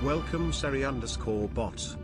Welcome Seri_bot.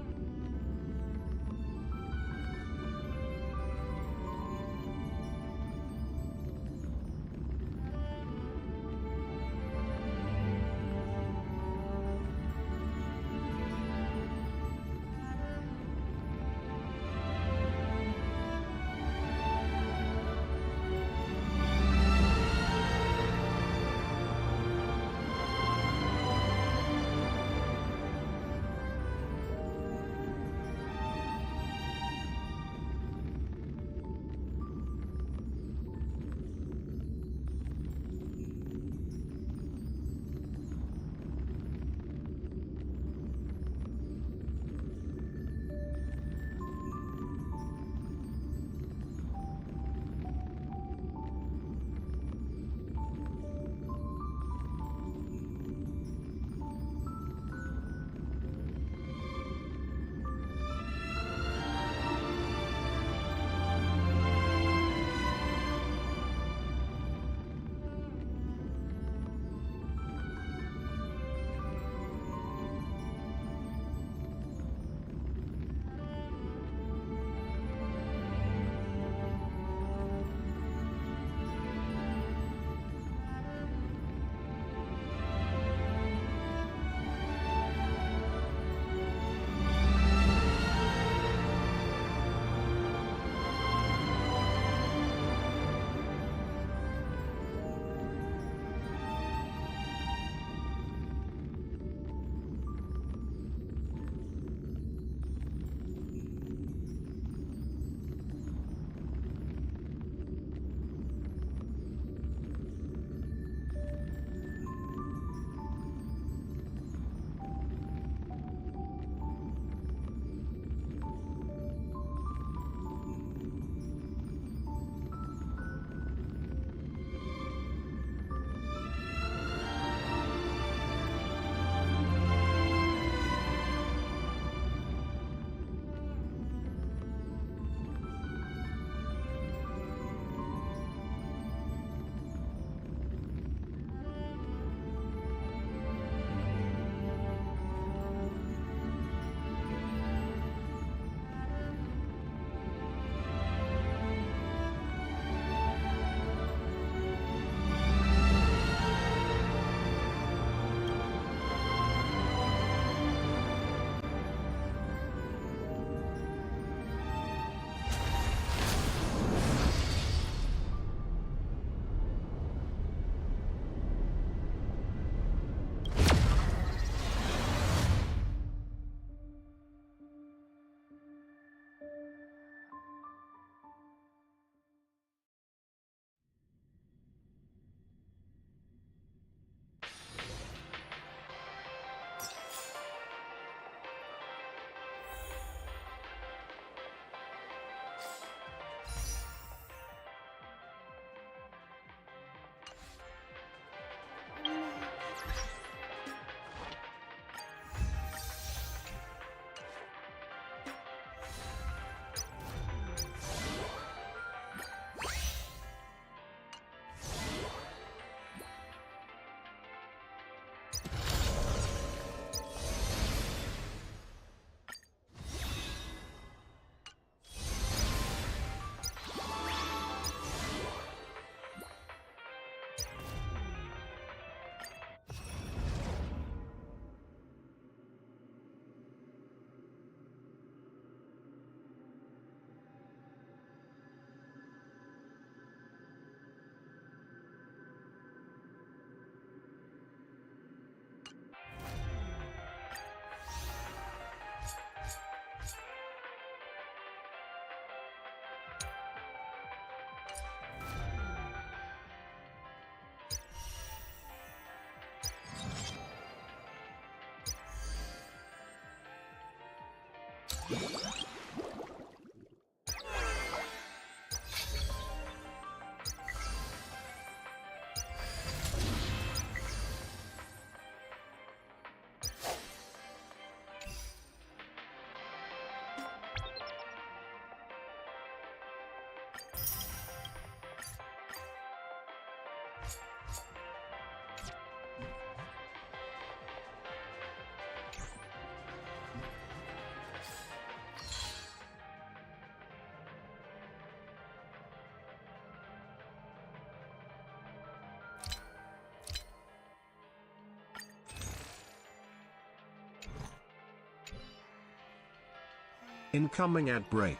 Incoming ad break.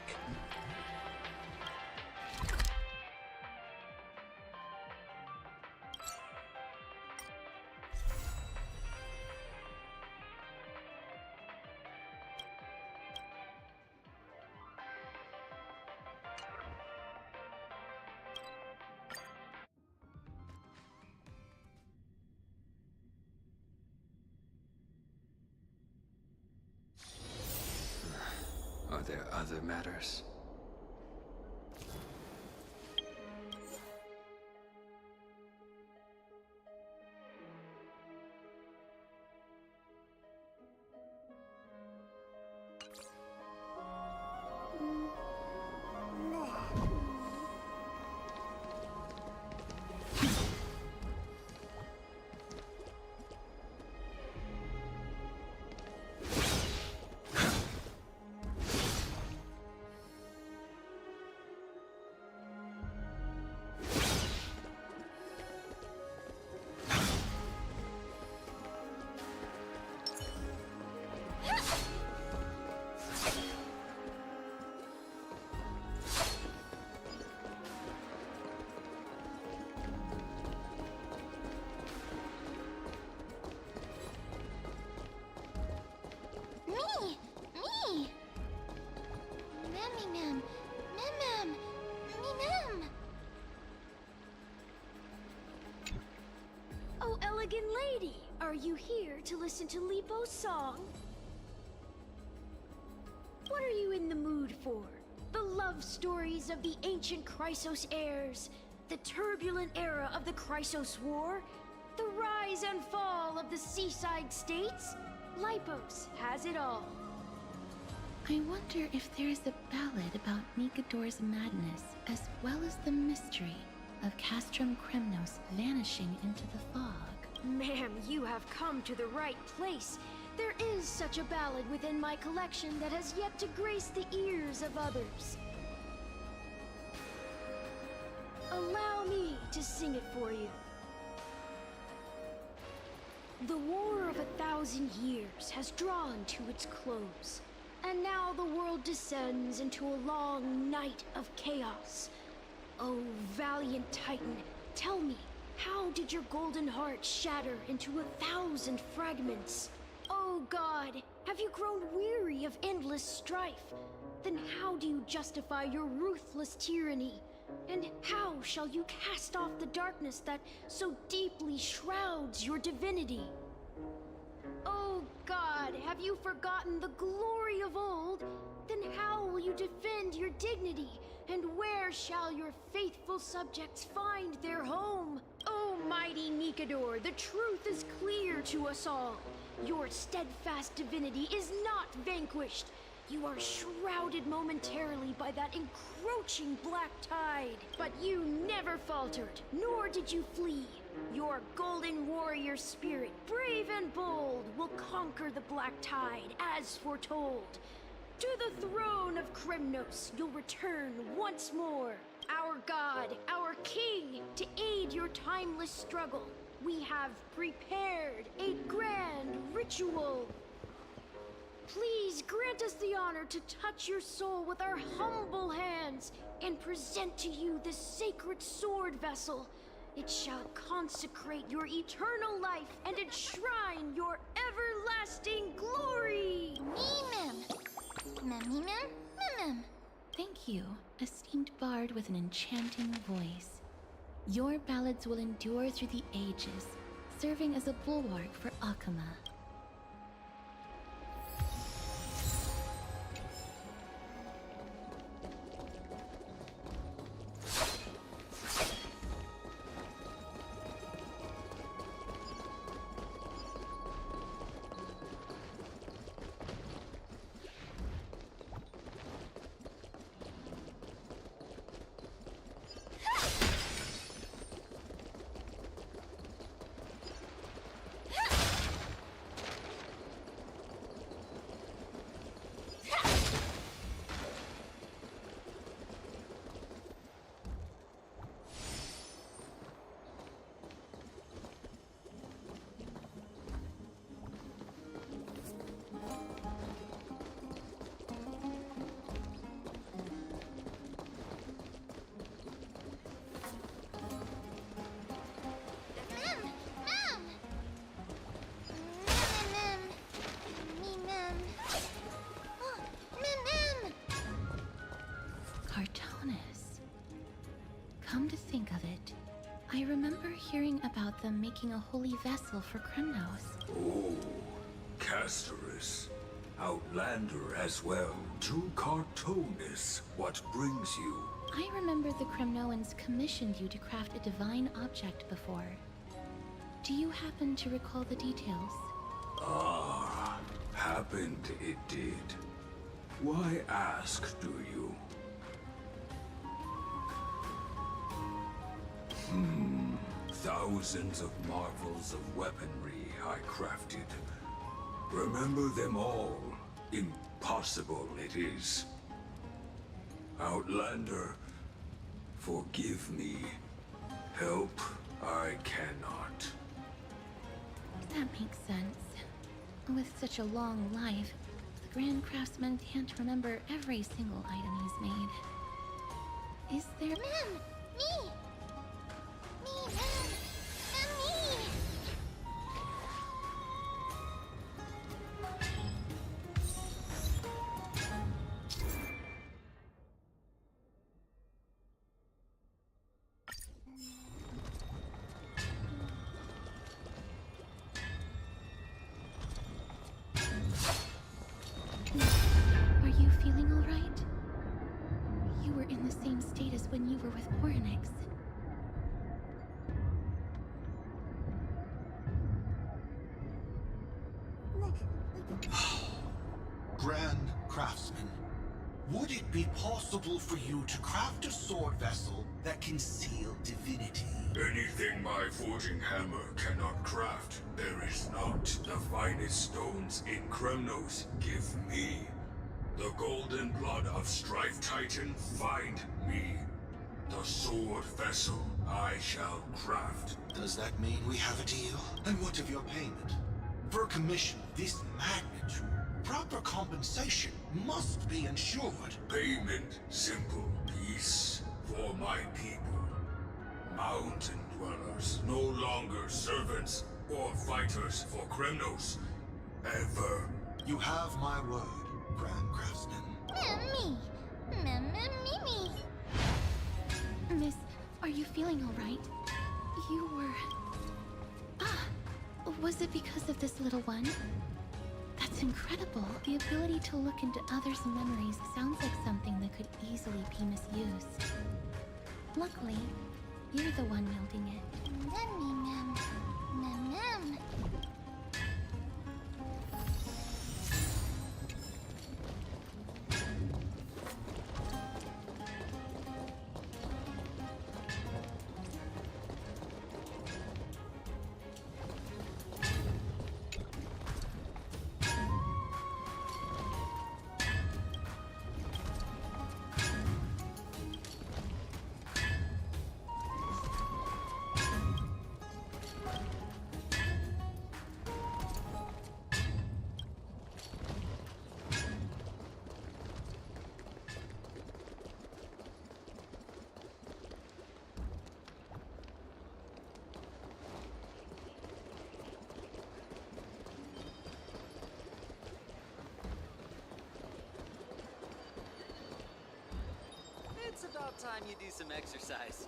Are there other matters? Oh, elegant lady, are you here to listen to Lipo's song? What are you in the mood for? The love stories of the ancient Chrysos heirs, the turbulent era of the Chrysos War, the rise and fall of the seaside states? Lipos has it all. I wonder if there is a ballad about Nikador's madness, as well as the mystery of Castrum Kremnos vanishing into the fog. Ma'am, you have come to the right place. There is such a ballad within my collection that has yet to grace the ears of others. Allow me to sing it for you. The War of 1,000 Years has drawn to its close, and now the world descends into a long night of chaos. Oh, valiant Titan, tell me, how did your golden heart shatter into 1,000 fragments? Oh God, have you grown weary of endless strife? Then how do you justify your ruthless tyranny? And how shall you cast off the darkness that so deeply shrouds your divinity? Oh God, have you forgotten the glory of old? Then how will you defend your dignity? And where shall your faithful subjects find their home? Oh, mighty Nikador, the truth is clear to us all. Your steadfast divinity is not vanquished. You are shrouded momentarily by that encroaching black tide. But you never faltered, nor did you flee. Your golden warrior spirit, brave and bold, will conquer the black tide as foretold. To the throne of Kremnos you'll return once more. Our God, our King, to aid your timeless struggle, we have prepared a grand ritual. Please grant us the honor to touch your soul with our humble hands and present to you this sacred sword vessel. It shall consecrate your eternal life and enshrine your everlasting glory. Thank you, esteemed bard with an enchanting voice. Your ballads will endure through the ages, serving as a bulwark for Akama. I remember hearing about them making a holy vessel for Kremnos. Oh, Casterus. Outlander as well. To Cartonis, what brings you? I remember the Kremnoans commissioned you to craft a divine object before. Do you happen to recall the details? Ah, happened it did. Why ask, do you? Thousands of marvels of weaponry I crafted. Remember them all. Impossible it is. Outlander, forgive me. Help I cannot. That makes sense. With such a long life, the Grand Craftsman can't remember every single item he's made. Is there... Ma'am! Me! Me, ma'am! And me! Are you feeling all right? You were in the same state as when you were with Orynyx. Grand Craftsman, would it be possible for you to craft a sword vessel that can seal divinity? Anything my forging hammer cannot craft, there is not. The finest stones in Kremnos give me. The golden blood of Strife Titan find me. The sword vessel I shall craft. Does that mean we have a deal? And what of your payment? For a commission of this magnitude, proper compensation must be ensured. Payment simple. Peace for my people. Mountain dwellers, no longer servants or fighters for Kremnos. Ever. You have my word, Grand Craftsman. Me! Me! Miss, are you feeling all right? You were... was it because of this little one? That's incredible. The ability to look into others' memories sounds like something that could easily be misused. Luckily, you're the one wielding it. Then me, ma'am. Ma'am. It's about time you do some exercise.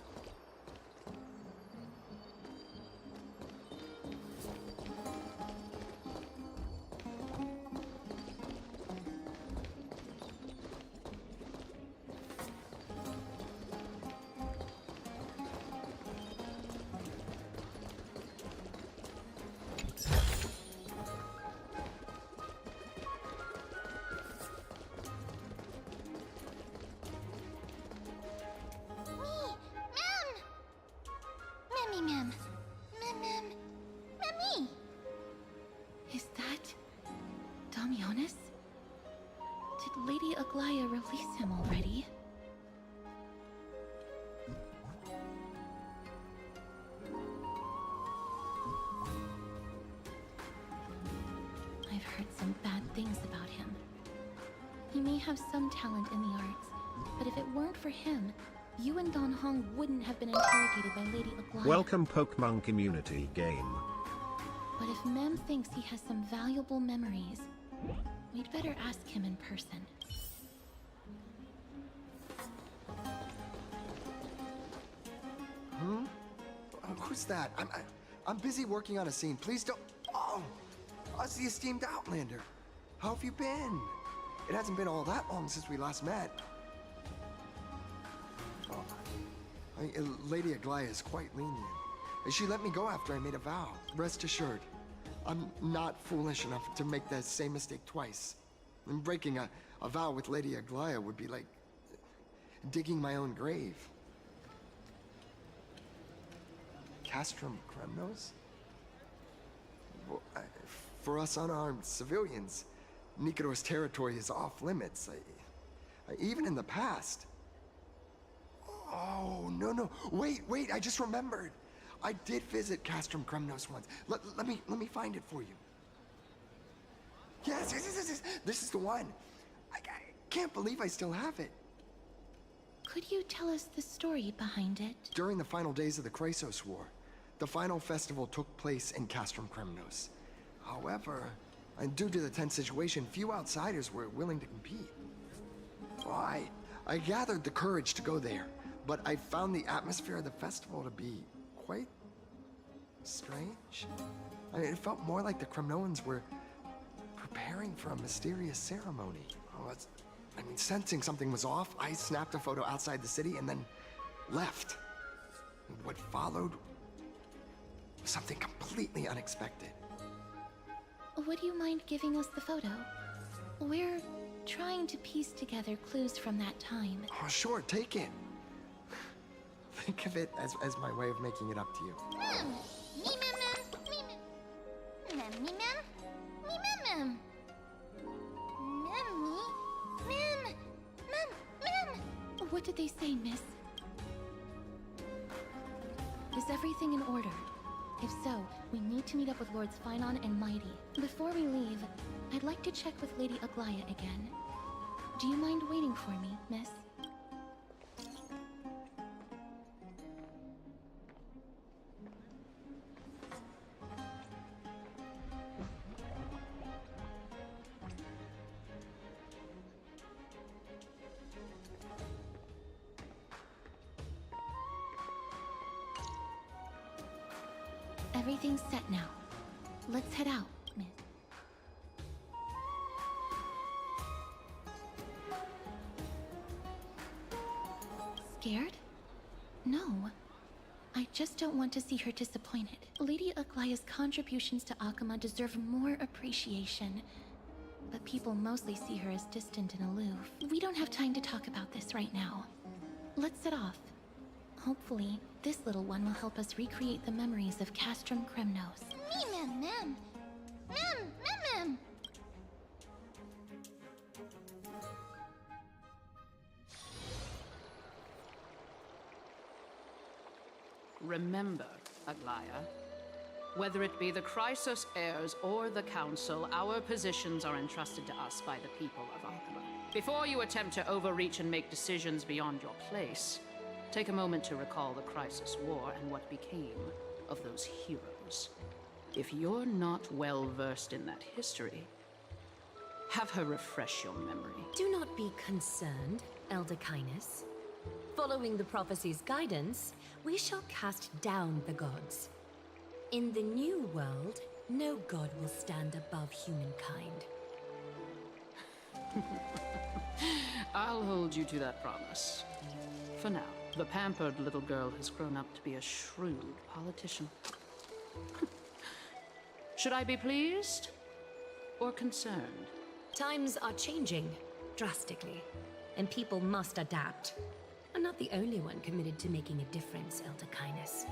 Ma'am. Me. Is that... Damionis? Did Lady Aglaya release him already? I've heard some bad things about him. He may have some talent in the arts, but if it weren't for him, you and Don Hong wouldn't have been interrogated by Lady Aglaya. Welcome Pokemon community game. But if Mem thinks he has some valuable memories, we'd better ask him in person. Who's that? I'm busy working on a scene. Please don't. Oh, us, the esteemed Outlander. How have you been? It hasn't been all that long since we last met. Oh, Lady Aglaia is quite lenient. She let me go after I made a vow. Rest assured, I'm not foolish enough to make the same mistake twice. And breaking a vow with Lady Aglaia would be like digging my own grave. Castrum Kremnos? Well, for us unarmed civilians, Nicator's territory is off limits. Even in the past. Oh, no. Wait, I just remembered. I did visit Castrum Kremnos once. Let me find it for you. Yes. This is the one. I can't believe I still have it. Could you tell us the story behind it? During the final days of the Chrysos War, the final festival took place in Castrum Kremnos. However, and due to the tense situation, few outsiders were willing to compete. Well, I gathered the courage to go there, but I found the atmosphere of the festival to be quite strange. I mean, it felt more like the Kremnoans were preparing for a mysterious ceremony. Sensing something was off, I snapped a photo outside the city and then left. What followed was something completely unexpected. Would you mind giving us the photo? We're trying to piece together clues from that time. Oh, sure, take it. Think of it as my way of making it up to you. What did they say, miss? Is everything in order? If so, we need to meet up with Lords Finon and Mighty. Before we leave, I'd like to check with Lady Aglaia again. Do you mind waiting for me, miss? Everything's set now. Let's head out, miss. Scared? No. I just don't want to see her disappointed. Lady Aglaia's contributions to Akama deserve more appreciation. But people mostly see her as distant and aloof. We don't have time to talk about this right now. Let's set off. Hopefully, this little one will help us recreate the memories of Castrum Kremnos. Mem. Remember, Aglaia, whether it be the Chrysos heirs or the Council, our positions are entrusted to us by the people of Akama. Before you attempt to overreach and make decisions beyond your place, take a moment to recall the Chrysos War and what became of those heroes. If you're not well versed in that history, have her refresh your memory. Do not be concerned, Elder Kindness. Following the prophecy's guidance, we shall cast down the gods. In the new world, no god will stand above humankind. I'll hold you to that promise. For now, the pampered little girl has grown up to be a shrewd politician. Should I be pleased or concerned? Times are changing drastically, and people must adapt. I'm not the only one committed to making a difference, Elder Kindness.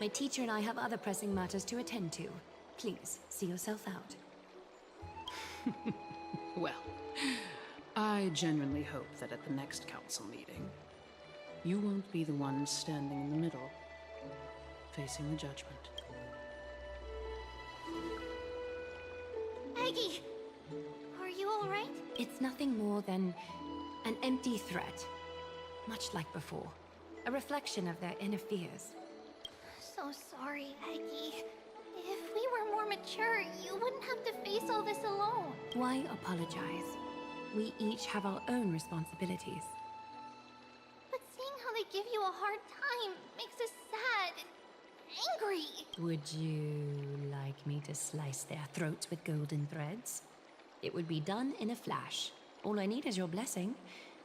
My teacher and I have other pressing matters to attend to. Please, see yourself out. Well, I genuinely hope that at the next council meeting, you won't be the one standing in the middle, facing the judgment. Aggie, are you all right? It's nothing more than an empty threat, much like before. A reflection of their inner fears. So sorry, Aggie. If we were more mature, you wouldn't have to face all this alone. Why apologize? We each have our own responsibilities. But seeing how they give you a hard time Would you like me to slice their throats with golden threads? It would be done in a flash. All I need is your blessing,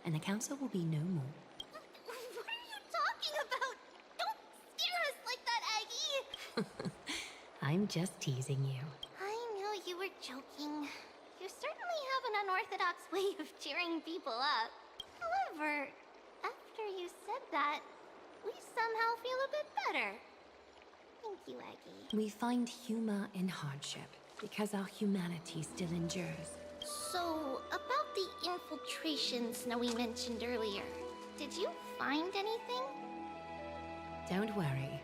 and the council will be no more. What are you talking about? Don't scare us like that, Aggie! I'm just teasing you. I knew you were joking. You certainly have an unorthodox way of cheering people up. However, after you said that, we somehow feel a bit better. Thank you, Aggie. We find humor in hardship, because our humanity still endures. So, about the infiltration Snowy mentioned earlier, did you find anything? Don't worry.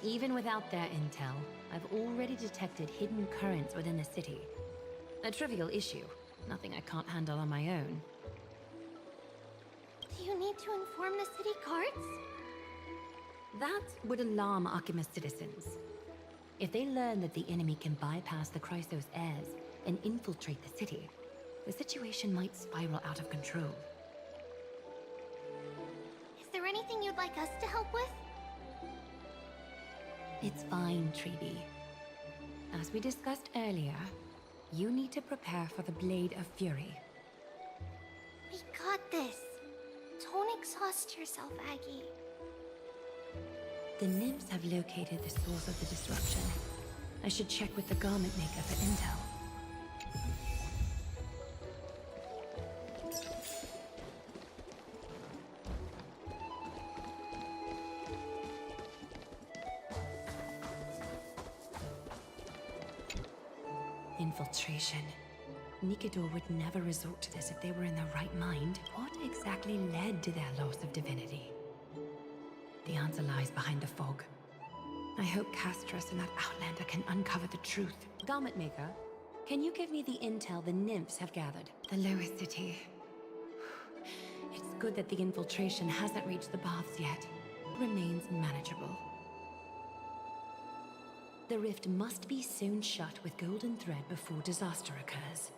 Even without their intel, I've already detected hidden currents within the city. A trivial issue, nothing I can't handle on my own. Do you need to inform the city guards? That would alarm Archimedes citizens. If they learn that the enemy can bypass the Chrysos heirs and infiltrate the city, the situation might spiral out of control. Is there anything you'd like us to help with? It's fine, Treeby. As we discussed earlier, you need to prepare for the Blade of Fury. We got this. Don't exhaust yourself, Aggie. The nymphs have located the source of the disruption. I should check with the garment maker for intel. Infiltration. Nikador would never resort to this if they were in their right mind. What exactly led to their loss of divinity? The answer lies behind the fog. I hope Castros and that Outlander can uncover the truth. Garment Maker, can you give me the intel the nymphs have gathered? The lowest city. It's good that the infiltration hasn't reached the baths yet. It remains manageable. The rift must be sewn shut with golden thread before disaster occurs.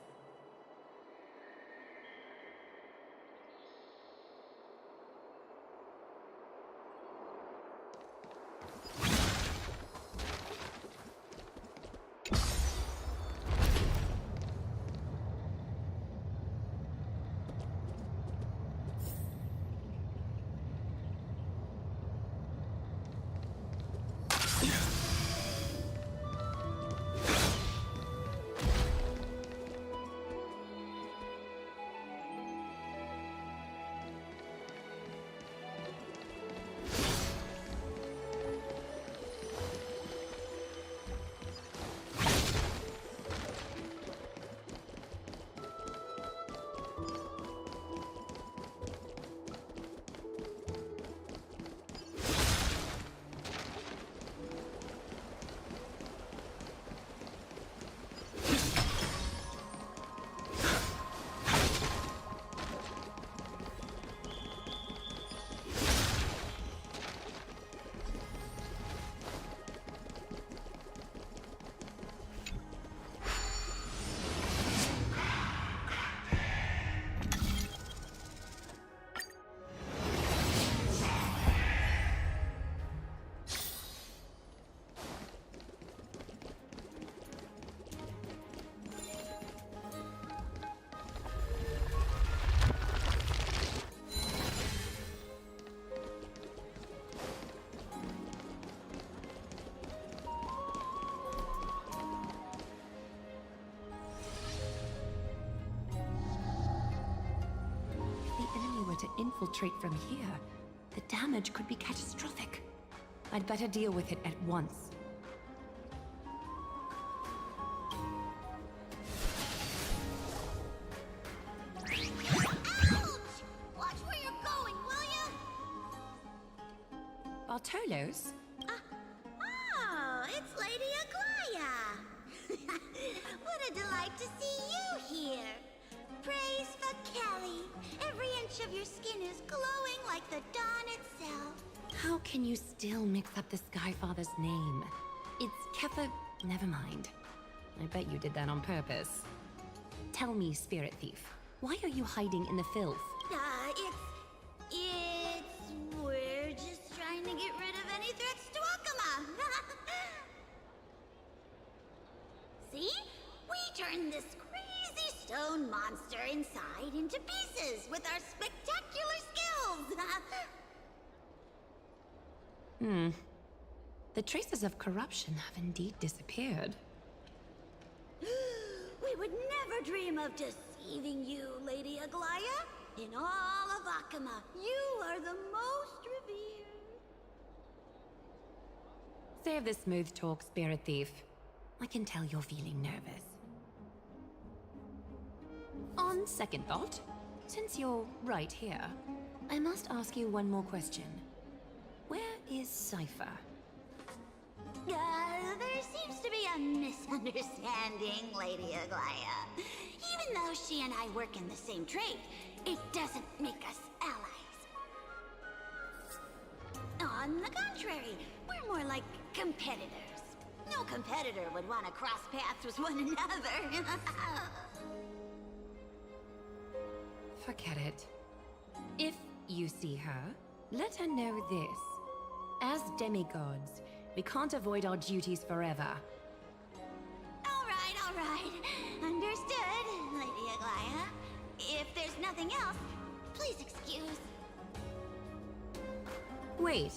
To infiltrate from here, the damage could be catastrophic. I'd better deal with it at once. Ouch! Watch where you're going, will you? Bartolos? Oh, it's Lady Aglaya. What a delight to see you here. Praise for Kelly. Every inch of your skin is glowing like the dawn itself. How can you still mix up the Skyfather's name? It's Kepha... Never mind. I bet you did that on purpose. Tell me, Spirit Thief, why are you hiding in the filth? We're just trying to get rid of any threats to Akama. monster inside into pieces with our spectacular skills! The traces of corruption have indeed disappeared. We would never dream of deceiving you, Lady Aglaya. In all of Akama, you are the most revered. Save the smooth talk, spirit thief. I can tell you're feeling nervous. On second thought, since you're right here, I must ask you one more question. Where is Cypher? There seems to be a misunderstanding, Lady Aglaya. Even though she and I work in the same trade, it doesn't make us allies. On the contrary, we're more like competitors. No competitor would want to cross paths with one another. Forget it. If you see her, let her know this. As demigods, we can't avoid our duties forever. All right. Understood, Lady Aglaya. If there's nothing else, please excuse. Wait.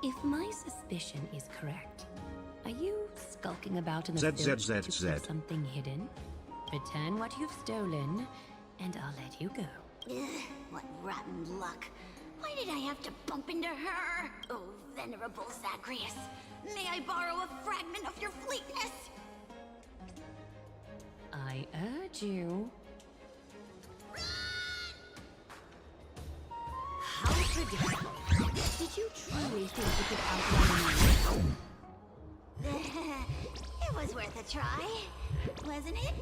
If my suspicion is correct, are you skulking about in the village to keep something hidden? Return what you've stolen, and I'll let you go. Ugh, what rotten luck. Why did I have to bump into her? Oh, venerable Zagreus, may I borrow a fragment of your fleetness? I urge you. How predictable. Did you truly think you could outrun me? It was worth a try, wasn't it?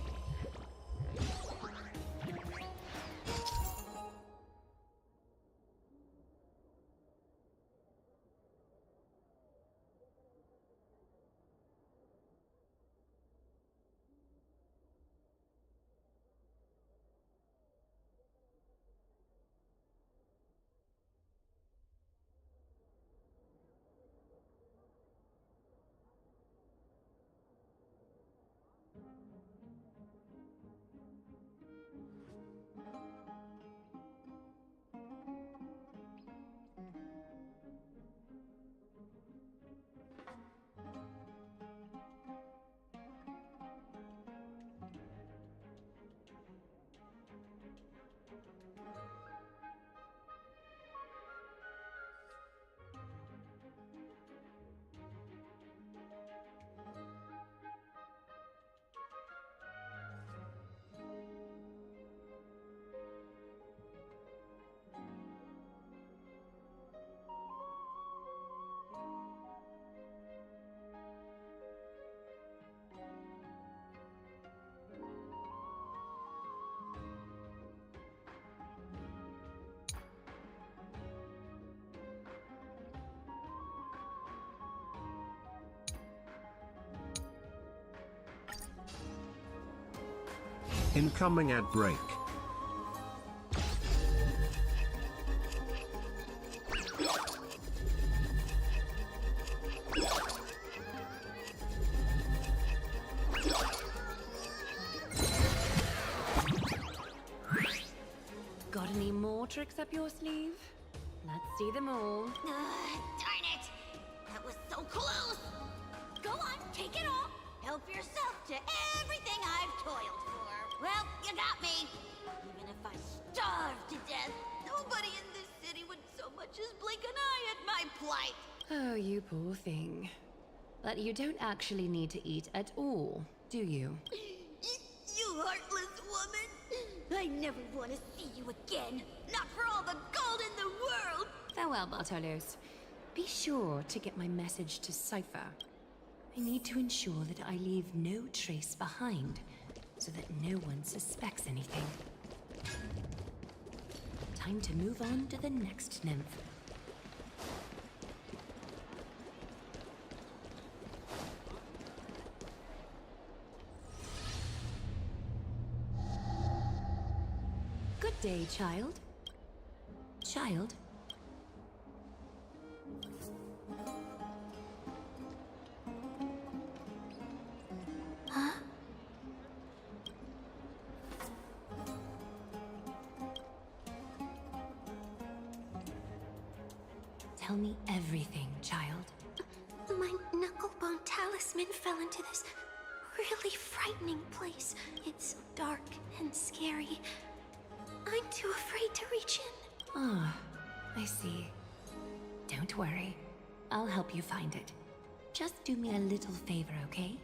Incoming ad break. Got any more tricks up your sleeve? Let's see them all. Darn it! That was so close! Go on, take it all! Help yourself to everything I've toiled for. Well, you got me. Even if I starve to death, nobody in this city would so much as blink an eye at my plight. Oh, you poor thing. But you don't actually need to eat at all, do you? You heartless woman! I never want to see you again. Not for all the gold in the world! Farewell, Bartolos. Be sure to get my message to Cypher. I need to ensure that I leave no trace behind, so that no one suspects anything. Time to move on to the next nymph. Good day, child. Child? Tell me everything, child. My knucklebone talisman fell into this really frightening place. It's dark and scary. I'm too afraid to reach in. Ah, I see. Don't worry. I'll help you find it. Just do me a little favor, okay?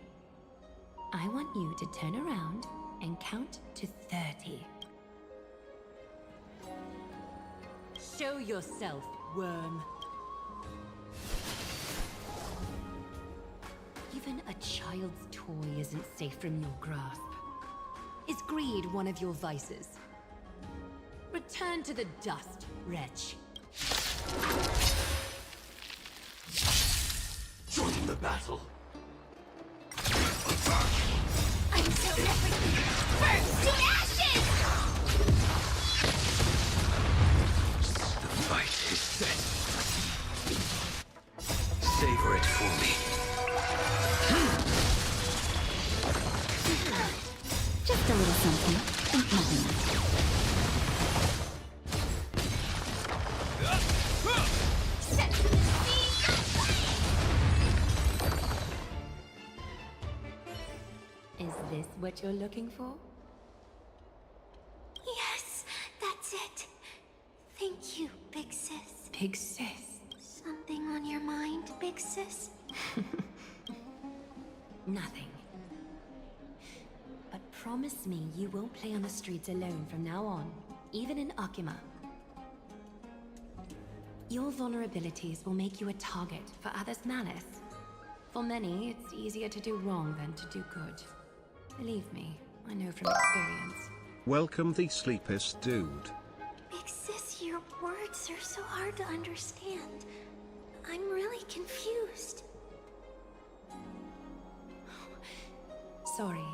I want you to turn around and count to 30. Show yourself, worm. Even a child's toy isn't safe from your grasp. Is greed one of your vices? Return to the dust, wretch. Join the battle. I'm so everything. First to ashes! The fight is set. Savor it for me. Just a little something. Think nothing of it. Set to the sea of flame! Is this what you're looking for? Yes, that's it. Thank you, big sis. Big sis. Something on your mind, big sis? Nothing. But promise me you won't play on the streets alone from now on, even in Akima. Your vulnerabilities will make you a target for others' malice. For many, it's easier to do wrong than to do good. Believe me, I know from experience. Welcome the sleepest dude. Big sis, your words are so hard to understand. I'm really confused. Sorry.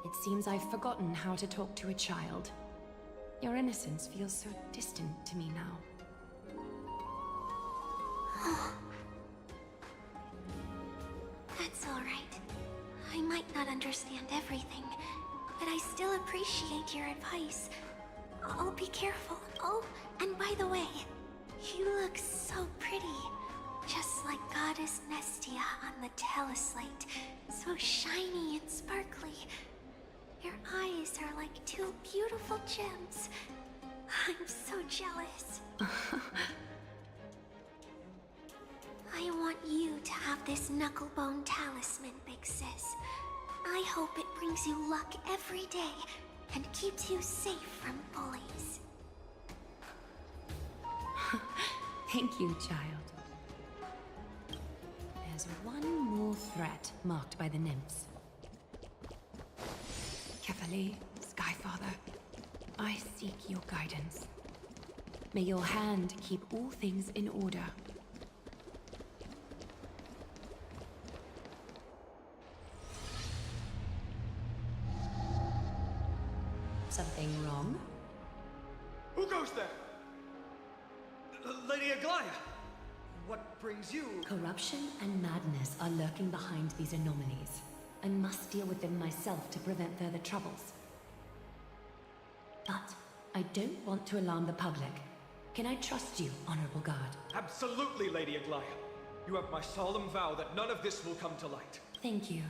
It seems I've forgotten how to talk to a child. Your innocence feels so distant to me now. That's all right. I might not understand everything, but I still appreciate your advice. I'll be careful. Oh, and by the way, you look so pretty. Just like Goddess Nestia on the teleslate. So shiny and sparkly. Your eyes are like two beautiful gems. I'm so jealous. I want you to have this knucklebone talisman, big sis. I hope it brings you luck every day and keeps you safe from bullies. Thank you, child. There's one more threat marked by the nymphs. Kefali, Skyfather, I seek your guidance. May your hand keep all things in order. Something wrong? Who goes there? Lady Aglaya! What brings you? Corruption and madness are lurking behind these anomalies. I must deal with them myself to prevent further troubles. But I don't want to alarm the public. Can I trust you, Honorable Guard? Absolutely, Lady Aglaya. You have my solemn vow that none of this will come to light. Thank you.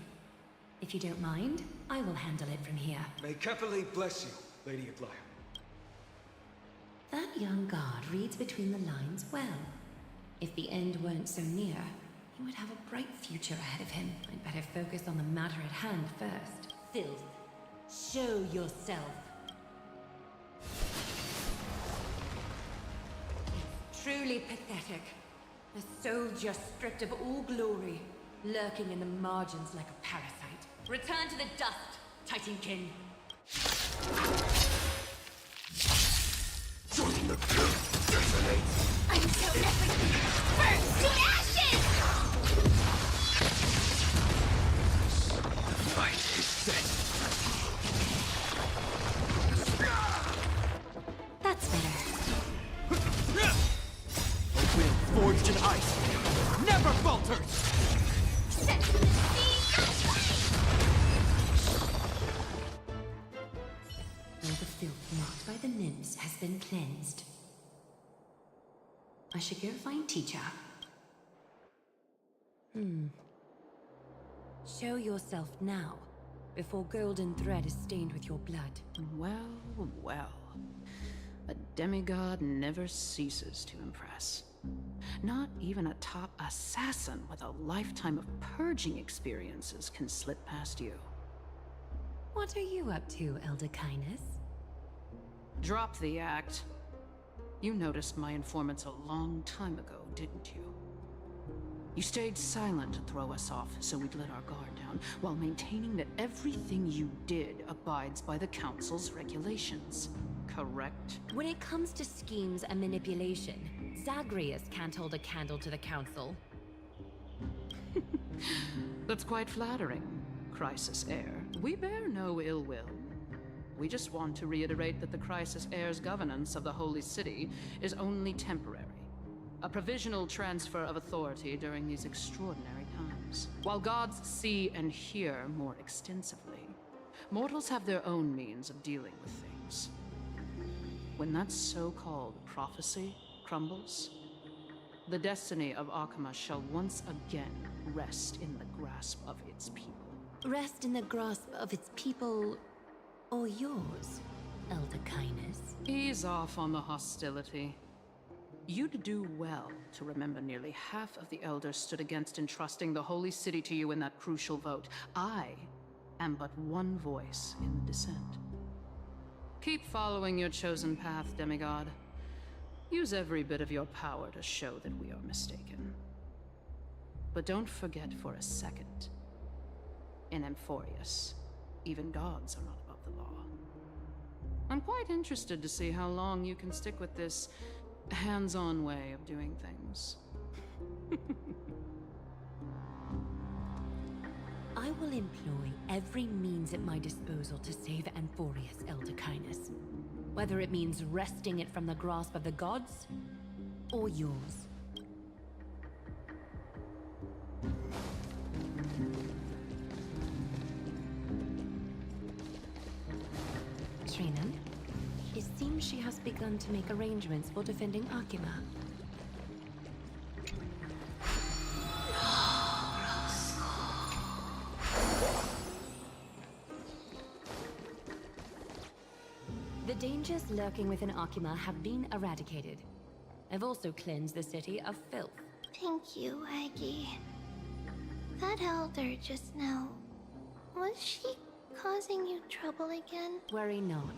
If you don't mind, I will handle it from here. May Kefali bless you, Lady Aglaya. That young guard reads between the lines well. If the end weren't so near, he would have a bright future ahead of him. I'd better focus on the matter at hand first. Filth, show yourself. It's truly pathetic. A soldier stripped of all glory, lurking in the margins like a parasite. Return to the dust, Titankin. Join the pit. Detonate. I'm so everything. Burn to ashes! The fight is set. That's better. A will forged in ice never falters! Set to the sea of flame! All the filth marked by the nymphs has been cleansed. I should go find teacher. Show yourself now, before golden thread is stained with your blood. Well, well. A demigod never ceases to impress. Not even a top assassin with a lifetime of purging experiences can slip past you. What are you up to, Elder Kindness? Drop the act. You noticed my informants a long time ago, didn't you? You stayed silent to throw us off, so we'd let our guard down, while maintaining that everything you did abides by the Council's regulations. Correct? When it comes to schemes and manipulation, Zagreus can't hold a candle to the Council. That's quite flattering, Crisis Heir. We bear no ill will. We just want to reiterate that the Crisis Heir's governance of the Holy City is only temporary. A provisional transfer of authority during these extraordinary times. While gods see and hear more extensively, mortals have their own means of dealing with things. When that so-called prophecy crumbles, the destiny of Akama shall once again rest in the grasp of its people. Rest in the grasp of its people, or yours, Elder Kindness? Ease off on the hostility. You'd do well to remember nearly half of the elders stood against entrusting the Holy City to you in that crucial vote. I am but one voice in the dissent. Keep following your chosen path, demigod. Use every bit of your power to show that we are mistaken. But don't forget for a second, in Amphorius, even gods are not above the law. I'm quite interested to see how long you can stick with this hands-on way of doing things. I will employ every means at my disposal to save Amphorius, Elder Kindness. Whether it means wresting it from the grasp of the gods, or yours. Trinan, it seems she has begun to make arrangements for defending Akima. The dangers lurking within Akima have been eradicated. I've also cleansed the city of filth. Thank you, Aggie. That elder just now, was she causing you trouble again? Worry not.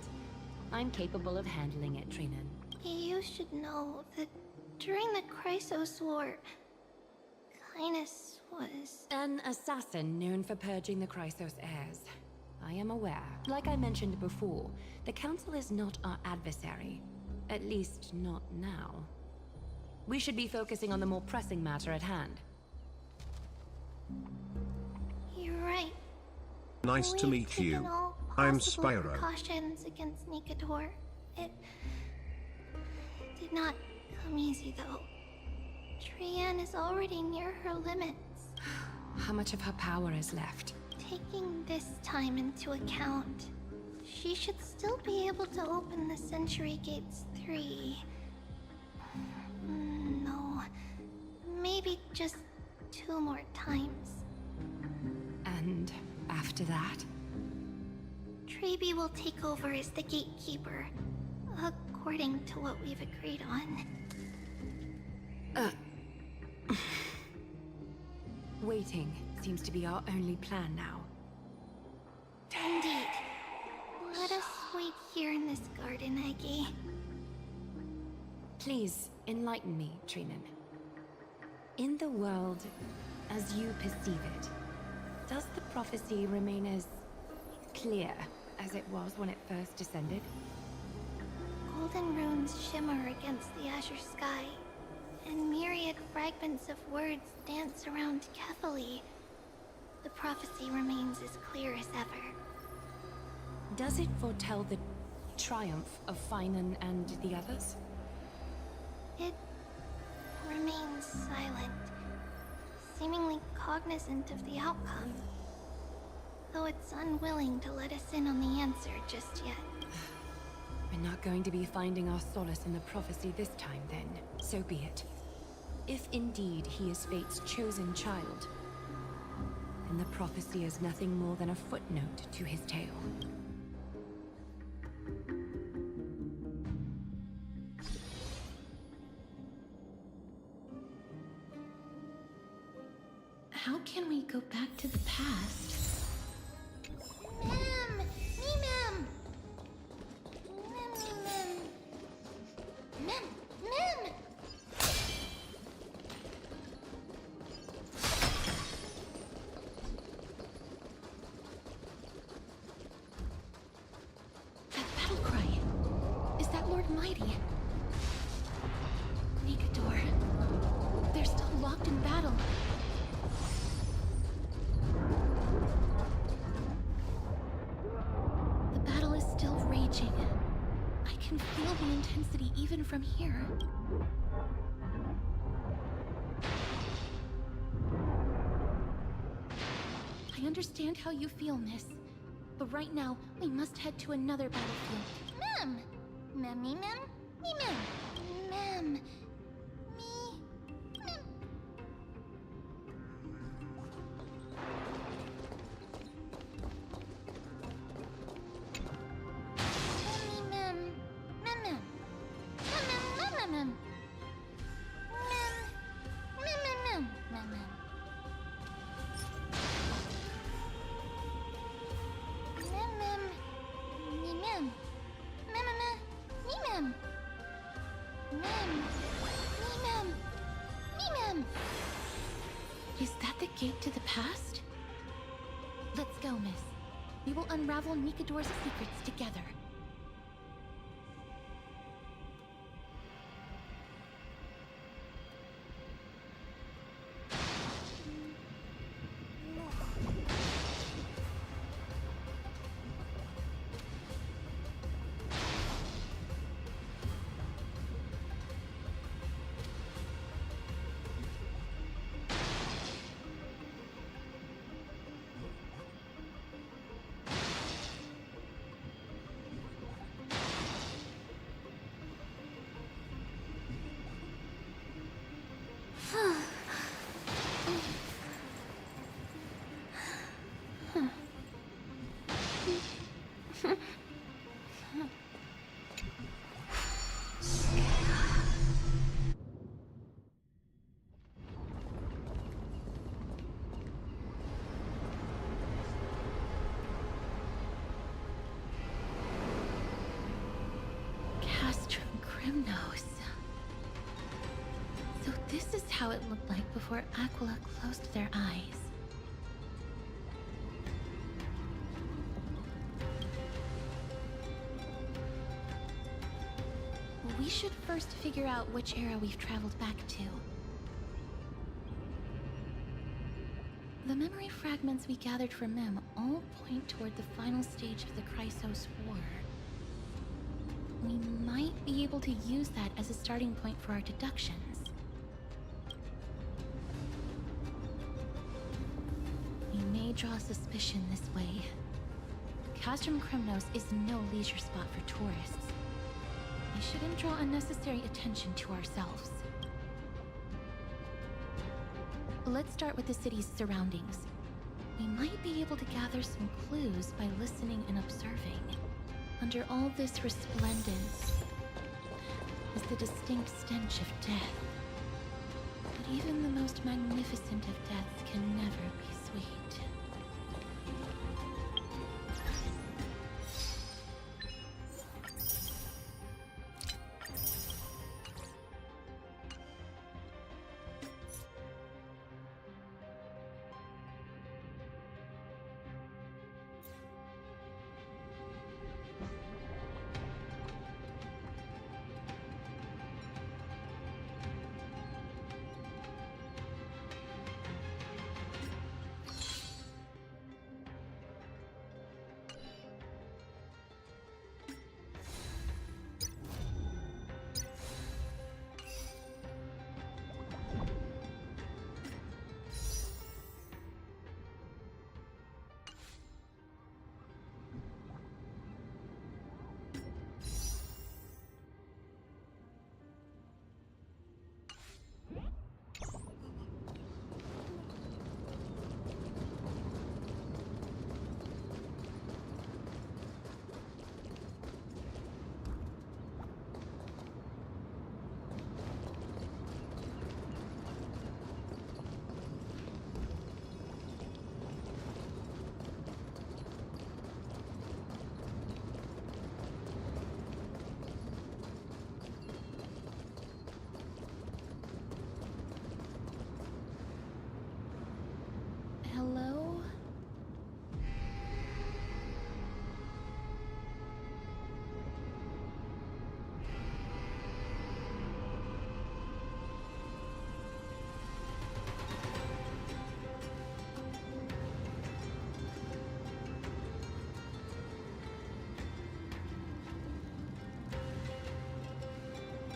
I'm capable of handling it, Trinan. You should know that during the Chrysos War, Kindness was... An assassin known for purging the Chrysos heirs. I am aware. Like I mentioned before, the Council is not our adversary. At least, not now. We should be focusing on the more pressing matter at hand. You're right. Nice to We've meet you. taken all I'm possible Spyro. Precautions against Nikador. It did not come easy, though. Trian is already near her limits. How much of her power is left? Taking this time into account, she should still be able to open the Century Gates 3. No, maybe just 2 more times. And after that? Trebi will take over as the gatekeeper, according to what we've agreed on. Waiting seems to be our only plan now. Indeed. Let us wait here in this garden, Aggie. Please, enlighten me, Trinan. In the world, as you perceive it, does the prophecy remain as clear as it was when it first descended? Golden runes shimmer against the azure sky, and myriad fragments of words dance around Kethely. The prophecy remains as clear as ever. Does it foretell the triumph of Finan and the others? It remains silent, seemingly cognizant of the outcome, though it's unwilling to let us in on the answer just yet. We're not going to be finding our solace in the prophecy this time, then. So be it. If indeed he is fate's chosen child, then the prophecy is nothing more than a footnote to his tale. How can we go back to the past? Mem! Me, Mem! Mem! Mem! That battle cry. Is that Lord Mighty? Nikador. They're still locked in battle. The battle is still raging. I can feel the intensity even from here. I understand how you feel, miss. But right now, we must head to another battlefield. Mem! Mem, me, Mem? Me, Mem! Mem! Me... Mem... Mem, me, Mem. Mem, Mem. Mem, Mem, Mem, Mem, Mem. Mem, Mem, Mem, Mem, Mem. Mem, Mem. Me, Mem. Mem, Mem, me, Mem. Mem. Me, Mem. Me, Mem. Is that the gate to the past? Let's go, miss. We will unravel Nikador's secrets together. So this is how it looked like before Aquila closed their eyes. We should first figure out which era we've traveled back to. The memory fragments we gathered from Mem all point toward the final stage of the Chrysos War. We might be able to use that as a starting point for our deductions. We may draw suspicion this way. Castrum Kremnos is no leisure spot for tourists. We shouldn't draw unnecessary attention to ourselves. Let's start with the city's surroundings. We might be able to gather some clues by listening and observing. Under all this resplendence is the distinct stench of death. But even the most magnificent of deaths can never be sweet.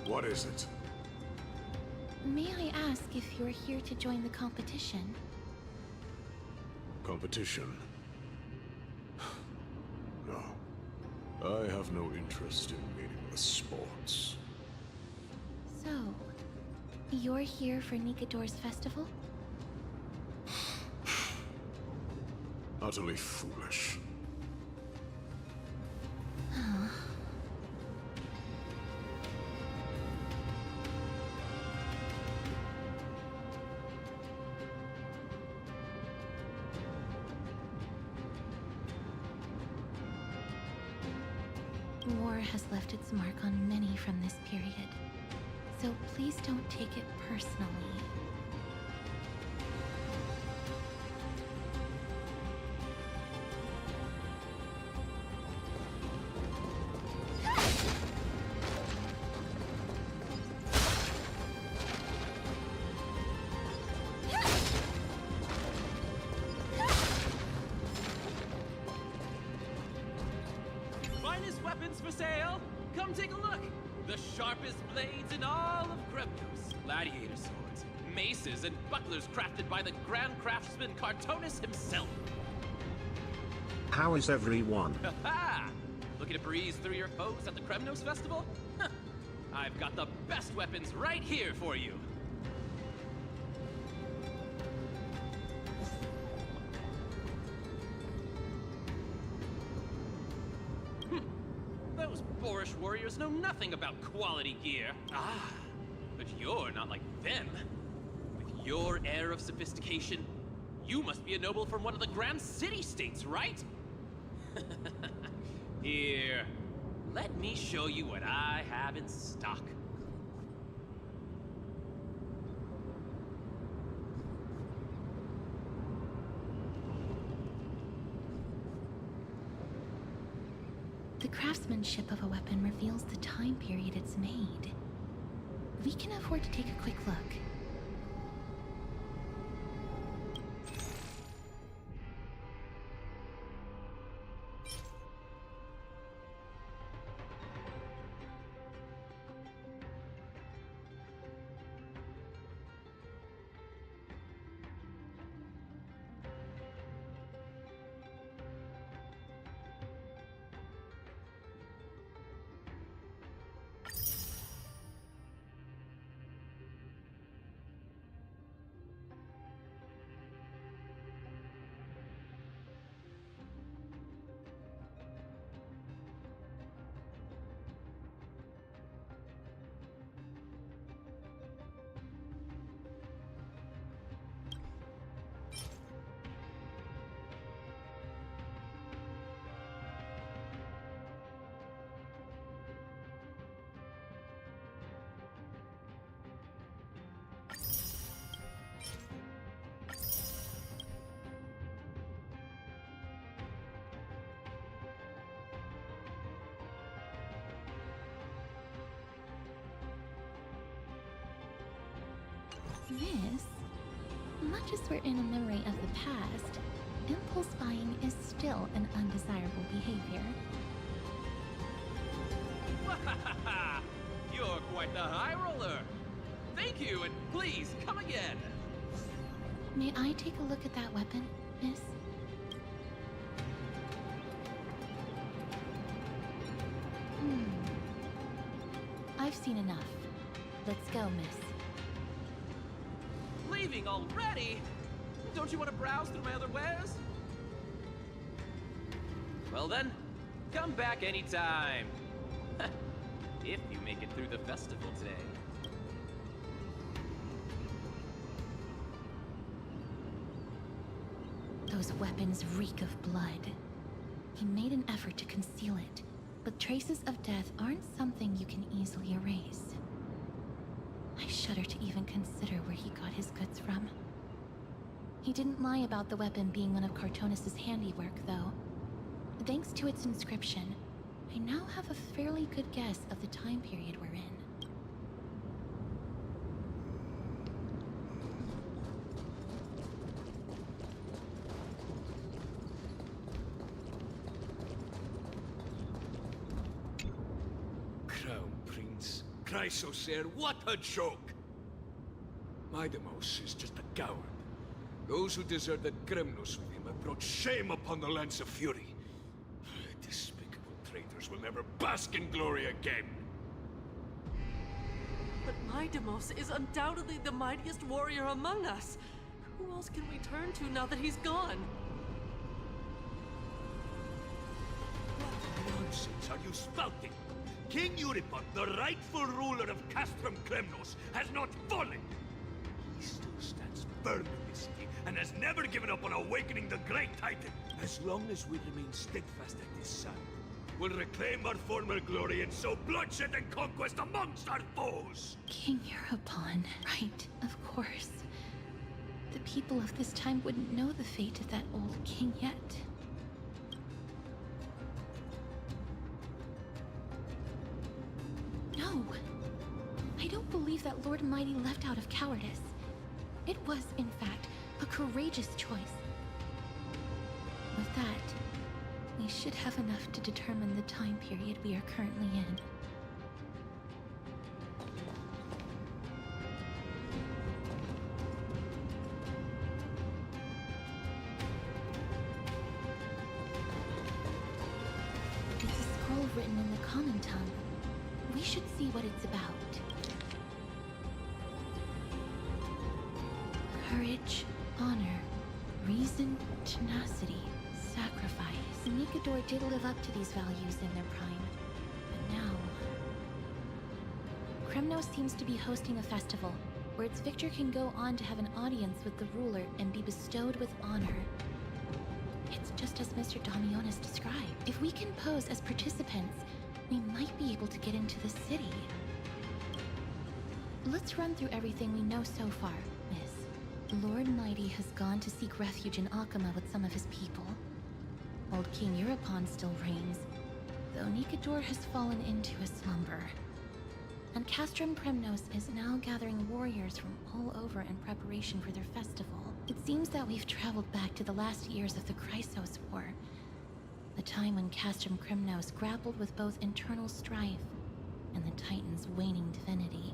What is it? May I ask if you're here to join the competition? Competition? No. I have no interest in meaningless sports. So, you're here for Nikador's festival? Utterly foolish. War has left its mark on many from this period, so please don't take it personally. Finest weapons for sale! Come take a look! The sharpest blades in all of Kremnos. Gladiator swords, maces, and bucklers crafted by the Grand Craftsman Cartonis himself. How is everyone? Ha! Looking to breeze through your foes at the Kremnos Festival? Huh. I've got the best weapons right here for you. Those boorish warriors know nothing about quality gear. Ah, but you're not like them. With your air of sophistication, you must be a noble from one of the Grand City-States, right? Here, let me show you what I have in stock. The craftsmanship of a weapon reveals the time period it's made. We can afford to take a quick look. Miss, much as we're in a memory of the past, impulse buying is still an undesirable behavior. You're quite the high roller. Thank you, and please, come again. May I take a look at that weapon, miss? I've seen enough. Let's go, miss. Leaving already? Don't you want to browse through my other wares? Well then, come back anytime. If you make it through the festival today. Those weapons reek of blood. He made an effort to conceal it, but traces of death aren't something you can easily erase. I shudder to even consider where he got his goods from. He didn't lie about the weapon being one of Cartonis' handiwork, though. Thanks to its inscription, I now have a fairly good guess of the time period we're in. Crown Prince Chrysos heir, what a joke! Midemos is just a coward. Those who deserted Kremnos with him have brought shame upon the lands of Fury. Despicable traitors will never bask in glory again. But Midemos is undoubtedly the mightiest warrior among us. Who else can we turn to now that he's gone? What nonsense are you spouting? King Euripon, the rightful ruler of Castrum Kremnos, has not fallen. He still stands firm in this city and has never given up on awakening the great Titan. As long as we remain steadfast at his side, we'll reclaim our former glory and sow bloodshed and conquest amongst our foes. King Euripon, right, of course. The people of this time wouldn't know the fate of that old king yet. No! I don't believe that Lord Mighty left out of cowardice. It was, in fact, a courageous choice. With that, we should have enough to determine the time period we are currently in. It's a scroll written in the common tongue. We should see what it's about. Courage, honor, reason, tenacity, sacrifice. Nikador did live up to these values in their prime, but now... Kremnos seems to be hosting a festival, where its victor can go on to have an audience with the ruler and be bestowed with honor. It's just as Mr. Damionis described. If we can pose as participants, we might be able to get into the city. Let's run through everything we know so far, Miss. Lord Mighty has gone to seek refuge in Akama with some of his people. Old King Euripon still reigns, though Nikador has fallen into a slumber. And Castrum Kremnos is now gathering warriors from all over in preparation for their festival. It seems that we've traveled back to the last years of the Chrysos War, the time when Castrum Kremnos grappled with both internal strife and the Titan's waning divinity.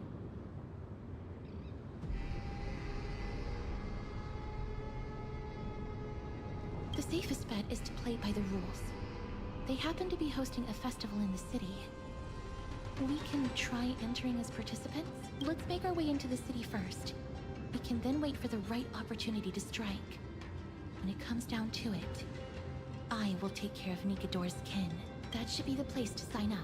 The safest bet is to play by the rules. They happen to be hosting a festival in the city. We can try entering as participants. Let's make our way into the city first. We can then wait for the right opportunity to strike. When it comes down to it, I will take care of Nikador's kin. That should be the place to sign up.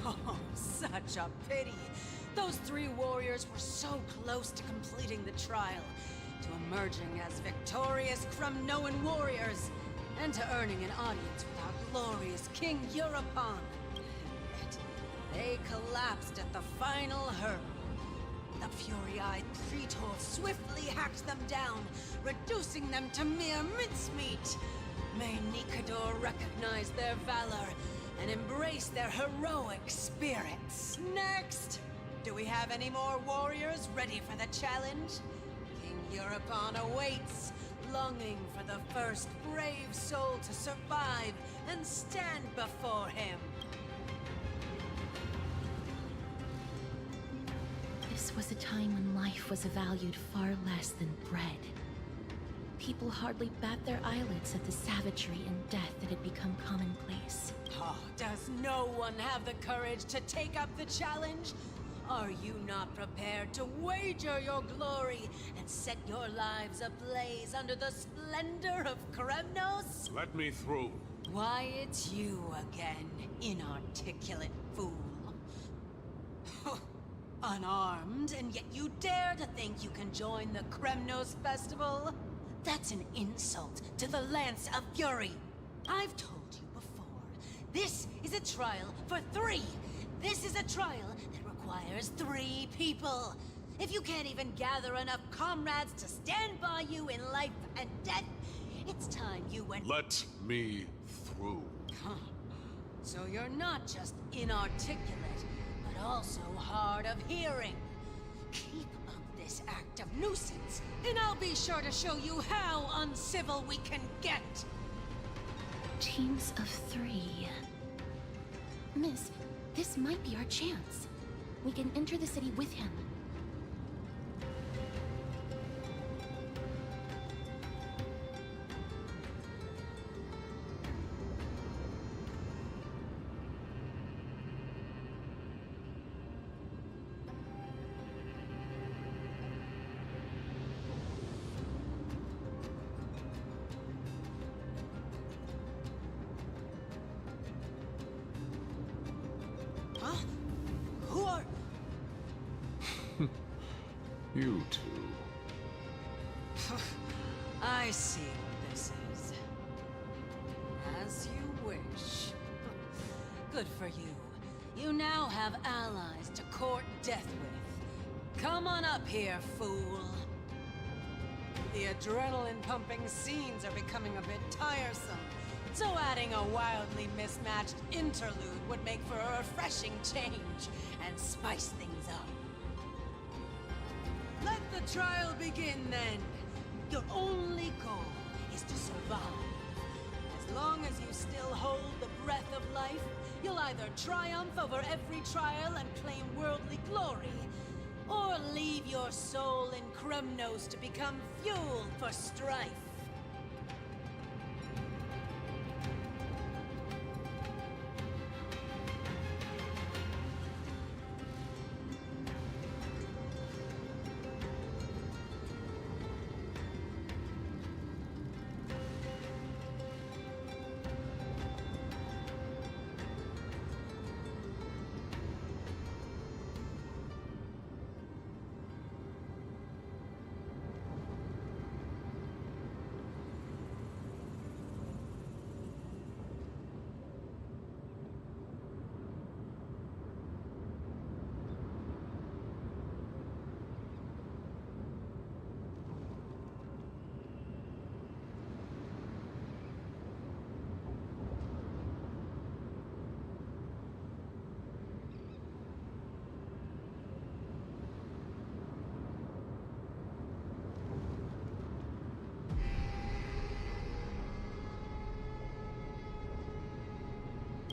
Oh, such a pity. Those three warriors were so close to completing the trial, to emerging as victorious Kremnoan warriors, and to earning an audience with our glorious King Euripon. Yet, they collapsed at the final hurdle. The fury-eyed Praetor swiftly hacked them down, reducing them to mere mincemeat. May Nikador recognize their valor and embrace their heroic spirits. Next! Do we have any more warriors ready for the challenge? King Euripon awaits, longing for the first brave soul to survive and stand before him. This was a time when life was valued far less than bread. People hardly bat their eyelids at the savagery and death that had become commonplace. Oh, does no one have the courage to take up the challenge? Are you not prepared to wager your glory and set your lives ablaze under the splendor of Kremnos? Let me through. Why, it's you again, inarticulate fool. Unarmed, and yet you dare to think you can join the Kremnos festival? That's an insult to the Lance of Fury. I've told you This is a trial for 3. This is a trial that requires 3 people. If you can't even gather enough comrades to stand by you in life and death, it's time you went— Let me through. Huh. So you're not just inarticulate, but also hard of hearing. Keep up this act of nuisance, and I'll be sure to show you how uncivil we can get. Teams of 3. Miss, this might be our chance. We can enter the city with him. Huh? Who are— You two. I see what this is. As you wish. Good for you. You now have allies to court death with. Come on up here, fool. The adrenaline-pumping scenes are becoming a bit tiresome, so adding a wildly mismatched interlude would make for a refreshing change and spice things up. Let the trial begin, then. Your only goal is to survive. As long as you still hold the breath of life, you'll either triumph over every trial and claim worldly glory, or leave your soul in Kremnos to become fuel for strife.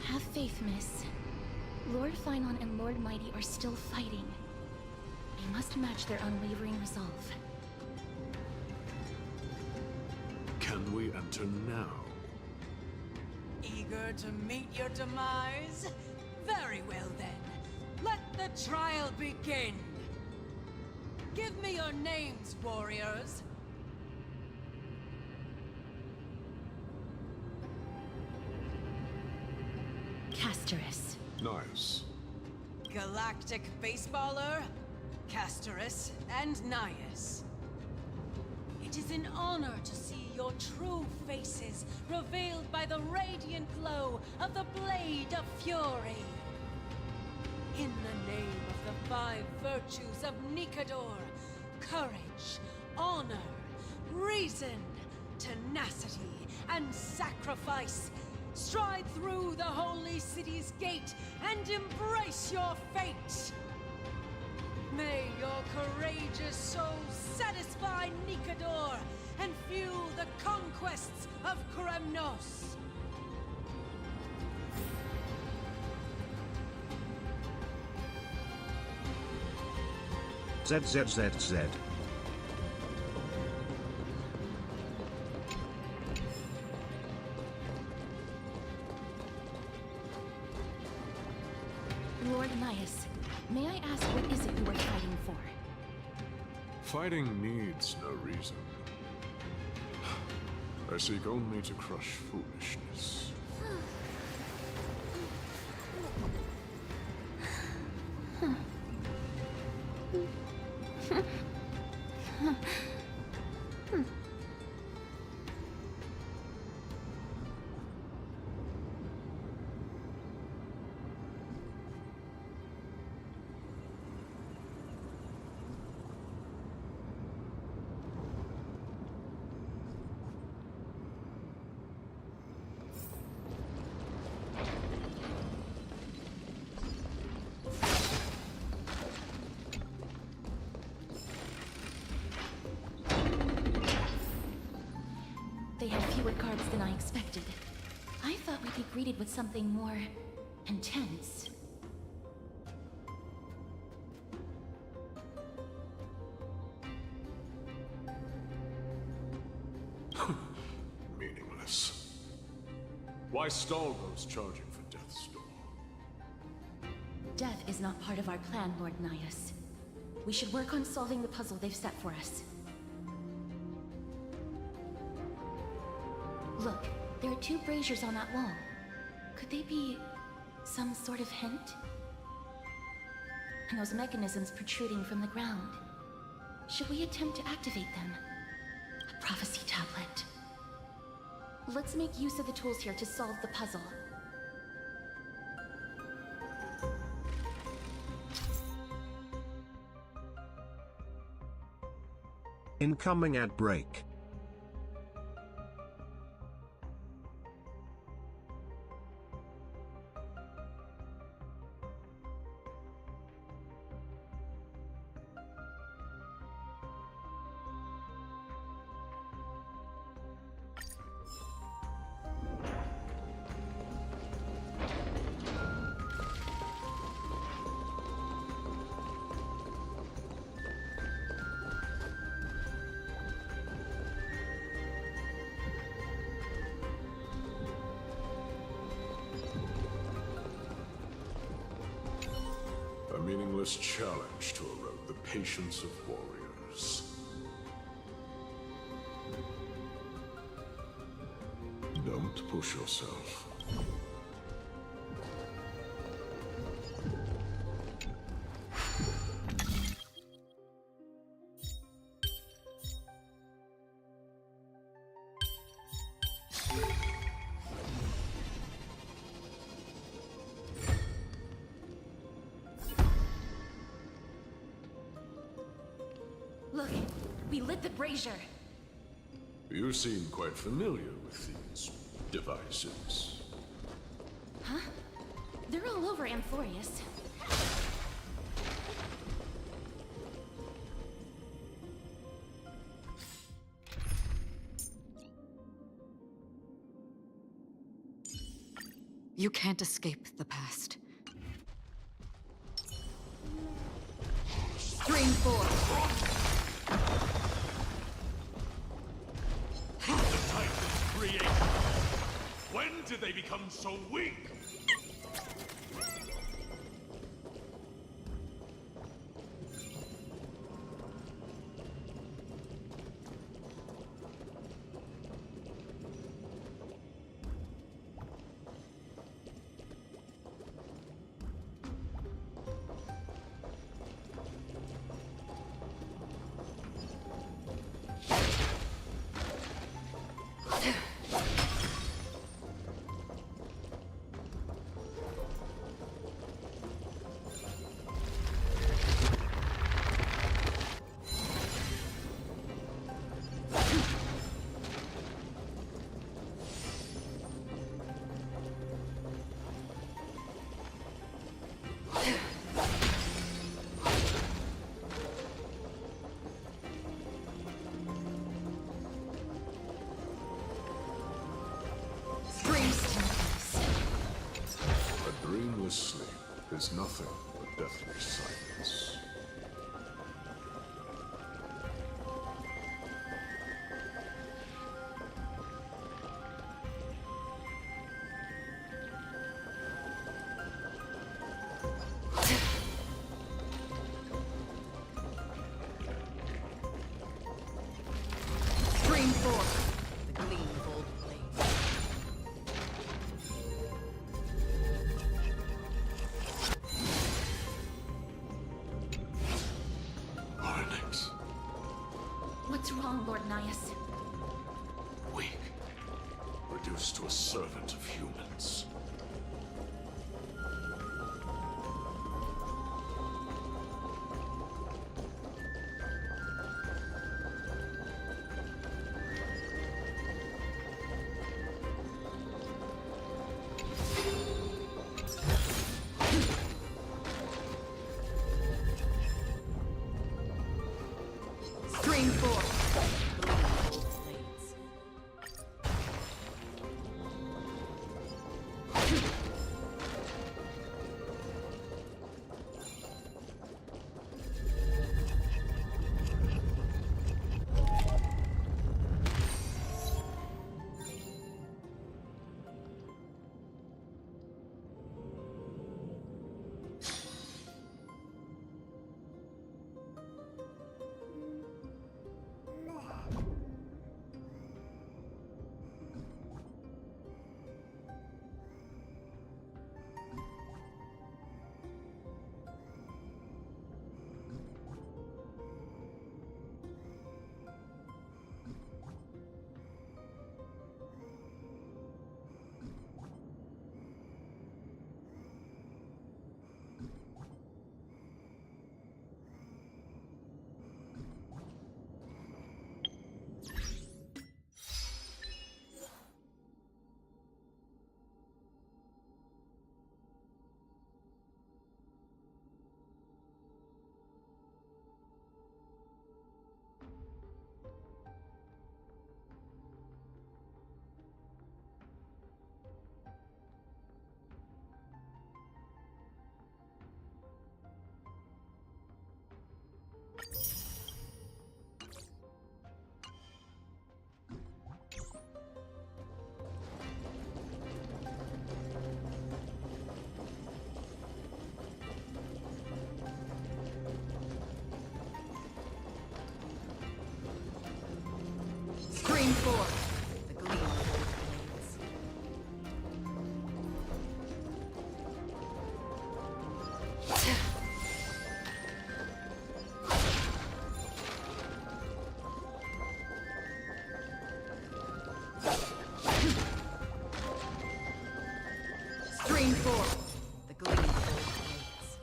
Have faith, miss. Lord Finon and Lord Mighty are still fighting. We must match their unwavering resolve. Can we enter now? Eager to meet your demise? Very well then. Let the trial begin. Give me your names, warriors. Castorus. Nice. Galactic Baseballer, Castorus, and Nias. It is an honor to see your true faces revealed by the radiant glow of the Blade of Fury. In the name of the 5 virtues of Nikador, courage, honor, reason, tenacity, and sacrifice, stride through the holy city's gate and embrace your fate! May your courageous souls satisfy Nikador and fuel the conquests of Kremnos! ZZZZ. Lord Nias, may I ask what is it you are fighting for? Fighting needs no reason. I seek only to crush foolishness. plywood guards than I expected. I thought we'd be greeted with something more intense. Meaningless. Why stall those charging for Death's Door? Death is not part of our plan, Lord Naius. We should work on solving the puzzle they've set for us. Look, there are 2 braziers on that wall. Could they be some sort of hint? And those mechanisms protruding from the ground. Should we attempt to activate them? A prophecy tablet. Let's make use of the tools here to solve the puzzle. Incoming ad break. A meaningless challenge to erode the patience of warriors. Don't push yourself. Look, we lit the brazier. You seem quite familiar with these devices. Huh? They're all over Amphorius. You can't escape the past. Stream 4. The Titans created. When did they become so weak? A dreamless sleep is nothing but deathly silence. Stream 4. The gleam of old blades. Onyx. What's wrong, Lord Naius? Weak. Reduced to a servant of humans. Stream 4. Scream forth the gleam of old blades. Stream forth the gleam of old blades.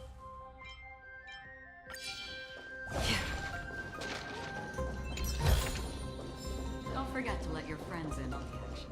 Don't forget to let your friends in on the action.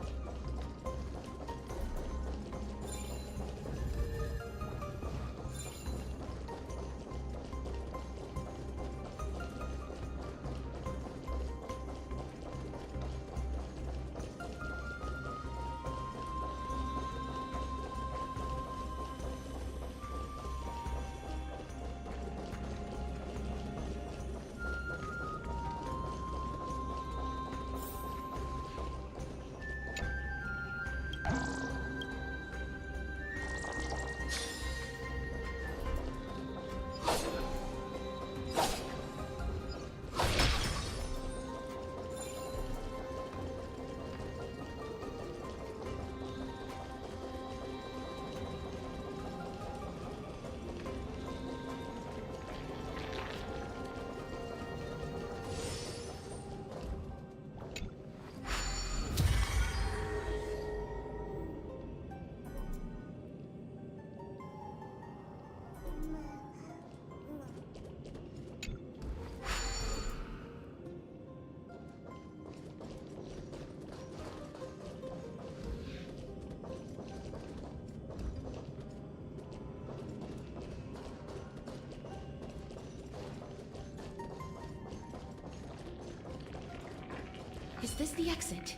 Is this the exit?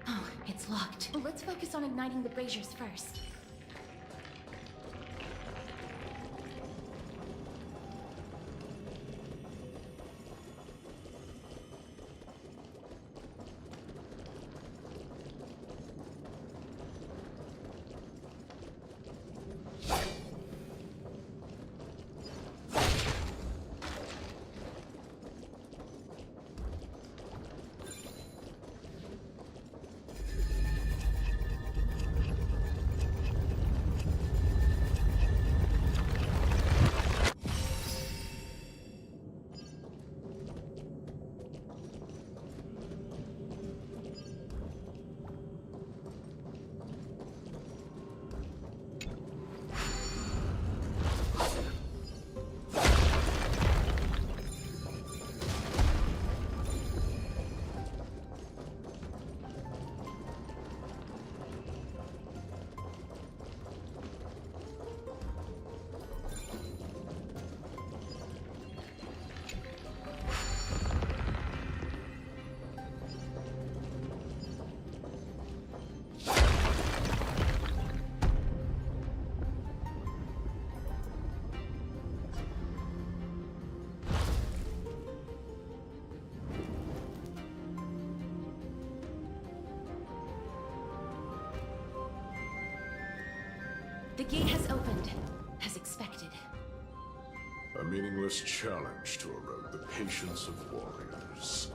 Oh, it's locked. Well, let's focus on igniting the braziers first. The gate has opened, as expected. A meaningless challenge to erode the patience of warriors.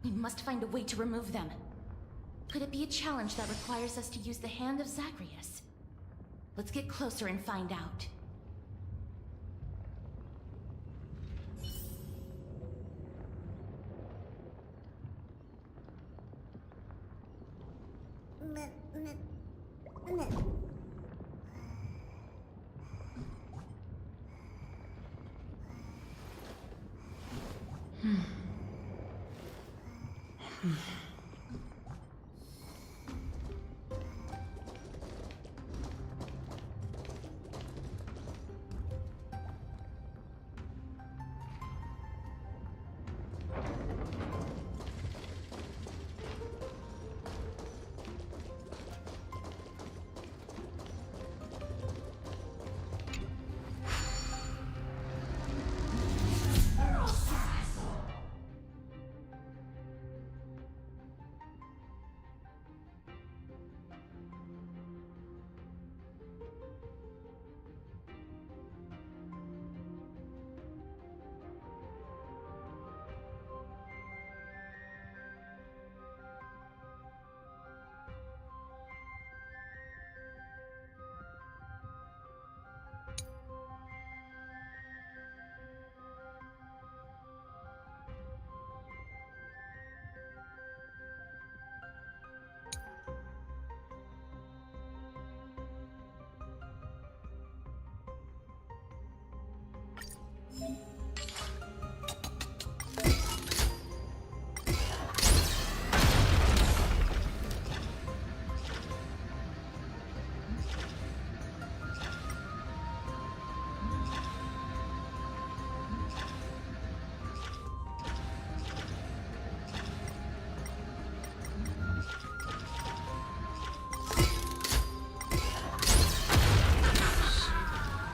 We must find a way to remove them. Could it be a challenge that requires us to use the hand of Zagreus? Let's get closer and find out.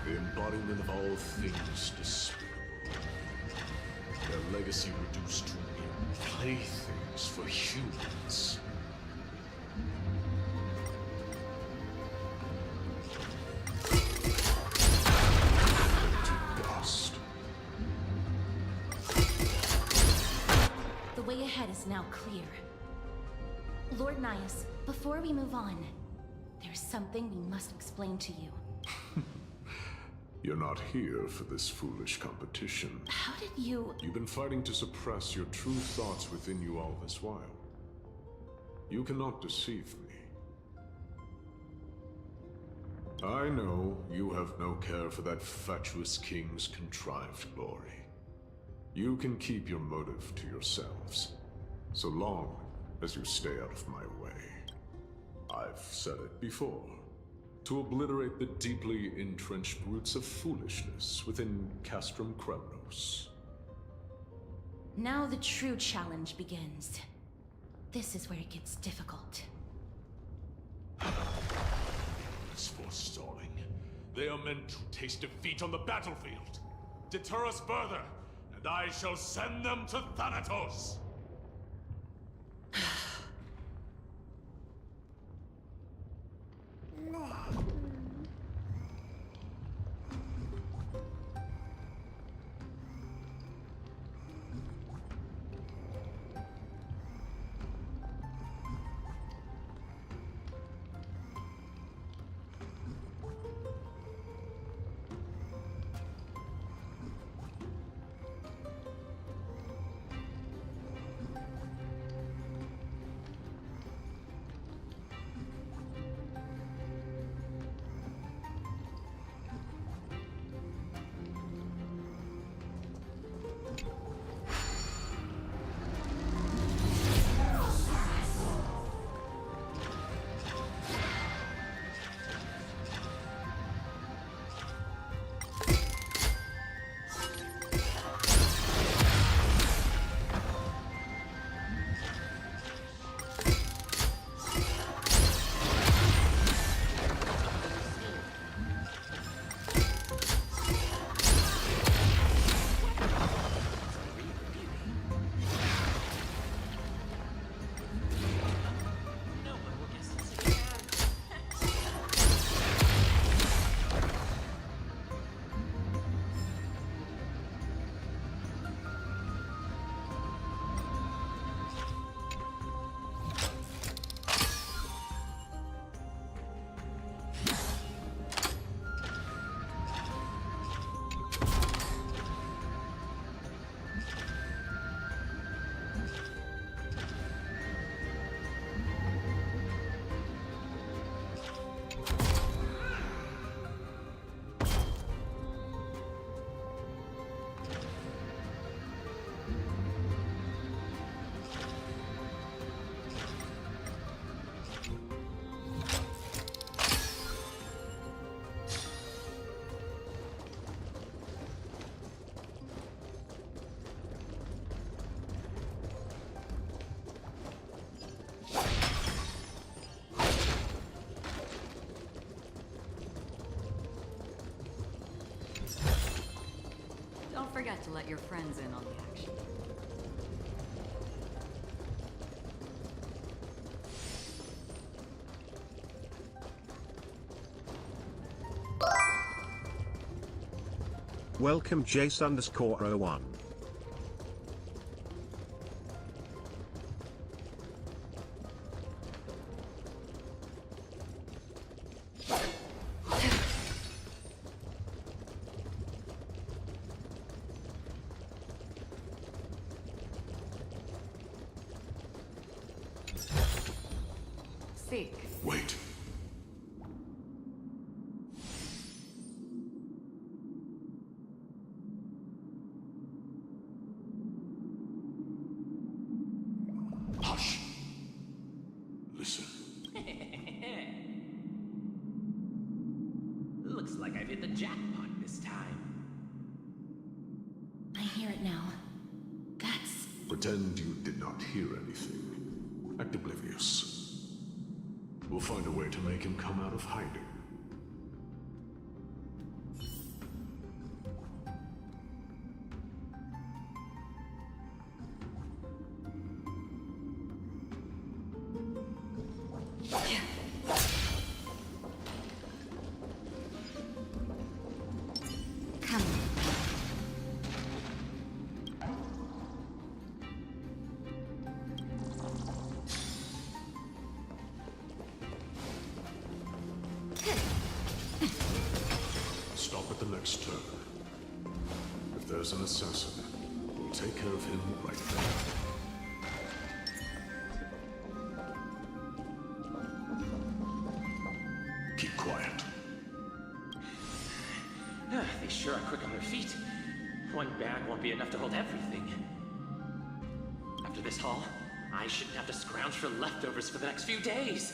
Embodiment of all things despicable. Their legacy reduced to mere playthings for humans. To dust. The way ahead is now clear. Lord Nias, before we move on, there's something we must explain to you. You're not here for this foolish competition. How did you... You've been fighting to suppress your true thoughts within you all this while. You cannot deceive me. I know you have no care for that fatuous king's contrived glory. You can keep your motive to yourselves, so long as you stay out of my way. I've said it before. To obliterate the deeply entrenched roots of foolishness within Castrum Kremnos. Now the true challenge begins. This is where it gets difficult. It's forestalling. They are meant to taste defeat on the battlefield. Deter us further, and I shall send them to Thanatos! to let your friends in on the action. Welcome Jace_01. Seek. Wait. Hush. Listen. Looks like I've hit the jackpot this time. I hear it now. That's... Pretend you did not hear anything. Act oblivious. We'll find a way to make him come out of hiding. Come. Stop at the next turn. If there's an assassin, we'll take care of him right there. Keep quiet. They sure are quick on their feet. One bag won't be enough to hold everything. After this haul, I shouldn't have to scrounge for leftovers for the next few days.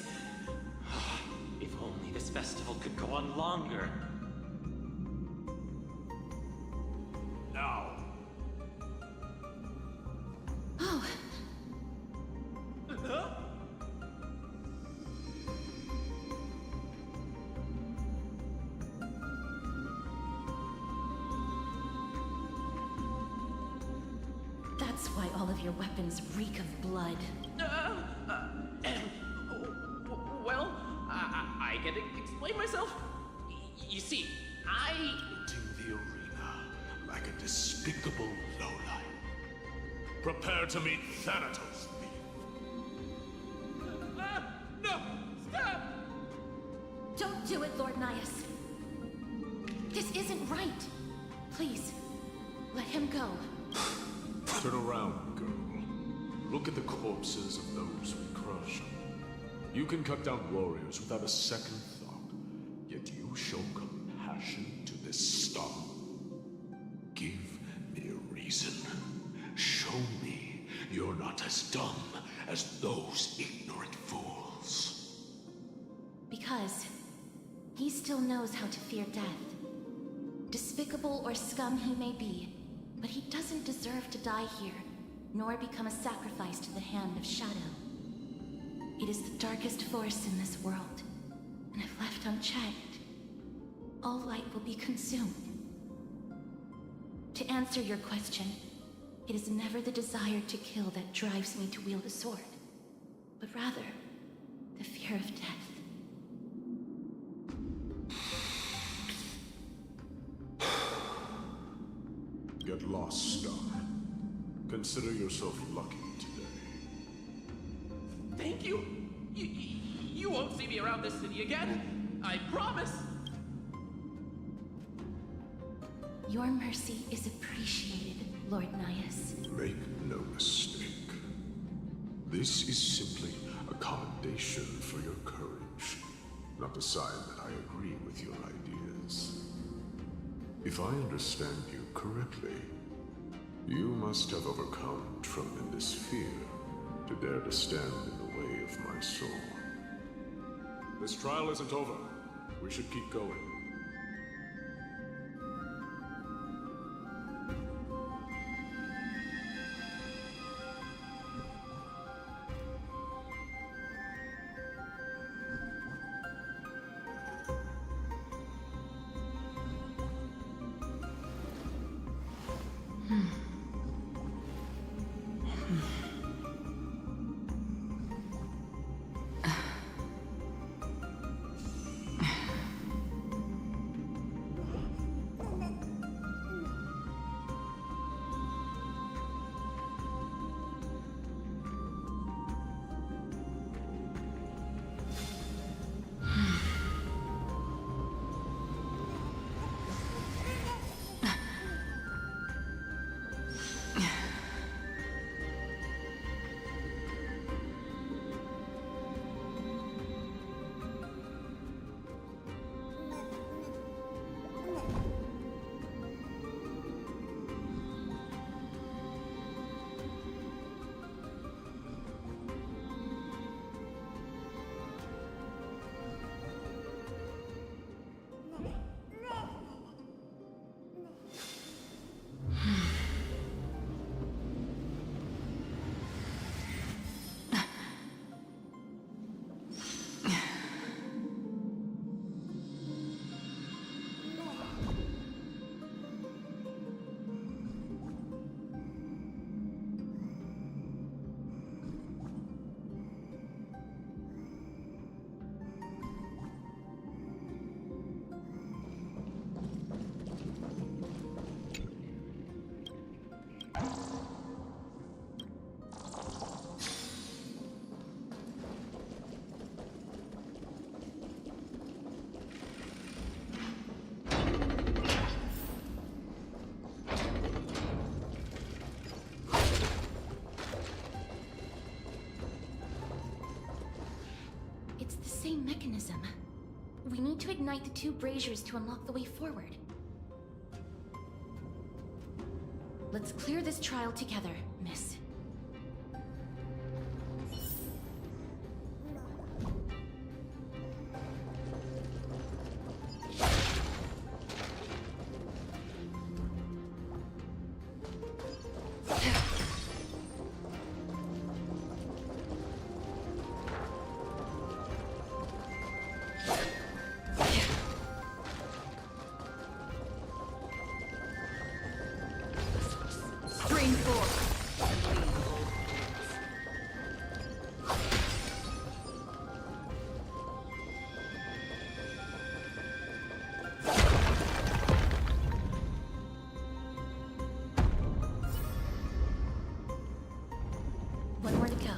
If only this festival could go on longer. Now. Oh, that's why all of your weapons reek of blood. Well, I can explain myself. You see, Entering the arena like a despicable lowlife. Prepare to meet Thanatos, thief. No! Stop! Don't do it, Lord Nias. This isn't right. Please, let him go. Turn around, girl. Look at the corpses of those we crushed. You can cut down warriors without a second thought, yet you show compassion to this star. Give me a reason. Show me you're not as dumb as those ignorant fools. Because he still knows how to fear death. Despicable or scum he may be, but he doesn't deserve to die here, nor become a sacrifice to the hand of Shadow. It is the darkest force in this world, and if left unchecked, all light will be consumed. To answer your question, it is never the desire to kill that drives me to wield a sword, but rather the fear of death. Get lost, Star. Consider yourself lucky today. Thank you. You won't see me around this city again. I promise. Your mercy is appreciated, Lord Nias. Make no mistake. This is simply a commendation for your courage, not a sign that I agree with your ideas. If I understand you correctly, you must have overcome tremendous fear to dare to stand in the way of my soul. This trial isn't over. We should keep going. same mechanism. We need to ignite the two braziers to unlock the way forward. Let's clear this trial together, miss. One more to go.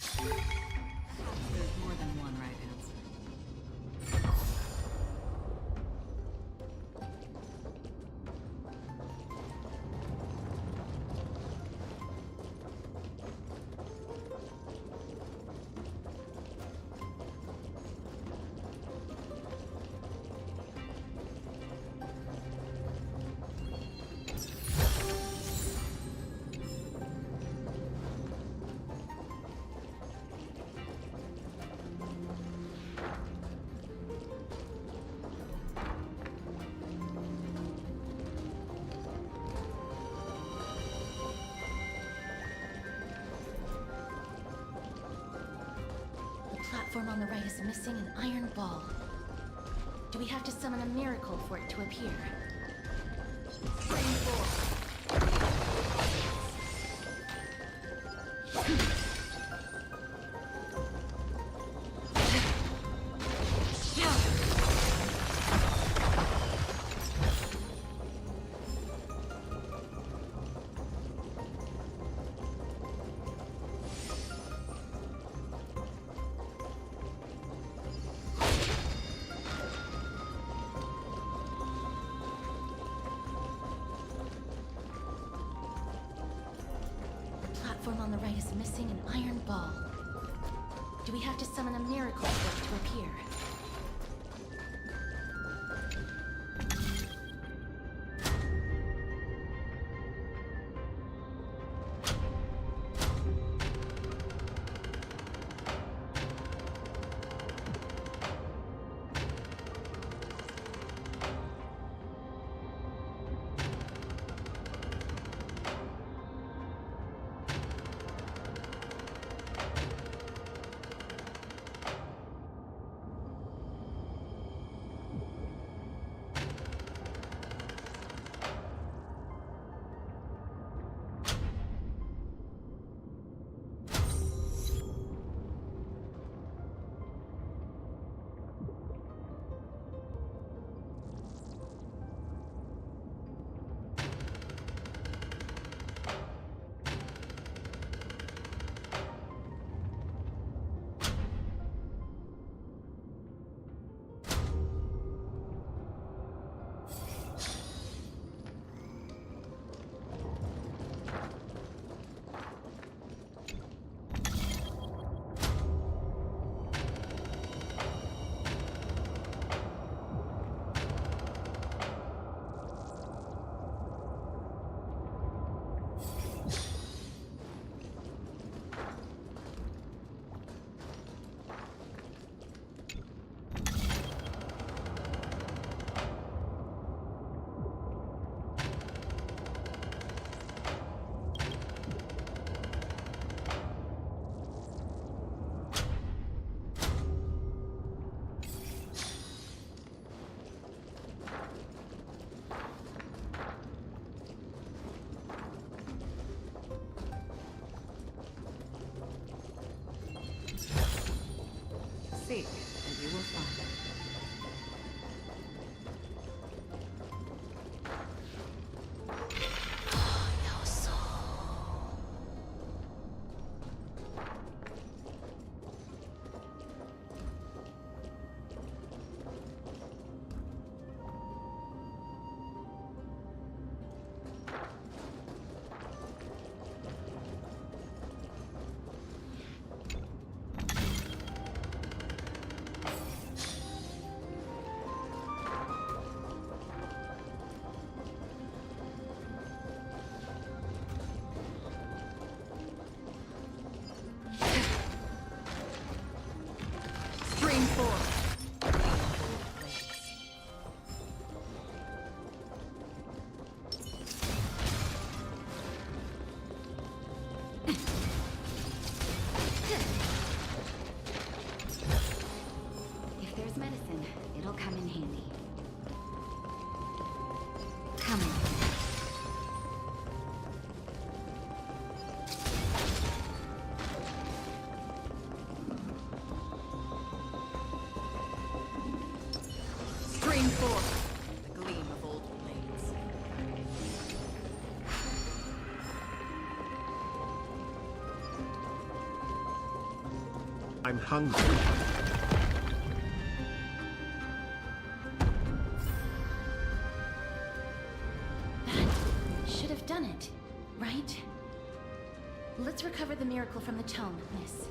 There's more than one right answer. The platform on the right is missing an iron ball. Do we have to summon a miracle for it to appear? The platform on the right is missing an iron ball. Do we have to summon a miracle for it to appear? Seek, and you will find. If there's medicine, it'll come in handy. Come in. Stream forth, the gleam of old blades. I'm hungry. That should have done it, right? Let's recover the miracle from the tome, miss.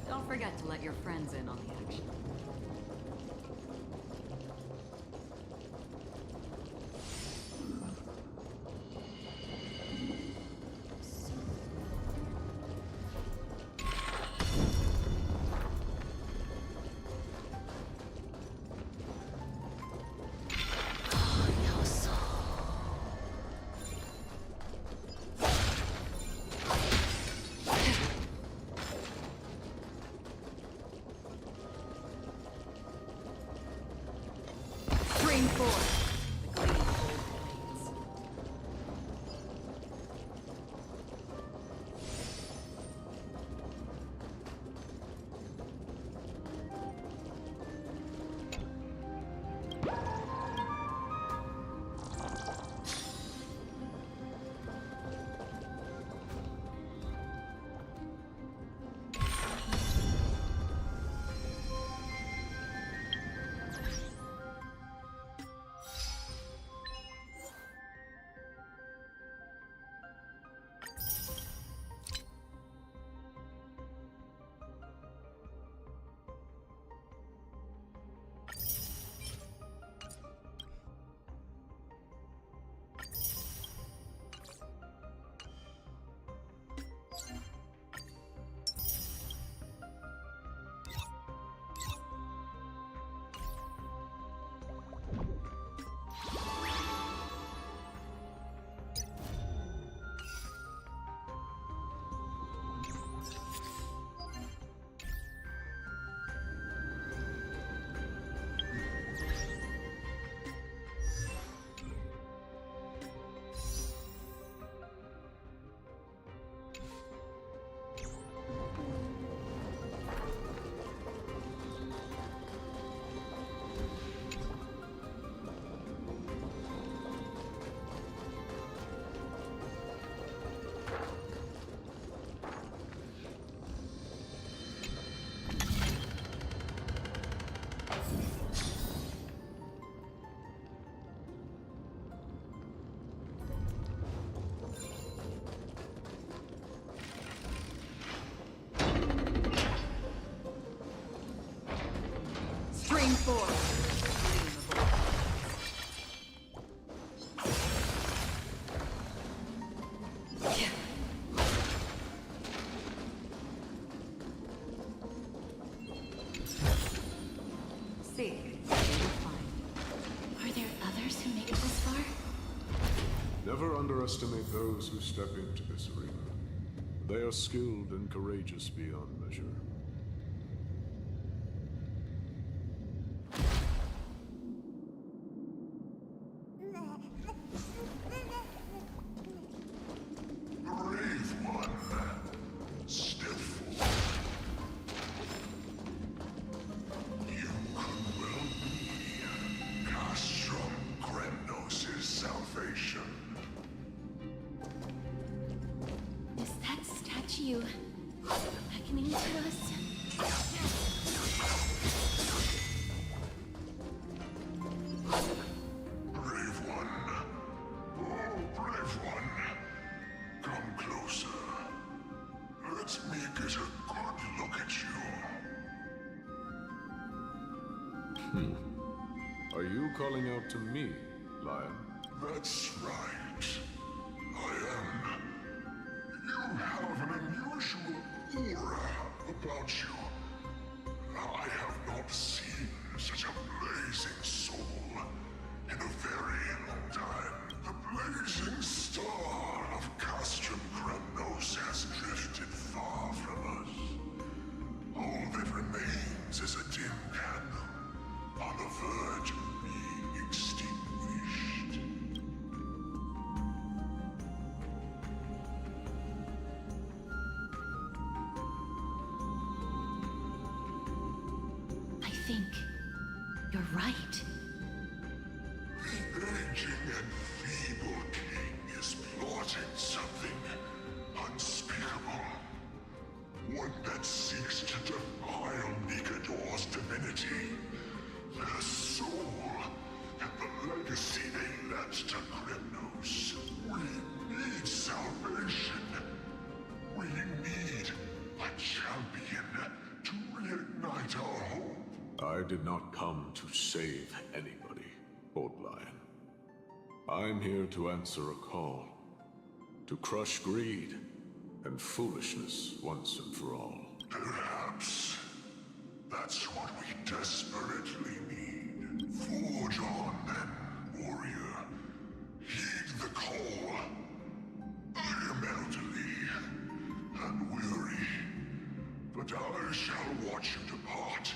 Don't forget to let your friends in on the action. Stream 4. The gleaming gold blades. Stream 4. See, Are there others who make it this far? Never underestimate those who step into this arena. They are skilled and courageous beyond measure. Brave one. Stiff. You could well be Castrum Kremnos' salvation. Is that statue beckoning to us? Brave one. Oh, brave one. Come closer. Let me get a good look at you. Are you calling out to me, Lion? That's right. I am. You have an unusual aura about you. I have not seen such a blazing soul in a very long time. The blazing star of Castrum Kremnos has drifted far from us. All that remains is a dim candle on the verge of being extinguished. I think you're right. The aging and feeble king is plotting something unspeakable. One that seeks to defile Nikador's divinity, their soul, and the legacy they left to Kremnos. We need salvation. We need a champion to reignite our hope. I did not come to save anybody, Old Lion. I'm here to answer a call. To crush greed and foolishness once and for all. Perhaps that's what we desperately need. Forge on then, warrior. Heed the call. I am elderly and weary, but I shall watch you depart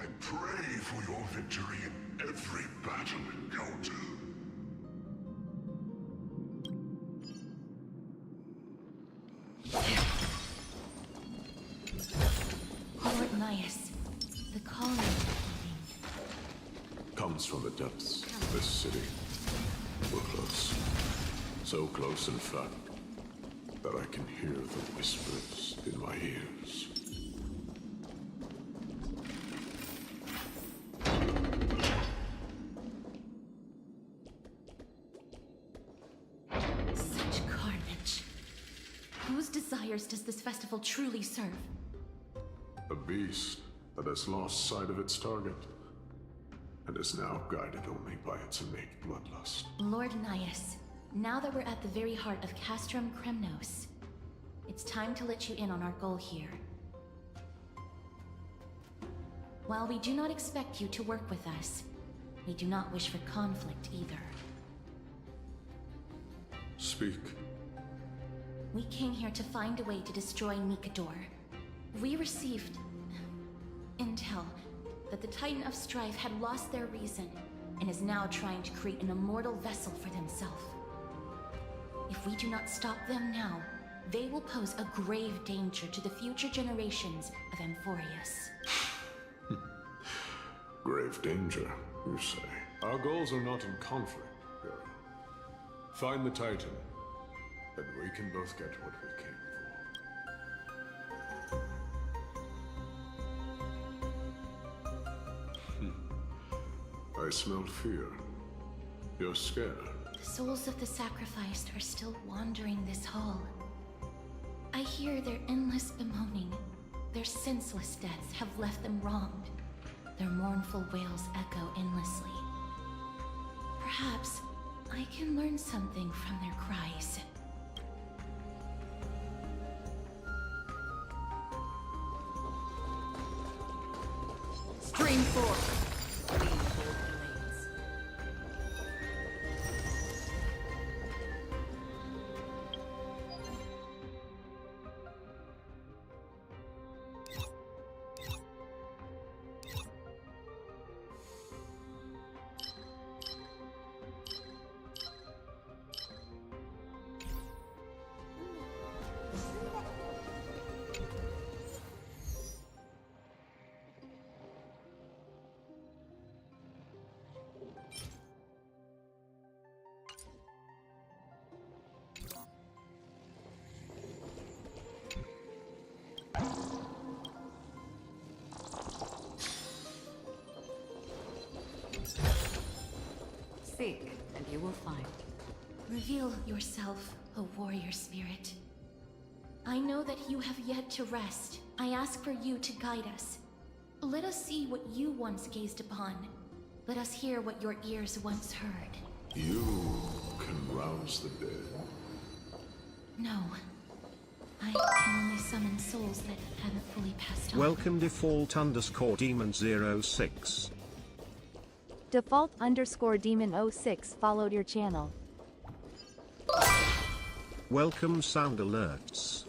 and pray for your victory in every battle encounter. Lord Nias, the calling Comes from the depths of this city. We're close. So close, in fact, that I can hear the whispers in my ears. Such carnage. Whose desires does this festival truly serve? A beast that has lost sight of its target and is now guided only by its innate bloodlust. Lord Nias, now that we're at the very heart of Castrum Kremnos, it's time to let you in on our goal here. While we do not expect you to work with us, we do not wish for conflict either. Speak. We came here to find a way to destroy Nikador. We received intel that the Titan of Strife had lost their reason and is now trying to create an immortal vessel for themselves. If we do not stop them now, they will pose a grave danger to the future generations of Amphorius. Grave danger, you say? Our goals are not in conflict, girl. Find the Titan, and we can both get what we came for. I smell fear. You're scared. The souls of the sacrificed are still wandering this hall. I hear their endless bemoaning. Their senseless deaths have left them wronged. Their mournful wails echo endlessly. Perhaps I can learn something from their cries. Stream forward. Seek, and you will find. Reveal yourself, O warrior spirit. I know that you have yet to rest. I ask for you to guide us. Let us see what you once gazed upon. Let us hear what your ears once heard. You can rouse the dead. No. I can only summon souls that haven't fully passed on. Welcome default_demon06. Default_demon06 followed your channel. Welcome sound alerts.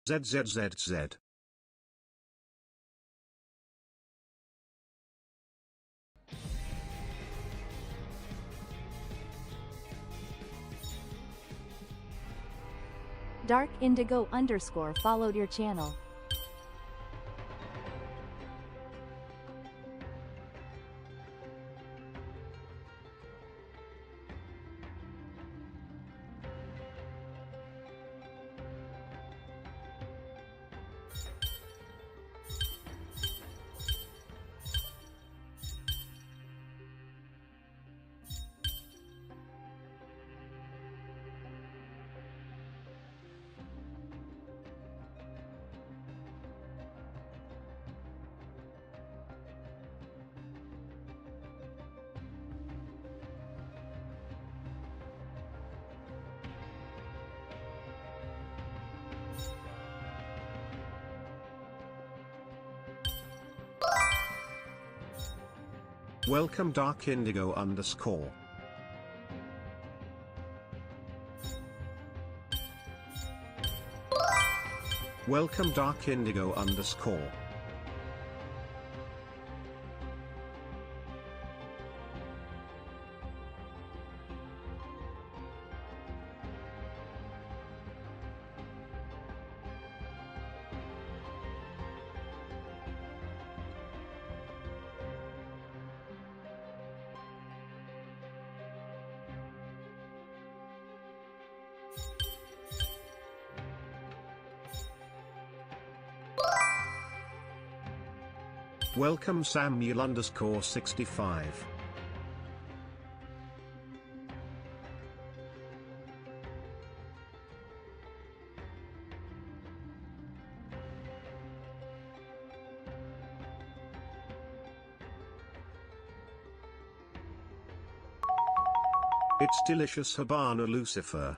ZZZZ. Dark Indigo _ followed your channel. Welcome Dark Indigo _ Welcome Dark Indigo _ Welcome Samuel _ 65. It's delicious Habana Lucifer.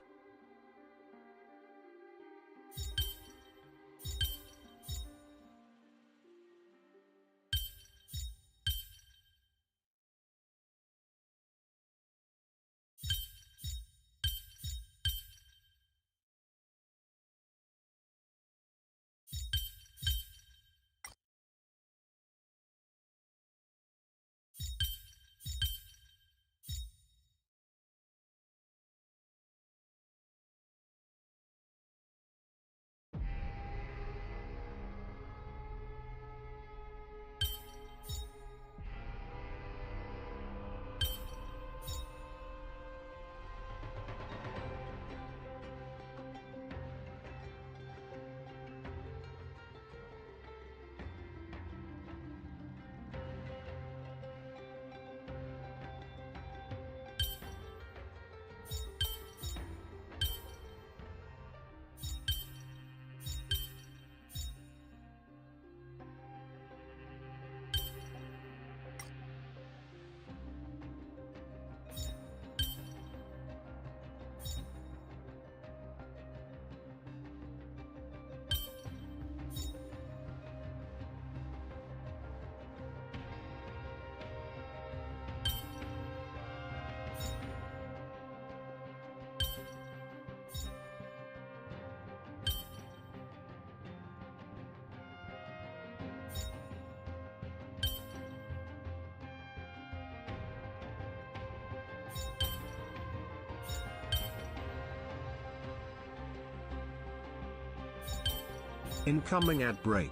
Incoming ad break.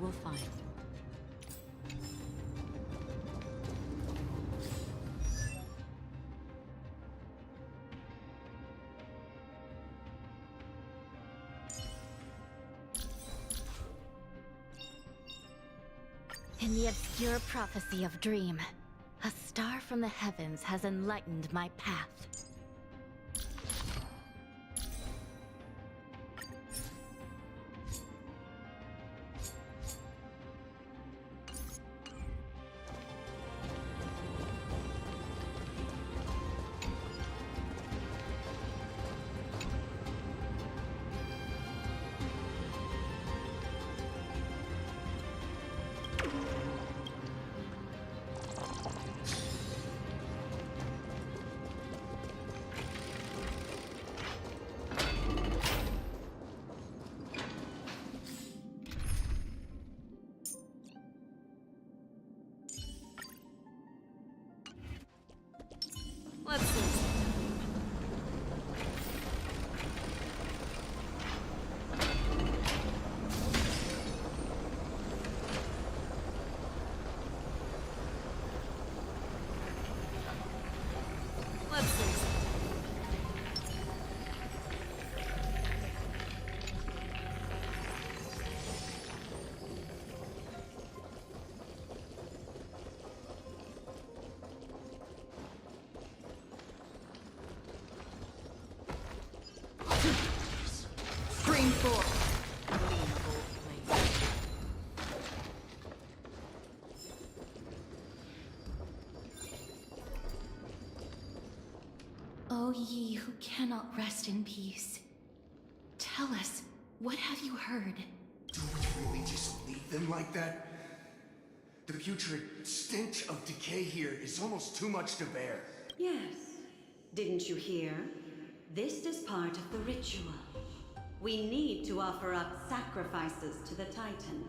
will find. In the obscure prophecy of Dream, a star from the heavens has enlightened my path. Let's see. Let's see. Scream forth. O ye who cannot rest in peace, tell us, what have you heard? Do we really just leave them like that? The putrid stench of decay here is almost too much to bear. Yes. Didn't you hear? This is part of the ritual. We need to offer up sacrifices to the Titan.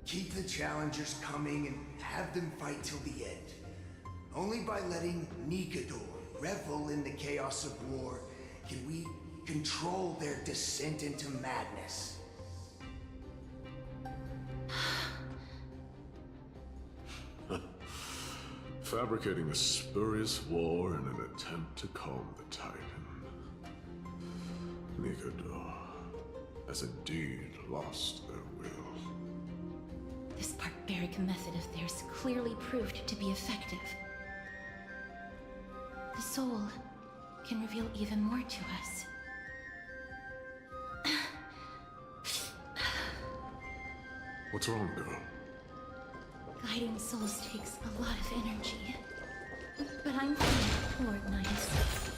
Keep the challengers coming and have them fight till the end. Only by letting Nikador revel in the chaos of war can we control their descent into madness. Fabricating a spurious war in an attempt to calm the Titan. Nikador has indeed lost their will. This barbaric method of theirs clearly proved to be effective. The soul can reveal even more to us. What's wrong, girl? Guiding souls takes a lot of energy. But I'm fine, Lord Nidus.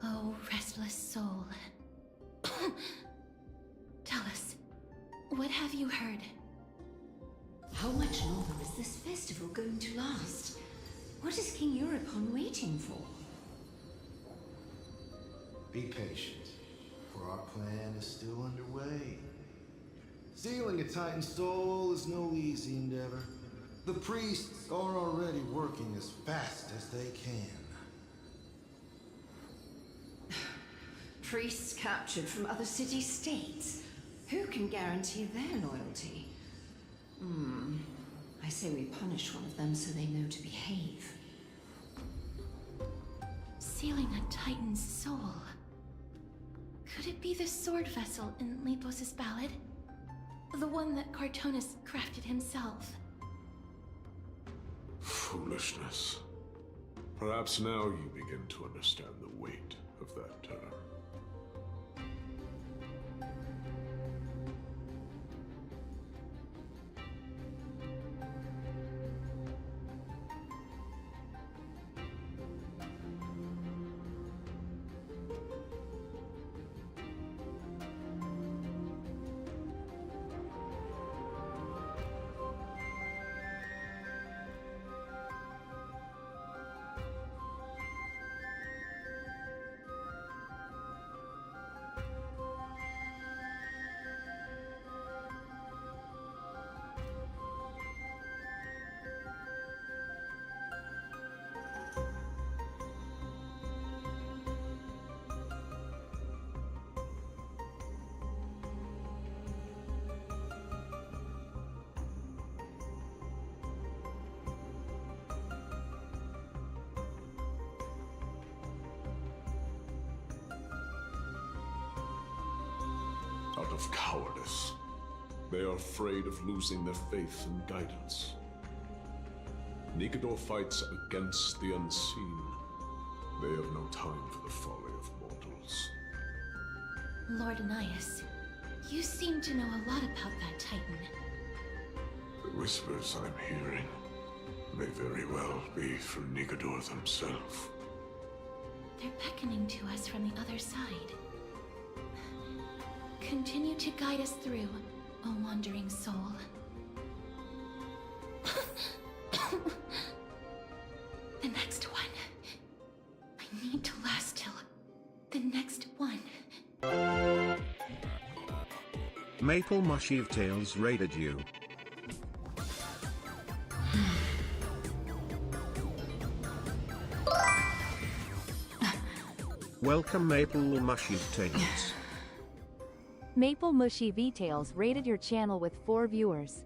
Oh, restless soul. Tell us, what have you heard? How much longer is this festival going to last? What is King Eurocon waiting for? Be patient, for our plan is still underway. Sealing a Titan soul is no easy endeavor. The The priests are already working as fast as they can. Priests captured from other city-states. Who can guarantee their loyalty? I say we punish one of them so they know to behave. Sealing a Titan's soul. Could it be the sword vessel in Lepos' ballad? The one that Cartonus crafted himself? Foolishness. Perhaps now you begin to understand the weight of that term. Out of cowardice. They are afraid of losing their faith and guidance. Nigador fights against the unseen. They have no time for the folly of mortals. Lord Anaias, you seem to know a lot about that Titan. The whispers I'm hearing may very well be from Nigador themselves. They're beckoning to us from the other side. Continue to guide us through, O wandering soul. The next one. I need to last till the next one. Maple Mushy Tales raided you. Welcome Maple Mushy Tales. Maple Mushy V-Tales rated your channel with 4 viewers.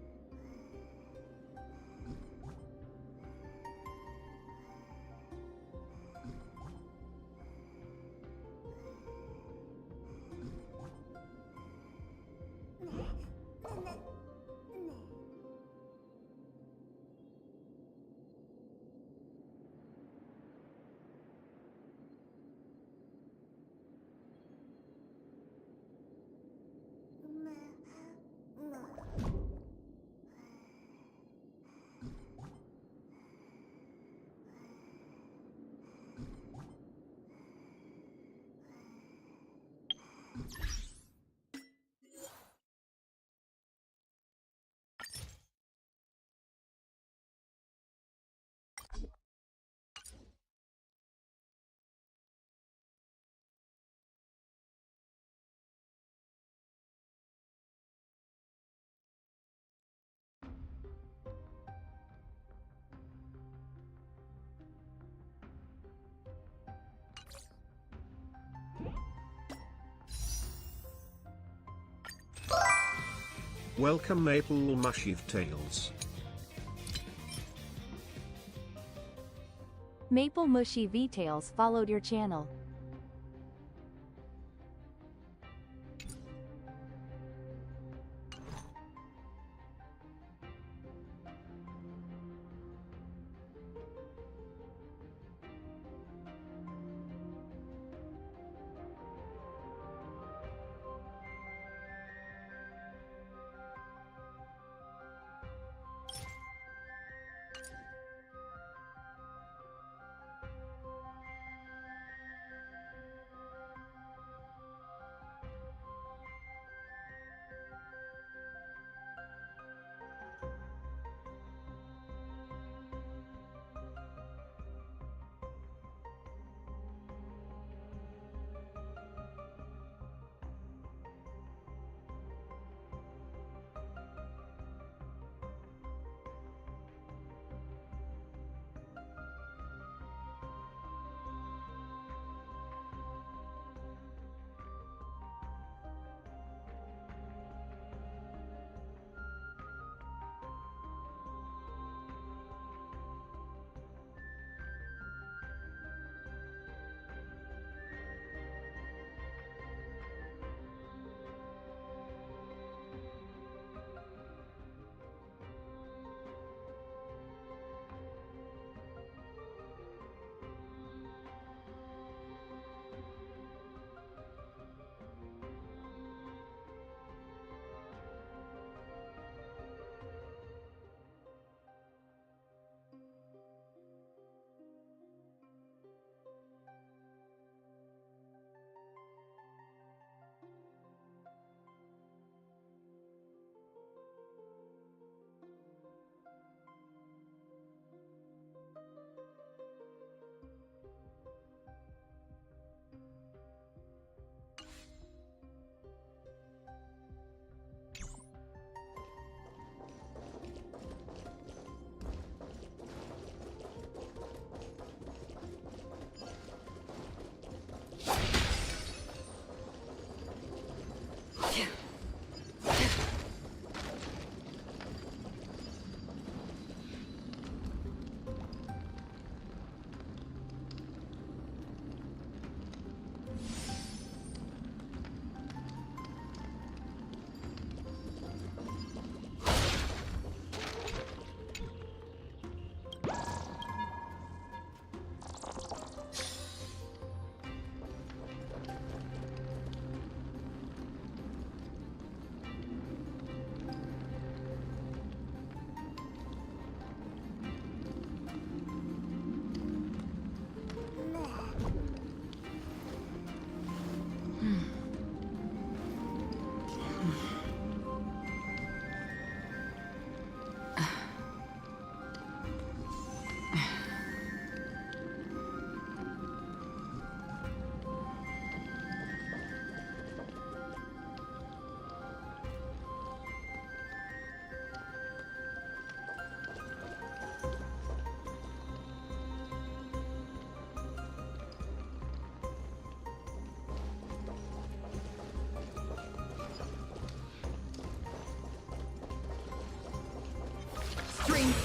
Welcome Maple Mushy Tales. Maple Mushy V-Tales followed your channel.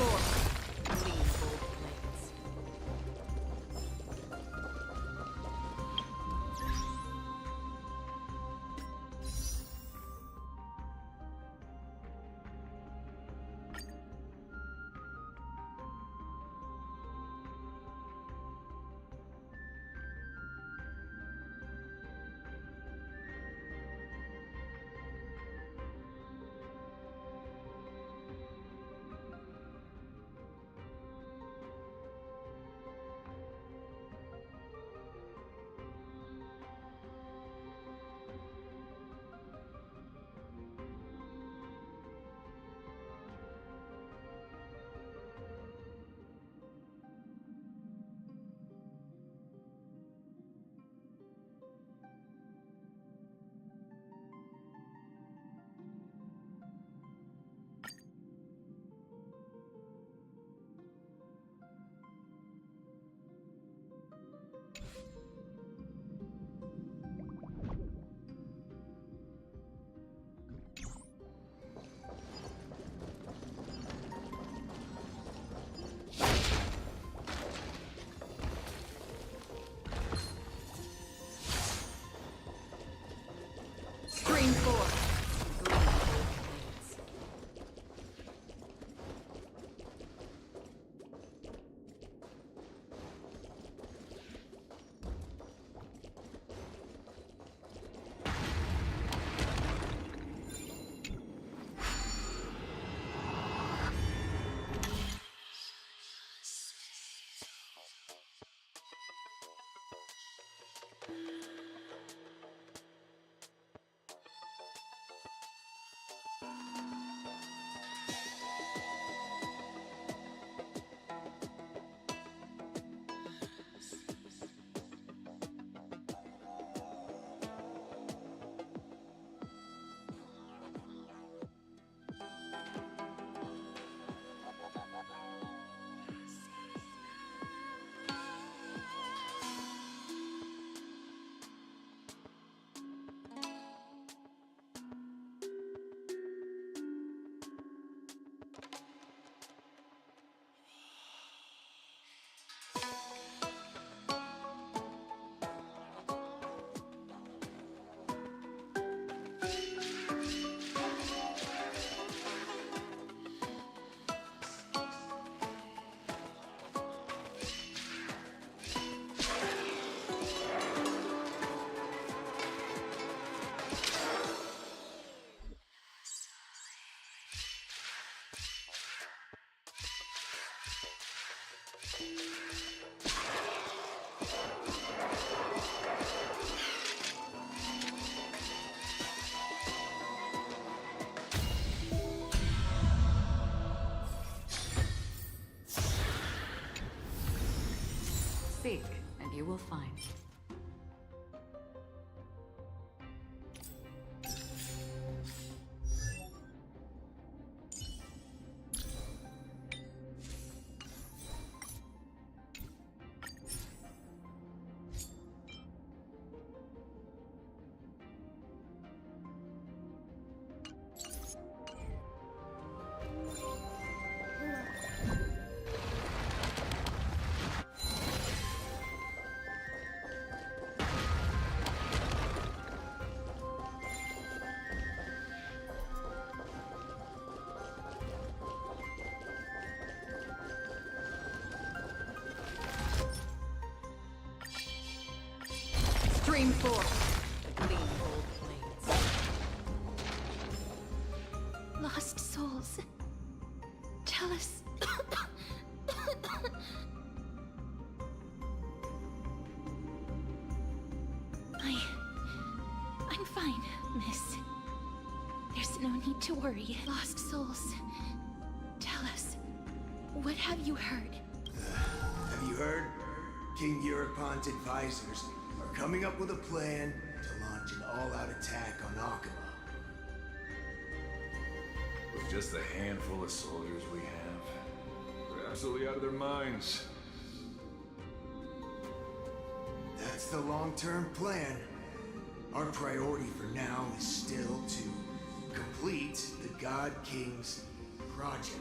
forth. Gleam bold blades. Scream forth. Gleam bold blades. Seek, and you will find. Stream forth. Gleam bold blades. Lost souls. Tell us. I'm fine, miss. There's no need to worry. Lost souls. Tell us. What have you heard? Have you heard? King Europon's advisors are coming up with a plan to launch an all-out attack on Akama. With just the handful of soldiers we have, they're absolutely out of their minds. That's the long-term plan. Our priority for now is still to complete the God King's project.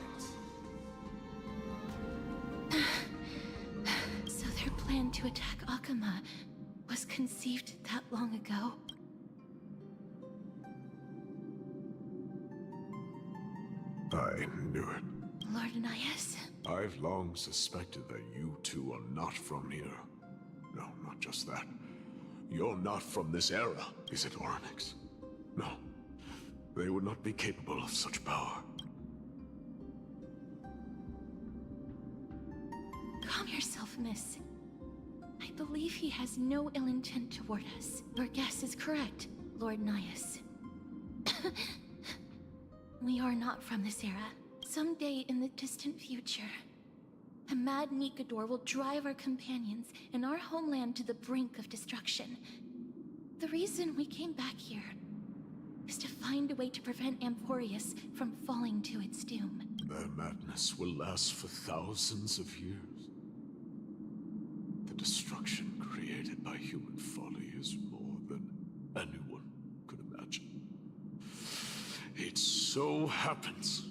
plan to attack Akama was conceived that long ago. I knew it. Lord Anais? I've long suspected that you two are not from here. No, not just that. You're not from this era. Is it Oryx? No. They would not be capable of such power. Calm yourself, miss. I believe he has no ill intent toward us. Your guess is correct, Lord Nias. We are not from this era. Someday in the distant future, a mad Nikador will drive our companions and our homeland to the brink of destruction. The reason we came back here is to find a way to prevent Emporius from falling to its doom. Their madness will last for thousands of years. The destruction created by human folly is more than anyone could imagine. It so happens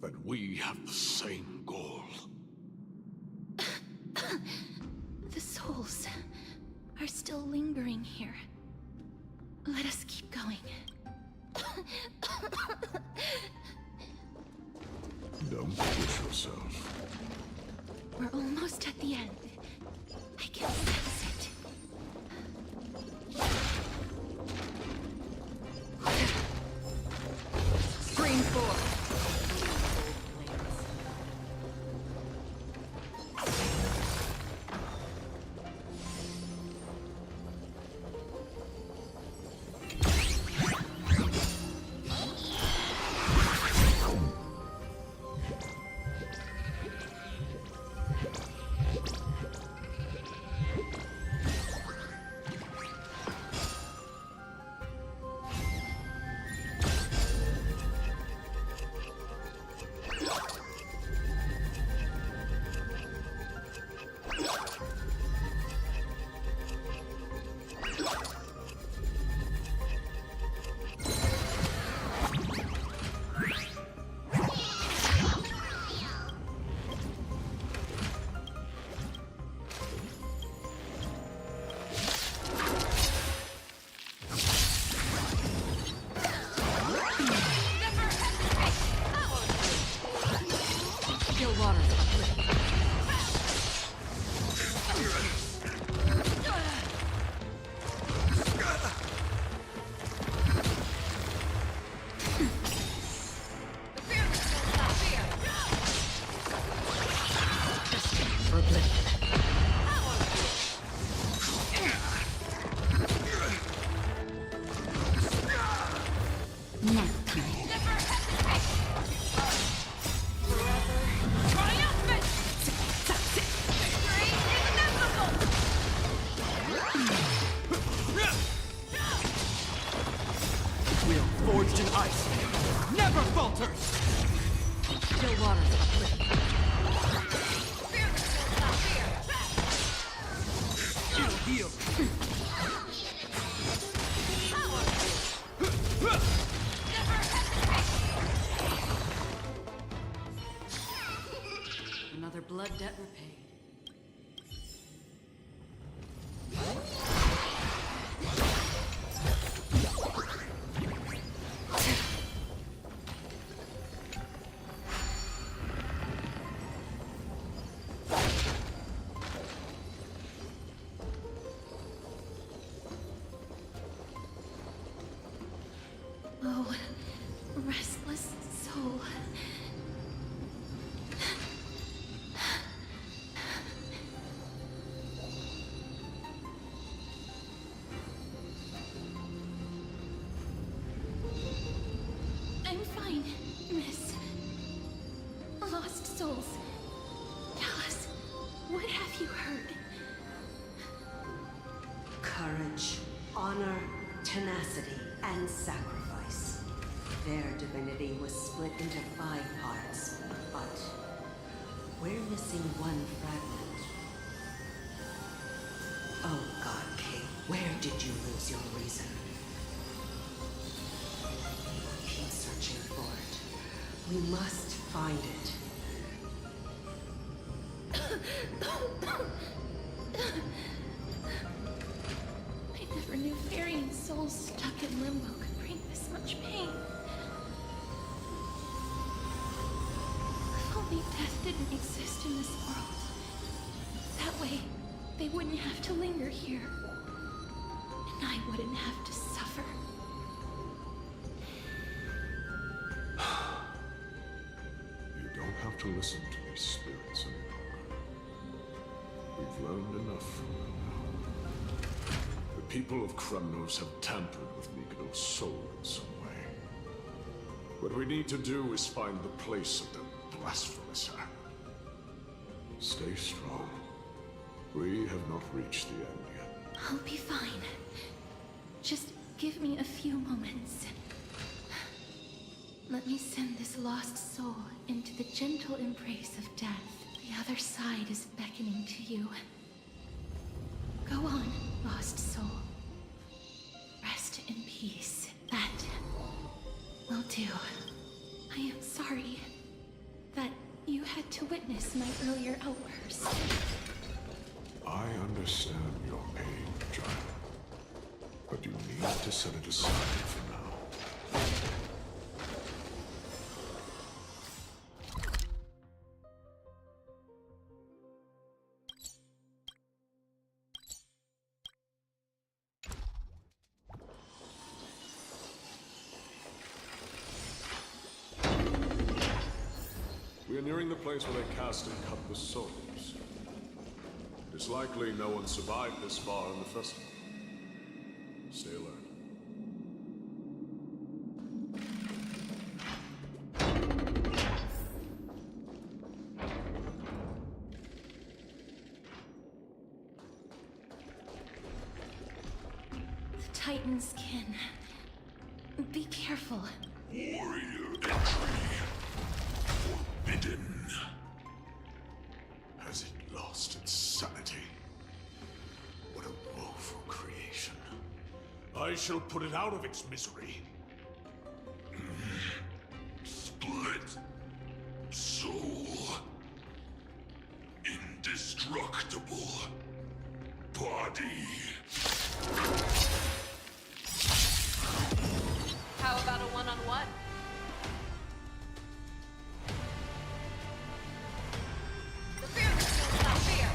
that we have the same goal. The souls are still lingering here. Let us keep going. Don't push yourself. We're almost at the end. I can sense it. Screen 4. Another blood debt repaid. Oh, restless soul. I'm fine, miss. Lost souls. Tell us, what have you heard? Courage, honor, tenacity, and sacrifice. Their divinity was split into 5 parts, but we're missing one fragment. Oh God, King, where did you lose your reason? Keep searching for it. We must find it. in limbo could bring this much pain. If only death didn't exist in this world. That way, they wouldn't have to linger here. And I wouldn't have to suffer. You don't have to listen to these spirits any longer. We've learned enough from them now. The people of Kremnos have tampered with Nikodo's soul in some way. What we need to do is find the place of the blasphemous act. Stay strong. We have not reached the end yet. I'll be fine. Just give me a few moments. Let me send this lost soul into the gentle embrace of death. The other side is beckoning to you. Go on, lost soul. Rest in peace. That will do. I am sorry that you had to witness my earlier outburst. I understand your pain, child. But you need to set it aside for now. We are nearing the place where they cast and cut the souls. It's likely no one survived this far in the festival. Stay alert. The Titans can... Be careful. Warrior entry. Forbidden. Has it lost its sanity? What a woeful creation. I shall put it out of its misery. Split. Soul. Indestructible. Body. How about a one-on-one? The fear that kills not fear.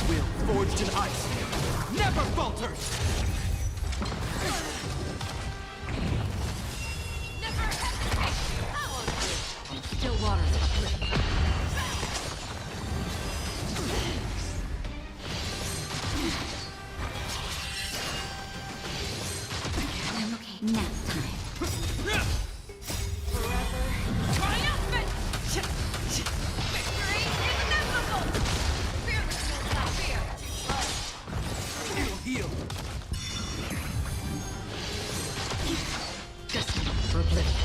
Will forged in ice never falters! Never hesitate. Power. Still waters uplifting. I'm okay. Nap time. Forever triumphant. Victory is inevitable. Fear that kills not fear. Heal, heal! For oblivion.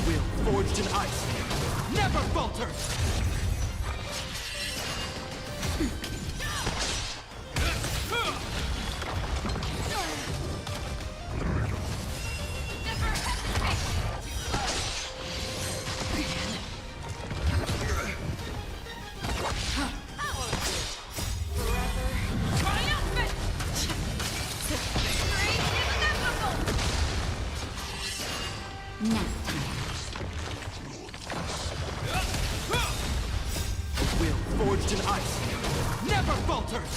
Will forged in ice never falters! Never hesitate. Forever triumphant. Victory is inevitable. Nap time. Will forged in ice never falters!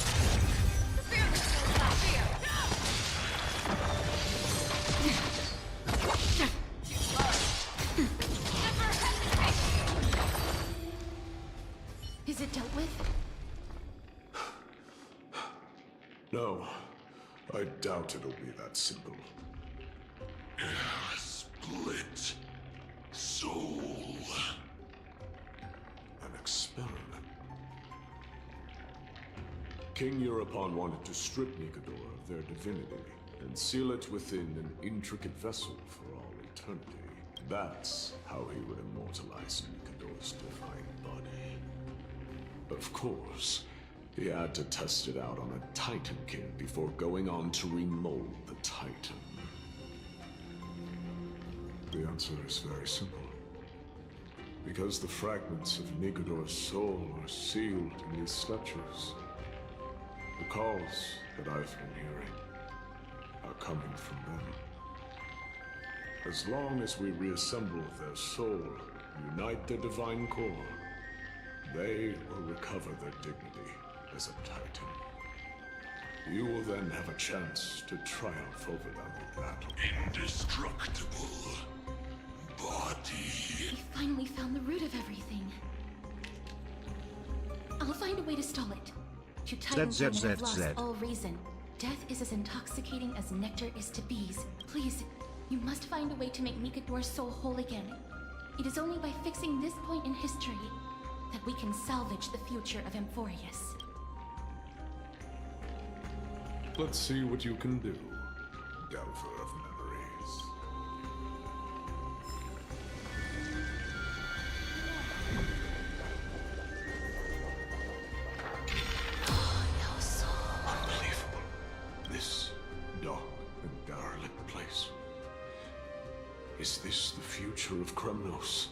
Fear that kills not fear. Never hesitate. Is it dealt with? No, I doubt it'll be that simple. Split. Soul. An experiment. King Europon wanted to strip Nikodor of their divinity and seal it within an intricate vessel for all eternity. That's how he would immortalize Nikodor's divine body. Of course. He had to test it out on a Titan kid before going on to remold the Titan. The answer is very simple. Because the fragments of Nikodor's soul are sealed in these statues. The calls that I've been hearing are coming from them. As long as we reassemble their soul, unite their divine core, they will recover their dignity as a Titan. You will then have a chance to triumph over them in battle. Indestructible body. We finally found the root of everything. I'll find a way to stall it. To Titans who have lost all reason. Death is as intoxicating as nectar is to bees. Please, you must find a way to make Nikodor's soul whole again. It is only by fixing this point in history that we can salvage the future of Amphorius. Let's see what you can do, Delver of Memories. Your soul. Unbelievable. This dark and derelict place. Is this the future of Kremnos?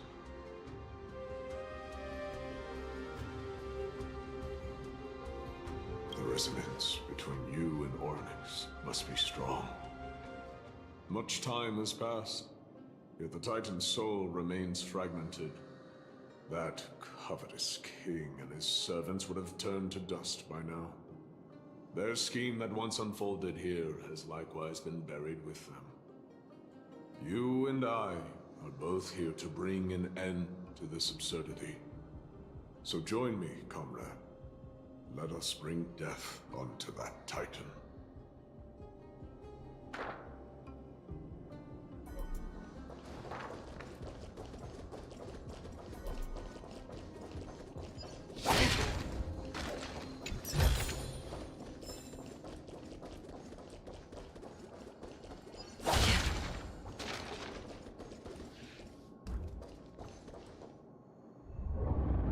The resonance between you and Ornyx must be strong. Much time has passed, yet the Titan's soul remains fragmented. That covetous king and his servants would have turned to dust by now. Their scheme that once unfolded here has likewise been buried with them. You and I are both here to bring an end to this absurdity. So join me, comrade. Let us bring death onto that Titan.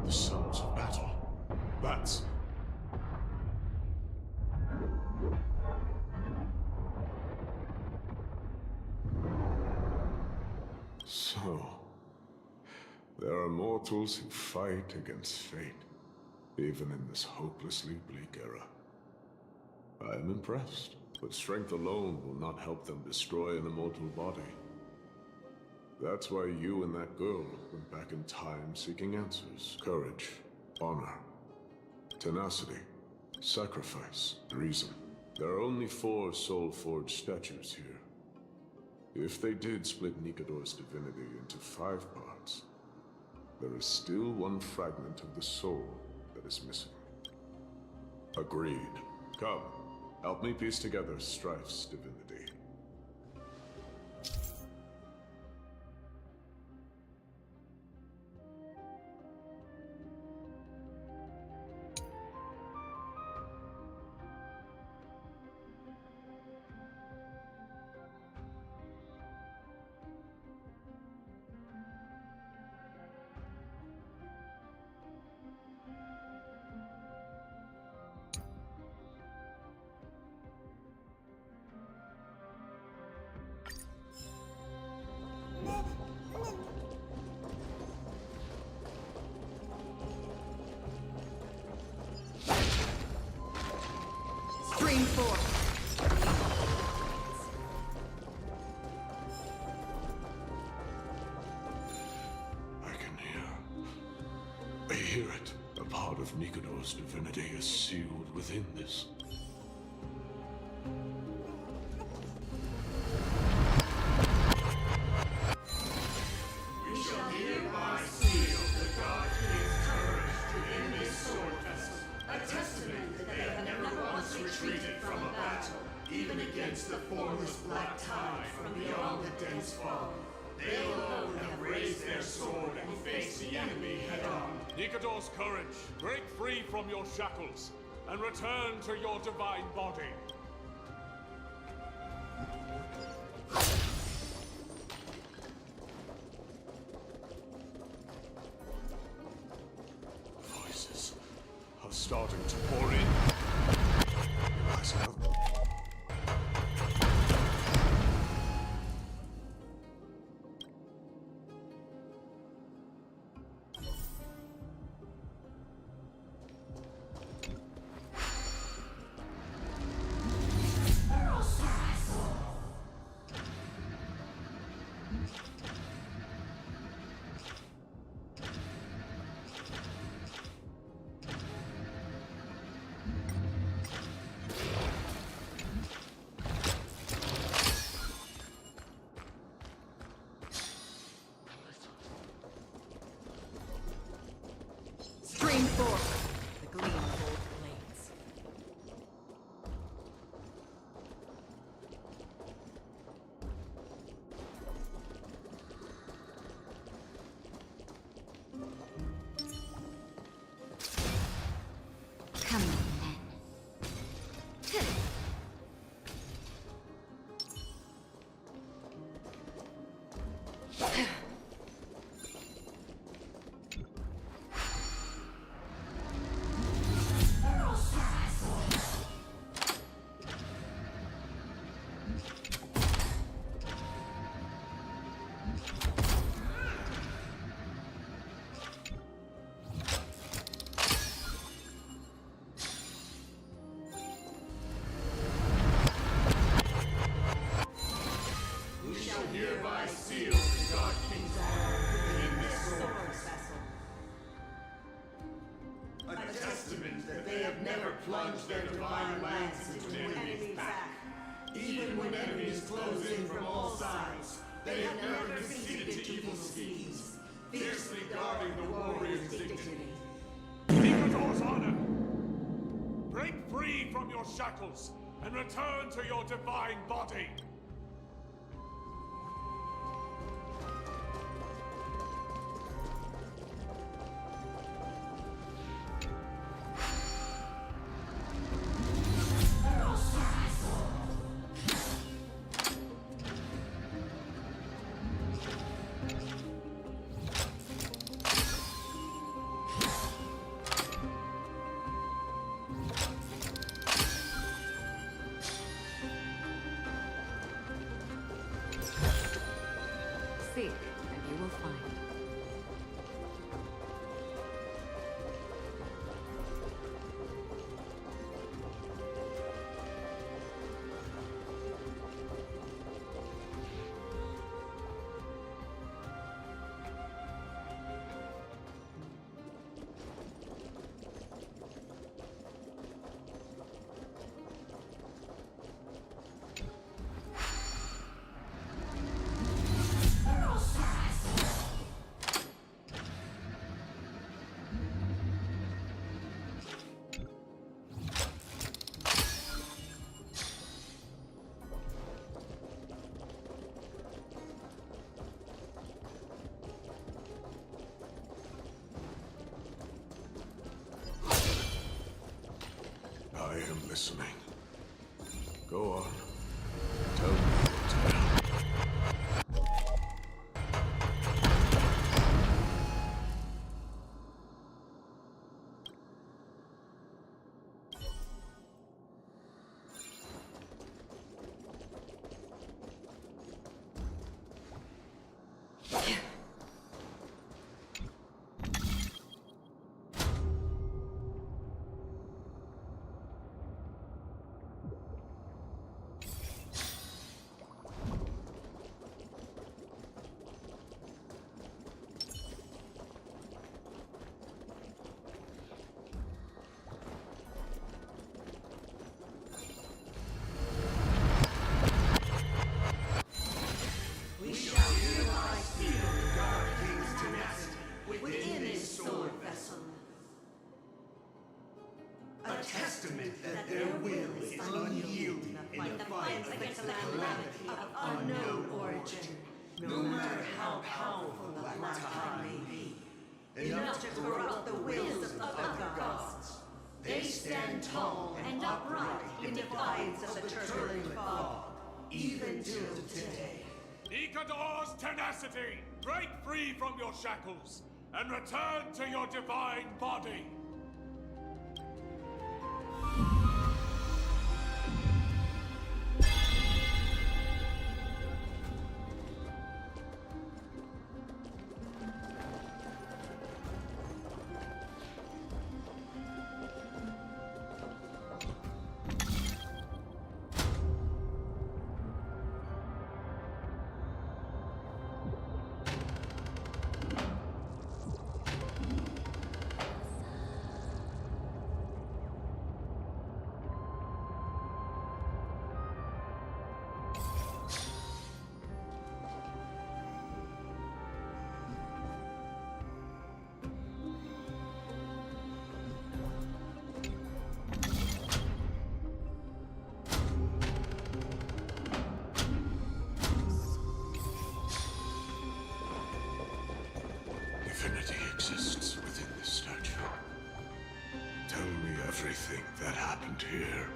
The sounds of battle. That's... So, there are mortals who fight against fate, even in this hopelessly bleak era. I am impressed, but strength alone will not help them destroy an immortal body. That's why you and that girl went back in time seeking answers. Courage, honor, tenacity, sacrifice, reason. There are only 4 soul-forged statues here. If they did split Nikodor's divinity into 5 parts, there is still one fragment of the soul that is missing. Agreed. Come, help me piece together Strife's divinity. Stream 4. I hear it. A part of Nikodor's divinity is sealed within this. We shall hereby seal the God King's courage within this sword vessel, a testament that they have never once retreated from a battle, even against the formless black tide from beyond the dense fog. They alone have raised their sword and faced the enemy head-on. Nikodor's courage, break free from your shackles, and return to your divine body. Voices. starting to pour in. Realizing how Stream forward, the gleam of old blades. Come on, then. We shall hereby seal the God King's honor in this sword vessel. A testament that they have never plunged their divine lance into an enemy's back. Even when enemies close in from all sides, they have never conceded to evil schemes, fiercely guarding the warrior's dignity. Nikador's honor! Break free from your shackles and return to your divine body! Seek, and you will find. I am listening. Go on. Tell me your tale. We shall hereby seal the God King's tenacity within this sword vessel. A testament that their will is unyielding in the fight against the calamity of unknown origin, no matter how powerful the Black Tide may be. Enough to corrupt the wills of other gods. They stand tall and upright in defiance of the turbulent fog, even till today. Nikador's tenacity! Break free from your shackles and return to your divine body! Divinity exists within this statue. Tell me everything that happened here.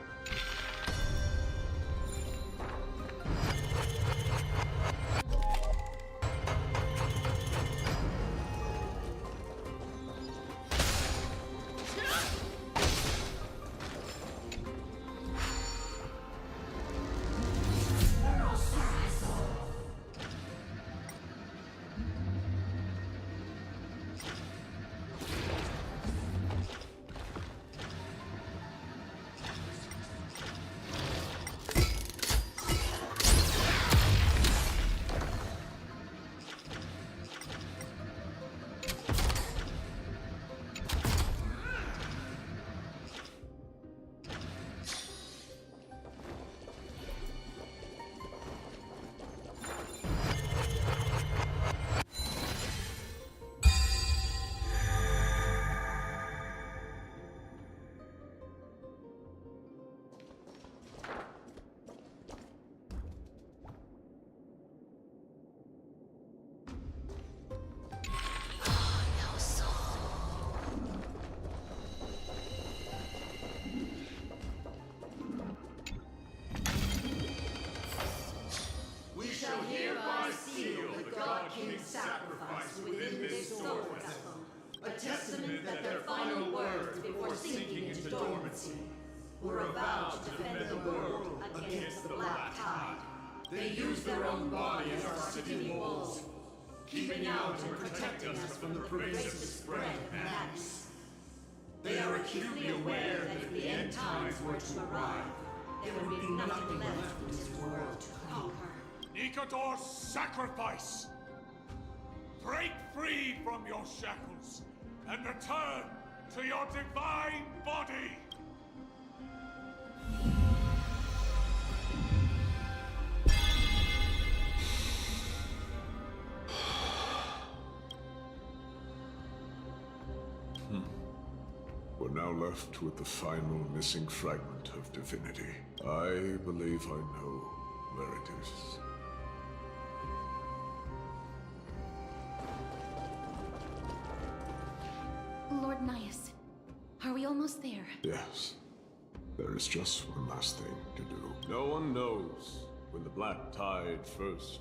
Sacrifice within this soul vessel, a testament that their final words before sinking into dormancy were a vow to defend the world against the Black Tide. They used their own body as our city walls, keeping out and protecting us from the pervasive spread of madness. They are acutely aware that if the end times were to arrive, there would be nothing left in this world to conquer. Nikador's sacrifice! Break free from your shackles and return to your divine body! We're now left with the final missing fragment of divinity. I believe I know where it is. Lord Nias, are we almost there? Yes. There is just one last thing to do. No one knows when the Black Tide first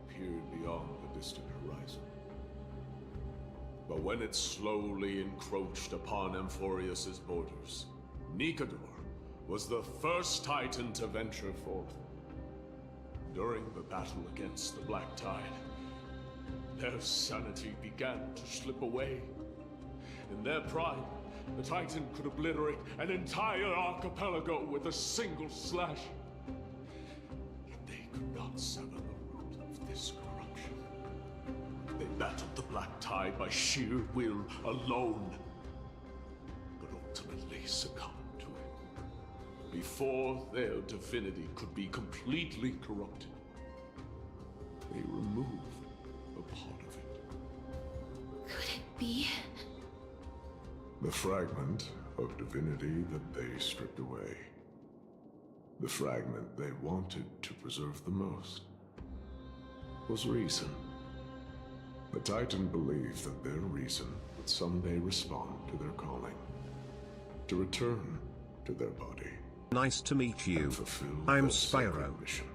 appeared beyond the distant horizon. But when it slowly encroached upon Amphorius's borders, Nikador was the first Titan to venture forth. During the battle against the Black Tide, their sanity began to slip away. In their pride, the Titan could obliterate an entire archipelago with a single slash. Yet they could not sever the root of this corruption. They battled the Black Tide by sheer will alone, but ultimately succumbed to it. Before their divinity could be completely corrupted, they removed a part of it. Could it be? The fragment of divinity that they stripped away. The fragment they wanted to preserve the most was reason. The Titan believed that their reason would someday respond to their calling, to return to their body. Nice to meet you. I'm Spyro. Mission.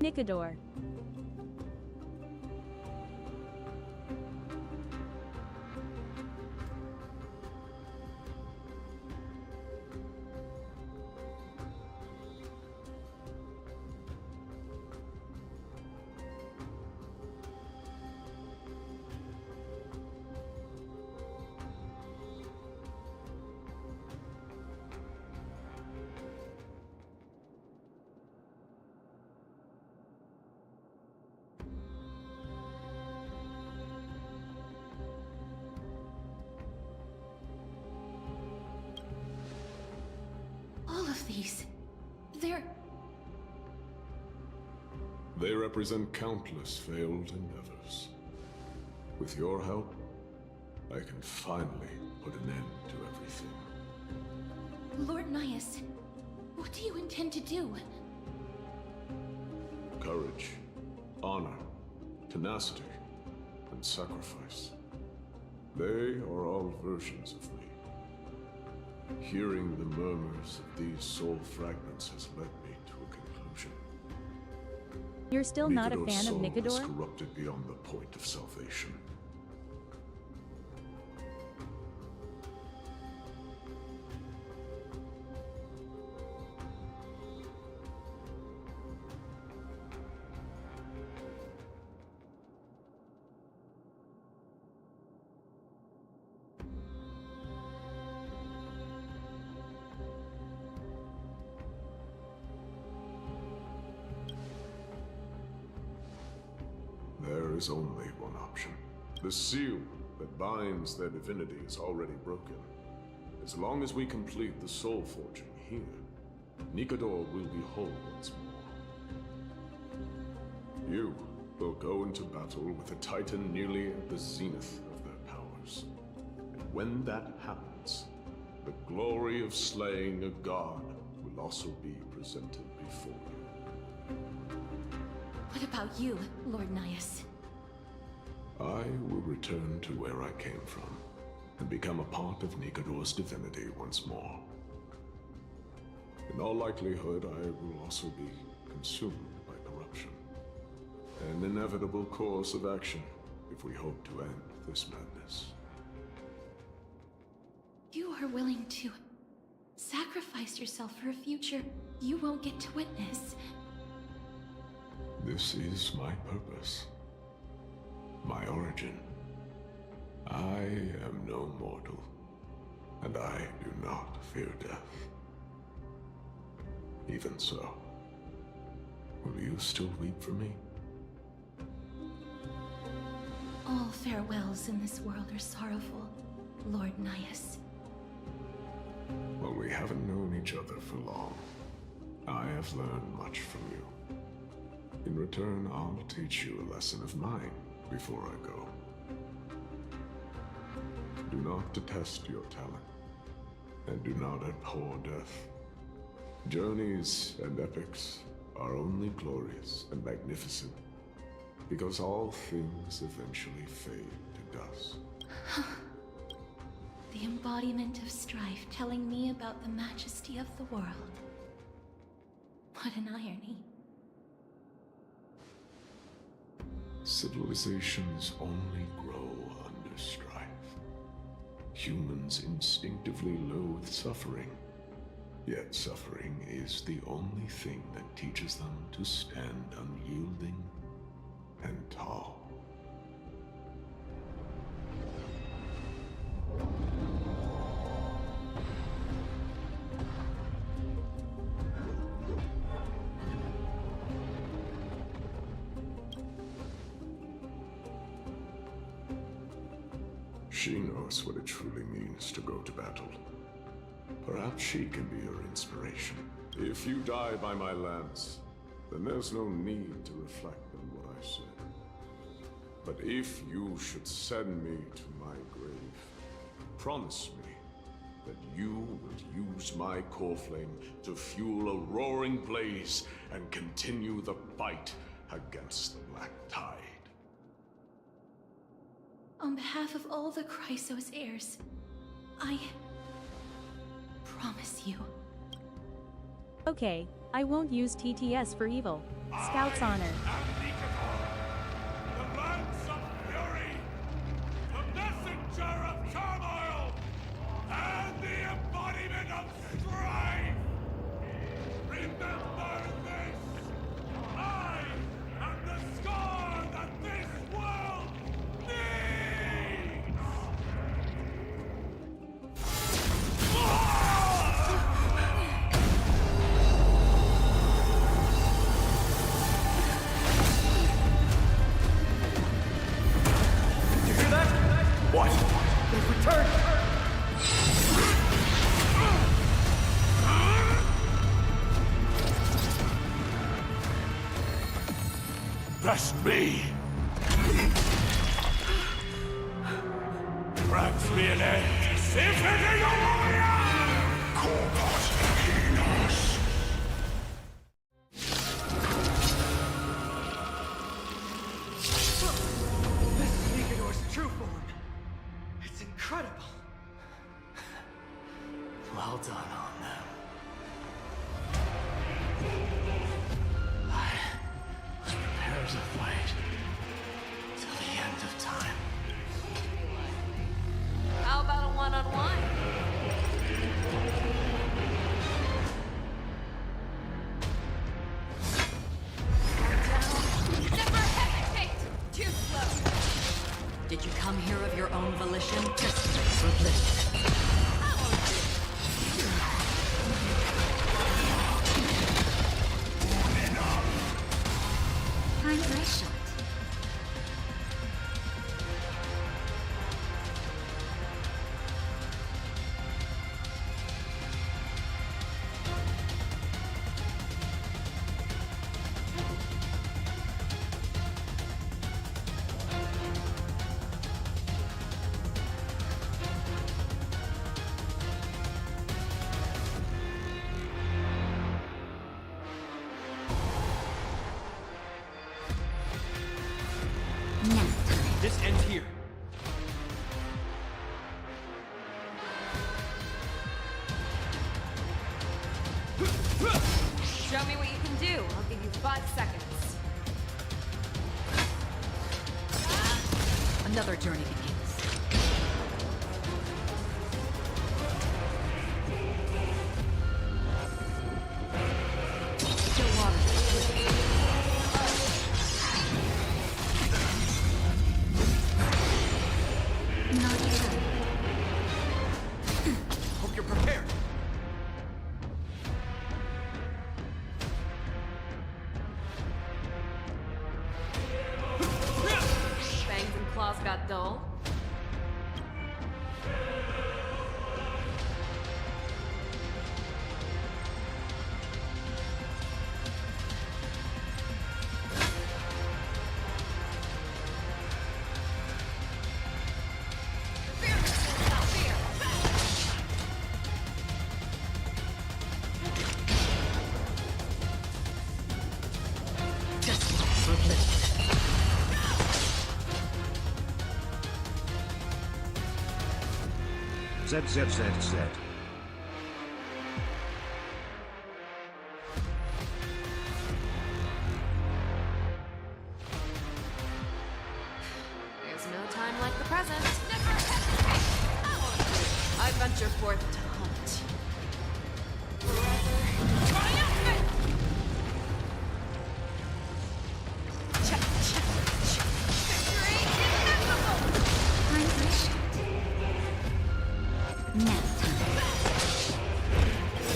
Nicador. All of these, they're... They represent countless failed endeavors. With your help, I can finally put an end to everything. Lord Nias, what do you intend to do? Courage, honor, tenacity, and sacrifice. They are all versions of me. Hearing the murmurs of these soul fragments has led me to a conclusion. You're still not a fan of Nicador's soul is Nicador? corrupted beyond the point of salvation. There is only one option. The seal that binds their divinity is already broken. As long as we complete the soul forging here, Nicador will be whole once more. You will go into battle with a titan nearly at the zenith of their powers. And when that happens, the glory of slaying a god will also be presented before you. What about you, Lord Nias? I will return to where I came from, and become a part of Nicador's divinity once more. In all likelihood, I will also be consumed by corruption. An inevitable course of action, if we hope to end this madness. You are willing to sacrifice yourself for a future you won't get to witness. This is my purpose. My origin. I am no mortal, and I do not fear death. Even so, will you still weep for me? All farewells in this world are sorrowful, Lord Nias. Well, we haven't known each other for long. I have learned much from you. In return, I'll teach you a lesson of mine before I go. Do not detest your talent, and do not abhor death. Journeys and epics are only glorious and magnificent, because all things eventually fade to dust. The embodiment of strife telling me about the majesty of the world. What an irony. Civilizations only grow under strife. Humans instinctively loathe suffering. Yet suffering is the only thing that teaches them to stand unyielding and tall. She knows what it truly means to go to battle. Perhaps she can be your inspiration. If you die by my lance, then there's no need to reflect on what I said. But if you should send me to my grave, promise me that you will use my core flame to fuel a roaring blaze and continue the fight against the Black Tide. On behalf of all the Chrysos heirs, I promise you. Okay, I won't use TTS for evil. Scout's honor. The lance of fury, the messenger of turmoil, and the embodiment of strife! Remember this! I am the scar that this world needs! You hear that? What? They've returned! That's me! Grabs me an edge! Infinity warrior! Corpus Enos! This is Nicanor's true form. It's incredible. Well done on them. I was prepared to fight till the end of time. How about a one-on-one? Never hesitate! Too slow! Did you come here of your own volition? Just Time's right shot. This ends here. show me what you can do. I'll give you 5 seconds. Another journey begins. Hope you're prepared. Fangs and claws got dull. ZZZZ. There's no time like the present. I venture forth to hunt.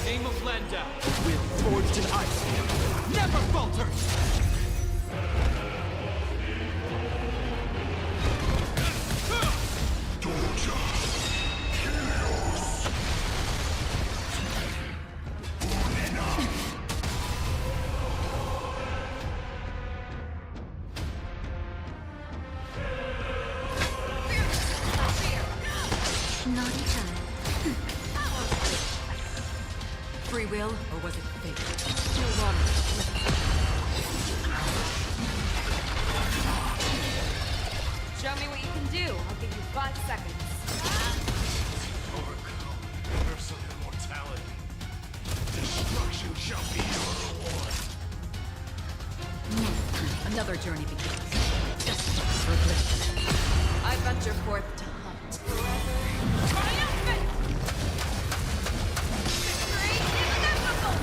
Name of Landau, will forged in ice, never falters! Naughty child. Free will, or was it fate? Show me what you can do. I'll give you 5 seconds. Overcome universal immortality. Destruction shall be your reward. Another journey begins. Just for good. I venture forth to hunt. Triumphant! Victory is inevitable!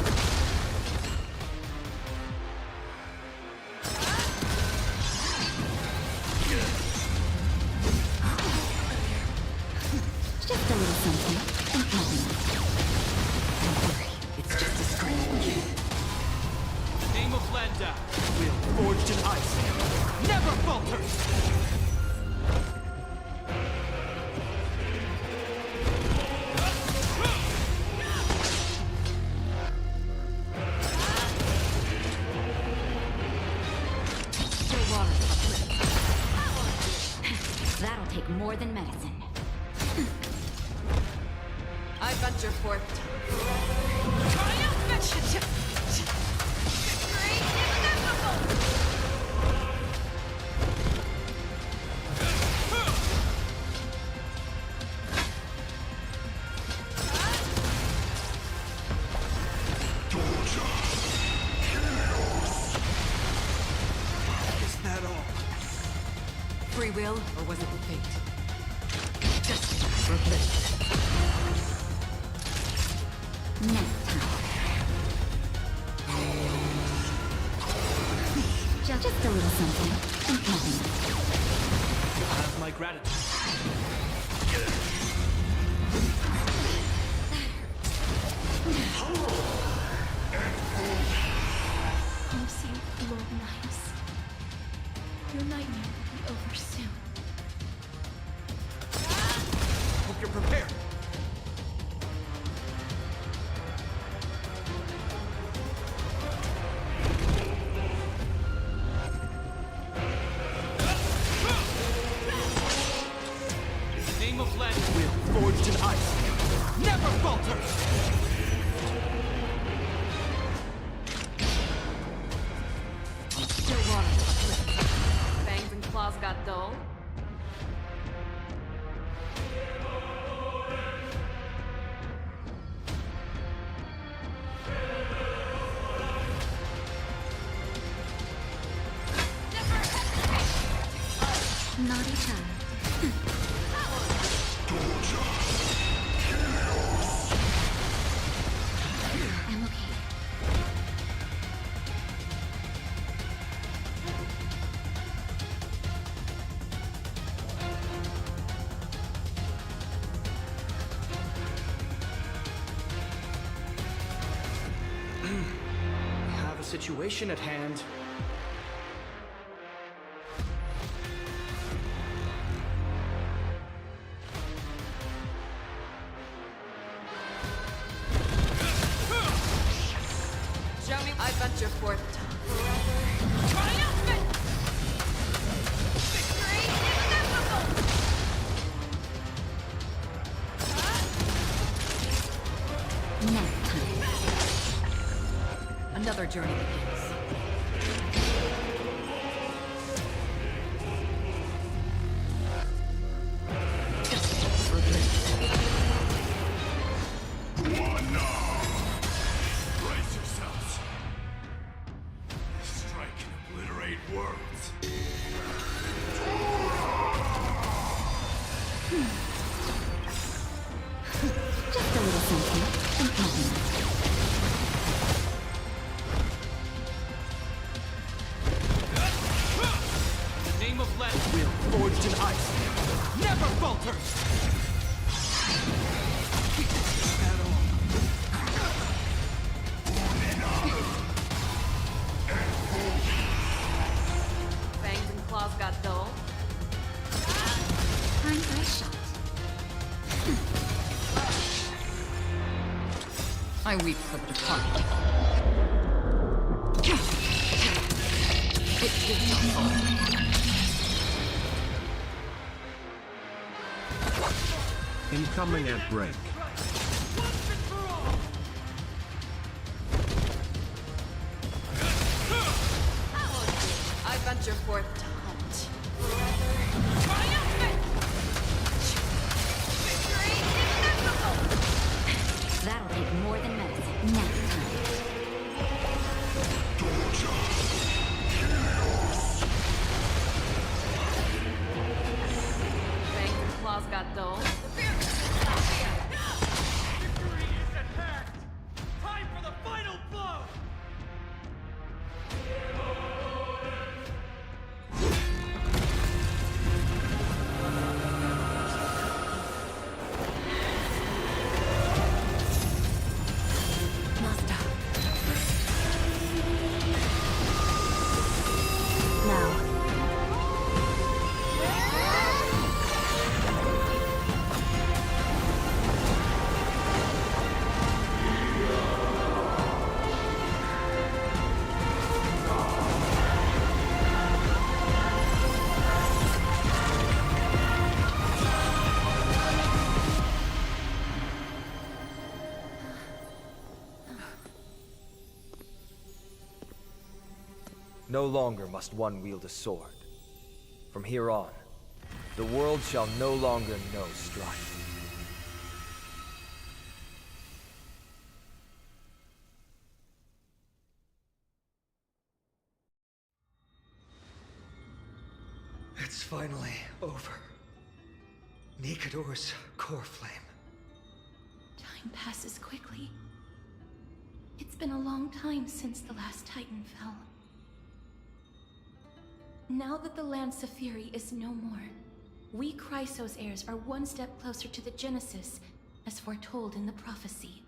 Just a little something. And nothing. Don't worry, it's just a scratch. Name of Landa, will forged in ice, never falters! That'll take more than medicine. I venture forth to triumphant! Victory is inevitable! Is that all? Free will, or was it the fate? Just for good. Next time. Just a little something. And nothing. You have my gratitude. I'm seeing Lord Knives. Your nightmare will be over soon. Hope you're prepared. Name of land will forged in ice, never falters! Still water. Fangs and claws got dull. Naughty child. I'm okay. We have a situation at hand. Show me. I venture forth to triumphant! Victory is inevitable! Next time. Another journey begins. Just for good. Brace yourselves. Strike and obliterate worlds. Just a little something. And nothing. The name of land will forged in ice, never falters! Is that all? Fangs and claws got dull. Time for a shot. I weep for the departed. It did not fall. Incoming ad break. I venture forth to hunt. Triumphant! Victory is inevitable! That'll take more than medicine. Next time. No longer must one wield a sword. From here on, the world shall no longer know strife. It's finally over. Nikador's core flame. Time passes quickly. It's been a long time since the last Titan fell. Now that the Lance of Fury is no more, we Chrysos heirs are one step closer to the Genesis, as foretold in the prophecy.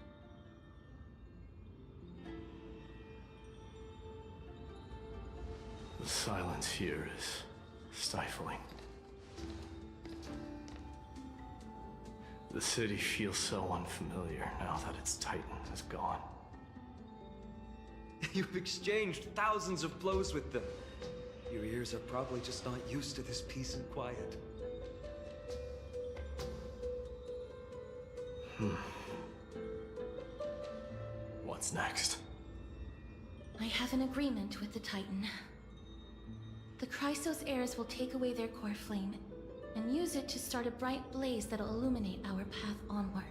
The silence here is stifling. The city feels so unfamiliar now that its Titan is gone. You've exchanged thousands of blows with them. Your ears are probably just not used to this peace and quiet. What's next? I have an agreement with the Titan. The Chrysos heirs will take away their core flame and use it to start a bright blaze that'll illuminate our path onward.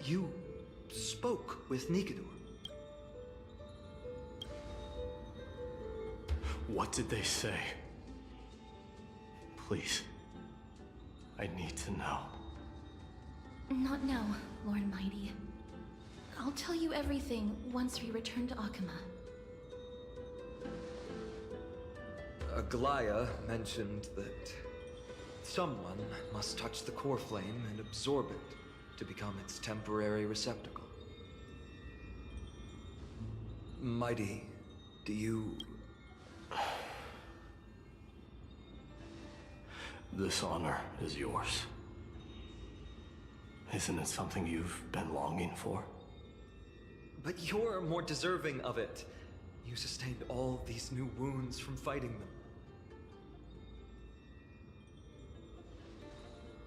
You spoke with Nikador. What did they say? Please. I need to know. Not now, Lord Mighty. I'll tell you everything once we return to Akama. Aglaya mentioned that someone must touch the core flame and absorb it to become its temporary receptacle. Mighty, do you... This honor is yours. Isn't it something you've been longing for? But you're more deserving of it. You sustained all these new wounds from fighting them.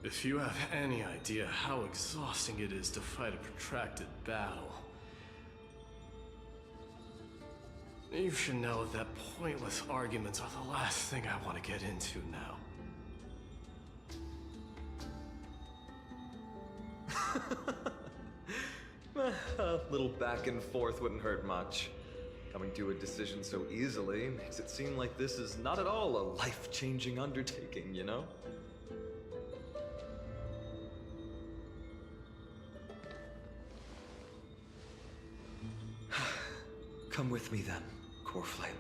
If you have any idea how exhausting it is to fight a protracted battle, you should know that pointless arguments are the last thing I want to get into now. A little back and forth wouldn't hurt much. Coming to a decision so easily makes it seem like this is not at all a life-changing undertaking, you know? Come with me then, Core Flame.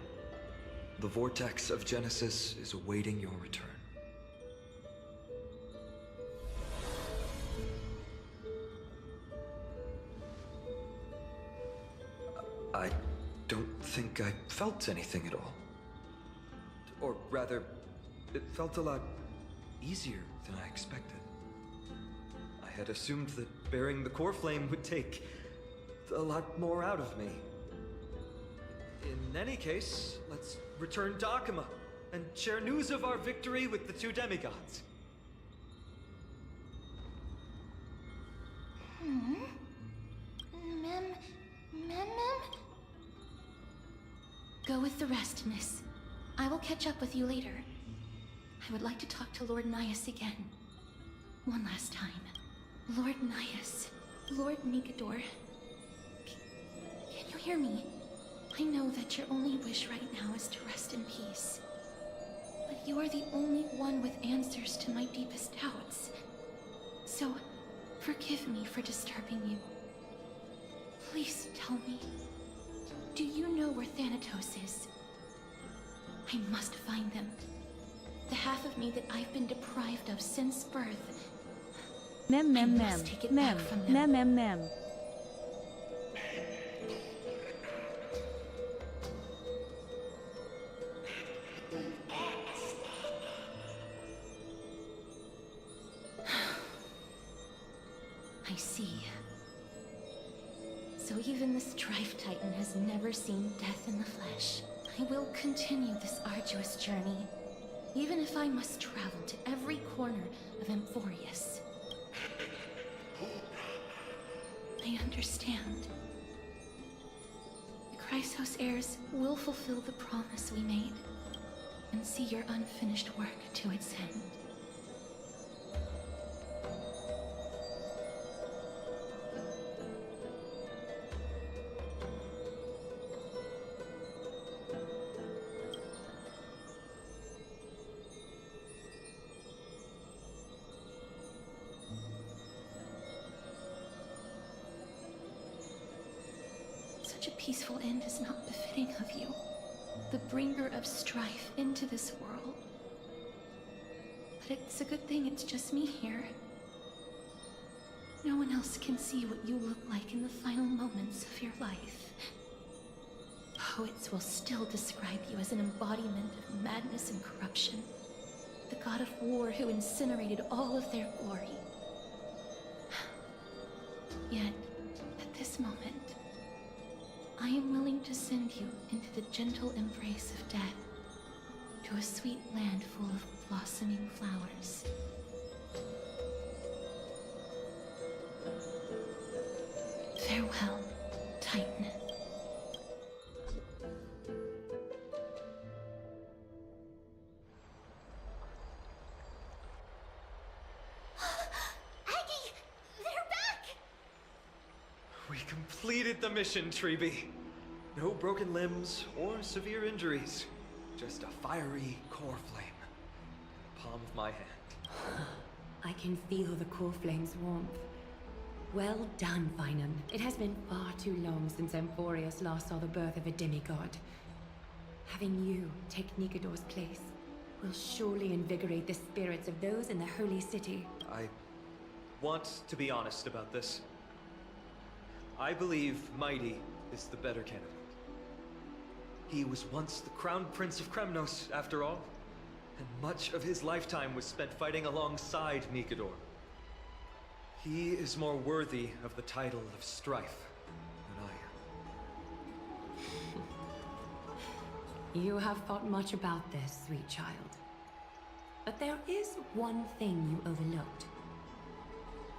The vortex of Genesis is awaiting your return. I don't think I felt anything at all. Or rather, it felt a lot easier than I expected. I had assumed that bearing the core flame would take a lot more out of me. In any case, let's return to Akama and share news of our victory with the two demigods. Go with the rest, miss. I will catch up with you later. I would like to talk to Lord Nias again. One last time. Lord Nias. Lord Nikador. Can you hear me? I know that your only wish right now is to rest in peace. But you are the only one with answers to my deepest doubts. So, forgive me for disturbing you. Please tell me. Do you know where Thanatos is? I must find them. The half of me that I've been deprived of since birth. Mem. I see. So even the Strife Titan has never seen death in the flesh. I will continue this arduous journey, even if I must travel to every corner of Amphorius. I understand. The Chrysos heirs will fulfill the promise we made and see your unfinished work to its end. Such a peaceful end is not befitting of you, the bringer of strife into this world. But it's a good thing it's just me here. No one else can see what you look like in the final moments of your life. Poets will still describe you as an embodiment of madness and corruption, the god of war who incinerated all of their glory. Yet, at this moment, I am willing to send you into the gentle embrace of death, to a sweet land full of blossoming flowers. Farewell, Titan. Aggie! They're back! We completed the mission, Treeby. No broken limbs or severe injuries. Just a fiery core flame. Palm of my hand. I can feel the core flame's warmth. Well done, Finan. It has been far too long since Emphorius last saw the birth of a demigod. Having you take Nikador's place will surely invigorate the spirits of those in the holy city. I want to be honest about this. I believe Mighty is the better candidate. He was once the crown prince of Kremnos, after all, and much of his lifetime was spent fighting alongside Nikador. He is more worthy of the title of Strife than I am. You have thought much about this, sweet child. But there is one thing you overlooked.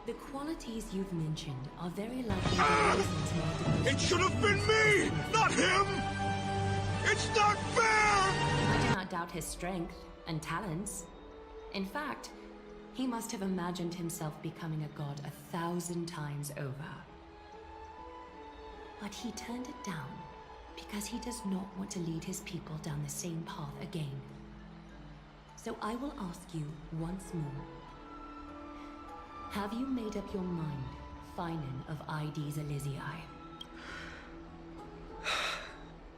The qualities you've mentioned are very likely the reasons why It should have been me, not him! It's not fair! I do not doubt his strength and talents. In fact, he must have imagined himself becoming a god 1,000 times over. But he turned it down because he does not want to lead his people down the same path again. So I will ask you once more. Have you made up your mind, Finan of ID's Elysiae?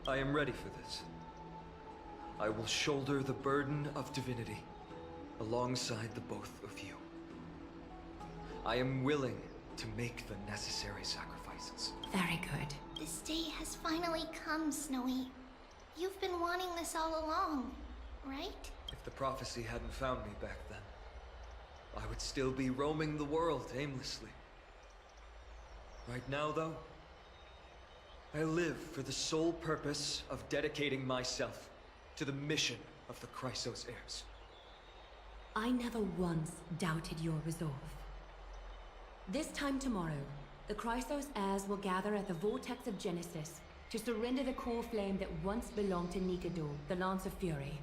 I am ready for this. I will shoulder the burden of divinity alongside the both of you. I am willing to make the necessary sacrifices. Very good. This day has finally come, Snowy. You've been wanting this all along, right? If the prophecy hadn't found me back then, I would still be roaming the world aimlessly. Right now, though, I live for the sole purpose of dedicating myself to the mission of the Chrysos heirs. I never once doubted your resolve. This time tomorrow, the Chrysos heirs will gather at the Vortex of Genesis to surrender the core flame that once belonged to Nikador, the Lance of Fury.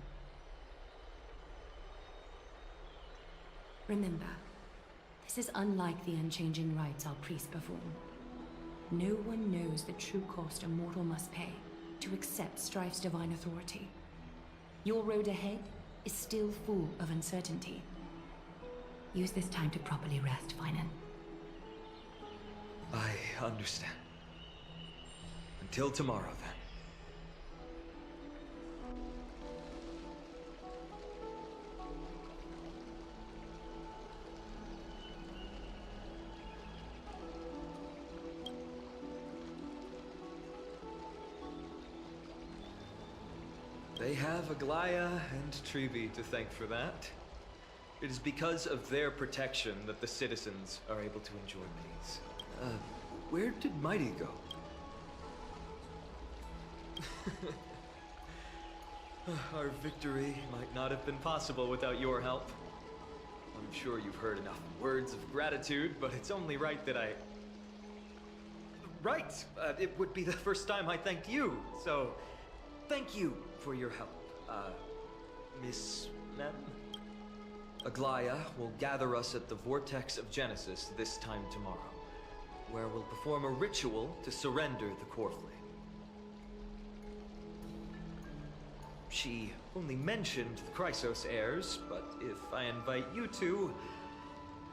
Remember, this is unlike the unchanging rites our priests perform. No one knows the true cost a mortal must pay to accept Strife's divine authority. Your road ahead is still full of uncertainty. Use this time to properly rest, Finan. I understand. Until tomorrow, then. They have Aglaya and Treeby to thank for that. It is because of their protection that the citizens are able to enjoy peace. Where did Mighty go? Our victory might not have been possible without your help. I'm sure you've heard enough words of gratitude, but it's only right that I... right. It would be the first time I thanked you, so thank you for your help, Miss Mem. Aglaya will gather us at the Vortex of Genesis this time tomorrow, where we'll perform a ritual to surrender the core flame. She only mentioned the Chrysos heirs, but if I invite you two,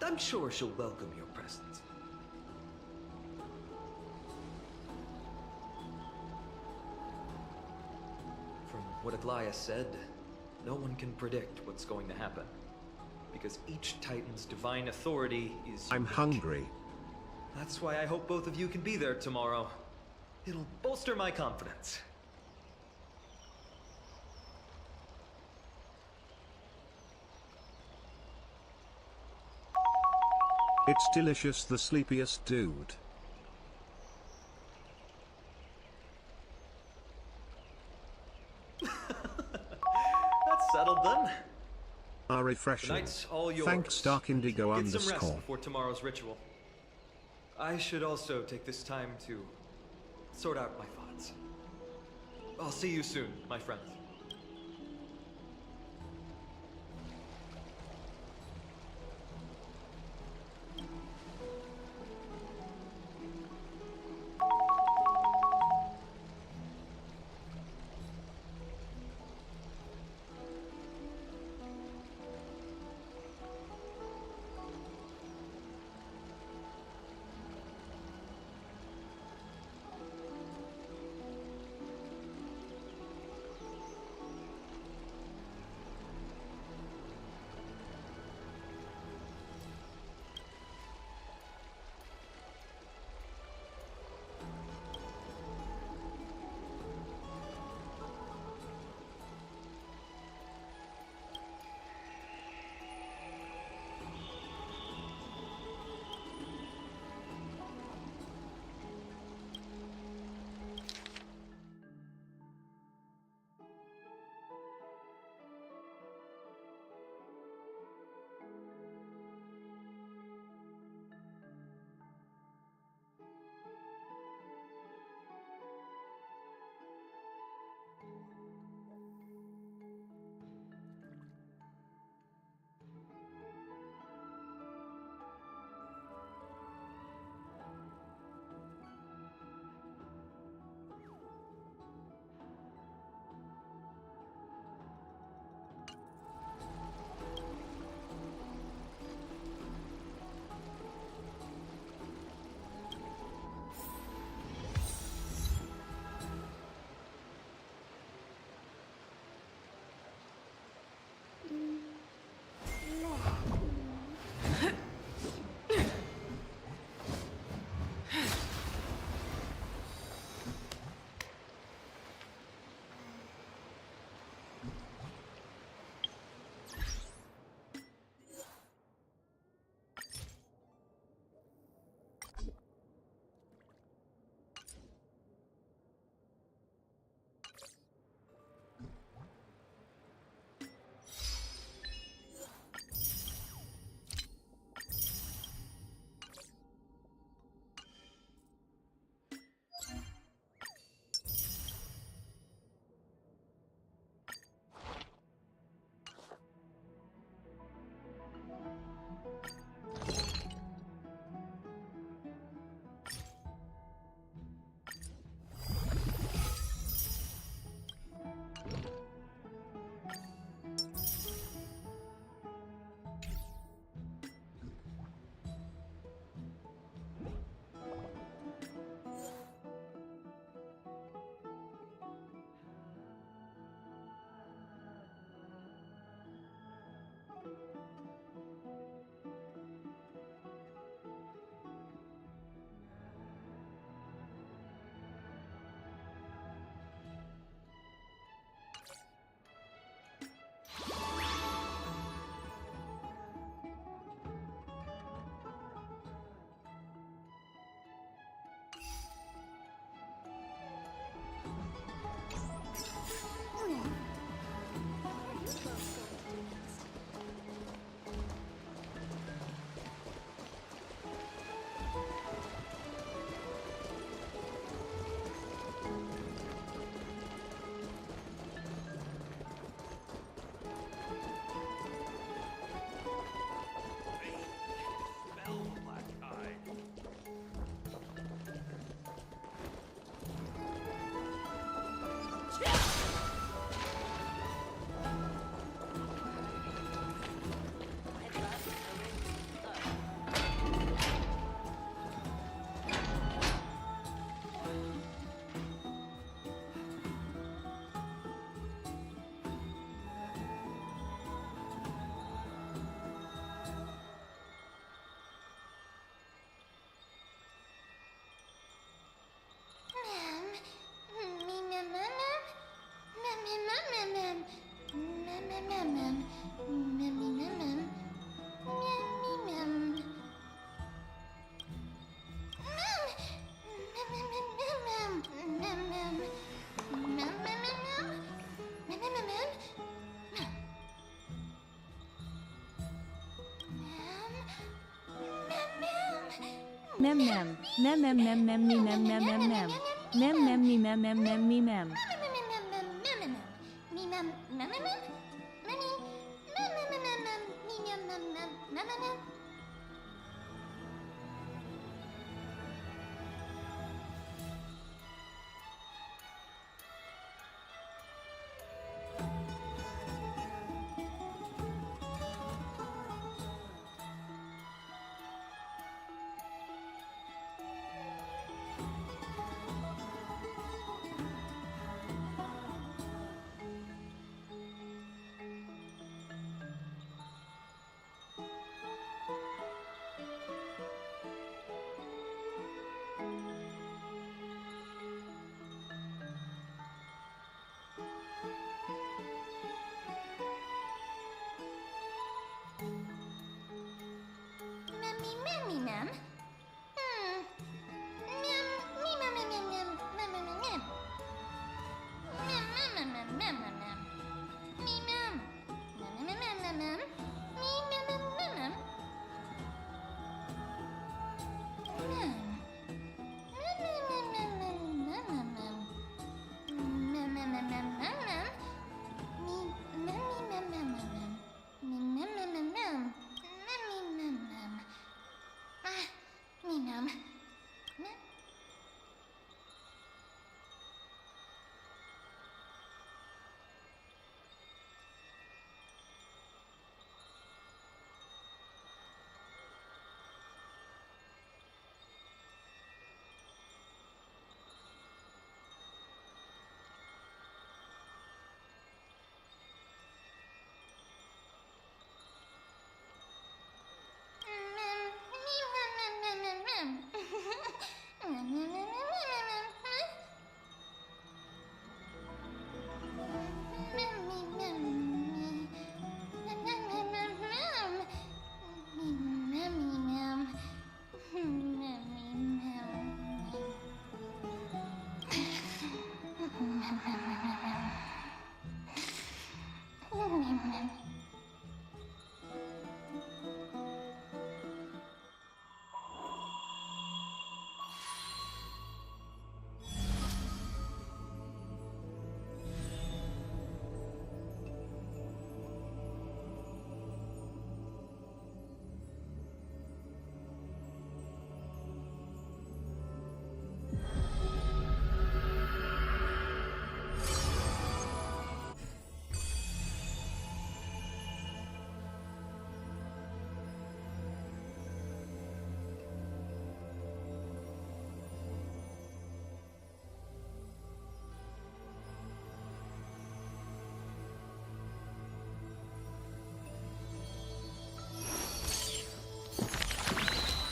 I'm sure she'll welcome your presence. From what Aglaya said, no one can predict what's going to happen, because each Titan's divine authority is I'm unique. hungry. That's why I hope both of you can be there tomorrow. It'll bolster my confidence. It's delicious, the sleepiest dude. That's settled then. Refreshing. Tonight's all yours. Thanks Dark Indigo Get some rest _ before tomorrow's ritual. I should also take this time to sort out my thoughts. I'll see you soon, my friends. Mem mem. Mem mem mem mem me mem mem mem mem. Mem mem me mem mem mem me mem.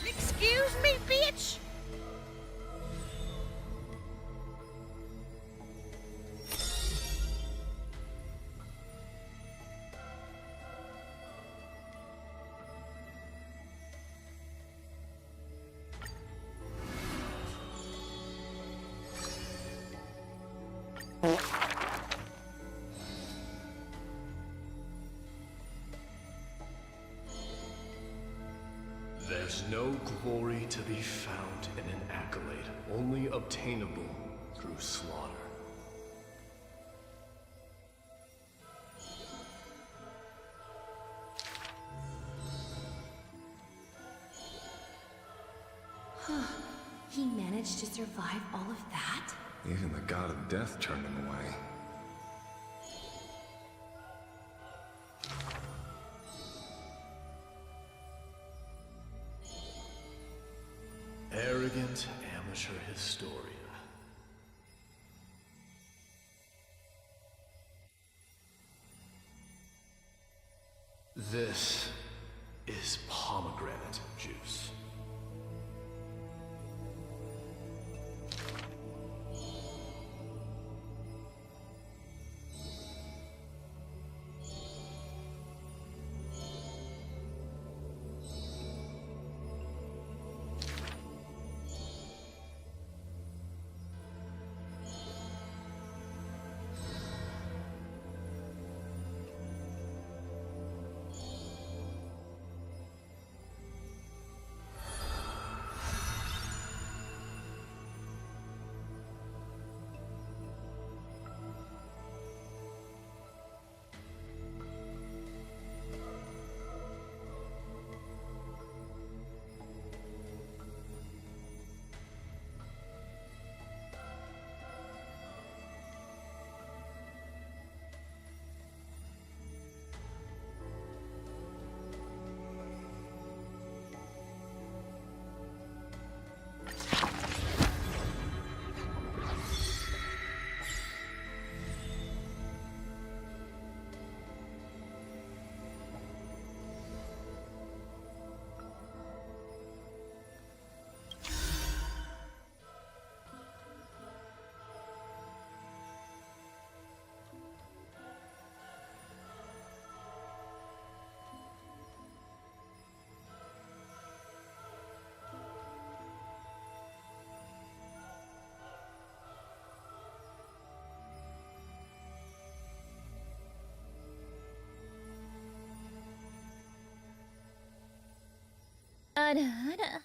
Excuse me, bitch! There's no glory to be found in an accolade, only obtainable through slaughter. He managed to survive all of that? Even the god of death turned him away. Arrogant amateur historia. This is pomegranate juice. あらあら。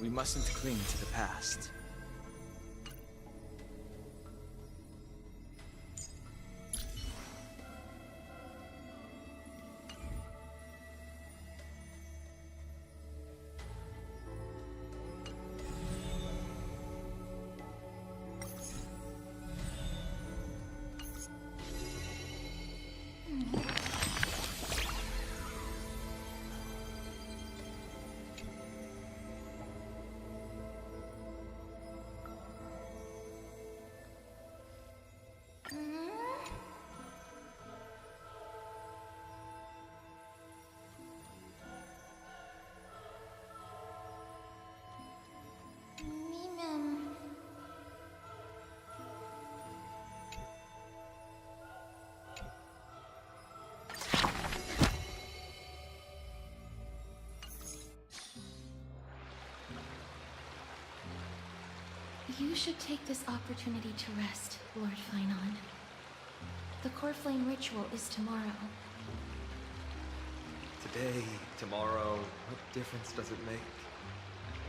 We mustn't cling to the past. You should take this opportunity to rest, Lord Finon. The core flame ritual is tomorrow. Today, tomorrow, what difference does it make?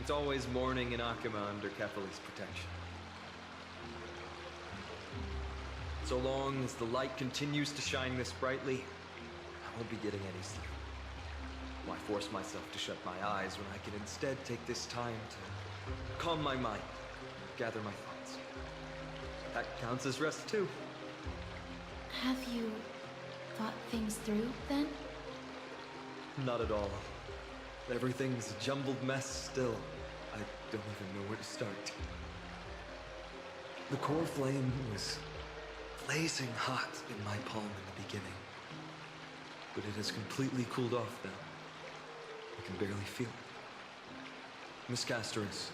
It's always morning in Akima under Kefali's protection. So long as the light continues to shine this brightly, I won't be getting any sleep. Why force myself to shut my eyes when I can instead take this time to calm my mind, gather my thoughts? That counts as rest too. Have you thought things through, then? Not at all. Everything's a jumbled mess still. I don't even know where to start. The core flame was blazing hot in my palm in the beginning. But it has completely cooled off now. I can barely feel it. Miss Casterus,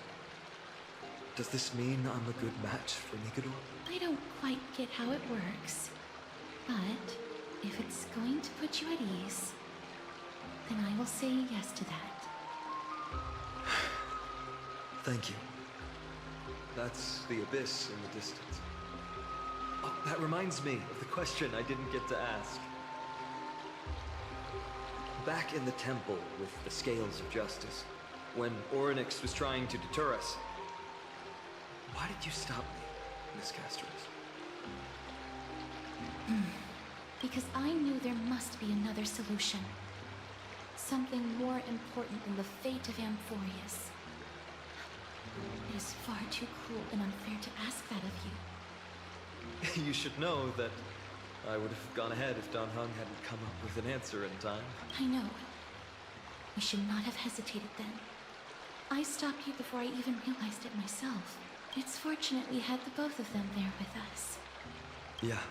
does this mean I'm a good match for Nikador? I don't quite get how it works. But if it's going to put you at ease, then I will say yes to that. Thank you. That's the abyss in the distance. Oh, that reminds me of the question I didn't get to ask. Back in the temple with the scales of justice, when Orynyx was trying to deter us, why did you stop me, Miss Castorus? Because I knew there must be another solution. Something more important than the fate of Amphorius. It is far too cruel and unfair to ask that of you. You should know that I would have gone ahead if Dan Heng hadn't come up with an answer in time. I know. We should not have hesitated then. I stopped you before I even realized it myself. It's fortunate we had the both of them there with us. Yeah.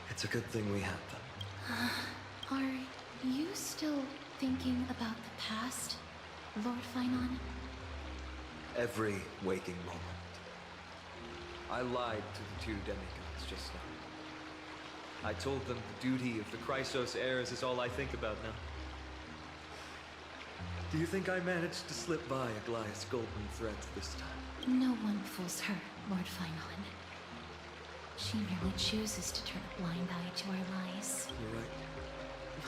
It's a good thing we had them. Are you still thinking about the past, Lord Finon? Every waking moment. I lied to the two demigods just now. I told them the duty of the Chrysos heirs is all I think about now. Do you think I managed to slip by Aglaya's golden threads this time? No one fools her, Lord Finon. She merely chooses to turn a blind eye to our lies. You're right.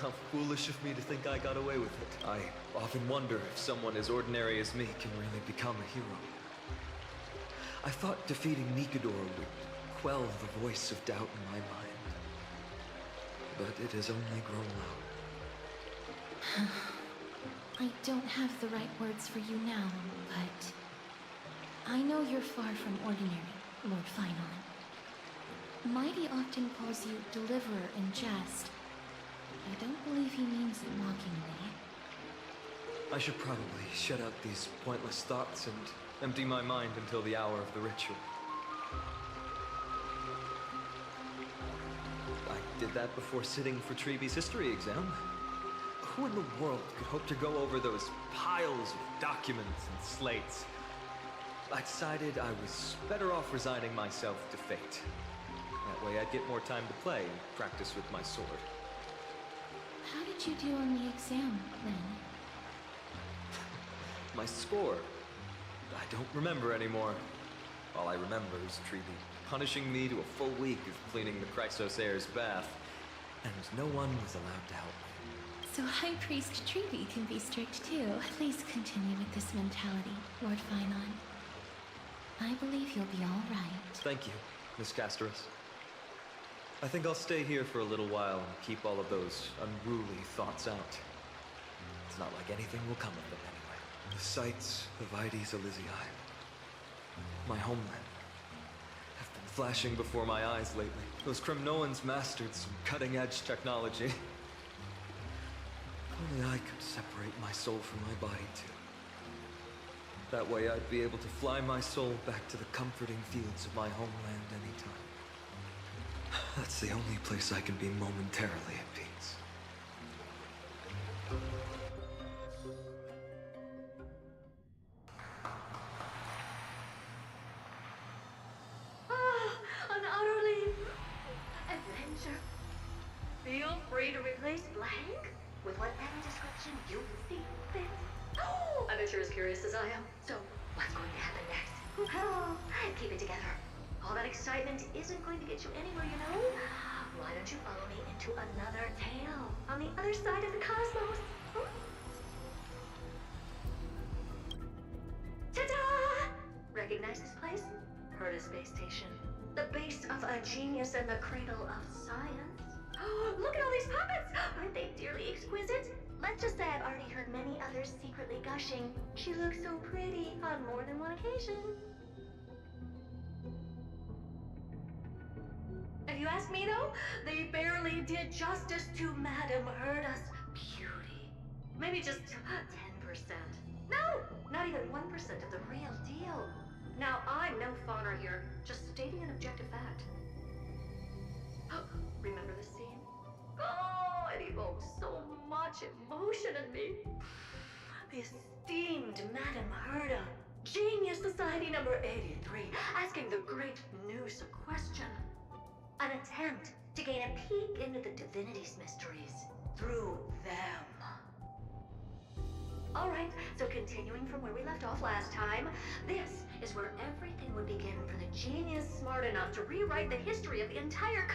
How foolish of me to think I got away with it. I often wonder if someone as ordinary as me can really become a hero. I thought defeating Nikador would quell the voice of doubt in my mind. But it has only grown louder. I don't have the right words for you now, but I know you're far from ordinary, Lord Finon. Mighty often calls you Deliverer in jest. I don't believe he means it mockingly. I should probably shut out these pointless thoughts and empty my mind until the hour of the ritual. I did that before sitting for Treeby's history exam. Who in the world could hope to go over those piles of documents and slates? I decided I was better off resigning myself to fate. That way I'd get more time to play and practice with my sword. How did you do on the exam, then? My score? I don't remember anymore. All I remember is Treeby punishing me to a full week of cleaning the Chrysos heir's bath, and no one was allowed to help me. So High Priest Treeby can be strict too. Please continue with this mentality, Lord Finon. I believe you'll be all right. Thank you, Miss Castorus. I think I'll stay here for a little while and keep all of those unruly thoughts out. It's not like anything will come of them anyway. The sights of Ides Elysiae, my homeland, have been flashing before my eyes lately. Those Kremnoans mastered some cutting-edge technology. If only I could separate my soul from my body too. That way I'd be able to fly my soul back to the comforting fields of my homeland anytime. That's the only place I can be momentarily at peace. An utterly adventure. Feel free to replace blank with whatever description you see fit. Oh, I bet you're as curious as I am. So, what's going to happen next? Oh, keep it together. All that excitement isn't going to get you anywhere, you know? Why don't you follow me into another tale on the other side of the cosmos? Ta-da! Recognize this place? Heard of Space Station. The base of a genius and the cradle of science. Oh, look at all these puppets! Aren't they dearly exquisite? Let's just say I've already heard many others secretly gushing. She looks so pretty on more than one occasion. If you ask me though, they barely did justice to Madame Herda's beauty. Maybe just 10%. No, not even 1% of the real deal. Now, I'm no fawner here, just stating an objective fact. Remember the scene? Oh, it evokes so much emotion in me. The esteemed Madame Herda, Genius Society number 83, asking the great Noose a question. An attempt to gain a peek into the divinity's mysteries through them. Alright, so continuing from where we left off last time, this is where everything would begin for the genius smart enough to rewrite the history of the entire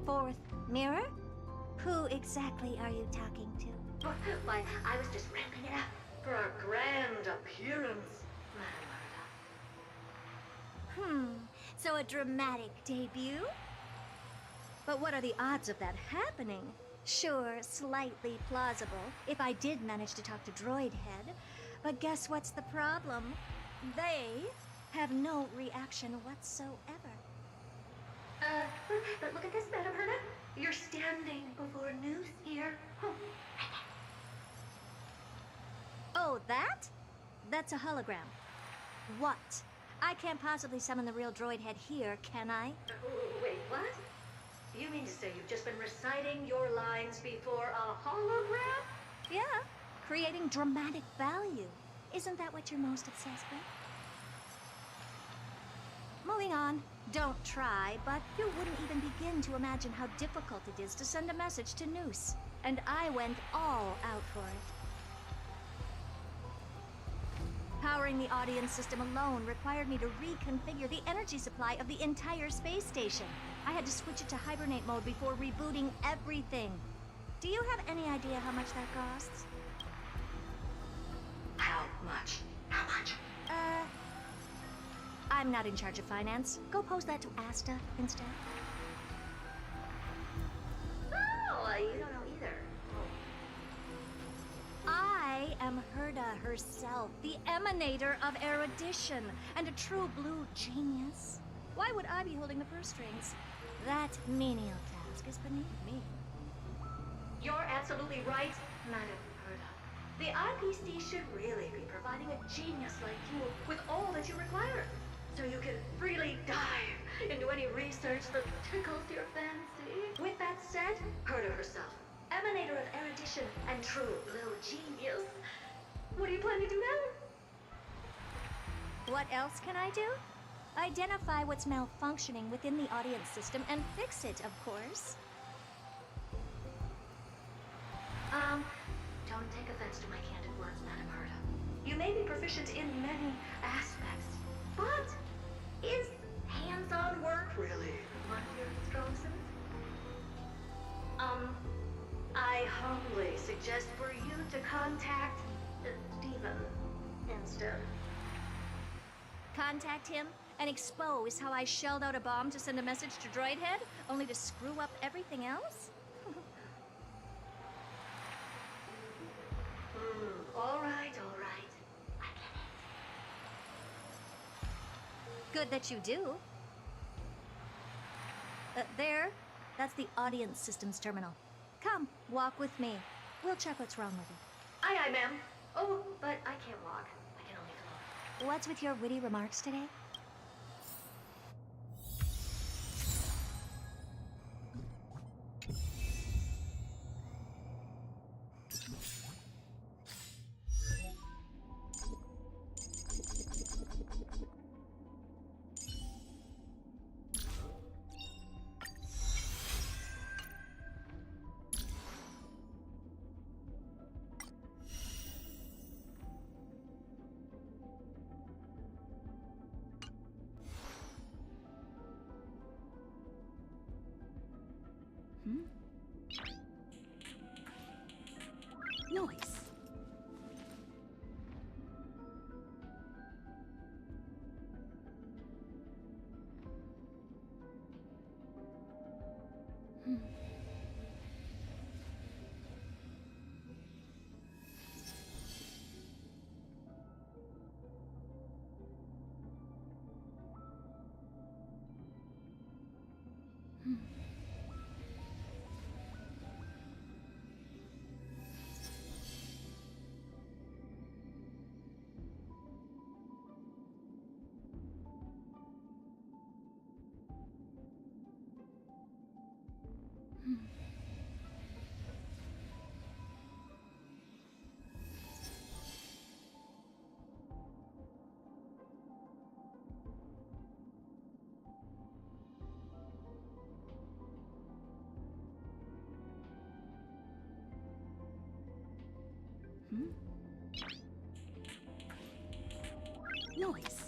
Fourth mirror? Who exactly are you talking to? Why, I was just ramping it up for our grand appearance, So a dramatic debut? But what are the odds of that happening? Sure, slightly plausible, if I did manage to talk to Droid Head. But guess what's the problem? They have no reaction whatsoever. But look at this, Madam Herda. You're standing before news here. Oh, that? That's a hologram. What? I can't possibly summon the real Droid Head here, can I? Wait, what? You mean to say you've just been reciting your lines before a hologram? Yeah, creating dramatic value. Isn't that what you're most obsessed with? Moving on. Don't try, but you wouldn't even begin to imagine how difficult it is to send a message to Noose. And I went all out for it. Powering the audience system alone required me to reconfigure the energy supply of the entire space station. I had to switch it to hibernate mode before rebooting everything. Do you have any idea how much that costs? How much? How much? I'm not in charge of finance. Go pose that to Asta instead. Oh, you don't know either. I am Herda herself, the emanator of erudition, and a true blue genius. Why would I be holding the purse strings? That menial task is beneath me. You're absolutely right, Madam Herda. The IPC should really be providing a genius like you with all that you require, so you can freely dive into any research that tickles your fancy. With that said, Herda herself, emanator of erudition and true blue genius. What do you plan to do now? What else can I do? Identify what's malfunctioning within the audience system and fix it, of course. Don't take offense to my candid words, Madam Herda. You may be proficient in many aspects, but is hands-on work really one of your strong suits? I humbly suggest for you to contact Steven instead. Contact him and expose how I shelled out a bomb to send a message to Droid Head, only to screw up everything else? All right. I get it. Good that you do. There. That's the audience systems terminal. Come, walk with me. We'll check what's wrong with it. Aye, ma'am. Oh, but I can't walk. I can only float. What's with your witty remarks today? Noise. Noise.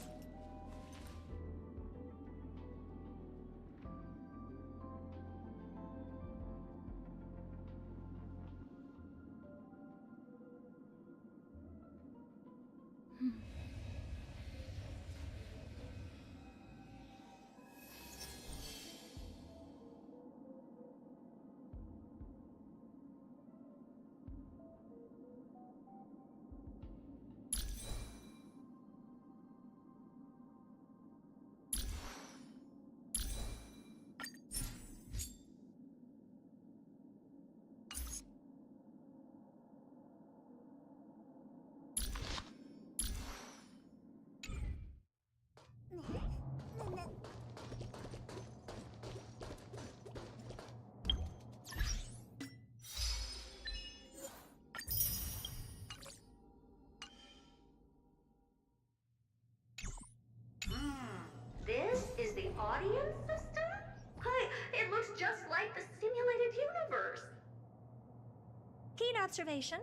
This is the audience system? Hi, it looks just like the simulated universe. Keen observation.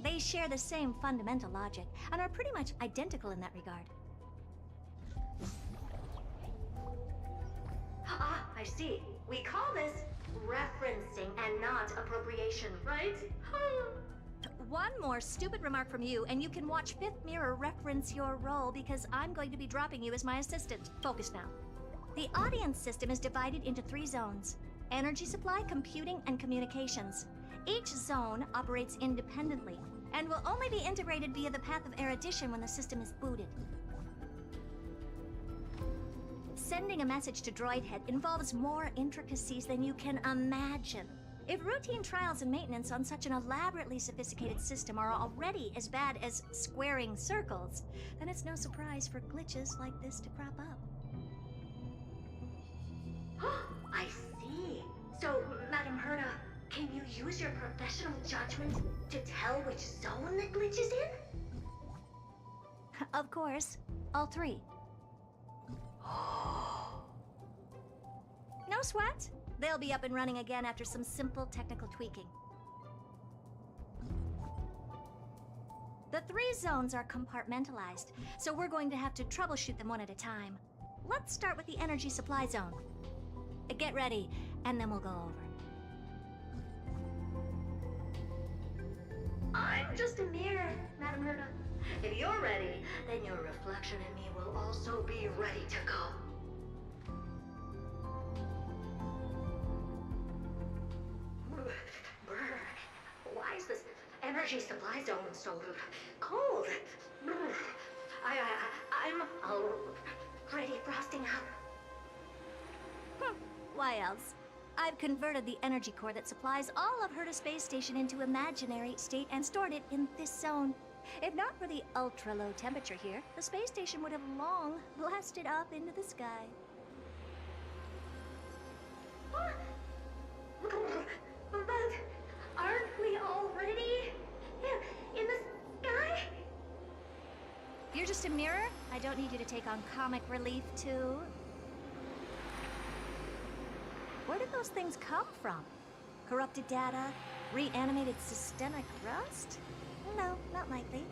They share the same fundamental logic and are pretty much identical in that regard. Ah, I see. We call this referencing and not appropriation, right? One more stupid remark from you, and you can watch Fifth Mirror reference your role because I'm going to be dropping you as my assistant. Focus now. The audience system is divided into 3 zones: energy supply, computing, and communications. Each zone operates independently and will only be integrated via the path of erudition when the system is booted. Sending a message to Droidhead involves more intricacies than you can imagine. If routine trials and maintenance on such an elaborately sophisticated system are already as bad as squaring circles, then it's no surprise for glitches like this to crop up. I see. So, Madam Herda, can you use your professional judgment to tell which zone the glitch is in? Of course. All 3. No sweat. They'll be up and running again after some simple technical tweaking. The 3 zones are compartmentalized, so we're going to have to troubleshoot them one at a time. Let's start with the energy supply zone. Get ready, and then we'll go over. I'm just a mirror, Madam Herda. If you're ready, then your reflection in me will also be ready to go. Brr, why is this energy supply zone so cold? Brr, I'm already frosting up. Why else? I've converted the energy core that supplies all of Herda Space Station into imaginary state and stored it in this zone. If not for the ultra-low temperature here, the space station would have long blasted up into the sky. But aren't we already in the sky? You're just a mirror? I don't need you to take on comic relief, too. Where did those things come from? Corrupted data? Reanimated systemic rust? No, not likely.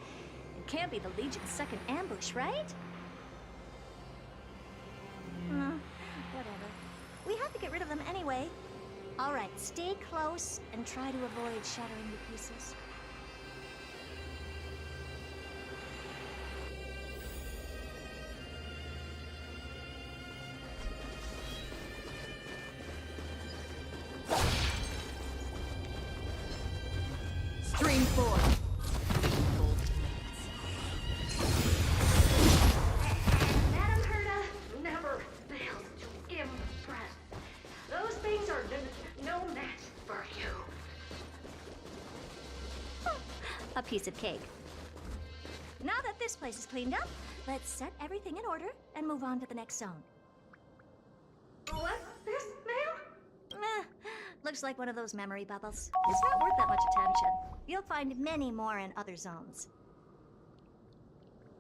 It can't be the Legion's second ambush, right? Whatever. We have to get rid of them anyway. All right, stay close and try to avoid shattering to pieces. Stream 4. Madam Herda never fails to impress. Those things are no match for you. A piece of cake. Now that this place is cleaned up, let's set everything in order and move on to the next zone. What's this, ma'am? Looks like one of those memory bubbles. It's not worth that much attention. You'll find many more in other zones.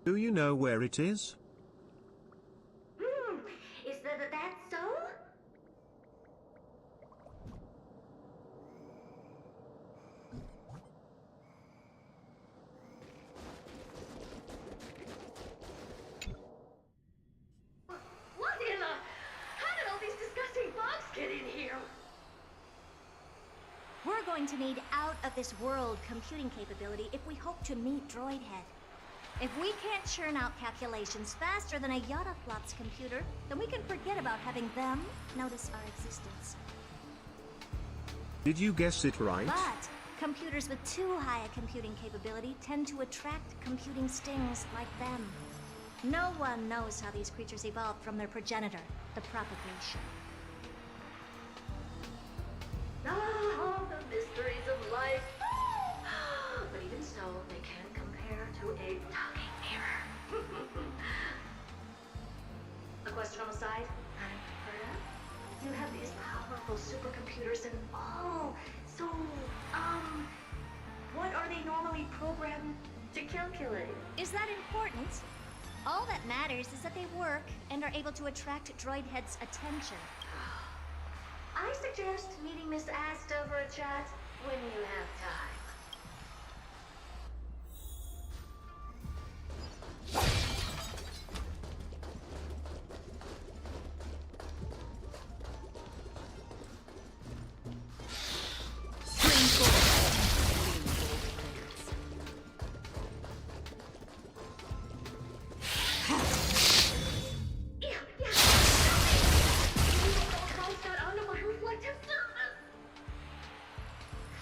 Do you know where it is? Is that so? going to need out-of-this-world computing capability if we hope to meet Droidhead. If we can't churn out calculations faster than a Yottaflop's computer, then we can forget about having them notice our existence. Did you guess it right? But computers with too high a computing capability tend to attract computing stings like them. No one knows how these creatures evolved from their progenitor, the propagation. Ah, the mysteries of life. But even so, they can compare to a talking mirror. A question on the side? You have these powerful supercomputers and all. So, what are they normally programmed to calculate? Is that important? All that matters is that they work and are able to attract Droidhead's attention. I suggest meeting Miss Asta for a chat when you have time.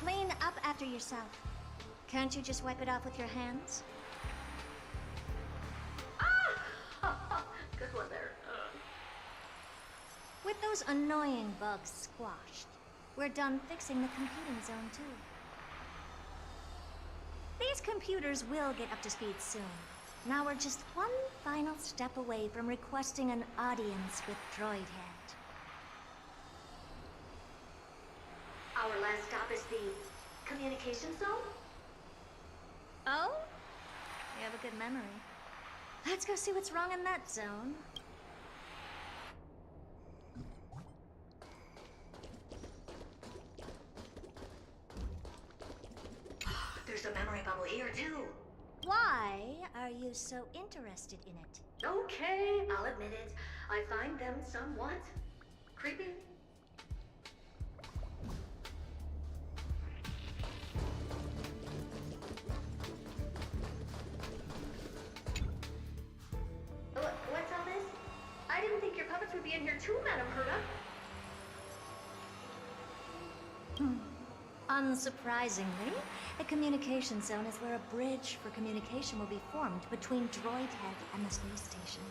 Clean up after yourself. Can't you just wipe it off with your hands? Ah! Good one there. With those annoying bugs squashed, we're done fixing the computing zone too. These computers will get up to speed soon. Now we're just one final step away from requesting an audience with Droidhead. Our last stop is the communication zone? Oh? You have a good memory. Let's go see what's wrong in that zone. There's a memory bubble here, too. Why are you so interested in it? Okay, I'll admit it. I find them somewhat creepy. What's all this? I didn't think your puppets would be in here too, Madam Herda. Unsurprisingly, a communication zone is where a bridge for communication will be formed between Droidhead and the space station,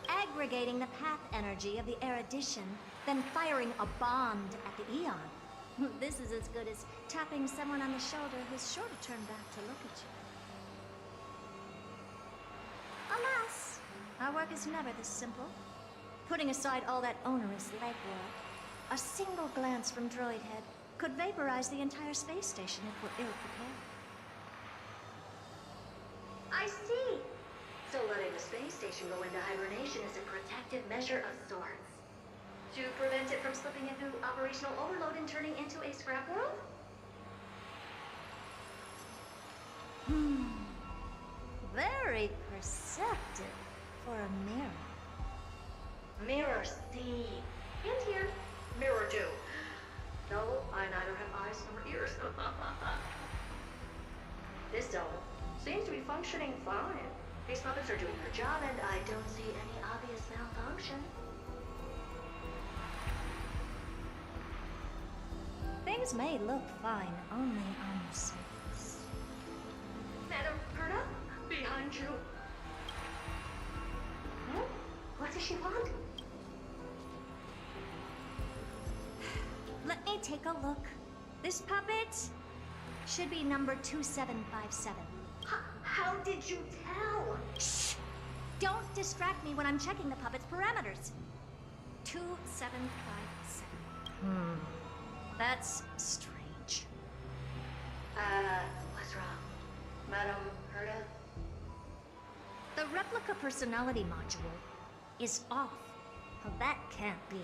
aggregating the path energy of the erudition, then firing a bond at the Eon. This is as good as tapping someone on the shoulder who's sure to turn back to look at you. Alas, our work is never this simple. Putting aside all that onerous legwork, a single glance from Droidhead could vaporize the entire space station if we're ill-prepared. I see. So letting the space station go into hibernation is a protective measure of sorts. To prevent it from slipping into operational overload and turning into a scrap world? Very perceptive for a mirror. Mirror see. And here, mirror do. No, I neither have eyes nor ears. This zone seems to be functioning fine. These puppets are doing their job, and I don't see any obvious malfunction. Things may look fine only on the surface. Madam Herda, behind you. Huh? What does she want? Let me take a look. This puppet should be number 2757. How did you tell? Shh! Don't distract me when I'm checking the puppet's parameters. 2757. That's strange. What's wrong? Madam Herda? The replica personality module is off. Well, that can't be.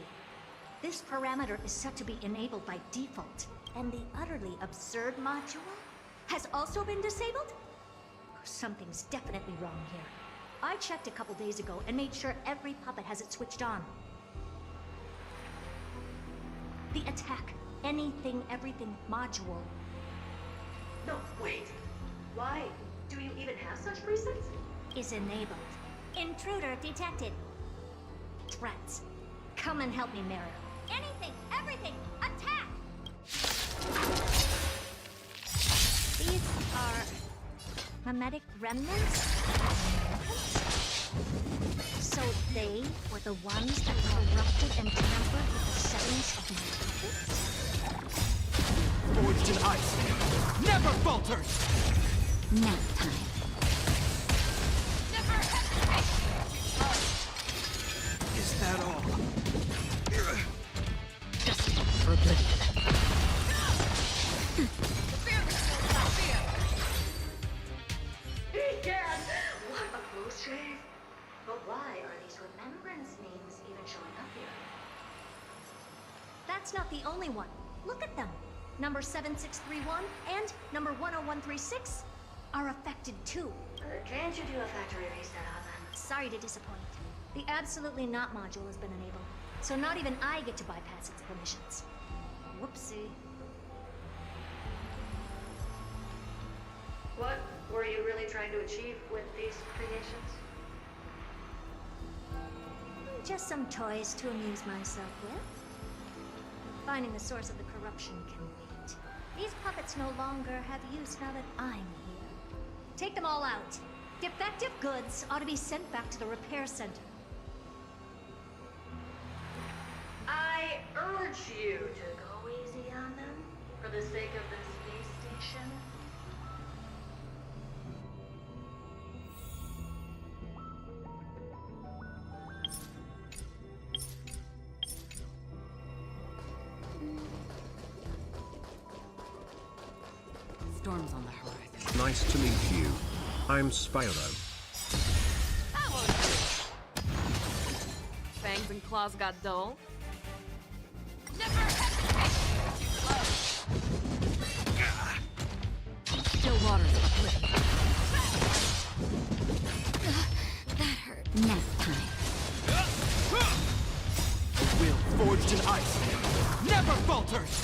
This parameter is set to be enabled by default, and the utterly absurd module has also been disabled? Something's definitely wrong here. I checked a couple days ago and made sure every puppet has it switched on. The attack, anything, everything module No, wait. Why do you even have such presets? Is enabled. Intruder detected. Rats. Come and help me, Mirror. Anything, everything, attack! These are mimetic remnants? So they were the ones that corrupted and tampered with the settings of my puppets? Forged in ice, never falters! Nap time. Never hesitate! Is that all? Just for oblivion. Egad! What a close shave! But why are these remembrance names even showing up here? That's not the only one. Look at them. Number 7631 and number 10136 are affected too. Can't you do a factory reset on them? Sorry to disappoint. The Absolutely Not module has been enabled, so not even I get to bypass its permissions. Whoopsie. What were you really trying to achieve with these creations? Just some toys to amuse myself with. Finding the source of the corruption can wait. These puppets no longer have use now that I'm here. Take them all out. Defective goods ought to be sent back to the repair center. I urge you to go easy on them for the sake of the space station. Storm's on the horizon. Nice to meet you. I'm Spyro. Fangs and claws got dull. Never hesitate! Too close. Still water's oblivion. That hurt. Nap time. A will forged in ice, never falters!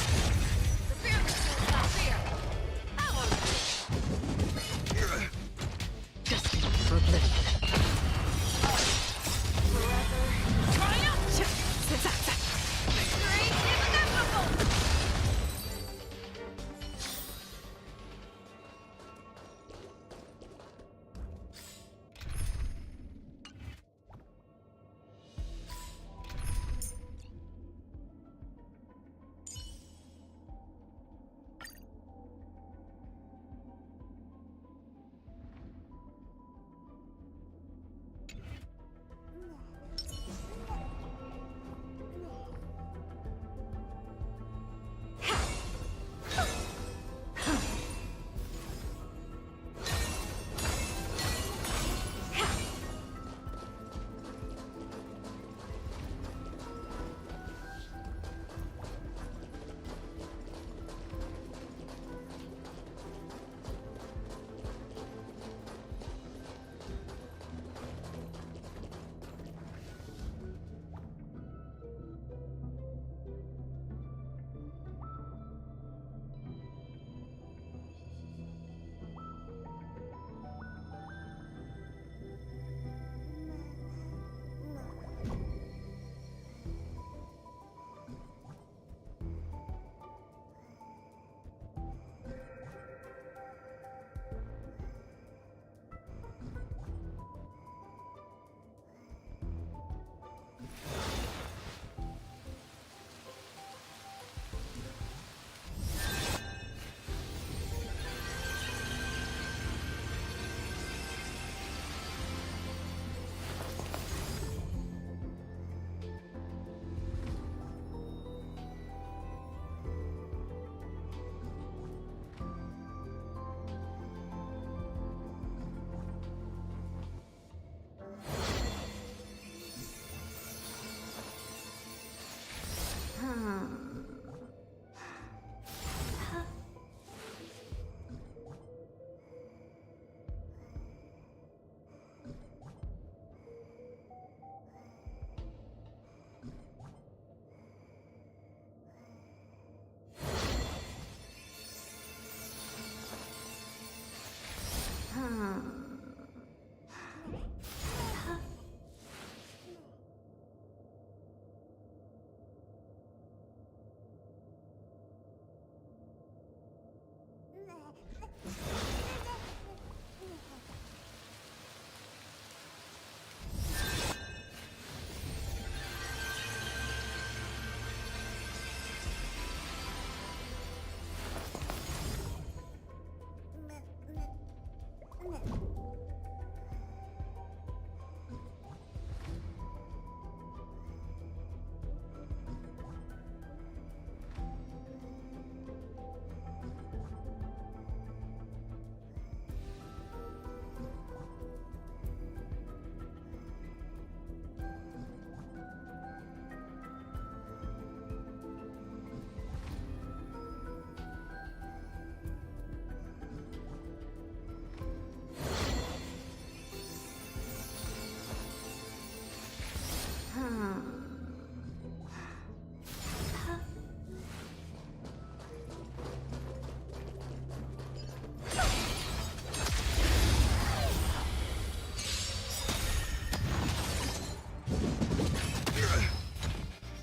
The fear crystal's not fear. Just for oblivion. Victory is inevitable!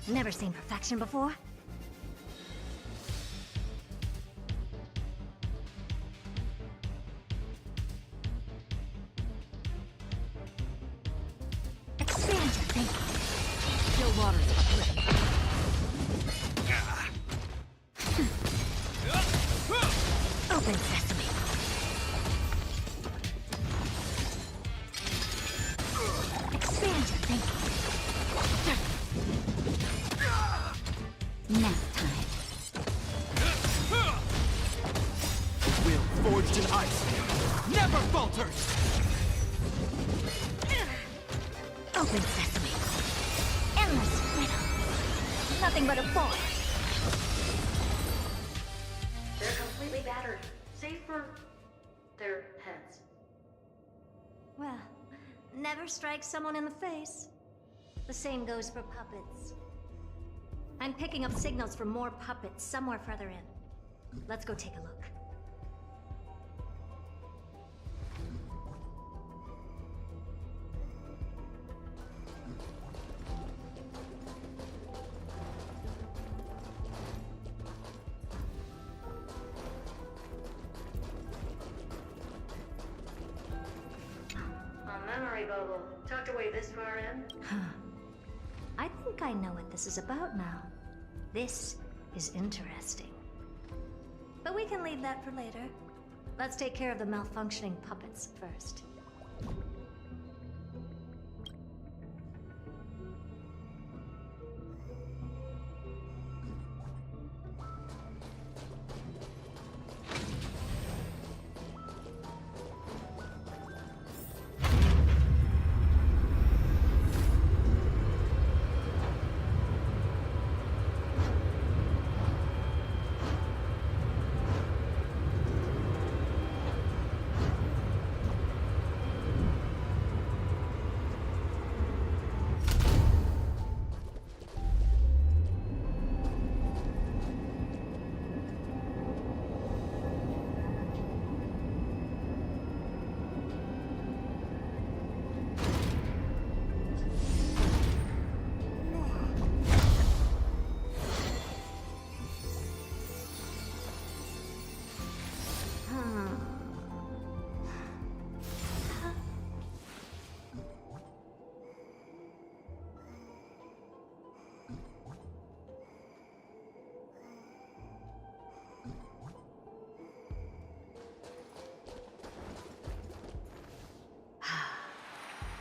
Never seen perfection before? Expand your thinking. Still water is uplifting. Open sesame. Expand your thinking. Nap time. The will forged in ice never falters! Open sesame. Endless riddle. Nothing but a boy. They're completely battered, save for their heads. Well, never strike someone in the face. The same goes for puppets. I'm picking up signals from more puppets somewhere further in. Let's go take a look. A memory bubble, tucked away this far in. I think I know what this is about now. This is interesting. But we can leave that for later. Let's take care of the malfunctioning puppets first.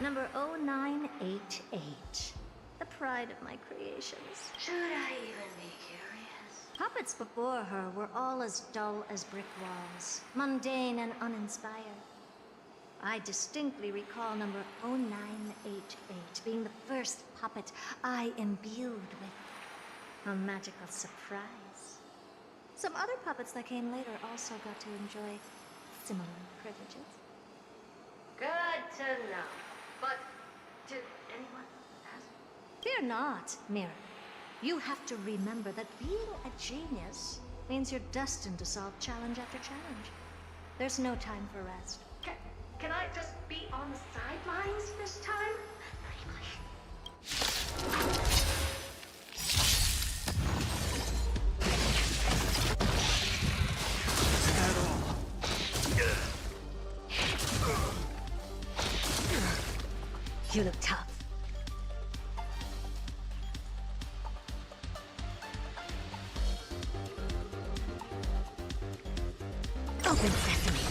Number 0988. The pride of my creations. Should I even be curious? Puppets before her were all as dull as brick walls, mundane and uninspired. I distinctly recall number 0988 being the first puppet I imbued with a magical surprise. Some other puppets that came later also got to enjoy similar privileges. Good to know. But did anyone ask? Fear not, Mirror. You have to remember that being a genius means you're destined to solve challenge after challenge. There's no time for rest. You look tough. Open sesame.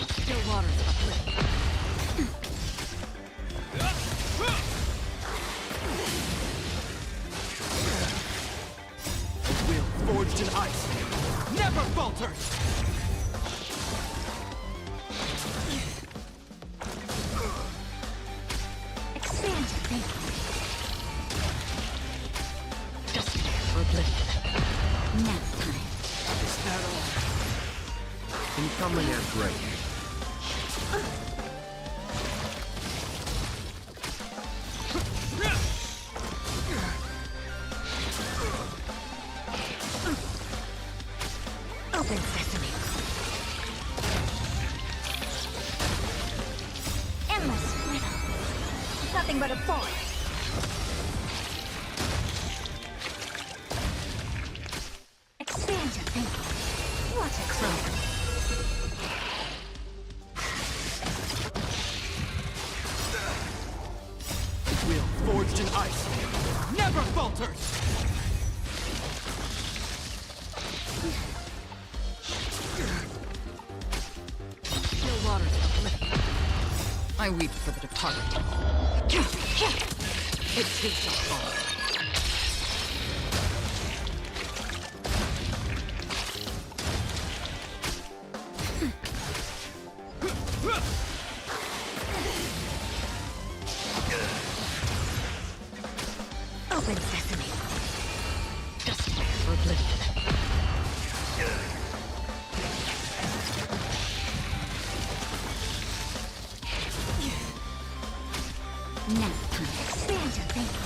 Still waters uplift. A will forged in ice never falters! Expand your thinking. Just for oblivion. Nap time. Is that all? Incoming at break. Open sesame. Endless riddle. Nothing but a force. Expand your thinking. What a crow. Will forged in ice never falters! Still waters uplift. I weep for the departed. It takes a fall. Open sesame. Just for oblivion. Nap time. Expand your thinking.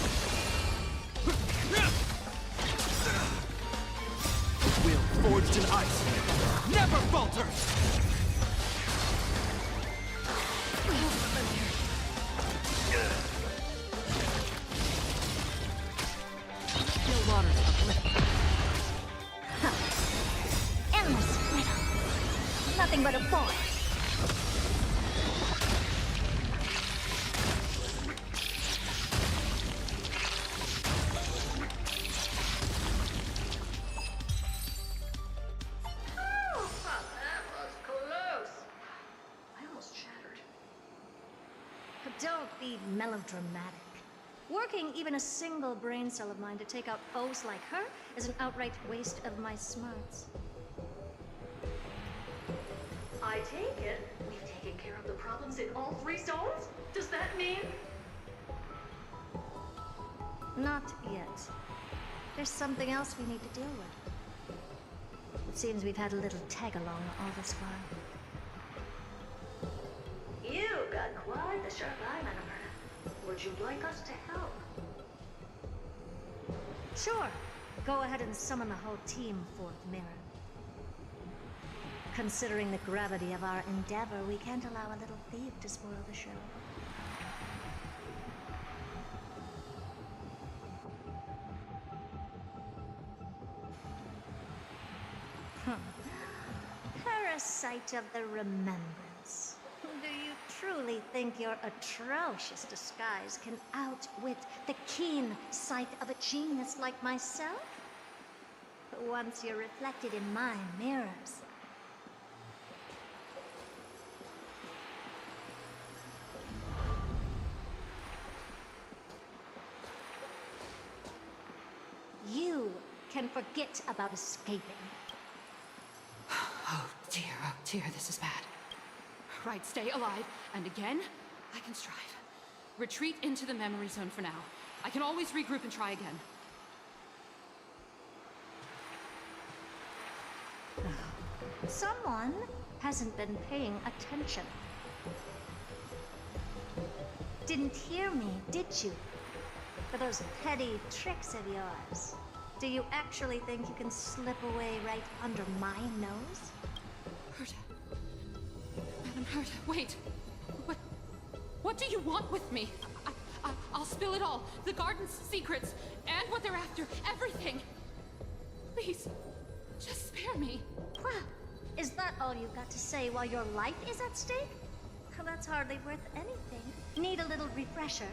Will forged in ice never falters! Still waters uplift. Endless riddle. Nothing but a force. That was close. I almost shattered. Don't be melodramatic. Working even a single brain cell of mine to take out foes like her is an outright waste of my smarts. I take it we've taken care of the problems in all 3 zones? Does that mean? Not yet. There's something else we need to deal with. It seems we've had a little tag-along all this while. You've got quite the sharp eye, Madam Herta. Would you like us to help? Sure. Go ahead and summon the whole team, Fourth Mirror. Considering the gravity of our endeavor, we can't allow a little thief to spoil the show. Parasite of the Remembrance. Do you truly think your atrocious disguise can outwit the keen sight of a genius like myself? Once you're reflected in my mirrors. You can forget about escaping. Oh dear, this is bad. Right, stay alive, and again, I can strive. Retreat into the memory zone for now. I can always regroup and try again. Someone hasn't been paying attention. Didn't hear me, did you? For those petty tricks of yours. Do you actually think you can slip away right under my nose? Herta. Madam Herta, wait. What do you want with me? I'll spill it all. The garden's secrets, and what they're after, everything. Please, just spare me. Well, is that all you've got to say while your life is at stake? That's hardly worth anything. Need a little refresher?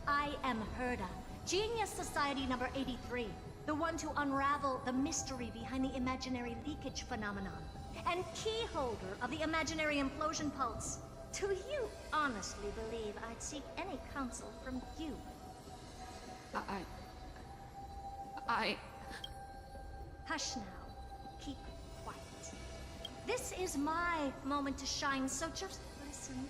I am Herda, Genius Society number 83, the one to unravel the mystery behind the imaginary leakage phenomenon, and key holder of the imaginary implosion pulse. Do you honestly believe I'd seek any counsel from you? Hush now. Keep quiet. This is my moment to shine, so just listen.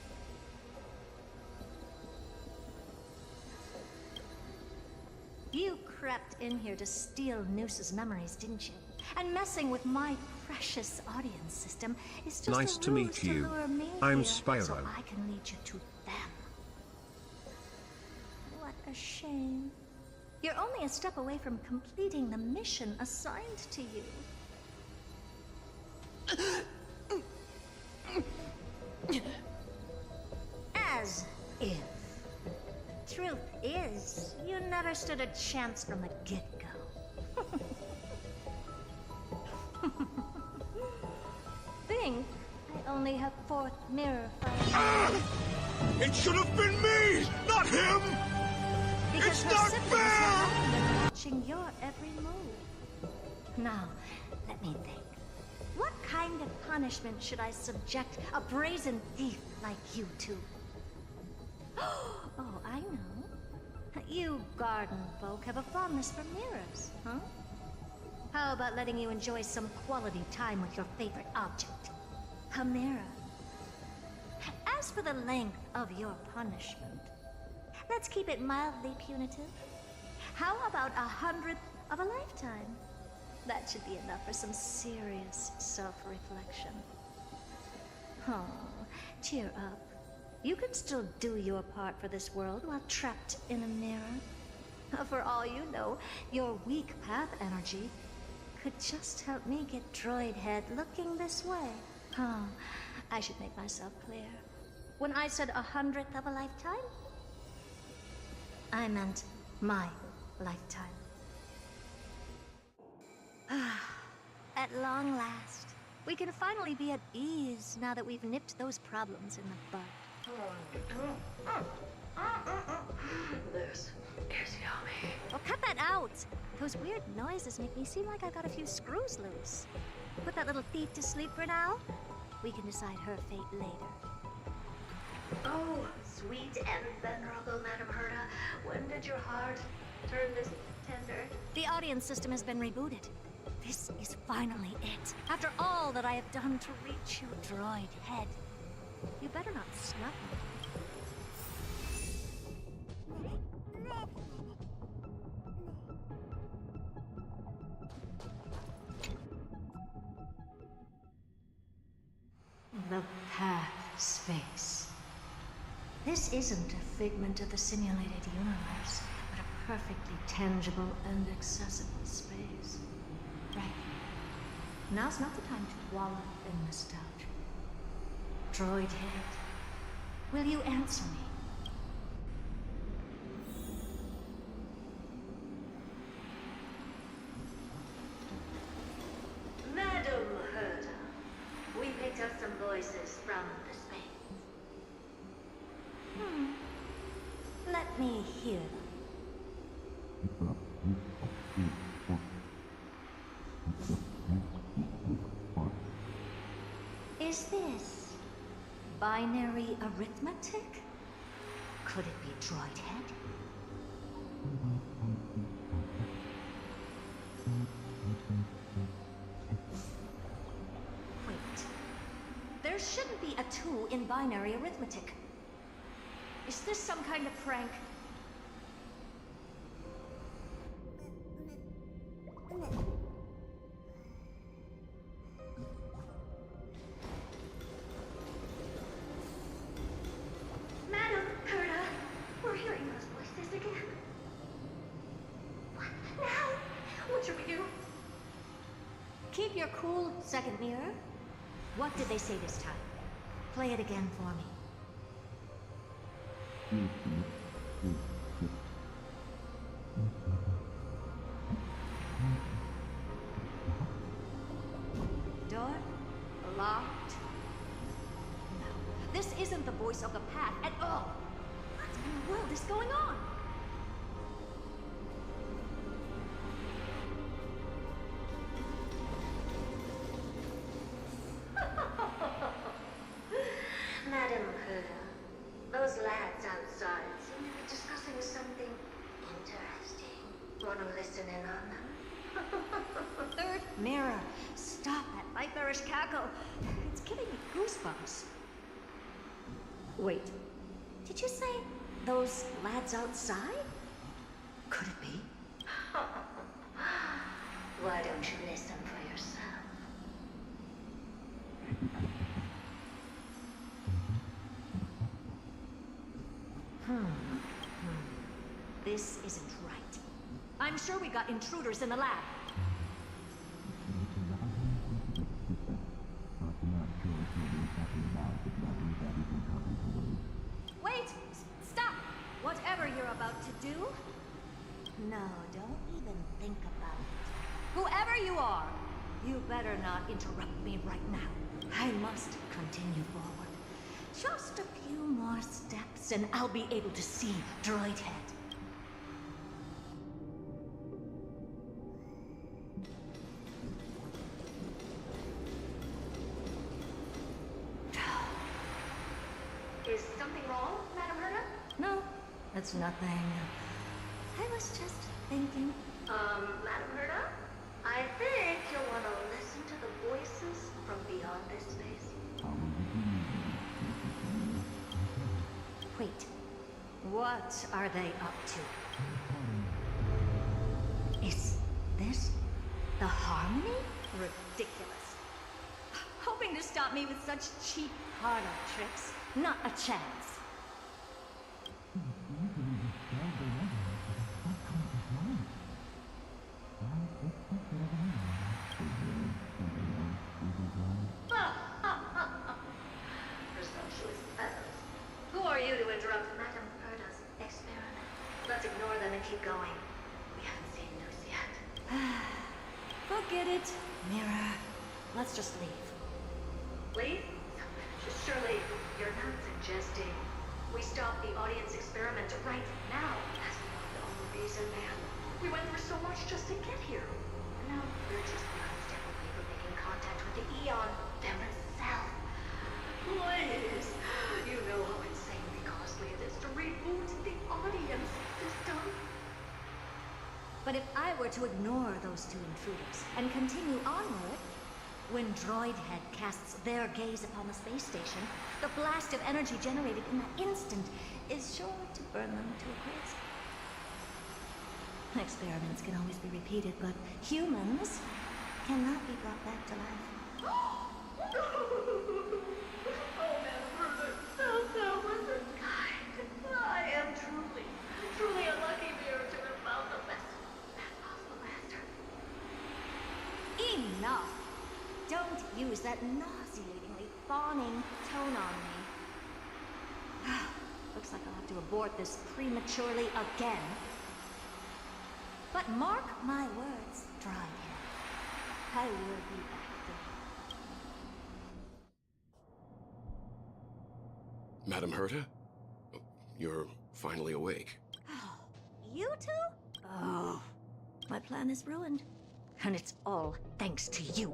You crept in here to steal Noose's memories, didn't you? And messing with my precious audience system is just Nice a to ruse meet you. lure me I'm here, Spyro. so I can lead you to them. What a shame. You're only a step away from completing the mission assigned to you. As if. Truth is, you never stood a chance from the get-go. Think I only have fourth mirror fire. It should have been me, not him! Because It's her not siblings fair! have been watching your every move. Now, let me think. What kind of punishment should I subject a brazen thief like you to? Oh, I know. You garden folk have a fondness for mirrors, huh? How about letting you enjoy some quality time with your favorite object? A mirror. As for the length of your punishment, let's keep it mildly punitive. How about 100th of a lifetime? That should be enough for some serious self-reflection. Oh, cheer up. You can still do your part for this world while trapped in a mirror. For all you know, your weak path energy could just help me get Droid Head looking this way. Oh, I should make myself clear. When I said 100th of a lifetime, I meant my lifetime. At long last, we can finally be at ease now that we've nipped those problems in the bud. This is yummy. Oh, cut that out! Those weird noises make me seem like I got a few screws loose. Put that little thief to sleep for now. We can decide her fate later. Oh, sweet and venerable Madam Herda, when did your heart turn this tender? The audience system has been rebooted. This is finally it. After all that I have done to reach you, Droid Head. You better not snub me. The path space. This isn't a figment of the simulated universe, but a perfectly tangible and accessible space. Right. Now's not the time to wallow in nostalgia. Droid Head, will you answer me? Madam Herda, we picked up some voices from the space. Let me hear them. Is this binary arithmetic? Could it be Droid Head? Wait. There shouldn't be a 2 in binary arithmetic. Is this some kind of prank? Madam Herda, we're hearing those voices again. What now? What should we do? Keep your cool, second mirror. What did they say this time? Play it again for me. Door locked. No, this isn't isn't the voice of the path at all. What in the world is going on? Madam Herda, those lads outside seem to be discussing something interesting. Wanna listen in on them? Third mirror, stop that nightmarish cackle. It's giving me goosebumps. Wait, did you say those lads outside? Could it be? Why don't you listen for yourself? This isn't right. I'm sure we got intruders in the lab. Wait! Stop! Whatever you're about to do? No, don't even think about it. Whoever you are, you better not interrupt me right now. I must continue forward. Just a few more steps and I'll be able to see Droid Head. Is something wrong, Madam Herda? No, that's nothing. I was just thinking. Madam Herda? I think you'll want to listen to the voices from beyond this space. Wait, what are they up to? Is this the Harmony? Ridiculous. Hoping to stop me with such cheap parlor tricks. Not a chance. Presumptuous fellows. Who are you to interrupt Madam Herda's experiment? Let's ignore them and keep going. We haven't seen news yet. Forget it, Mirror. Let's just leave. Leave? Surely, you're not suggesting we stop the audience experiment right now. That's not the only reason, man. We went through so much just to get here. And now we're just one step away from making contact with the Eon themselves. Please! You know how insanely costly it is to reboot the audience system. But if I were to ignore those two intruders and continue onward, when Droid Head casts their gaze upon the space station, the blast of energy generated in that instant is sure to burn them to a crisp. Experiments can always be repeated, but humans cannot be brought back to life. Oh, Madam Herda, that was a kind. I am truly a lucky mirror to have found the best possible master. Enough! Don't use that nauseatingly fawning tone on me. Looks like I'll have to abort this prematurely again. But mark my words, Droid Head. I will be back for you. Madam Herda? You're finally awake. You two? Oh, my plan is ruined. And it's all thanks to you.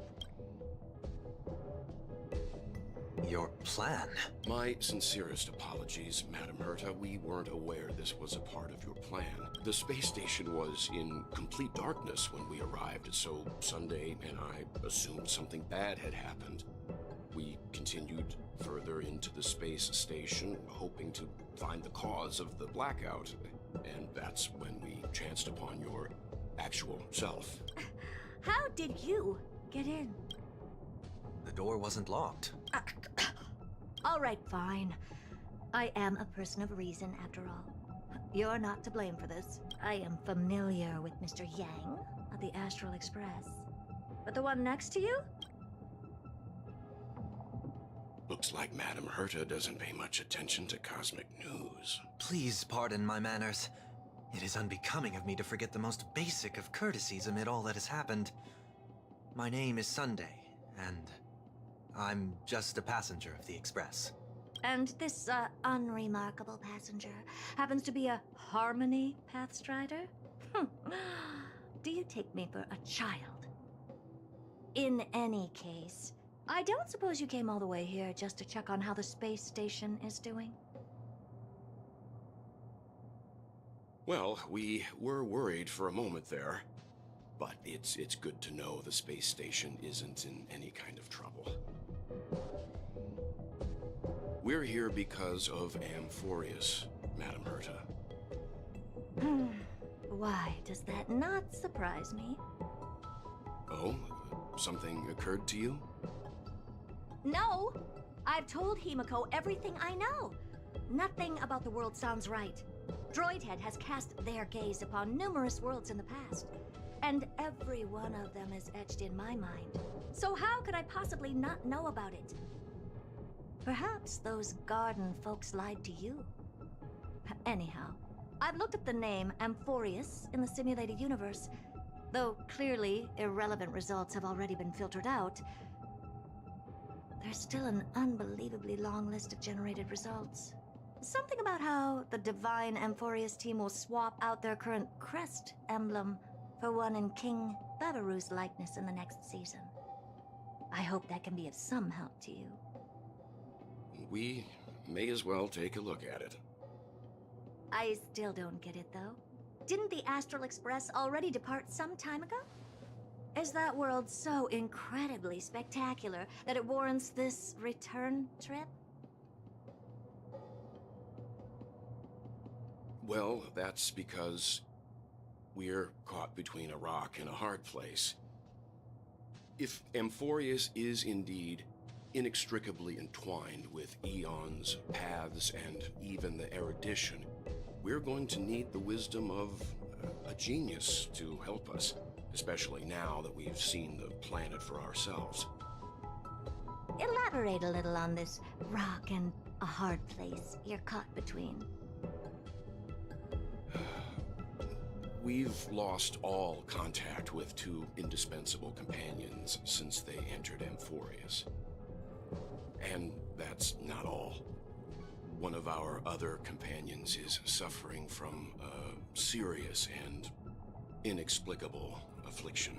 Your plan? My sincerest apologies, Madam Herta. We weren't aware this was a part of your plan. The space station was in complete darkness when we arrived, so Sunday and I assumed something bad had happened. We continued further into the space station, hoping to find the cause of the blackout. And that's when we chanced upon your actual self. How did you get in? The door wasn't locked. All right, fine. I am a person of reason, after all. You're not to blame for this. I am familiar with Mr. Yang of the Astral Express. But the one next to you? Looks like Madam Herta doesn't pay much attention to cosmic news. Please pardon my manners. It is unbecoming of me to forget the most basic of courtesies amid all that has happened. My name is Sunday, and I'm just a passenger of the Express. And this, unremarkable passenger happens to be a Harmony Pathstrider? Do you take me for a child? In any case, I don't suppose you came all the way here just to check on how the space station is doing? Well, we were worried for a moment there. But it's good to know the space station isn't in any kind of trouble. We're here because of Amphorius, Madam Herta. Why does that not surprise me? Oh? Something occurred to you? No! I've told Himiko everything I know. Nothing about the world sounds right. Droidhead has cast their gaze upon numerous worlds in the past, and every one of them is etched in my mind. So how could I possibly not know about it? Perhaps those garden folks lied to you. Anyhow, I've looked up the name Amphorius in the simulated universe. Though clearly irrelevant results have already been filtered out, there's still an unbelievably long list of generated results. Something about how the Divine Amphorius team will swap out their current crest emblem for one in King Babaru's likeness in the next season. I hope that can be of some help to you. We may as well take a look at it. I still don't get it, though. Didn't the Astral Express already depart some time ago? Is that world so incredibly spectacular that it warrants this return trip? Well, that's because we're caught between a rock and a hard place. If Amphorius is indeed inextricably entwined with eons, paths, and even the erudition, we're going to need the wisdom of a genius to help us, especially now that we've seen the planet for ourselves. Elaborate a little on this rock and a hard place you're caught between. We've lost all contact with two indispensable companions since they entered Amphorius. And that's not all. One of our other companions is suffering from a serious and inexplicable affliction.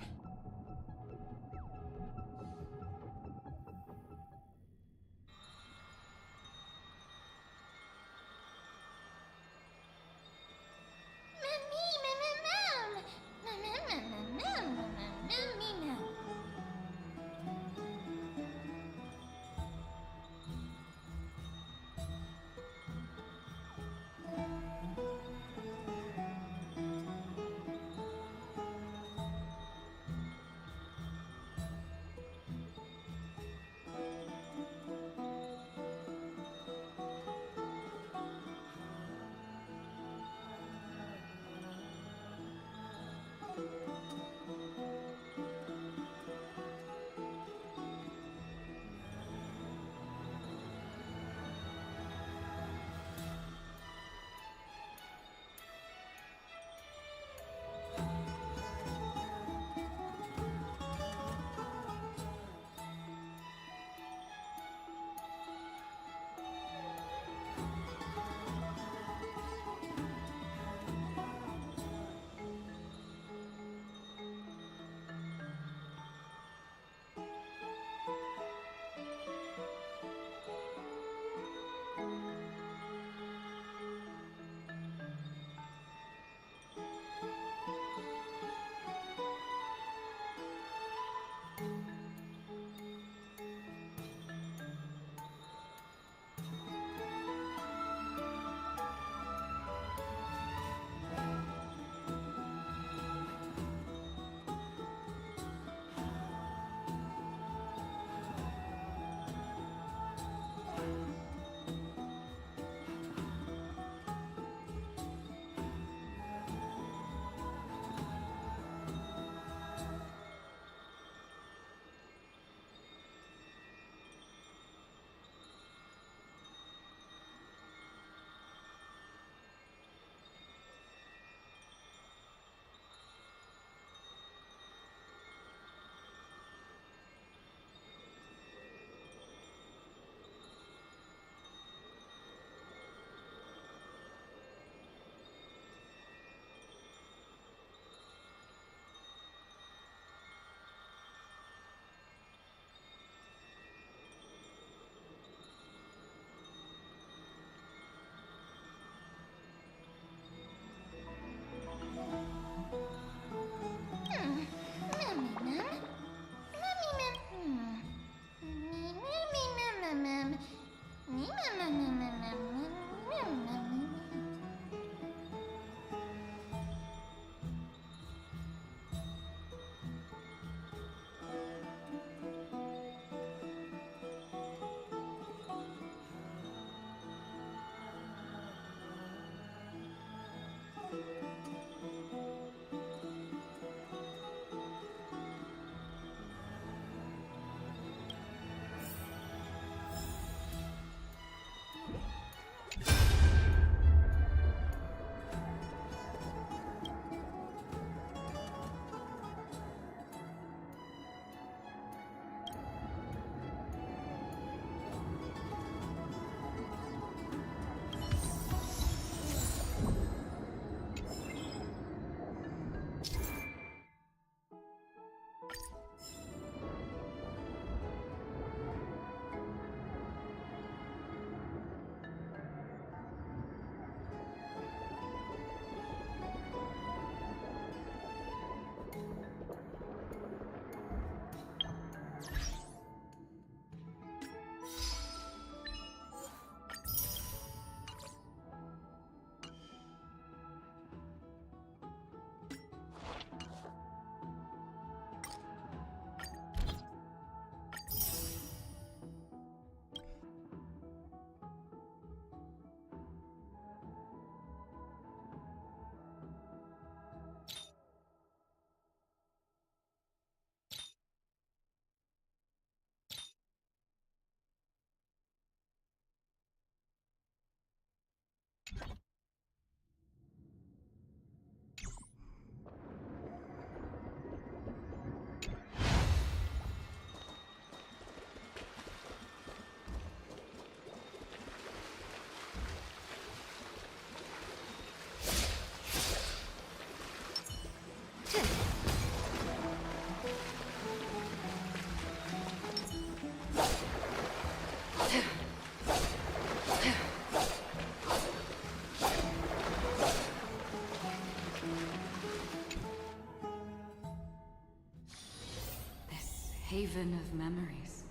Haven of memories.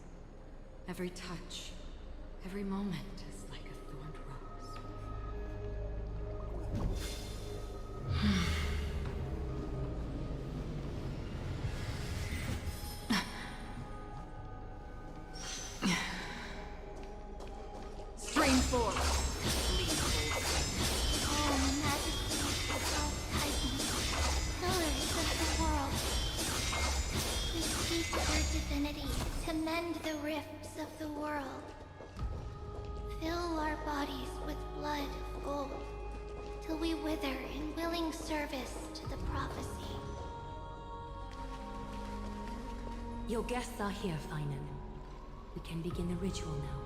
Every touch, every moment is like a thorned rose. Strain forth. Oh, Majesty, all Titans, pillars of the world. We seek your divinity to mend the rifts of the world. Fill our bodies with blood of gold, till we wither in willing service to the prophecy. Your guests are here, Finan. We can begin the ritual now.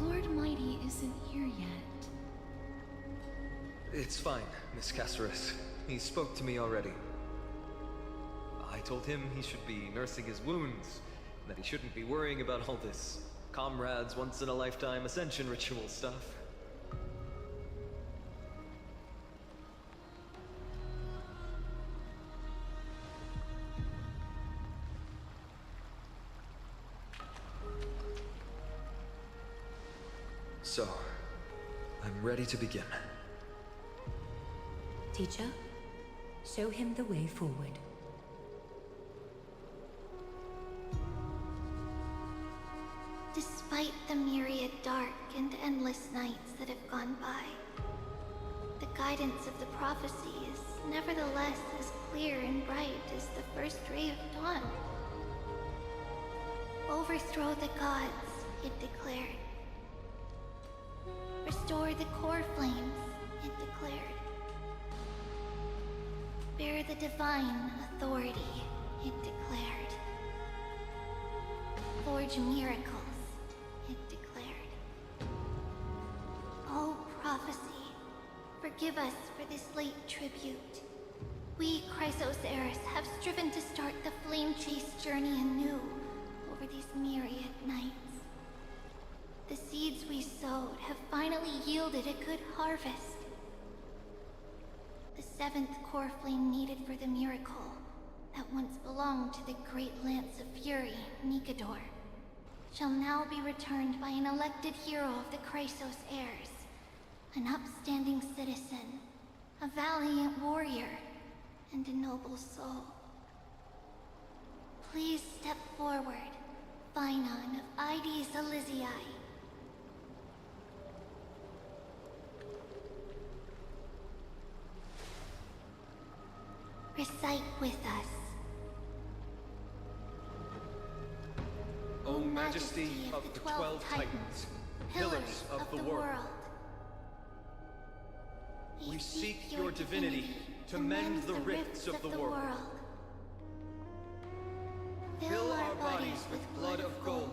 Lord Mighty isn't here yet. It's fine, Miss Caceres. He spoke to me already. I told him he should be nursing his wounds, and that he shouldn't be worrying about all this comrades once-in-a-lifetime ascension ritual stuff. So, I'm ready to begin. Teacher, show him the way forward. Despite the myriad dark and endless nights that have gone by, the guidance of the prophecy is nevertheless as clear and bright as the first ray of dawn. Overthrow the gods, it declared. Restore the core flames, it declared. Bear the divine authority, it declared. Forge miracles, it declared. Oh, prophecy, forgive us for this late tribute. We, Chrysos Eris, have striven to start the flame chase journey anew over these myriad nights. The seeds we sowed have finally yielded a good harvest. The seventh core flame needed for the miracle that once belonged to the great Lance of Fury, Nikador, shall now be returned by an elected hero of the Chrysos heirs, an upstanding citizen, a valiant warrior, and a noble soul. Please step forward, Phainon of Ides Elysiae. Recite with us. O Majesty of the 12 Titans, pillars of the world, we seek your divinity to mend the rifts of the world. Fill our bodies with blood of gold,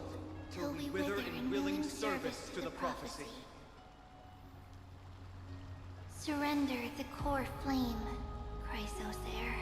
till we wither in willing service to the prophecy. Surrender the core flame, Chrysos heir.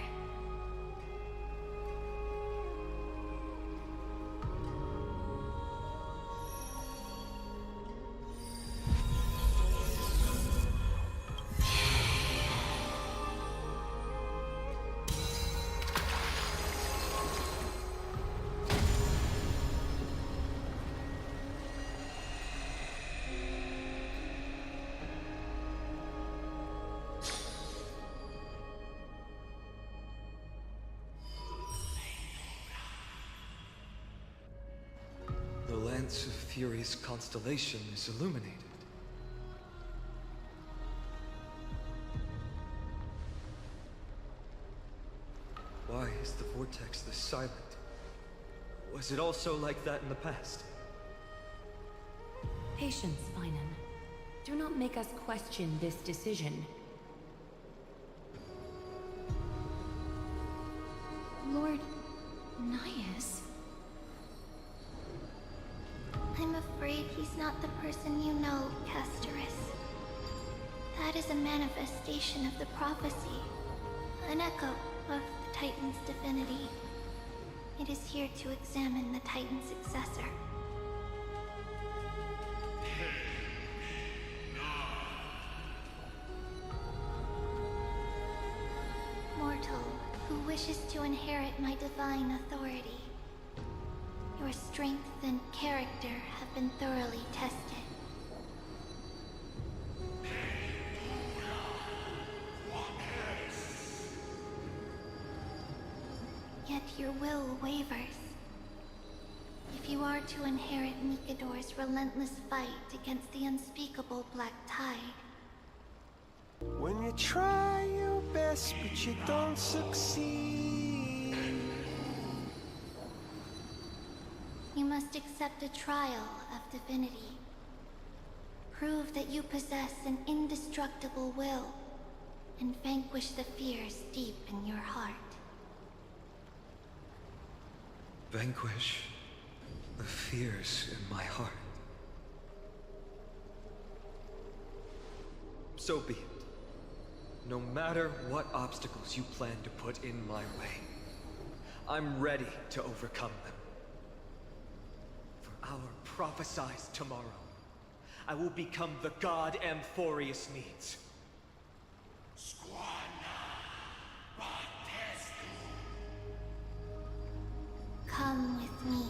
The Lance of Fury's constellation is illuminated. Why is the vortex this silent? Was it also like that in the past? Patience, Phainon. Do not make us question this decision. Lord Naius? I'm afraid he's not the person you know, Castorus. That is a manifestation of the prophecy, an echo of the Titan's divinity. It is here to examine the Titan's successor. Mortal, who wishes to inherit my divine authority. Your strength and character have been thoroughly tested. Yet your will wavers. If you are to inherit Nikador's relentless fight against the unspeakable Black Tide. When you try your best but you don't succeed, You must accept a trial of divinity. Prove that you possess an indestructible will, and vanquish the fears deep in your heart. Vanquish the fears in my heart. So be it. No matter what obstacles you plan to put in my way, I'm ready to overcome them. For our prophesied tomorrow, I will become the god Amphorius needs. Come with me,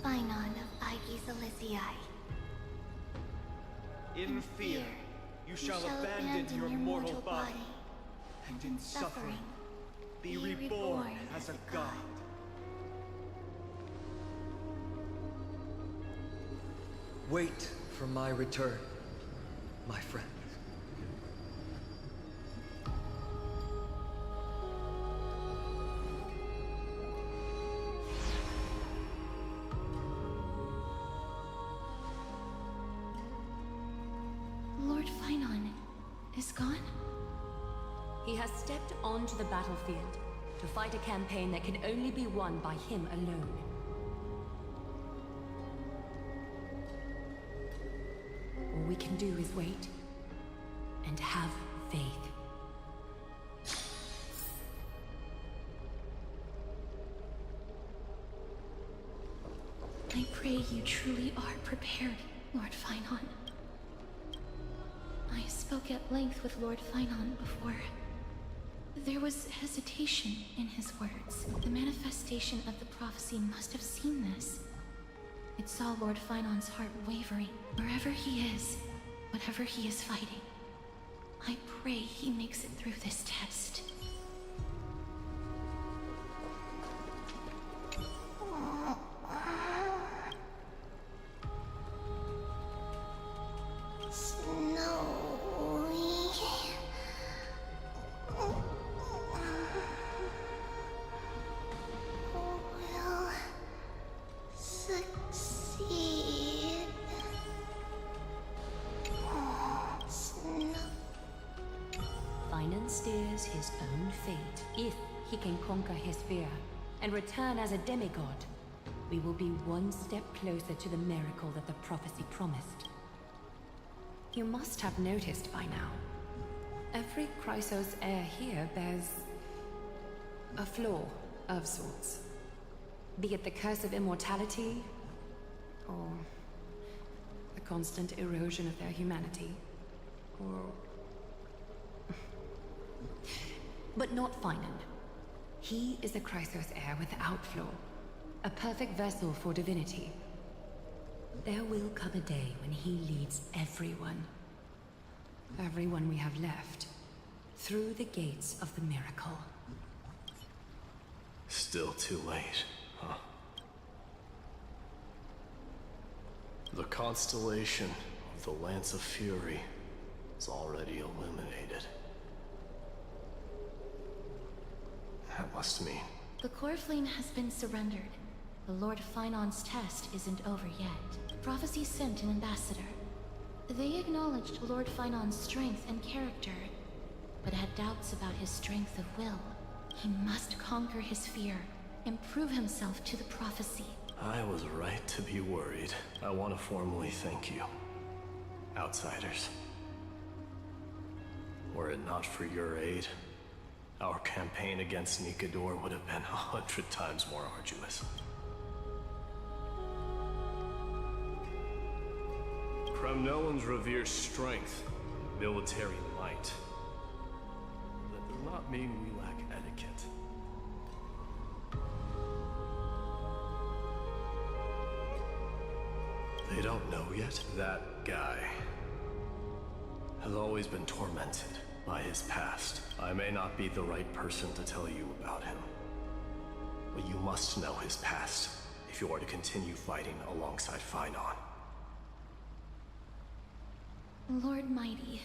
Phainon of Ides Elysiae. In fear, you shall abandon your mortal body, and in suffering, be reborn as a god. Wait for my return, my friend. Lord Phainon is gone? He has stepped onto the battlefield to fight a campaign that can only be won by him alone. All we can do is wait and have faith. I pray you truly are prepared, Lord Phainon. I spoke at length with Lord Phainon before There was hesitation in his words. The manifestation of the prophecy must have seen this. It saw Lord Finon's heart wavering. Wherever he is, whatever he is fighting, I pray he makes it through this test. Finan steers his own fate. If he can conquer his fear and return as a demigod, we will be one step closer to the miracle that the prophecy promised. You must have noticed by now, every Chrysos heir here bears a flaw of sorts. Be it the curse of immortality, or the constant erosion of their humanity, or... But not Finan. He is a Chrysos heir without flaw, a perfect vessel for divinity. There will come a day when he leads everyone we have left, through the gates of the miracle. Still too late, huh? The constellation of the Lance of Fury is already illuminated. That must mean... The core flame has been surrendered. The Lord Finon's test isn't over yet. Prophecy sent an ambassador. They acknowledged Lord Finon's strength and character, but had doubts about his strength of will. He must conquer his fear and prove himself to the prophecy. I was right to be worried. I want to formally thank you, outsiders. Were it not for your aid, our campaign against Nikador would have been 100 times more arduous. Kremnoans revere strength and military might. That does not mean we lack etiquette. They don't know yet? That guy has always been tormented by his past. I may not be the right person to tell you about him, but you must know his past if you are to continue fighting alongside Finon. Lord Mighty,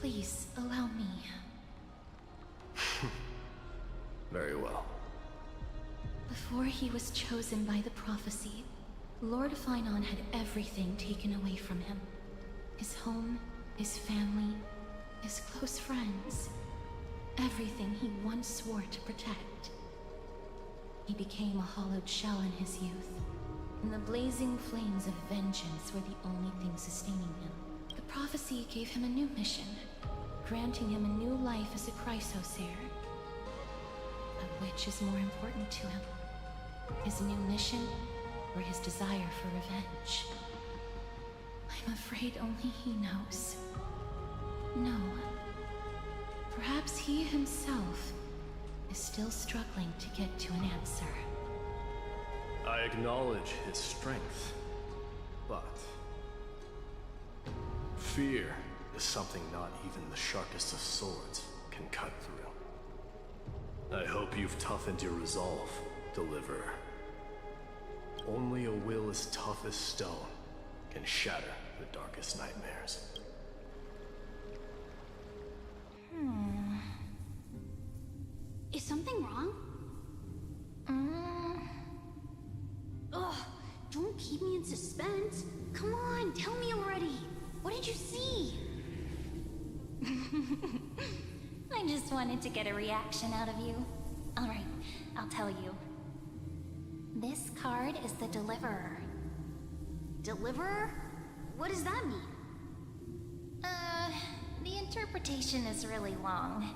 please allow me. Very well. Before he was chosen by the prophecy, Lord Finon had everything taken away from him. His home, his family, his close friends. Everything he once swore to protect. He became a hollowed shell in his youth, and the blazing flames of vengeance were the only thing sustaining him. The prophecy gave him a new mission, granting him a new life as a Chrysos heir. But which is more important to him? His new mission, or his desire for revenge? I'm afraid only he knows. No. Perhaps he himself is still struggling to get to an answer. I acknowledge his strength, but fear is something not even the sharpest of swords can cut through. I hope you've toughened your resolve, Deliverer. Only a will as tough as stone can shatter the darkest nightmares. Is something wrong? Ugh, don't keep me in suspense. Come on, tell me already. What did you see? I just wanted to get a reaction out of you. Alright, I'll tell you. This card is the Deliverer. Deliverer? What does that mean? The interpretation is really long.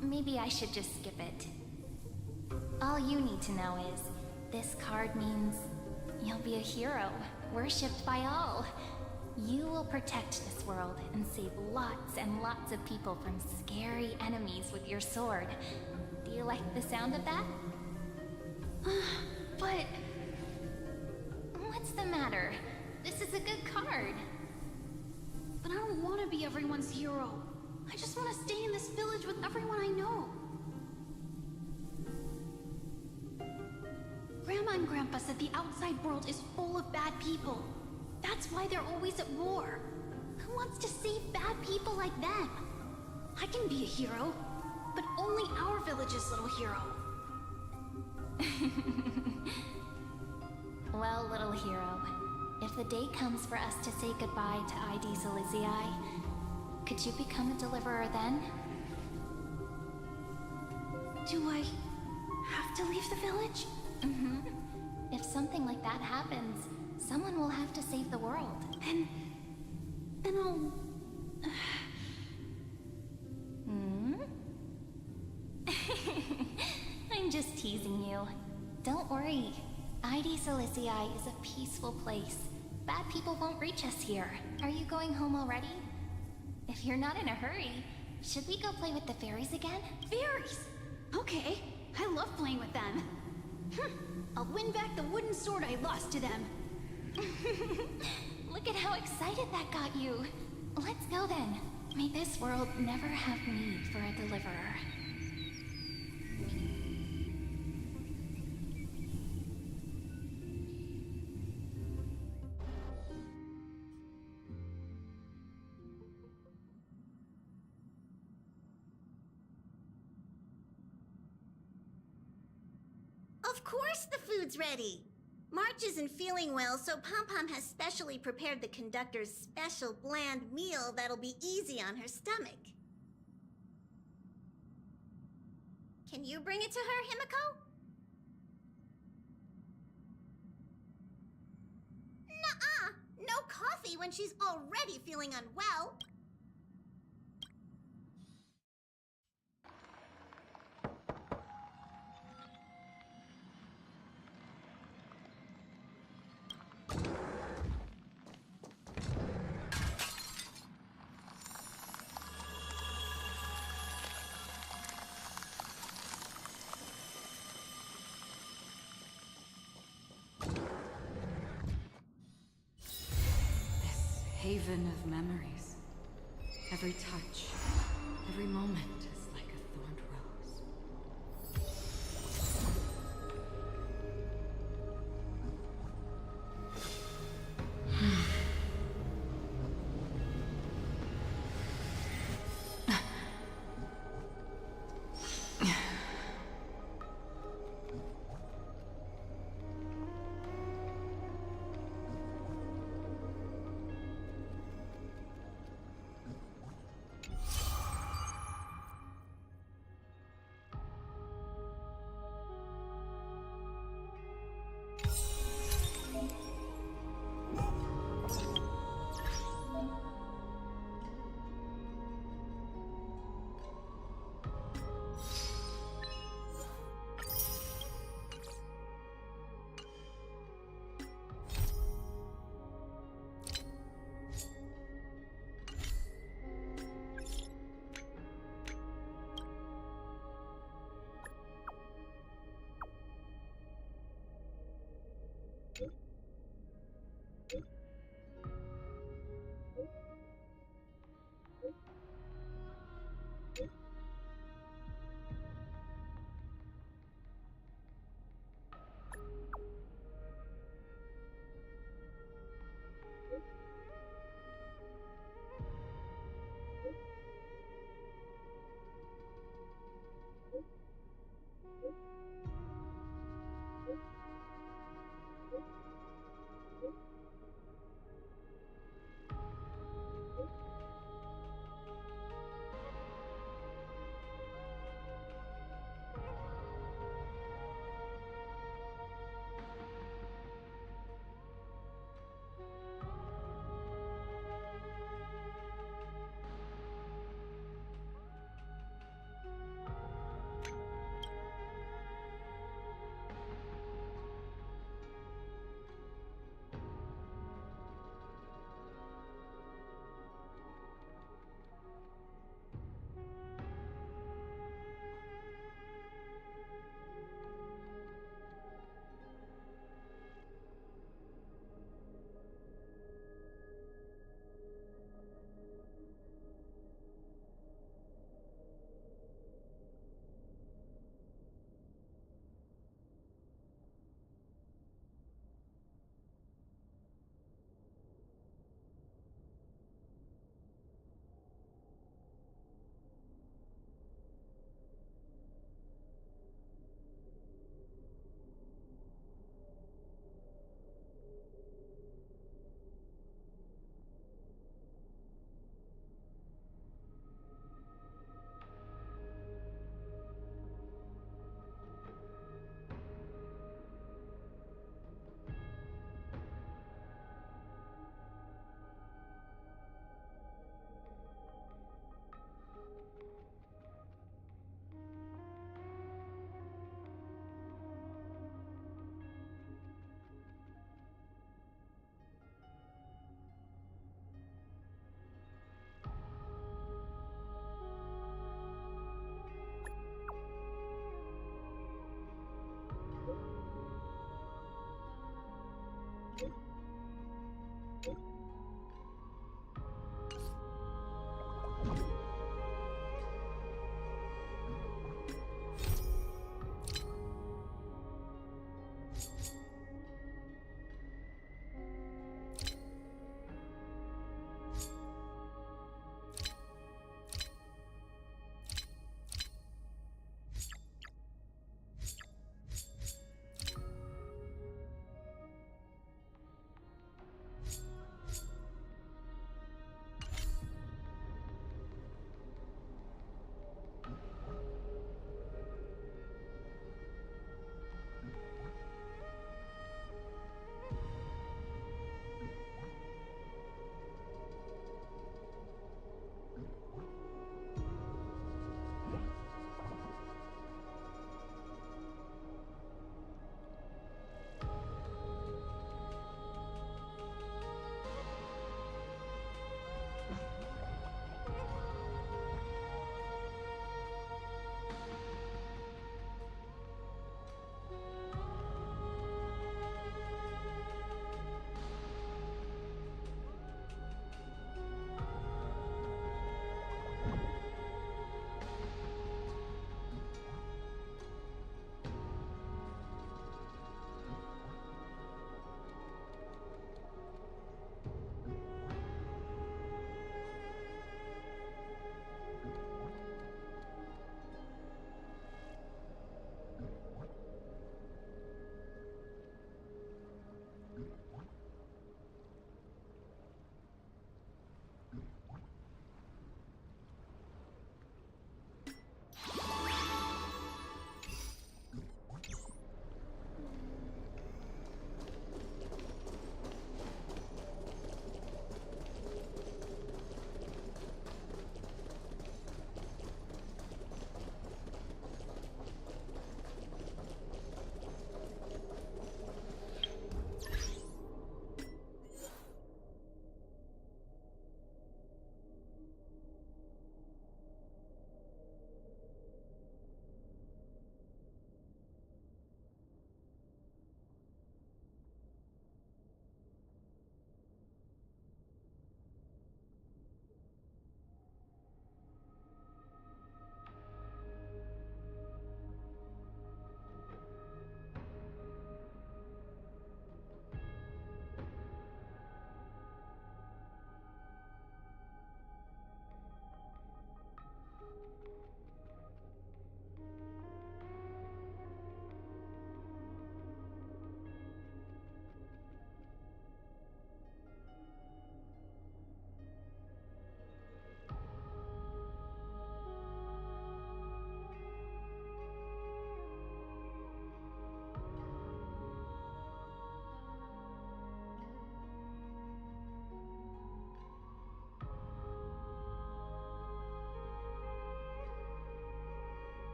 Maybe I should just skip it. All you need to know is, this card means you'll be a hero, worshipped by all. You will protect this world and save lots and lots of people from scary enemies with your sword. Do you like the sound of that? But... What's the matter? This is a good card. But I don't want to be everyone's hero. I just want to stay in this village with everyone I know. Grandma and Grandpa said the outside world is full of bad people. That's why they're always at war. Who wants to save bad people like them? I can be a hero, but only our village's little hero. Well, little hero, if the day comes for us to say goodbye to ID Silizii, could you become a deliverer then? Do I have to leave the village? Mm-hmm. If something like that happens, someone will have to save the world. And I'll... I'm just teasing you. Don't worry. ID Silizii is a peaceful place. Bad people won't reach us here. Are you going home already? If you're not in a hurry, should we go play with the fairies again? Fairies? Okay, I love playing with them. I'll win back the wooden sword I lost to them. Look at how excited that got you. Let's go then. May this world never have need for a deliverer. Of course the food's ready! March isn't feeling well, so Pom-Pom has specially prepared the conductor's special bland meal that'll be easy on her stomach. Can you bring it to her, Himiko? Nuh-uh! No coffee when she's already feeling unwell! Haven of memories. Every touch, every moment is like a thorned rose.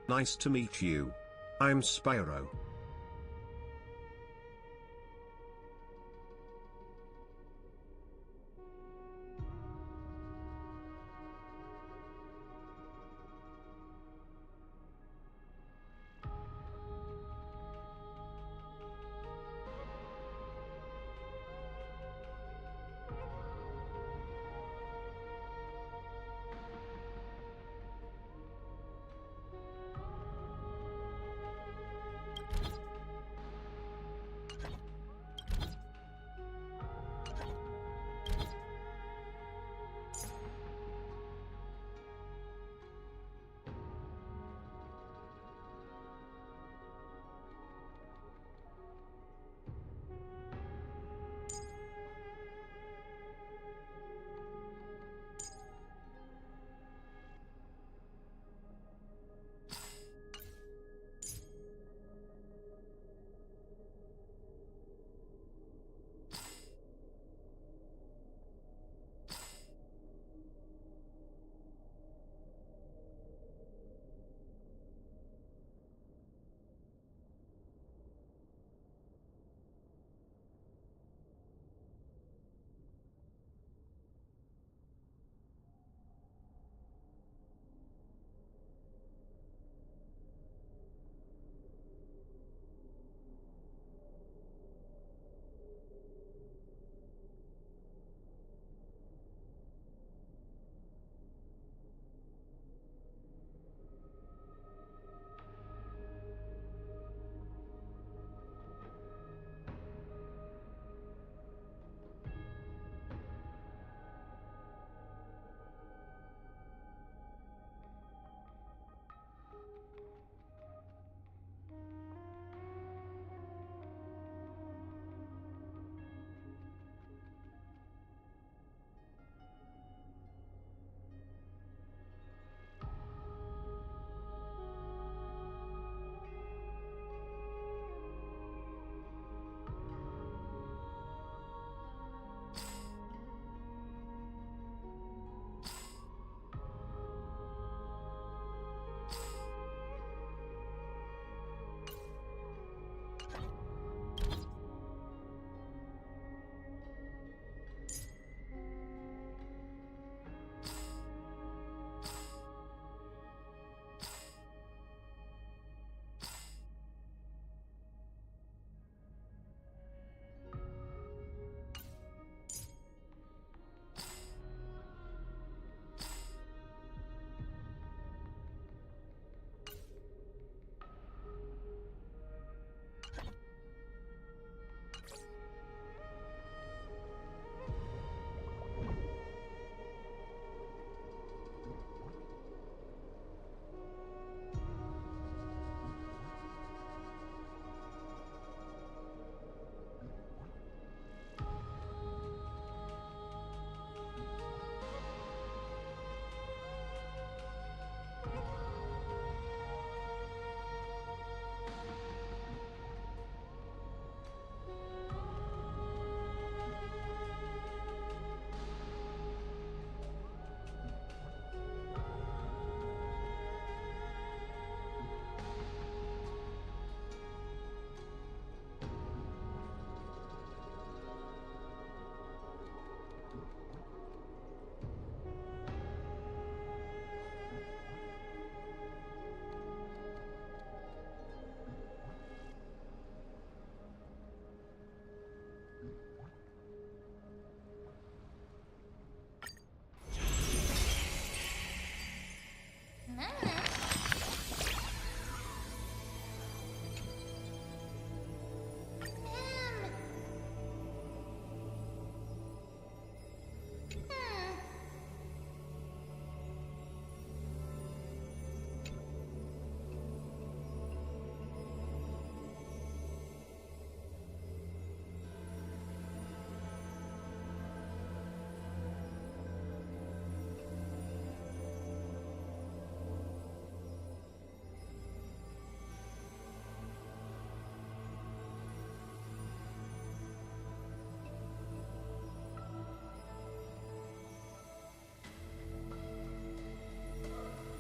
Nice to meet you. I'm Spyro.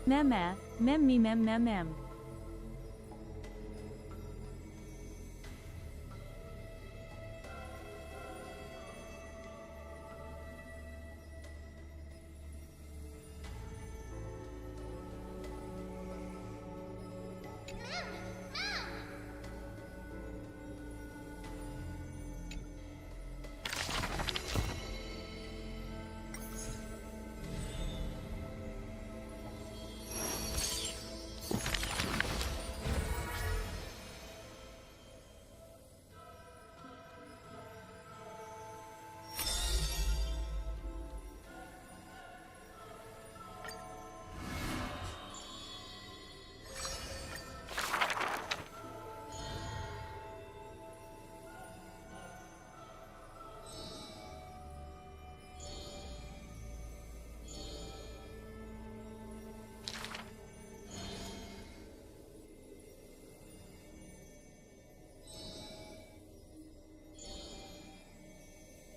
Meh, mem me mem mem mem.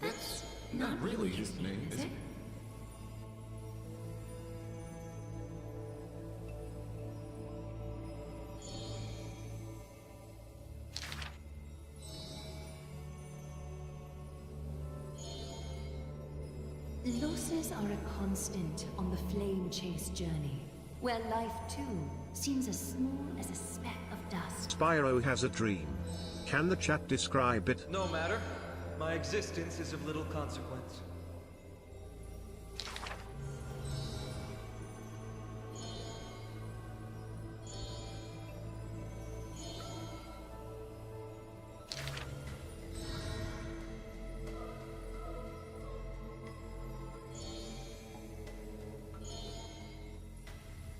That's not really his name, is it? Losses are a constant on the flame chase journey, where life too seems as small as a speck of dust. Spyro has a dream. Can the chat describe it? No matter. My existence is of little consequence.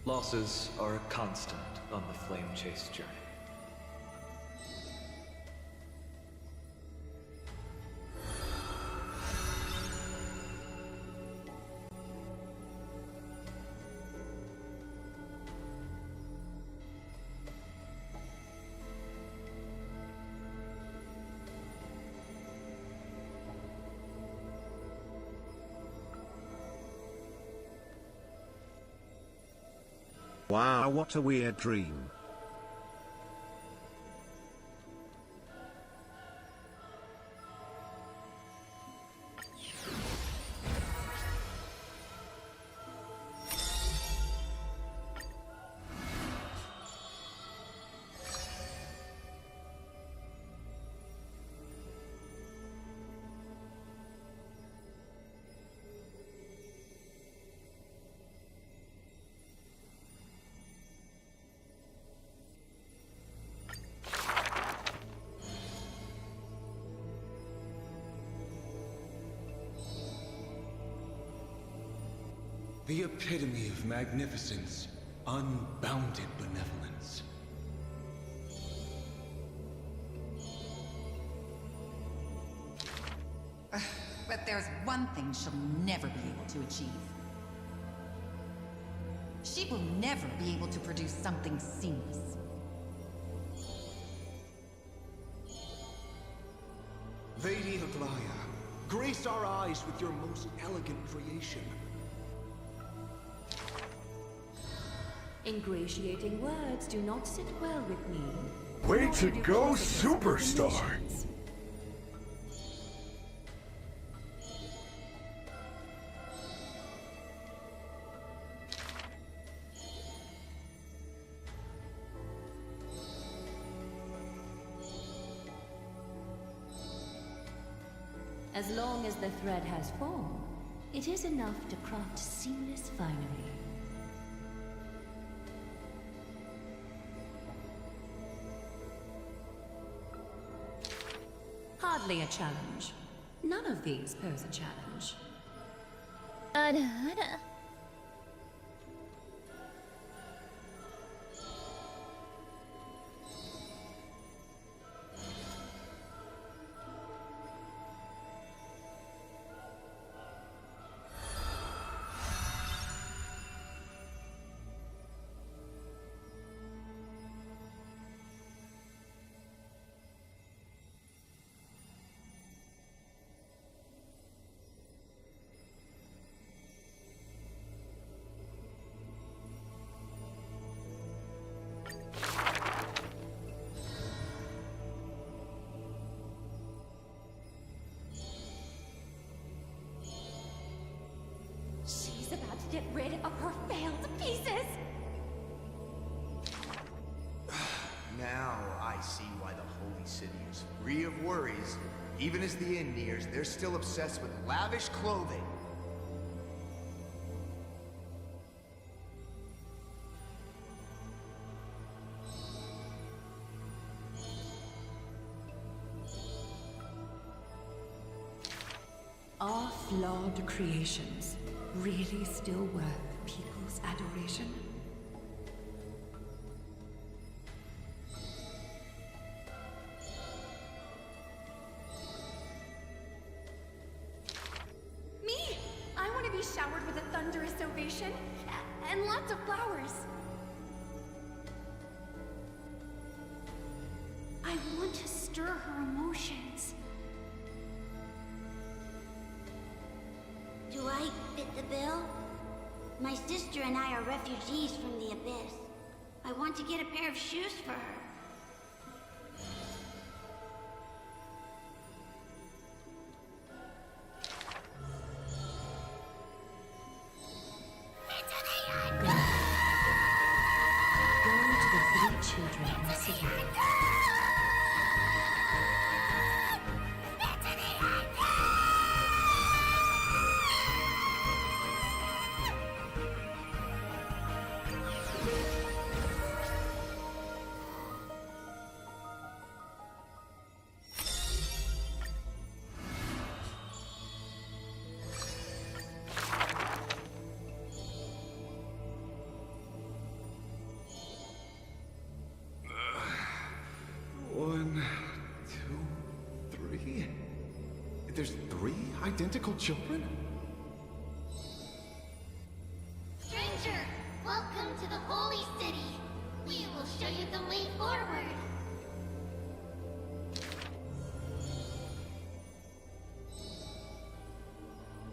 Losses are a constant on the flame chase journey. Wow, what a weird dream. The epitome of magnificence, unbounded benevolence. But there's one thing she'll never be able to achieve. She will never be able to produce something seamless. Lady Aglaya, grace our eyes with your most elegant creation. Ingratiating words do not sit well with me. Way Nor to do go, positive superstar! explanations. As long as the thread has form, it is enough to craft seamless finery. Hardly a challenge. None of these pose a challenge. Ada. Now I see why the Holy City is free of worries. Even as the end nears, they're still obsessed with lavish clothing. Are flawed creations really still worth people's adoration? Me! I want to be showered with a thunderous ovation and lots of flowers. I want to stir her emotions. Do I fit the bill? My sister and I are refugees from the Abyss. I want to get a pair of shoes for her. Go to the 3 children in the city. One, two, 3. There's 3 identical children? Stranger, welcome to the Holy City. We will show you the way forward.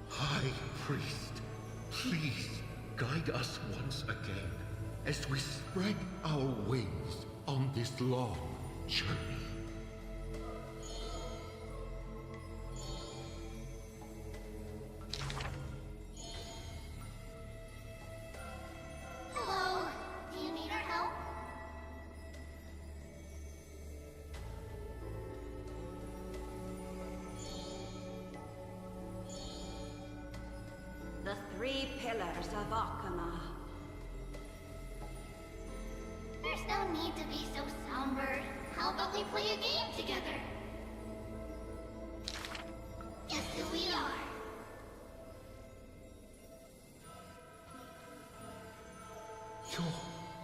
High Priest, please guide us once again as we spread our wings on this long journey. Hello, do you need our help? The 3 pillars of Akama. There's no need to be so somber. How about we play a game together? Guess who we are? You're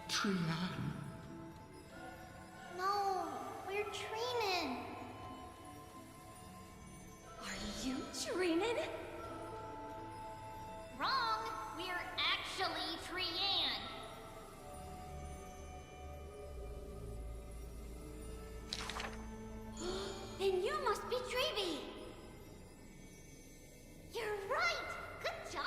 Trian. No, we're Treenin. Are you Treenin? Wrong. We're actually Trian. Then you must be Treevee. You're right. Good job.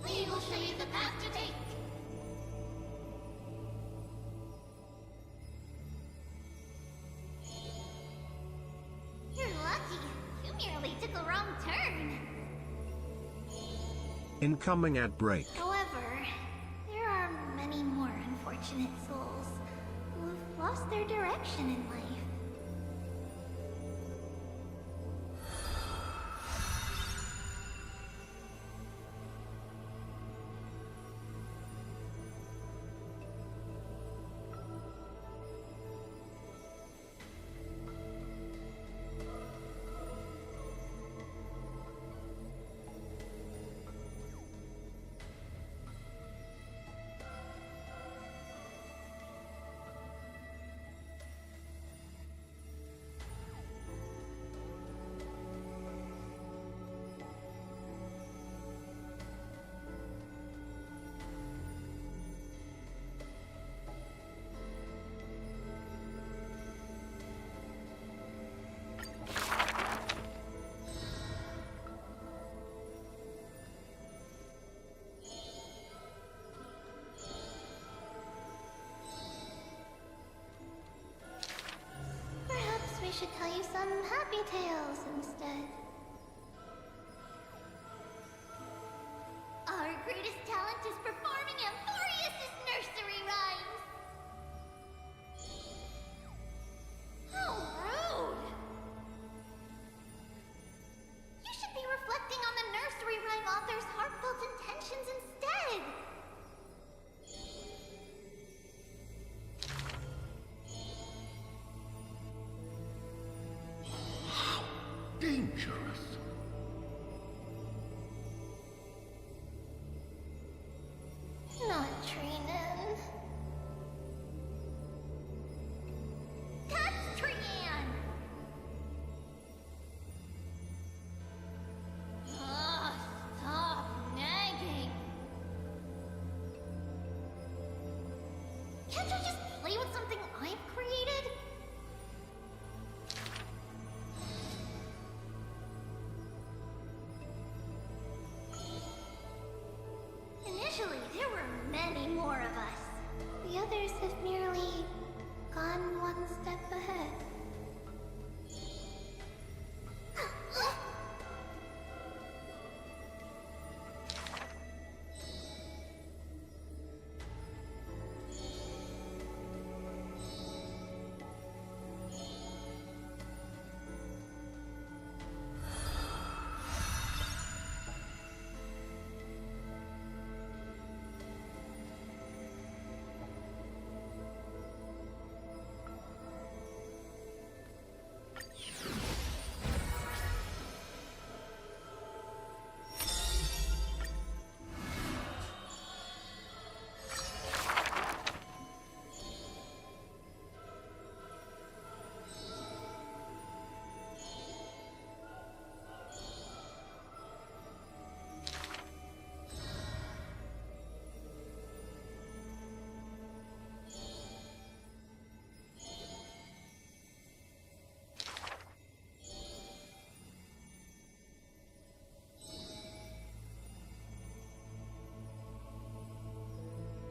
We will show you the path to take. You're lucky. You merely took a wrong turn. Incoming ad break. However, there are many more unfortunate souls who have lost their direction in life. Perhaps we should tell you some happy tales instead. talent is performing Amphorius' nursery rhymes. How rude! You should be reflecting on the nursery rhyme author's heartfelt intentions instead. Dangerous. Not Trinan. That's Trian! Ugh, stop nagging. Can't you just play with something I've created? Initially, there were many more of us. The others have merely gone one step ahead.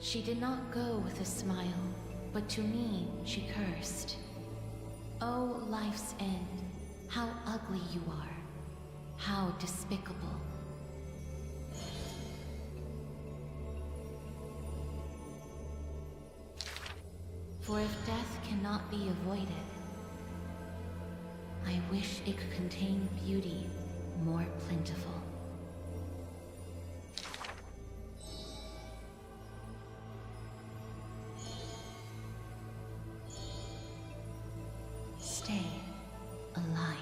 She did not go with a smile, but to me she cursed. Oh, life's end, how ugly you are, how despicable. For if death cannot be avoided, I wish it could contain beauty more plentiful. Stay alive.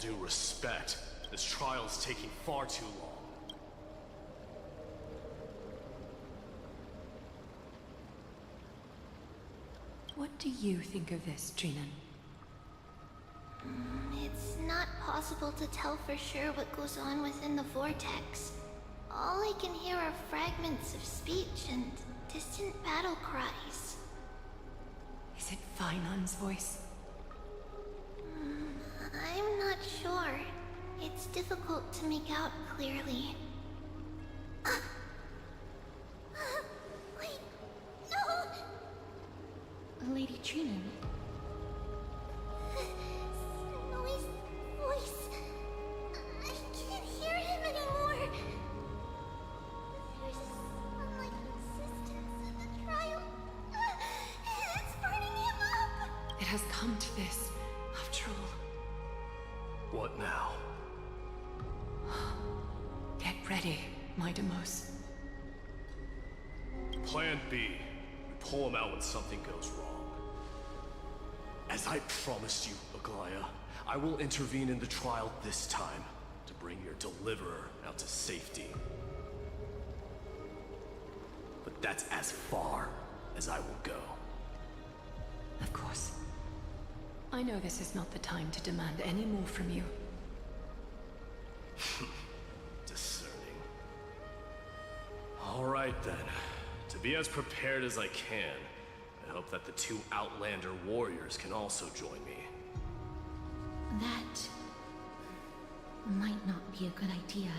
due respect, this trial's taking far too long. What do you think of this, Trinan? It's not possible to tell for sure what goes on within the vortex. All I can hear are fragments of speech and distant battle cries. Is it Finon's voice? I'm not sure. It's difficult to make out clearly. Wait, no! Lady Trinan. Snowy's voice. I can't hear him anymore. There's sunlight insistence in the trial. It's burning him up. It has come to this, after all. What now? Get ready, my Demos. Plan B. We pull him out when something goes wrong. As I promised you, Aglaya, I will intervene in the trial this time to bring your deliverer out to safety. But that's as far as I will go. Of course. I know this is not the time to demand any more from you. Discerning. All right then. To be as prepared as I can, I hope that the two Outlander warriors can also join me. That might not be a good idea.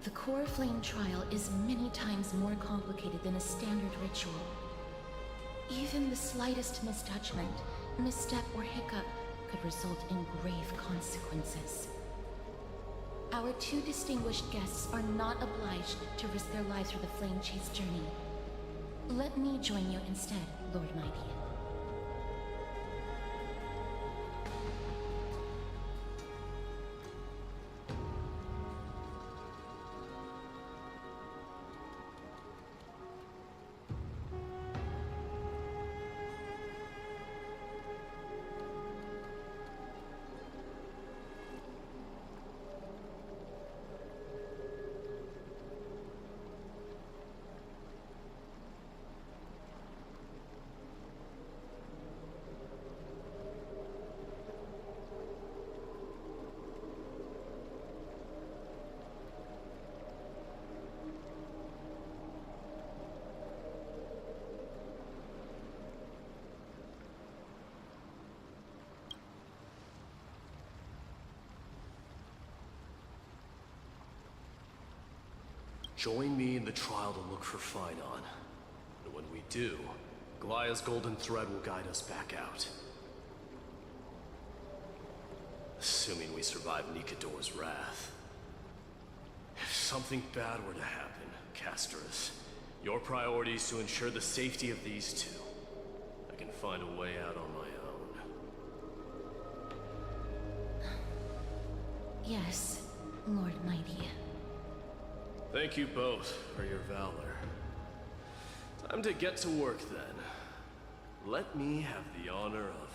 The core flame trial is many times more complicated than a standard ritual. Even the slightest misjudgment, misstep, or hiccup could result in grave consequences. Our two distinguished guests are not obliged to risk their lives for the flame chase journey. Let me join you instead, Lord Mighty. Join me in the trial to look for Finon. And when we do, Glaya's golden thread will guide us back out. Assuming we survive Nikador's wrath. If something bad were to happen, Casterus, your priority is to ensure the safety of these two. I can find a way out on my own. Yes, Lord Mighty. Thank you both for your valor. Time to get to work then. Let me have the honor of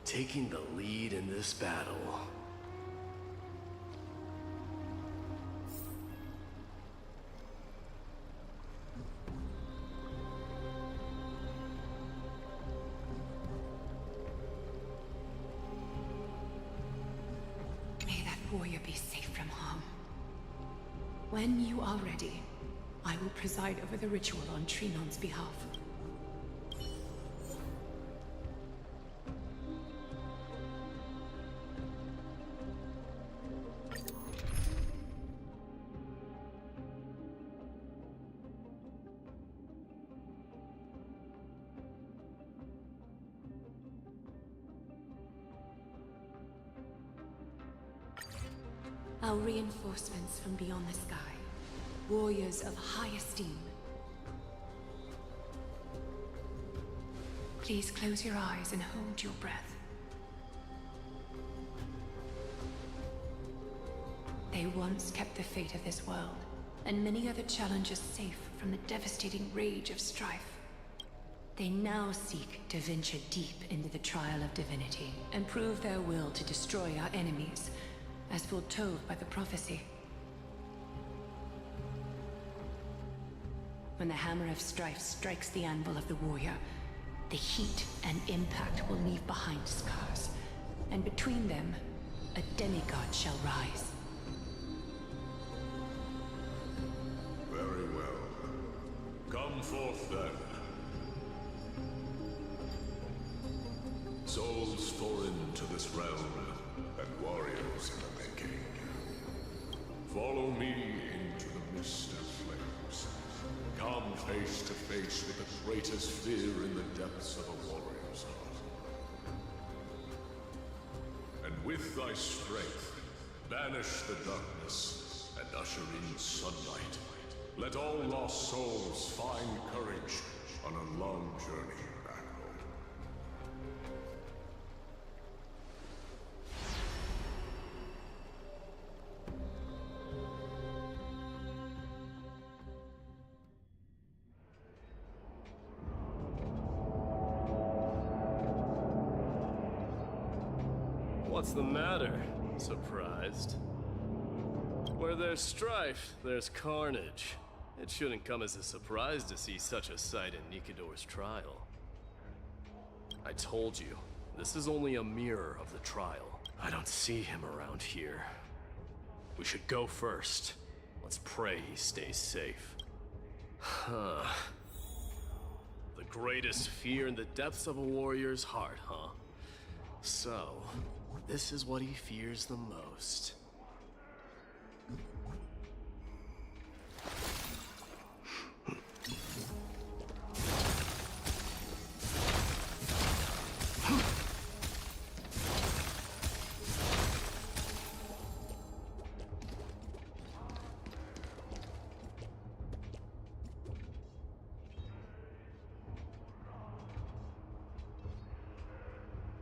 taking the lead in this battle. May that warrior be safe from harm. When you are ready, I will preside over the ritual on Trinon's behalf. Our reinforcements from beyond the sky. Warriors of high esteem. Please close your eyes and hold your breath. They once kept the fate of this world, and many other challenges safe from the devastating rage of strife. They now seek to venture deep into the trial of divinity and prove their will to destroy our enemies, as foretold by the prophecy. When the hammer of strife strikes the anvil of the warrior, the heat and impact will leave behind scars, and between them, a demigod shall rise. Very well. Come forth then. Souls foreign to this realm, and warriors in the making. Follow me into the mist of flames. Come face to face with the greatest fear in the depths of a warrior's heart. And with thy strength, banish the darkness and usher in sunlight. Let all lost souls find courage on a long journey backward. What's the matter? Surprised? Where there's strife, there's carnage. It shouldn't come as a surprise to see such a sight in Nikidor's trial. I told you, this is only a mirror of the trial. I don't see him around here. We should go first. Let's pray he stays safe. Huh. The greatest fear in the depths of a warrior's heart, huh? So, this is what he fears the most.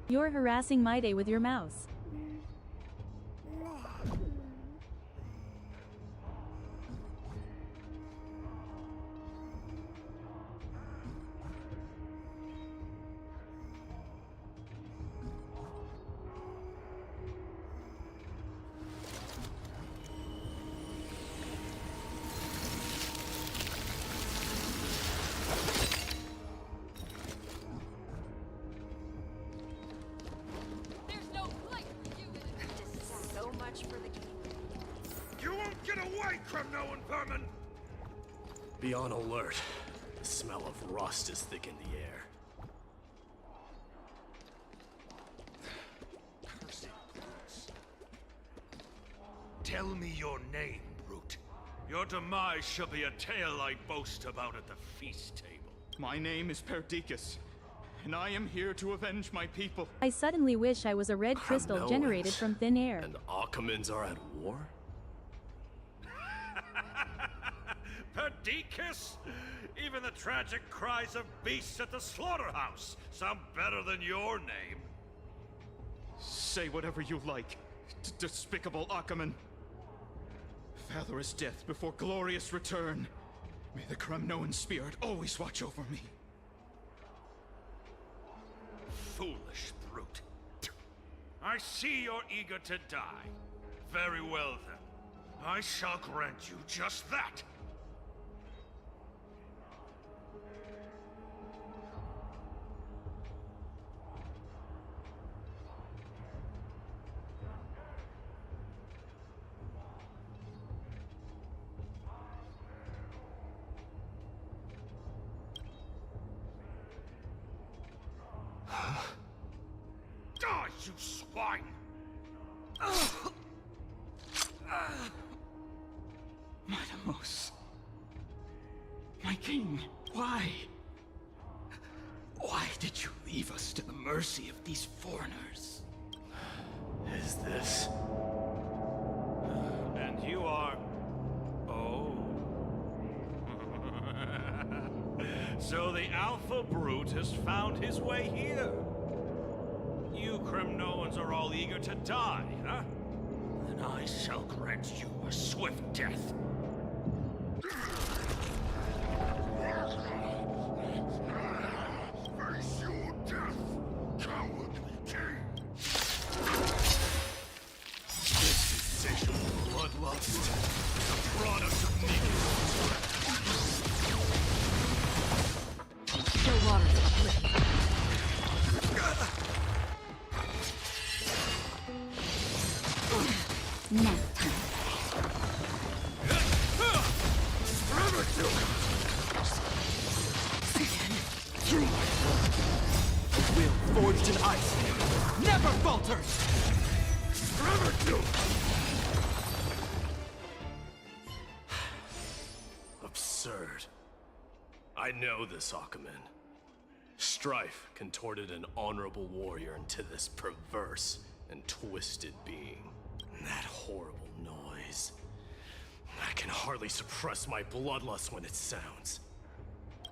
You're harassing my day with your mouse. Be on alert. The smell of rust is thick in the air. Cursed brutes. Tell me your name, brute. Your demise shall be a tale I boast about at the feast table. My name is Perdiccas, and I am here to avenge my people. I suddenly wish I was a red crystal generated from thin air. And Akamans are at war? Perdiccas? Even the tragic cries of beasts at the slaughterhouse sound better than your name. Say whatever you like, despicable Akaman. Valorous death before glorious return. May the Kremnoan spirit always watch over me. Foolish brute. I see you're eager to die. Very well then. I shall grant you just that. Die, you swine! Madamos. My king, why? Why did you leave us to the mercy of these foreigners? Is this... And you are... Oh. So the Alpha Brute has found his way here. You Kremnoans are all eager to die, huh? Then I shall grant you a swift death. forged in ice never falters! Absurd. I know this, Akumen. Strife contorted an honorable warrior into this perverse and twisted being. That horrible noise. I can hardly suppress my bloodlust when it sounds.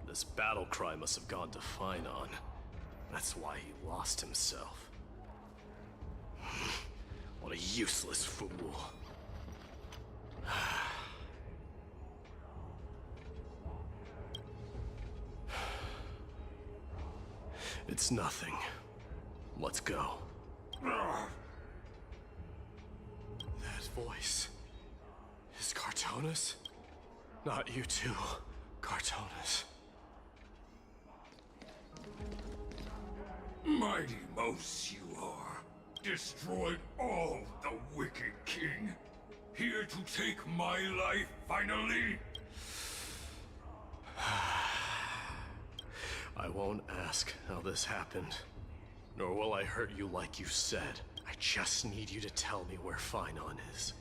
This battle cry must have gone to Finon. That's why he lost himself. What a useless fool. It's nothing. Let's go. That voice is Cartonis? Not you too, Cartonis. Mighty mouse you are. Destroyed all the wicked king. Here to take my life finally. I won't ask how this happened, nor will I hurt you like you said. I just need you to tell me where Finon is.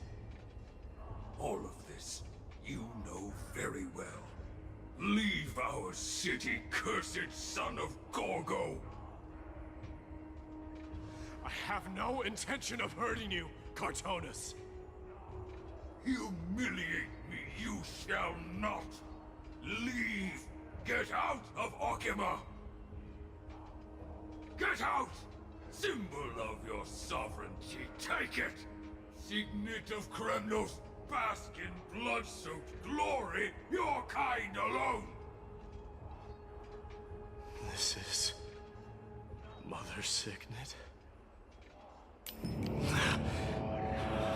All of this you know very well. Leave our city, cursed son of Gorgo! I have no intention of hurting you, Cartonis. Humiliate me you shall not! Leave! Get out of Okima! Get out! Symbol of your sovereignty, take it! Signet of Kremnos, bask in blood-soaked glory, your kind alone! This is... Mother Signet?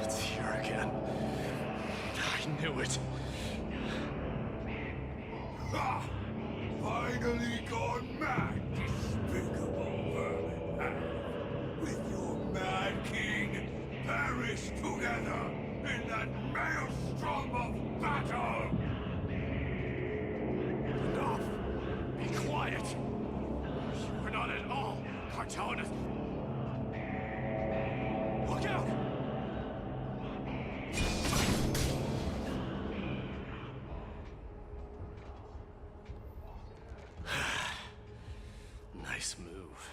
It's here again. I knew it. Ha! Finally gone mad, despicable vermin, and with your mad king, perish together in that maelstrom of battle! Enough! Be quiet! You are not at all Cartonis! Look out! Nice move.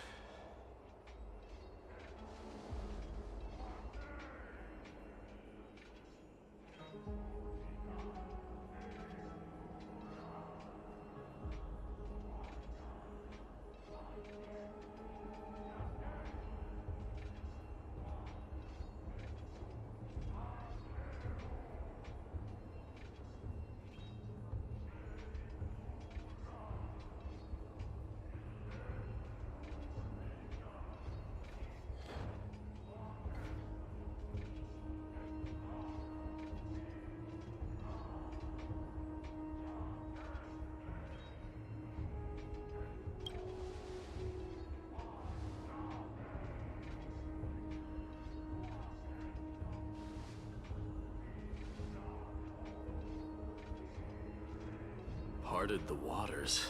Parted the waters.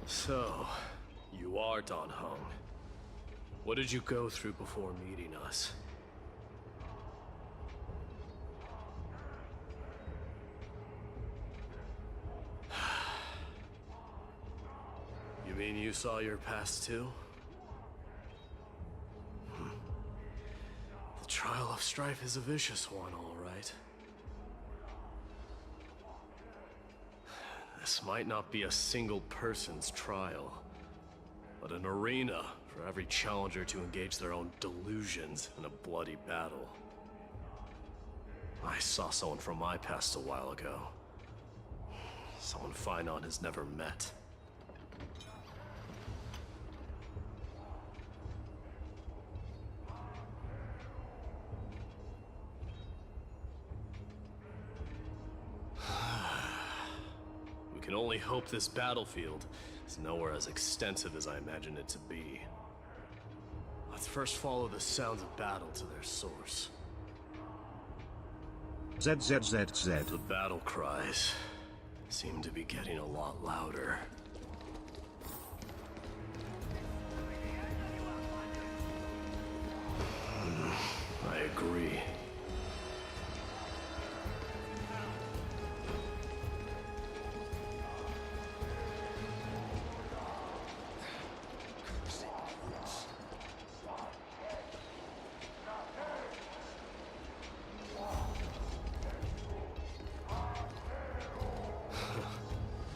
So, you are Dan Heng. What did you go through before meeting us? You mean you saw your past too? The trial of strife is a vicious one, all right. This might not be a single person's trial, but an arena for every challenger to engage their own delusions in a bloody battle. I saw someone from my past a while ago. Someone Phainon has never met. We can only hope this battlefield is nowhere as extensive as I imagined it to be. Let's first follow the sounds of battle to their source. ZZZZ. The battle cries seem to be getting a lot louder. I agree.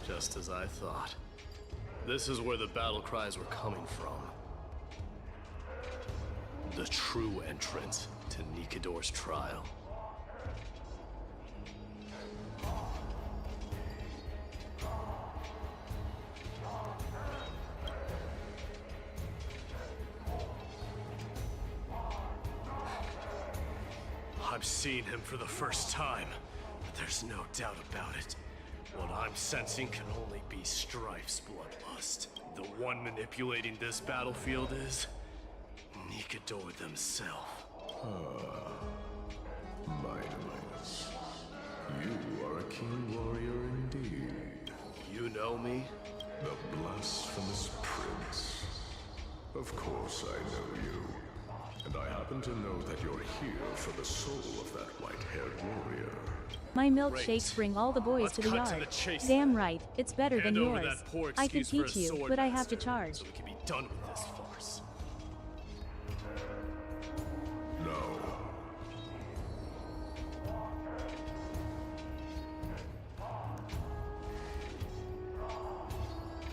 Just as I thought. This is where the battle cries were coming from. The true entrance to Nikidor's trial. I'm seeing him for the first time, but there's no doubt about it. What I'm sensing can only be Strife's bloodlust. The one manipulating this battlefield is Nikidor themselves. Mightiness. You are a keen warrior indeed. You know me? The blasphemous prince. Of course I know you. And I happen to know that you're here for the soul of that white-haired warrior. My milkshakes bring all the boys to the yard. Damn right, it's better than yours. I could teach you, but I have to charge. So we can be done with this farce. No.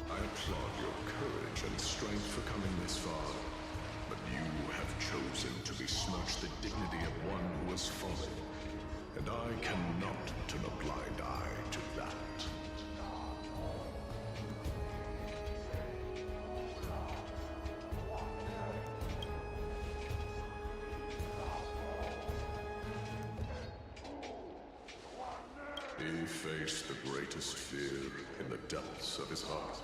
I applaud your courage and strength for coming this far. But you have chosen to besmirch the dignity of one who has fallen. And I cannot turn a blind eye to that. He faced the greatest fear in the depths of his heart,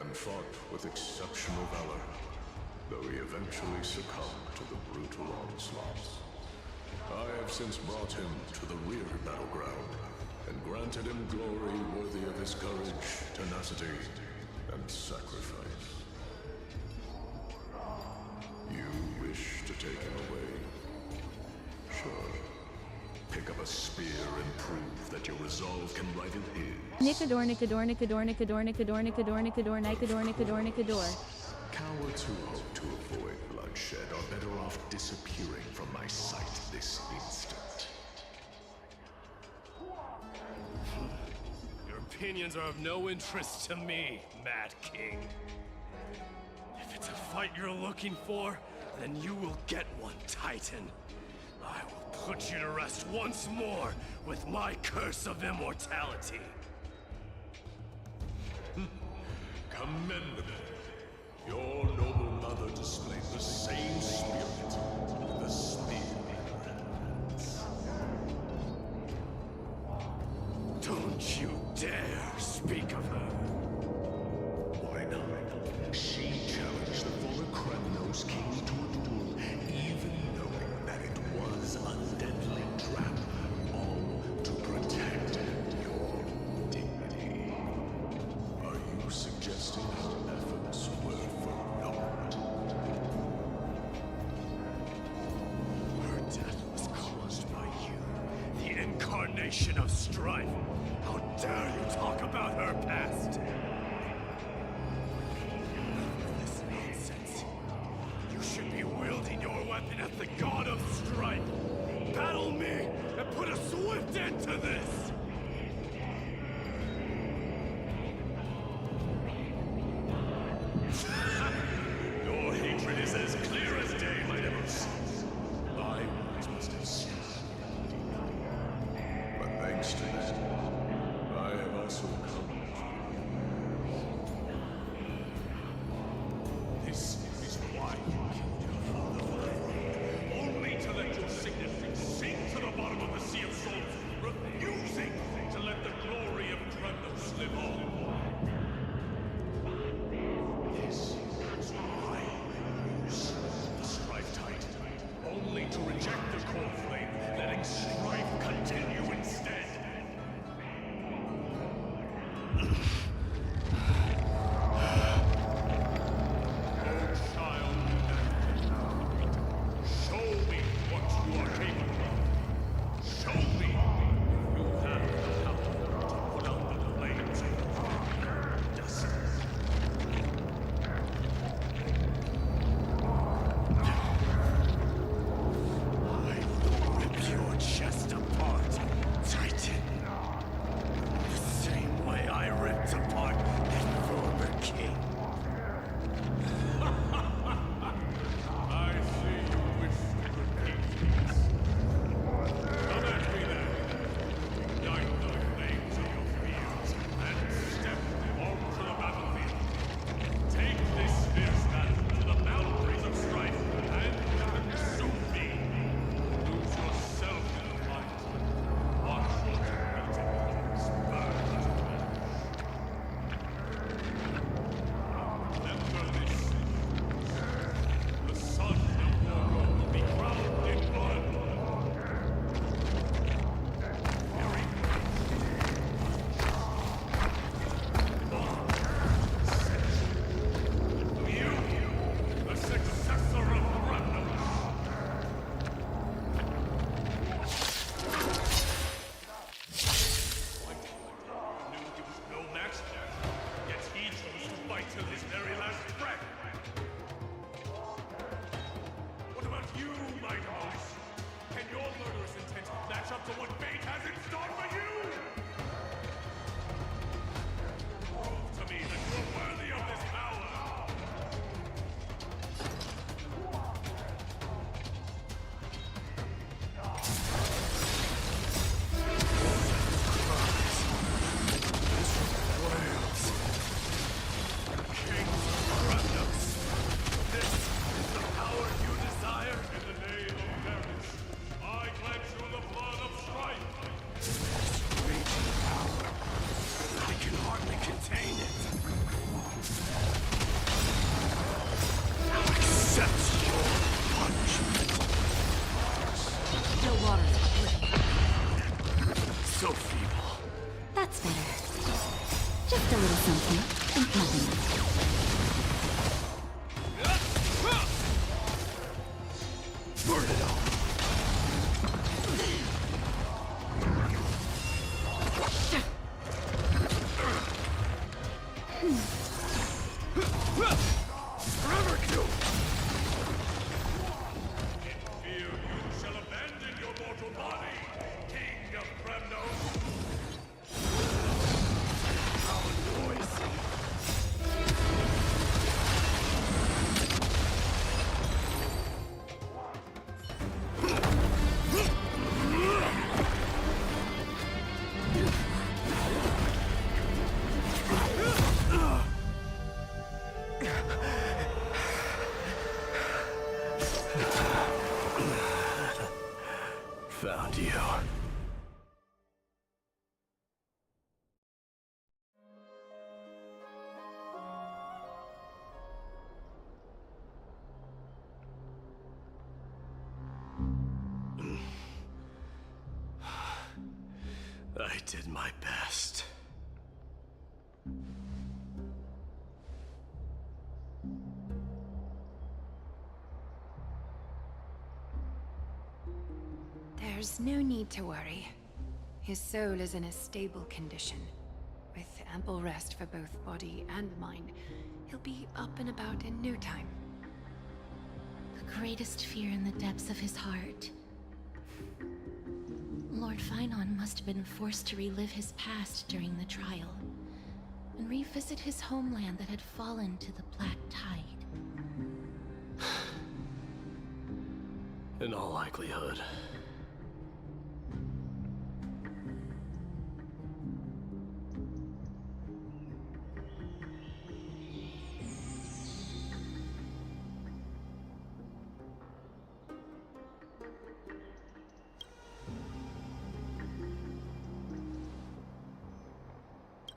and fought with exceptional valor, though he eventually succumbed to the brutal onslaughts. I have since brought him to the rear battleground, and granted him glory worthy of his courage, tenacity, and sacrifice. You wish to take him away? Sure. Pick up a spear and prove that your resolve can rival his. Nikidor, Nikidor, Nikidor, Nikidor, Nikidor, Nikidor, Nikidor, Nikidor, Nikidor, Nikidor. Cowards who hope to avoid bloodshed are better off disappearing from my sight this instant. Your opinions are of no interest to me, Mad King. If it's a fight you're looking for, then you will get one, Titan. I will put you to rest once more with my curse of immortality. Commendable. Your noble mother displayed the same spirit with the spear in her hands. Don't you dare speak of her. Why not? She challenged the former Kremnos king to a duel, even knowing that it was a deadly trap, all to protect your dignity. Are you suggesting her efforts were for naught? Her death was caused by you, the incarnation of strife. How dare you talk about her past? This nonsense. You should be wielding your weapon at the god of strife. Battle me and put a swift end to this! Your hatred is as clear as day, my neighbors. My words must have seen. But thanks to that, I have also come ripped apart their former king. I see you wish to repeat this. Come at me then. Ignite the flames of your fears and step onto the battlefield. Take this fierce battle to the boundaries of strife and consume me. Lose yourself in the fight. Watch your competing hopes burn to ash. Remember this. The son of Morgoth will be crowned in blood. Very you, the successor of Ragnar. You knew he was no match there, yet he chose to fight till his very last breath. What about you, my Demolis? Can your murderous intent match up to what fate has in store for you? Prove to me that you're worthy of this power. Kings of Ragnos, this is the power you desire. In the name of fairness, I pledge you the blood of strife. This raging power, I can hardly contain it. Accept your punishment. The water's So feeble. That's better. Just a little something, and nothing. Burn it all. Forever kill. In fear you shall abandon your mortal body, King of Kremnos. Our noise. Found you. I did my best. There's no need to worry. His soul is in a stable condition. With ample rest for both body and mind, he'll be up and about in no time. The greatest fear in the depths of his heart. Lord Finon must have been forced to relive his past during the trial, and revisit his homeland that had fallen to the Black Tide. In all likelihood.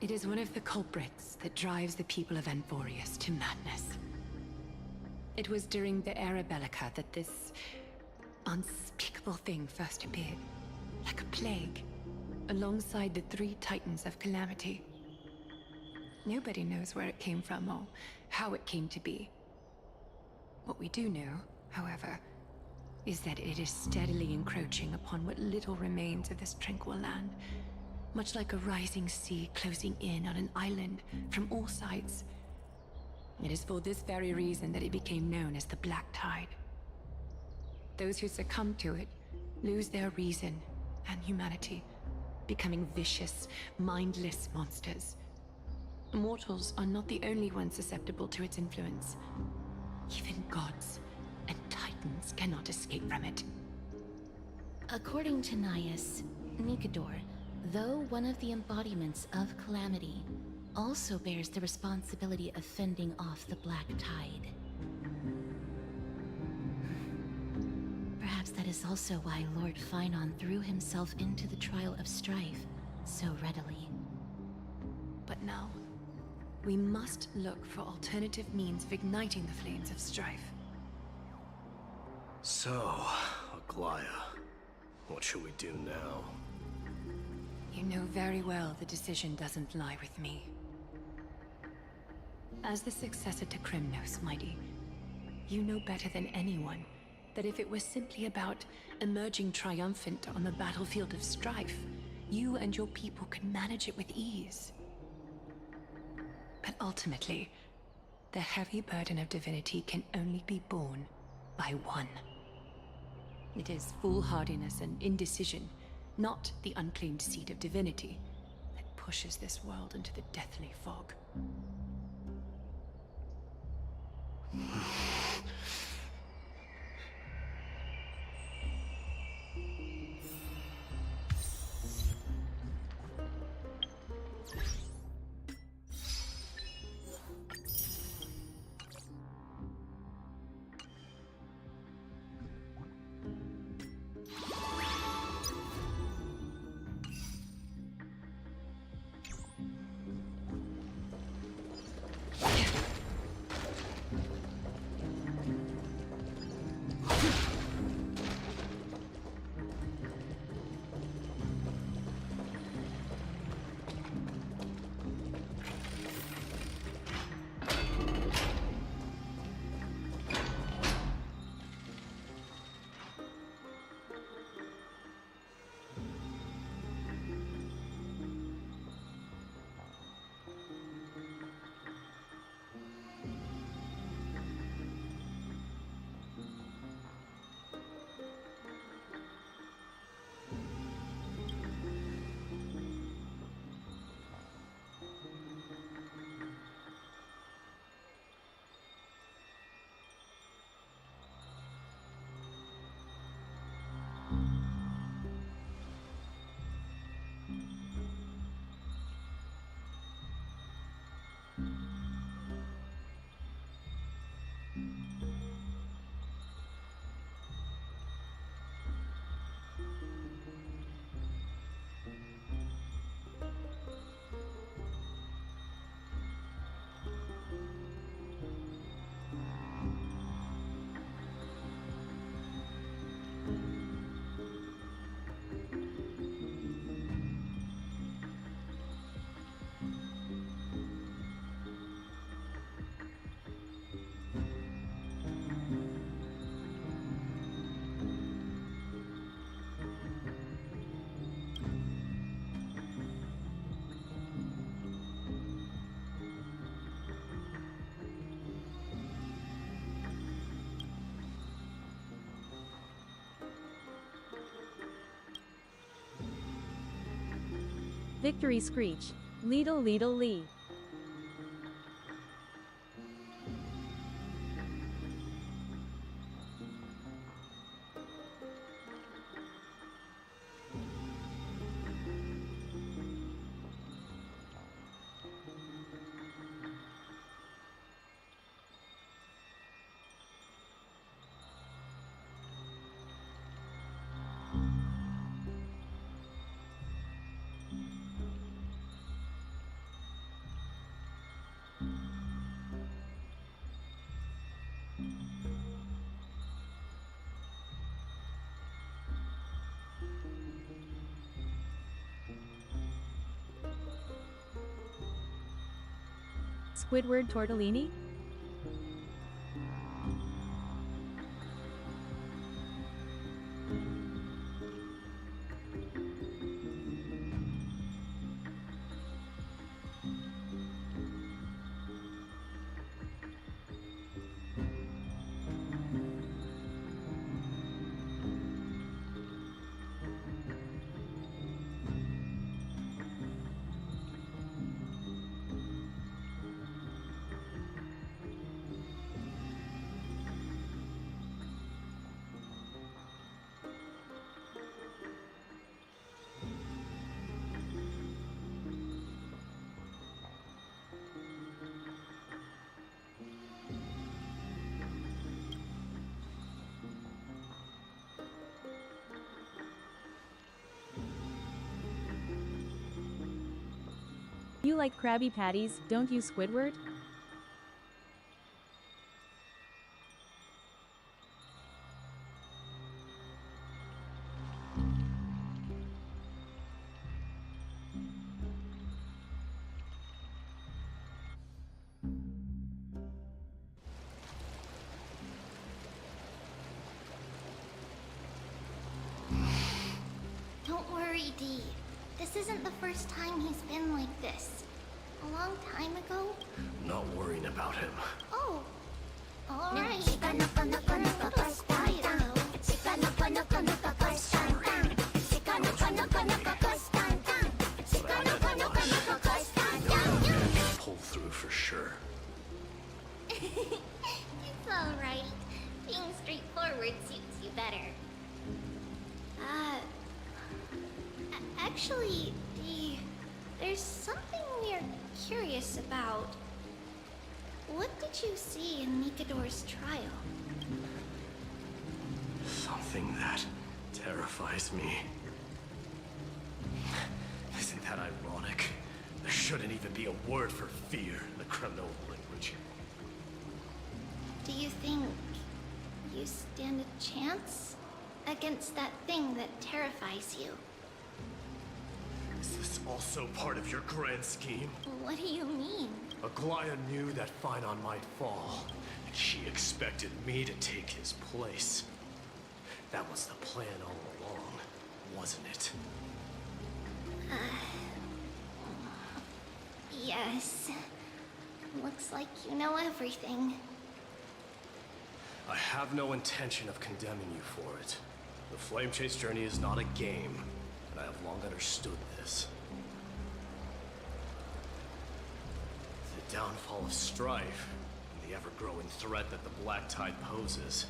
It is one of the culprits that drives the people of Anvorius to madness. It was during the Era Bellica that this unspeakable thing first appeared, like a plague, alongside the three titans of calamity. Nobody knows where it came from or how it came to be. What we do know, however, is that it is steadily encroaching upon what little remains of this tranquil land, much like a rising sea closing in on an island from all sides. It is for this very reason that it became known as the Black Tide. Those who succumb to it lose their reason and humanity, becoming vicious, mindless monsters. Mortals are not the only ones susceptible to its influence. Even gods and titans cannot escape from it. According to Naias, Nikador, though one of the embodiments of Calamity, also bears the responsibility of fending off the Black Tide. Perhaps that is also why Lord Finon threw himself into the trial of strife so readily. But now, we must look for alternative means of igniting the flames of strife. So, Aglaya, what should we do now? You know very well the decision doesn't lie with me. As the successor to Krymnos, Mighty, you know better than anyone that if it was simply about emerging triumphant on the battlefield of strife, you and your people could manage it with ease. But ultimately, the heavy burden of divinity can only be borne by one. It is foolhardiness and indecision, not the unclaimed seed of divinity, that pushes this world into the deathly fog. Victory Screech. Leedle Leedle Lee. Squidward Tortellini? You like Krabby Patties, don't you, Squidward? Don't worry, Dee. This isn't the first time he's been like this. A long time ago? I'm not worrying about him. Oh. Alright. You're a little quiet, though. Pull through for sure. It's alright. Being straightforward suits you better. Actually, Dee, there's something we're curious about. What did you see in Nikador's trial? Something that terrifies me. Isn't that ironic? There shouldn't even be a word for fear in the criminal language. Do you think you stand a chance against that thing that terrifies you? Is this also part of your grand scheme? What do you mean? Aglaya knew that Phynon might fall, and she expected me to take his place. That was the plan all along, wasn't it? Yes. Looks like you know everything. I have no intention of condemning you for it. The Flame Chase journey is not a game, and I have long understood this. The downfall of strife, and the ever-growing threat that the Black Tide poses.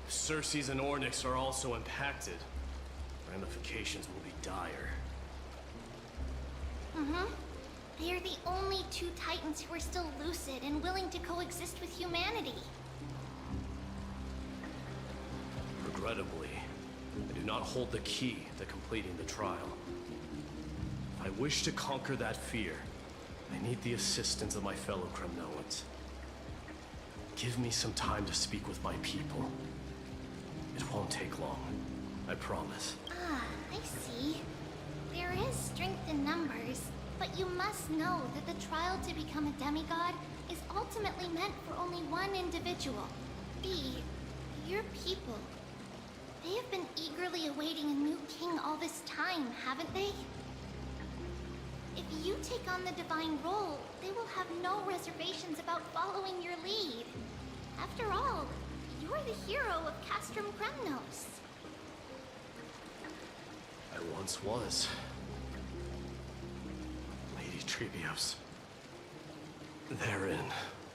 If Circes and Ornyx are also impacted, ramifications will be dire. They are the only two Titans who are still lucid and willing to coexist with humanity. Regrettably, I do not hold the key to completing the trial. If I wish to conquer that fear, I need the assistance of my fellow Kremnoans. Give me some time to speak with my people. It won't take long, I promise. I see. There is strength in numbers, but you must know that the trial to become a demigod is ultimately meant for only one individual. Your people. They have been eagerly awaiting a new king all this time, haven't they? If you take on the divine role, they will have no reservations about following your lead. After all, you're the hero of Castrum Kremnos. I once was. Lady Trebios. Therein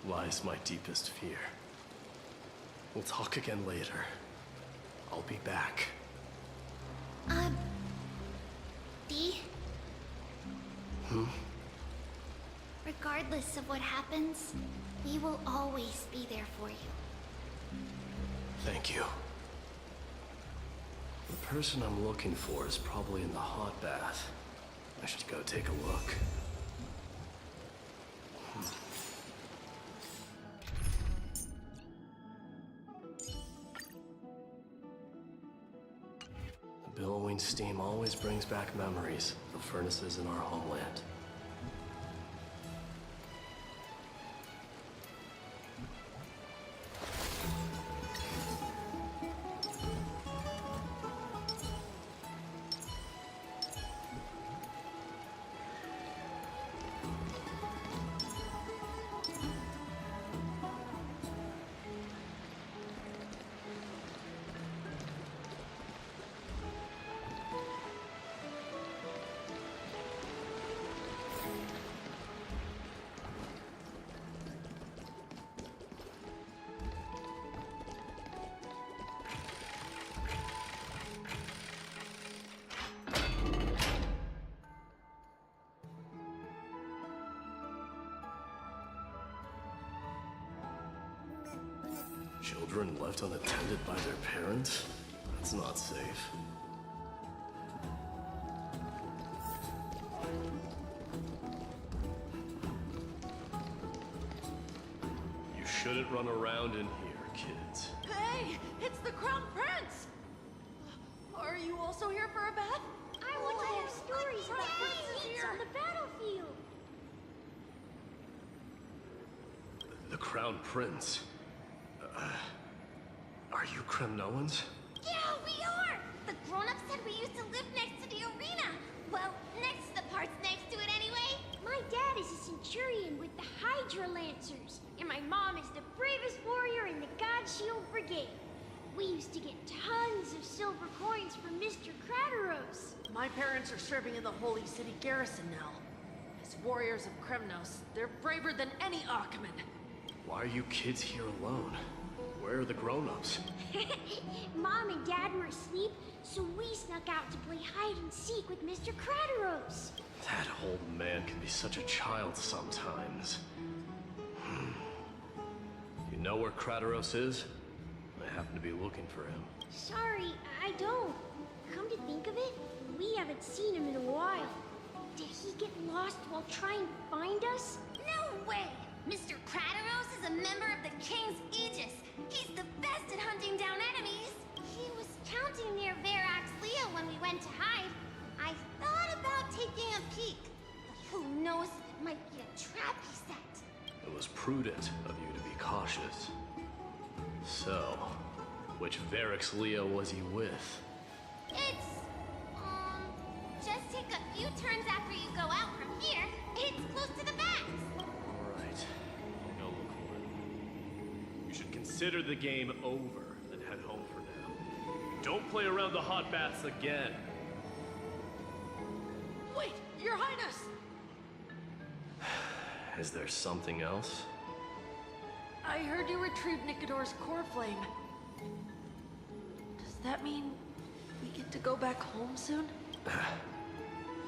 lies my deepest fear. We'll talk again later. I'll be back. Dee? Regardless of what happens, we will always be there for you. Thank you. The person I'm looking for is probably in the hot bath. I should go take a look. The billowing steam always brings back memories of the furnaces in our homeland. Children left unattended by their parents? That's not safe. shouldn't run around in here, kids. Hey, it's the Crown Prince! Are you also here for a bath? I want to hear stories about kids on the battlefield. The Crown Prince. Are you Kremnoans? Yeah, we are! The grown-ups said we used to live next to the arena. Well, next to the parts next to it anyway. My dad is a centurion with the Hydra Lancers, and my mom is the bravest warrior in the God Shield Brigade. We used to get tons of silver coins from Mr. Krateros. My parents are serving in the Holy City garrison now. As warriors of Kremnos, they're braver than any Archman. Why are you kids here alone? Where are the grown-ups? Mom and Dad were asleep, so we snuck out to play hide and seek with Mr. Krateros. That old man can be such a child sometimes. You know where Krateros is? I happen to be looking for him. Sorry, I don't. Come to think of it, we haven't seen him in a while. Did he get lost while trying to find us? No way! Mr. Krateros is a member of the King's Aegis. He's the best at hunting down enemies. He was counting near Verax Leo when we went to hide. I thought about taking a peek, but who knows, it might be a trap he set. It was prudent of you to be cautious. So, which Verax Leo was he with? It's, just take a few turns after you go out from here. It's close to the backs. Alright, I'll go look for it. You should consider the game over, then head home for now. Don't play around the hot baths again. Wait, Your Highness! Is there something else? I heard you retrieved Nikador's core flame. Does that mean we get to go back home soon?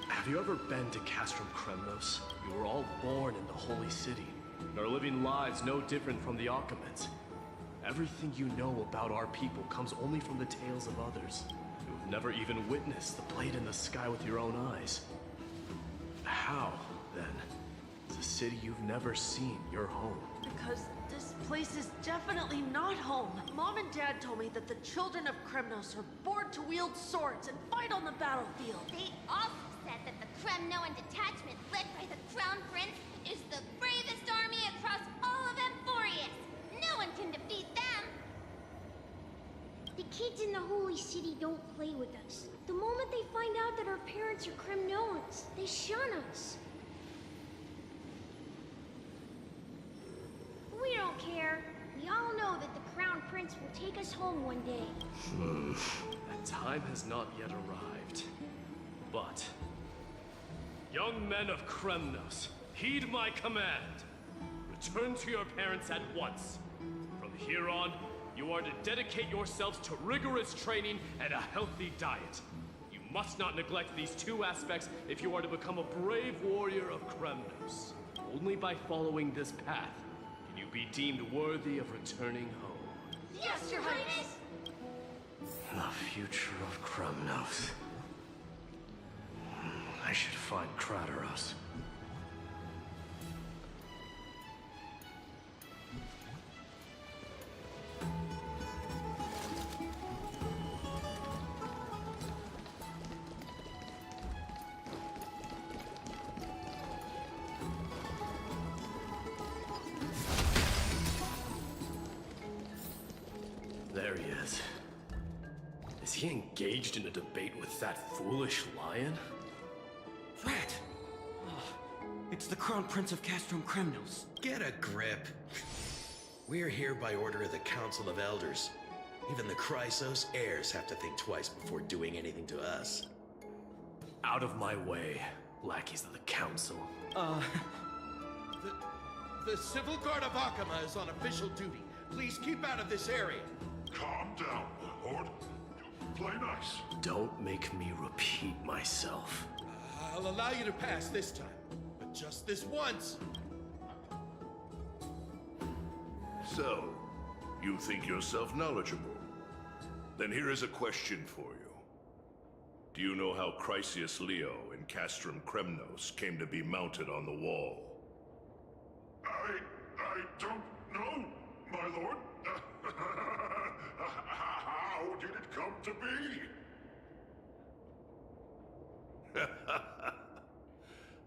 Have you ever been to Castrum Kremnos? You were all born in the Holy City, and are living lives no different from the Archimeds. Everything you know about our people comes only from the tales of others. You've never even witnessed the blade in the sky with your own eyes. How, then, is a city you've never seen your home? Because this place is definitely not home. Mom and Dad told me that the children of Kremnos are born to wield swords and fight on the battlefield. They also said that the Kremnoan detachment led by the Crown Prince is the bravest army across all of Amphorius. No one can defeat them. The kids in the Holy City don't play with us. The moment they find out that our parents are Kremnoans, they shun us. We don't care. We all know that the Crown Prince will take us home one day. That time has not yet arrived. But, young men of Kremnos, heed my command. Return to your parents at once. From here on, you are to dedicate yourselves to rigorous training and a healthy diet. You must not neglect these two aspects if you are to become a brave warrior of Kremnos. Only by following this path can you be deemed worthy of returning home. Yes, Your Highness! The future of Kremnos. I should find Krateros. There he is. Is he engaged in a debate with that foolish lion? Rat! It's the Crown Prince of Castrum Kremnos. Get a grip. We're here by order of the Council of Elders. Even the Chrysos heirs have to think twice before doing anything to us. Out of my way, lackeys of the Council. The Civil Guard of Akama is on official duty. Please keep out of this area. Calm down, my lord. Play nice. Don't make me repeat myself. I'll allow you to pass this time, but just this once. So, you think yourself knowledgeable? Then here is a question for you. Do you know how Chrysius Leo in Castrum Kremnos came to be mounted on the wall? I don't know. My lord? How did it come to be?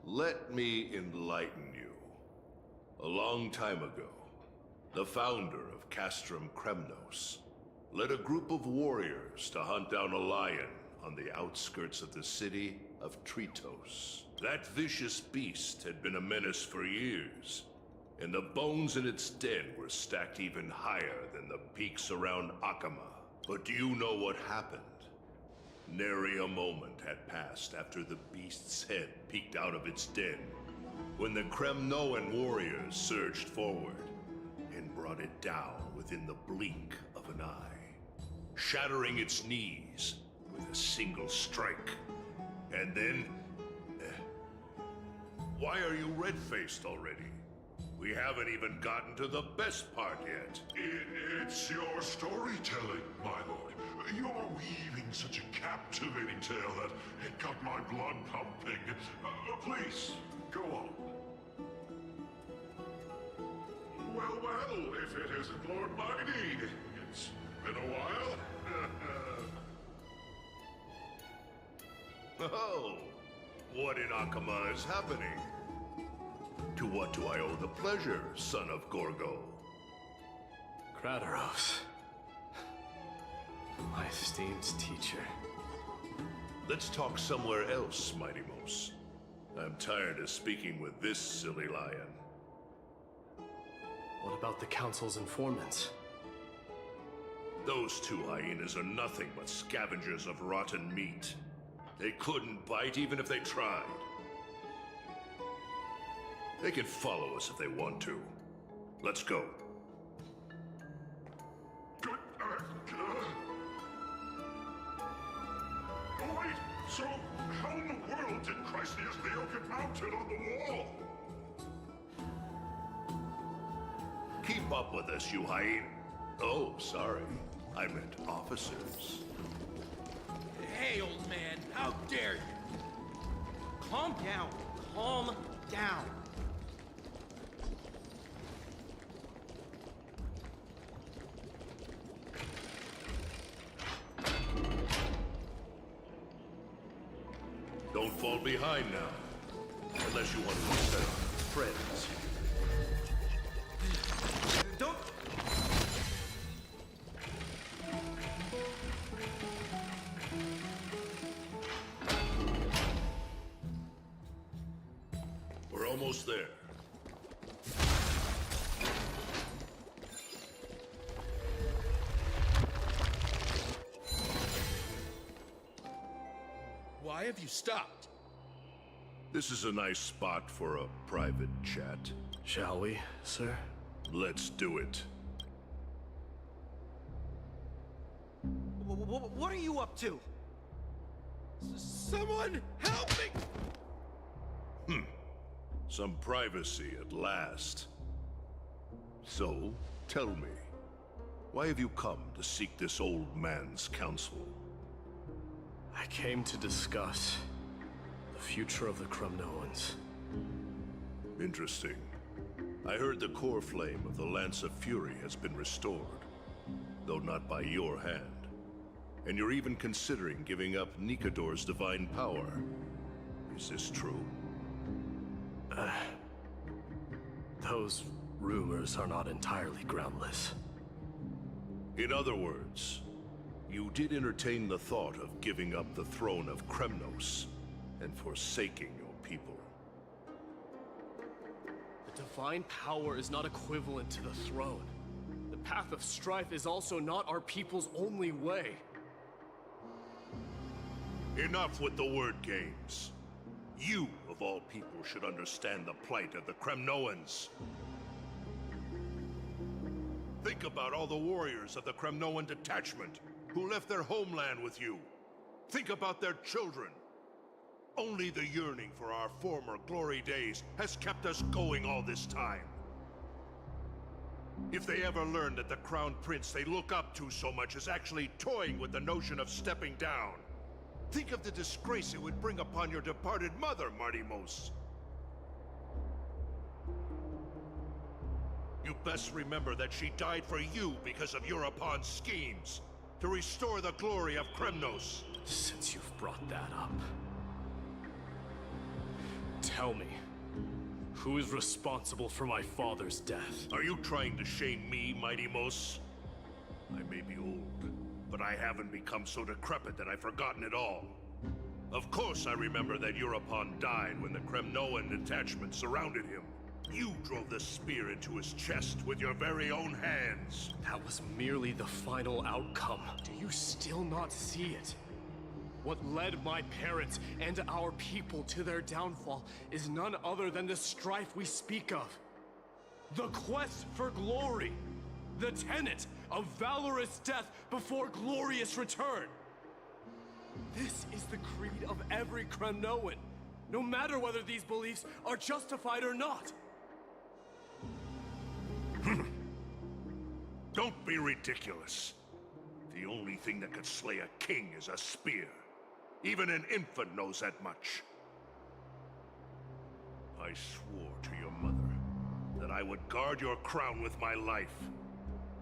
Let me enlighten you. A long time ago, the founder of Castrum Kremnos led a group of warriors to hunt down a lion on the outskirts of the city of Tritos. That vicious beast had been a menace for years, and the bones in its den were stacked even higher than the peaks around Akama. But do you know what happened? Nary a moment had passed after the beast's head peeked out of its den, when the Kremnoan warriors surged forward and brought it down within the blink of an eye, shattering its knees with a single strike. And then... why are you red-faced already? We haven't even gotten to the best part yet. It's your storytelling, my lord. You're weaving such a captivating tale that it got my blood pumping. Please, go on. Well, if it isn't Lord Mighty. It's been a while. Oh, what in Akama is happening? To what do I owe the pleasure, son of Gorgo? Krataros. My esteemed teacher. Let's talk somewhere else, Mighty Mos. I'm tired of speaking with this silly lion. What about the Council's informants? Those two hyenas are nothing but scavengers of rotten meat. They couldn't bite even if they tried. They can follow us if they want to. Let's go. Wait, so how in the world did Chrysius Leo get mounted on the wall? Keep up with us, you hyena. Oh, sorry. I meant officers. Hey, old man, how dare you? Calm down. Calm down. Don't fall behind now. Unless you want to set up friends. Don't... We're almost there. Why have you stopped? This is a nice spot for a private chat. Shall we, sir? Let's do it. What are you up to? Someone help me! Some privacy at last. So, tell me, why have you come to seek this old man's counsel? I came to discuss the future of the Kremnoans. Interesting. I heard the core flame of the Lance of Fury has been restored, though not by your hand. And you're even considering giving up Nikador's divine power. Is this true? Those rumors are not entirely groundless. In other words, you did entertain the thought of giving up the throne of Kremnos and forsaking your people. The divine power is not equivalent to the throne. The path of strife is also not our people's only way. Enough with the word games. You, of all people, should understand the plight of the Kremnoans. Think about all the warriors of the Kremnoan detachment who left their homeland with you. Think about their children. Only the yearning for our former glory days has kept us going all this time. If they ever learn that the Crown Prince they look up to so much is actually toying with the notion of stepping down, think of the disgrace it would bring upon your departed mother, Marty Mos. You best remember that she died for you because of Europon's schemes. To restore the glory of Kremnos. Since you've brought that up, tell me, who is responsible for my father's death? Are you trying to shame me, Mighty Mos? I may be old, but I haven't become so decrepit that I've forgotten it all. Of course I remember that Europon died when the Kremnoan detachment surrounded him. You drove the spear into his chest with your very own hands. That was merely the final outcome. Do you still not see it? What led my parents and our people to their downfall is none other than the strife we speak of. The quest for glory. The tenet of valorous death before glorious return. This is the creed of every Kremnoan, no matter whether these beliefs are justified or not. Don't be ridiculous. The only thing that could slay a king is a spear. Even an infant knows that much. I swore to your mother that I would guard your crown with my life.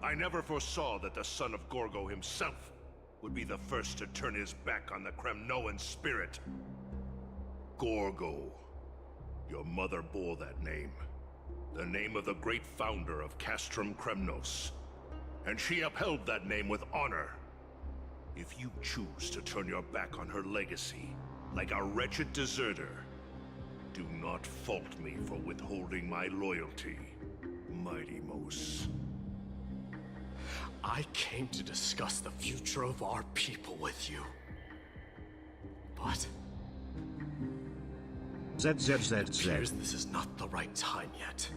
I never foresaw that the son of Gorgo himself would be the first to turn his back on the Kremnoan spirit. Gorgo. Your mother bore that name. The name of the great founder of Castrum Kremnos. And she upheld that name with honor. If you choose to turn your back on her legacy, like a wretched deserter, do not fault me for withholding my loyalty, Mighty Mos. I came to discuss the future of our people with you. But ZZZZ. it appears this is not the right time yet.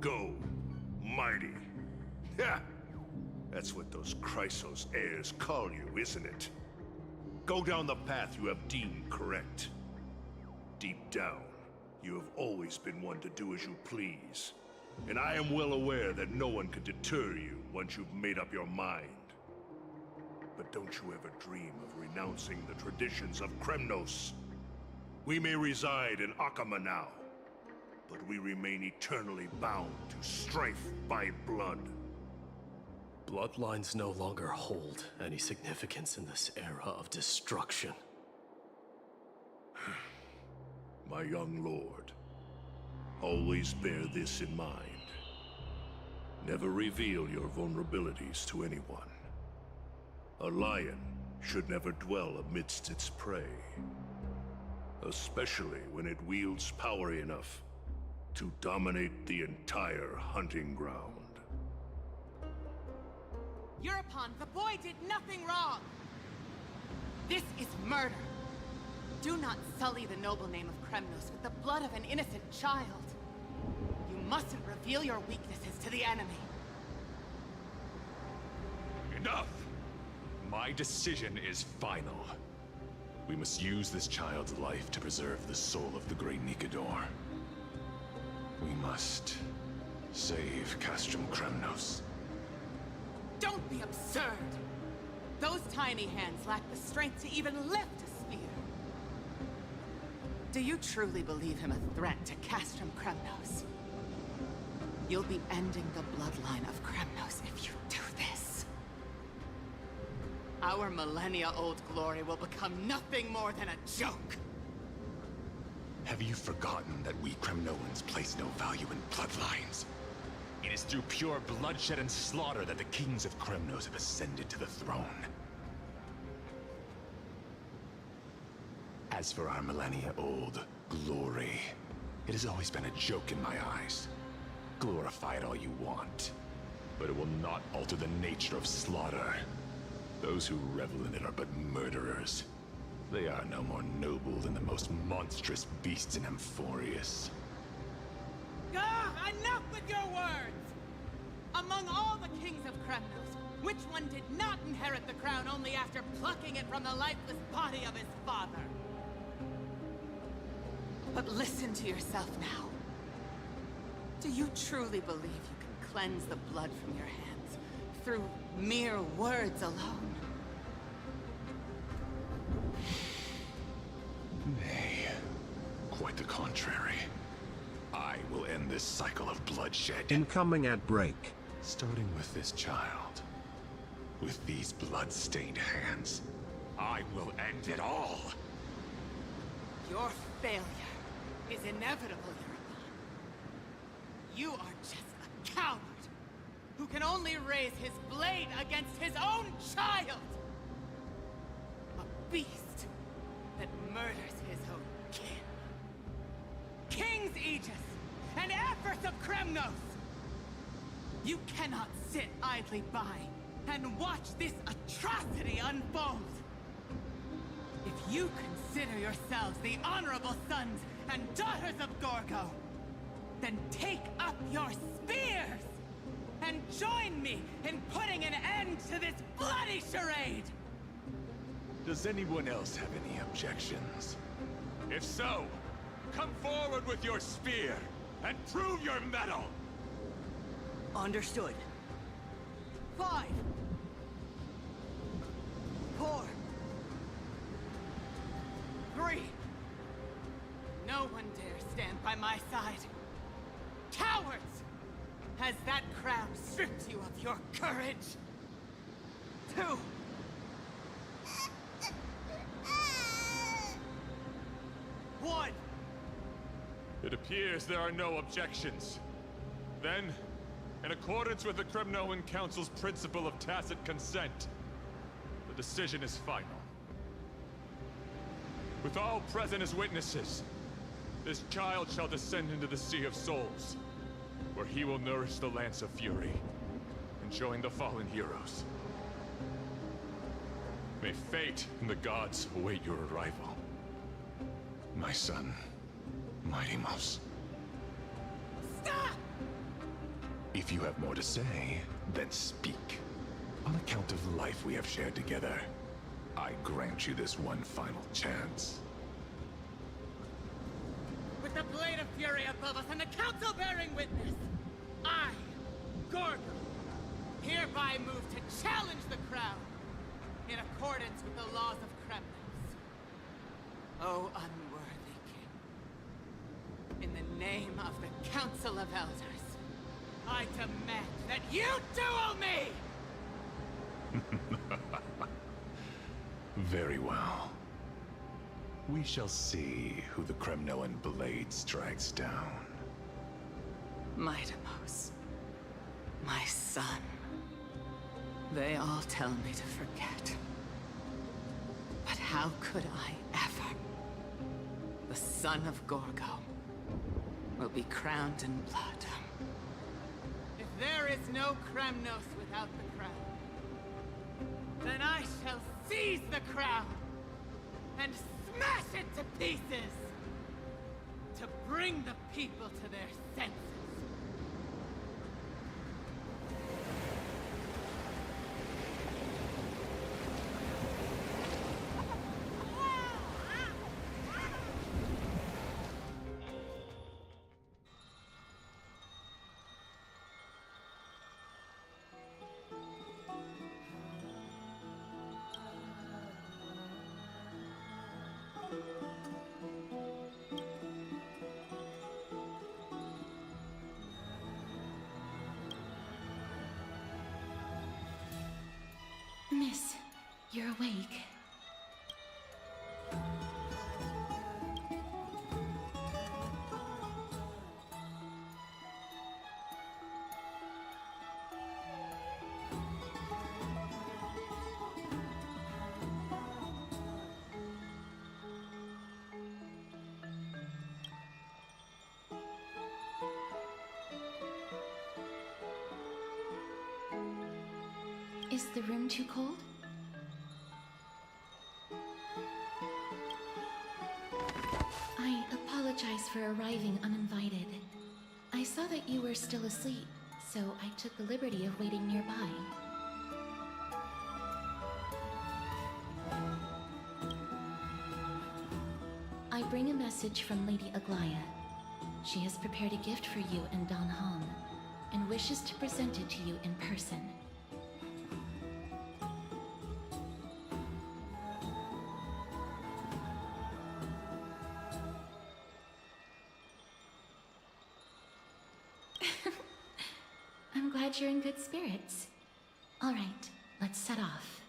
Go, Mighty. Ha! That's what those Chrysos heirs call you, isn't it? Go down the path you have deemed correct. Deep down, you have always been one to do as you please. And I am well aware that no one can deter you once you've made up your mind. But don't you ever dream of renouncing the traditions of Kremnos. We may reside in Akama now, but we remain eternally bound to strife by blood. Bloodlines no longer hold any significance in this era of destruction. My young lord, always bear this in mind. Never reveal your vulnerabilities to anyone. A lion should never dwell amidst its prey, especially when it wields power enough to dominate the entire hunting ground. Europon, the boy did nothing wrong! This is murder! Do not sully the noble name of Kremnos with the blood of an innocent child. You mustn't reveal your weaknesses to the enemy. Enough! My decision is final. We must use this child's life to preserve the soul of the great Nikador. We must save Castrum Kremnos. Don't be absurd! Those tiny hands lack the strength to even lift a spear. Do you truly believe him a threat to Castrum Kremnos? You'll be ending the bloodline of Kremnos if you do this. Our millennia-old glory will become nothing more than a joke. Have you forgotten that we Kremnoans place no value in bloodlines? It is through pure bloodshed and slaughter that the kings of Kremnos have ascended to the throne. As for our millennia-old glory, it has always been a joke in my eyes. Glorify it all you want, but it will not alter the nature of slaughter. Those who revel in it are but murderers. They are no more noble than the most monstrous beasts in Amphorius. Enough with your words! Among all the kings of Kremnos, which one did not inherit the crown only after plucking it from the lifeless body of his father? But listen to yourself now. Do you truly believe you can cleanse the blood from your hands through mere words alone? Nay, quite the contrary. I will end this cycle of bloodshed. Incoming ad break. Starting with this child. With these blood-stained hands, I will end it all! Your failure is inevitable, Yerevan. You are just a coward who can only raise his blade against his own child! A beast that murders his own kin. King's Aegis and Empress of Kremnos! You cannot sit idly by and watch this atrocity unfold! If you consider yourselves the honorable sons and daughters of Gorgo, then take up your spears and join me in putting an end to this bloody charade! Does anyone else have any objections? If so, come forward with your spear and prove your mettle! Understood. 5, 4, 3. No one dare stand by my side. Cowards! Has that crown stripped you of your courage? 2. 1. It appears there are no objections. Then, in accordance with the Kremnoan Council's principle of tacit consent, the decision is final. With all present as witnesses, this child shall descend into the Sea of Souls, where he will nourish the Lance of Fury and join the fallen heroes. May fate and the gods await your arrival. My son, Mighty-Mouse. Stop! If you have more to say, then speak. On account of the life we have shared together, I grant you this one final chance. With the blade of fury above us and the council bearing witness, I, Gorgo, hereby move to challenge the crown in accordance with the laws of Kremnos. O unworthy king, in the name of the Council of Elders, I demand that you duel me! Very well. We shall see who the Kremnoan blade strikes down. Mighty-Mouse, my son. They all tell me to forget. But how could I ever? The son of Gorgo will be crowned in blood. If there is no Kremnos without the crown, then I shall seize the crown and smash it to pieces to bring the people to their senses. Miss, you're awake. Is the room too cold? I apologize for arriving uninvited. I saw that you were still asleep, so I took the liberty of waiting nearby. I bring a message from Lady Aglaya. She has prepared a gift for you and Don Han, and wishes to present it to you in person. glad you're in good spirits. All right, let's set off.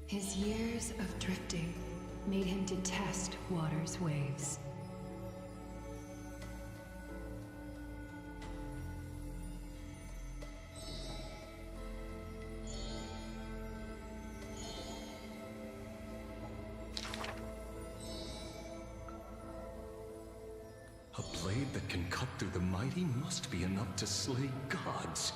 His years of drifting made him detest water's waves. A blade that can cut through the mighty must be enough to slay gods.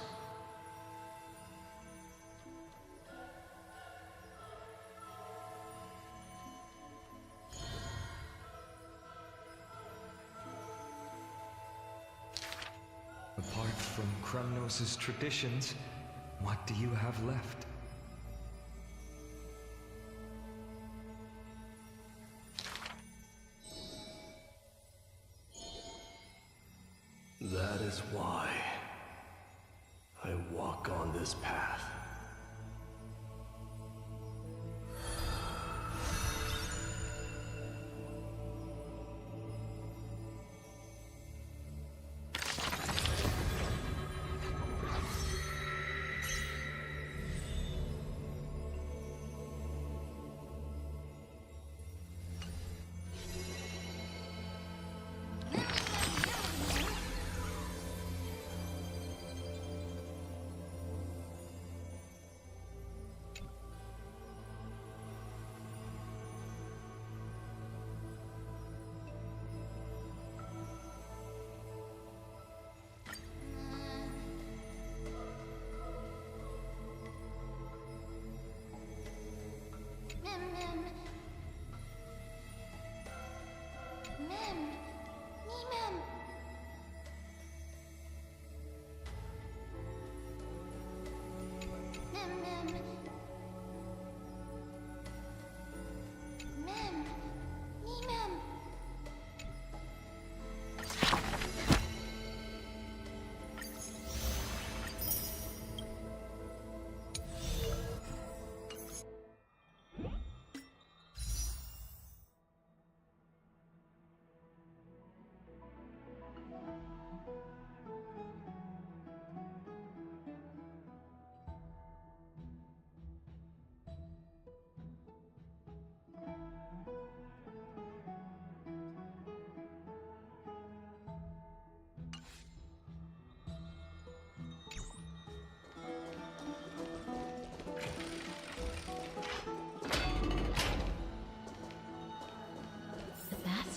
Apart from Kremnos' traditions, what do you have left? That is why I walk on this path.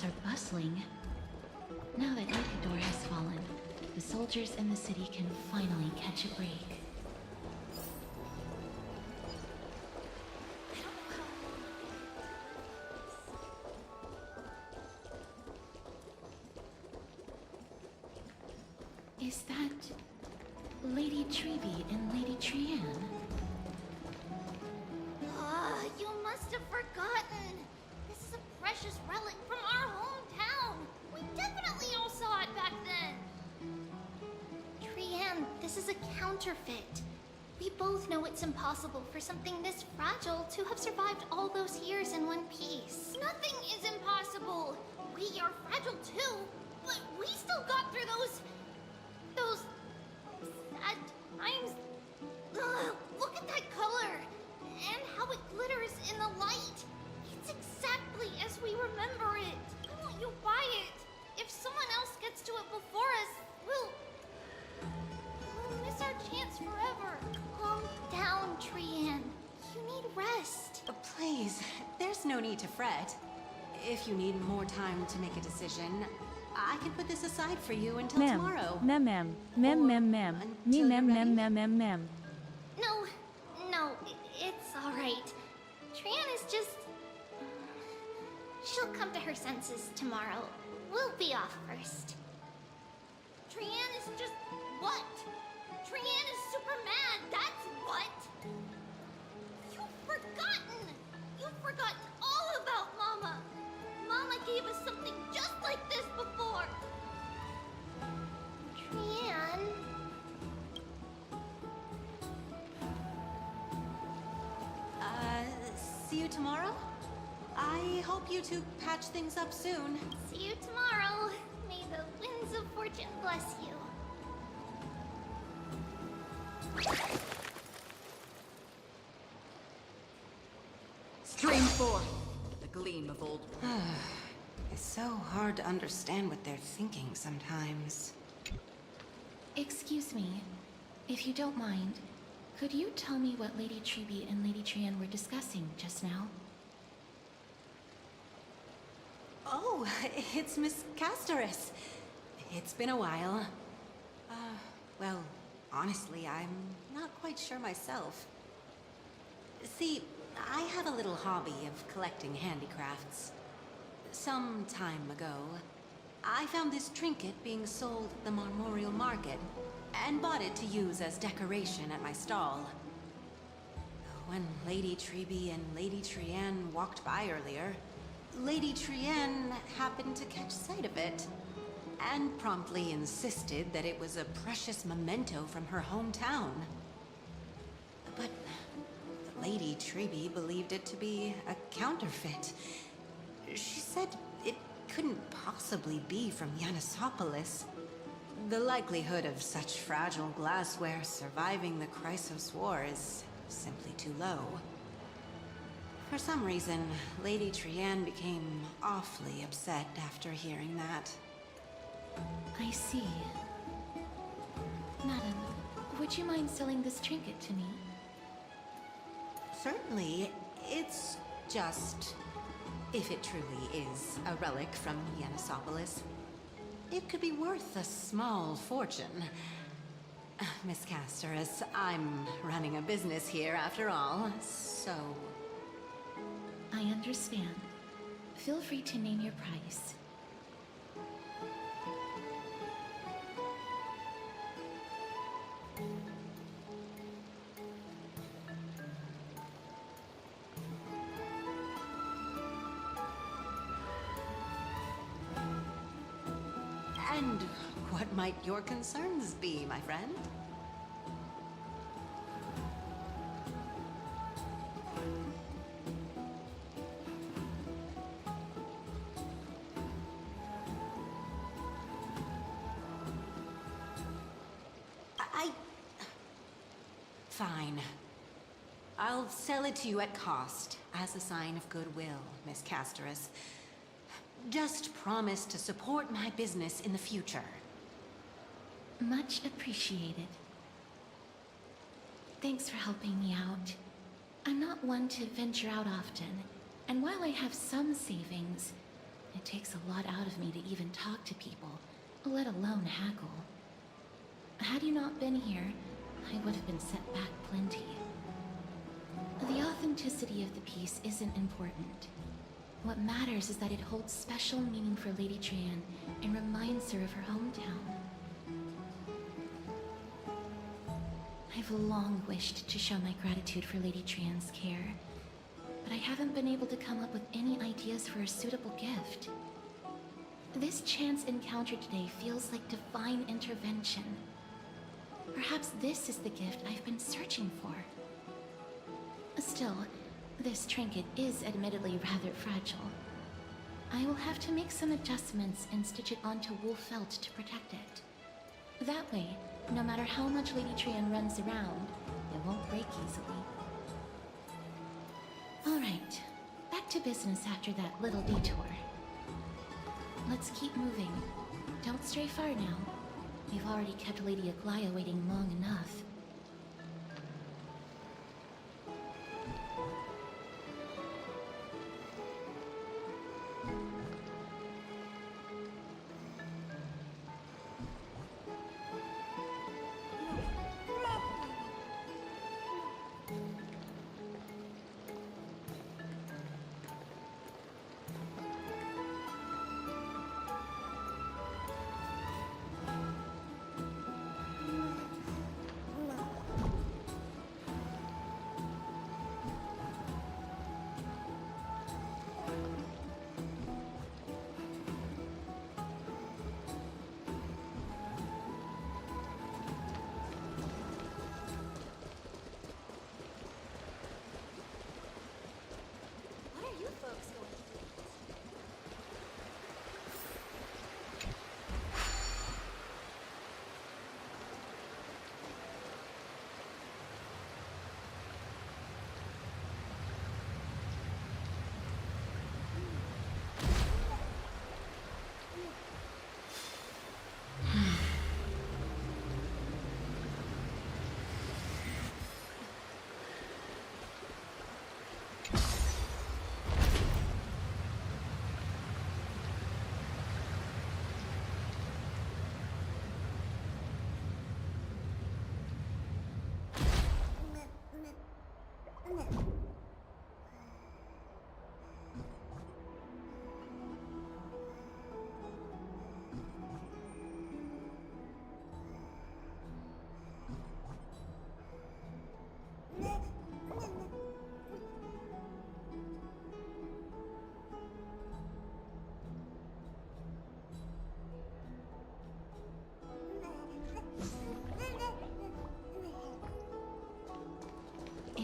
Are bustling. Now that Ecuador has fallen, the soldiers in the city can finally catch a break. Is that Lady Trevi and Lady Trianne? You must have forgotten. This is a precious relic from our hometown. We definitely all saw it back then. Trianne, this is a counterfeit. We both know it's impossible for something this fragile to have survived all those years in one piece. Nothing is impossible. We are fragile too, but we still got through those sad times. Ugh, look at forever. Calm down, Trian. You need rest. Please, there's no need to fret. If you need more time to make a decision, I can put this aside for you until tomorrow. Mem. Me mem. No, it's alright. Trian is just... She'll come to her senses tomorrow. We'll be off first. Trian is just... what? Trian is super mad, that's what! You've forgotten all about Mama! Mama gave us something just like this before! Trian... See you tomorrow? I hope you two patch things up soon. See you tomorrow. May the winds of fortune bless you. Stream forth, the gleam of old. It's so hard to understand what they're thinking sometimes. Excuse me, if you don't mind, could you tell me what Lady Tribi and Lady Trian were discussing just now? Oh, it's Miss Castoris. It's been a while. Well, honestly, I'm not quite sure myself. See, I have a little hobby of collecting handicrafts. Some time ago, I found this trinket being sold at the Memorial Market, and bought it to use as decoration at my stall. When Lady Tribi and Lady Trian walked by earlier, Lady Trian happened to catch sight of it, and promptly insisted that it was a precious memento from her hometown. But Lady Tribi believed it to be a counterfeit. She said it couldn't possibly be from Yanisopolis. The likelihood of such fragile glassware surviving the Chrysos War is simply too low. For some reason, Lady Trian became awfully upset after hearing that. I see. Madam, would you mind selling this trinket to me? Certainly. It's just... if it truly is a relic from Yanisopolis, it could be worth a small fortune. Miss Castoris, I'm running a business here after all, so... I understand. Feel free to name your price. And what might your concerns be, my friend? Fine. I'll sell it to you at cost, as a sign of goodwill, Miss Castoris. Just promise to support my business in the future. Much appreciated. Thanks for helping me out. I'm not one to venture out often, and while I have some savings, it takes a lot out of me to even talk to people, let alone haggle. Had you not been here, I would have been set back plenty. The authenticity of the piece isn't important. What matters is that it holds special meaning for Lady Trian and reminds her of her hometown. I've long wished to show my gratitude for Lady Trian's care, but I haven't been able to come up with any ideas for a suitable gift. This chance encounter today feels like divine intervention. Perhaps this is the gift I've been searching for. Still, this trinket is admittedly rather fragile. I will have to make some adjustments and stitch it onto wool felt to protect it. That way, no matter how much Lady Trian runs around, it won't break easily. Alright, back to business after that little detour. Let's keep moving. Don't stray far now. We've already kept Lady Aglaya waiting long enough.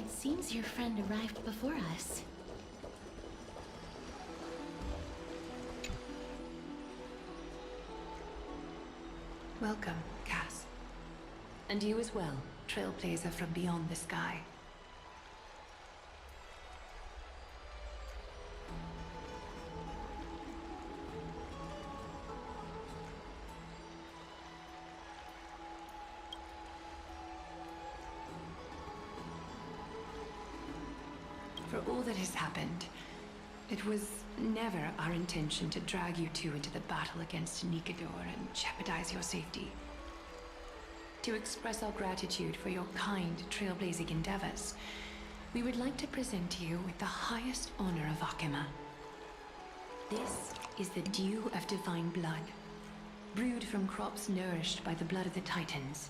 Seems your friend arrived before us. Welcome, Cass. And you as well, trailblazer from beyond the sky. For all that has happened, it was never our intention to drag you two into the battle against Nikador and jeopardize your safety. To express our gratitude for your kind, trailblazing endeavors, we would like to present you with the highest honor of Akima. This is the Dew of Divine Blood, brewed from crops nourished by the blood of the Titans.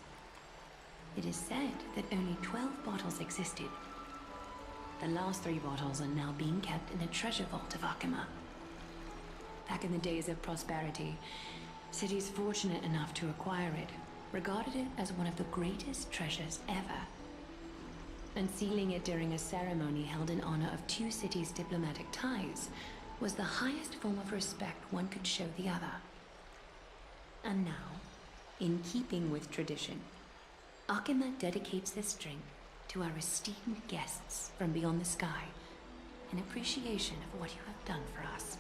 It is said that only 12 bottles existed. The last 3 bottles are now being kept in the treasure vault of Akima. Back in the days of prosperity, cities fortunate enough to acquire it regarded it as one of the greatest treasures ever. Unsealing it during a ceremony held in honor of 2 cities' diplomatic ties was the highest form of respect one could show the other. And now, in keeping with tradition, Akima dedicates this drink to our esteemed guests from beyond the sky, in appreciation of what you have done for us.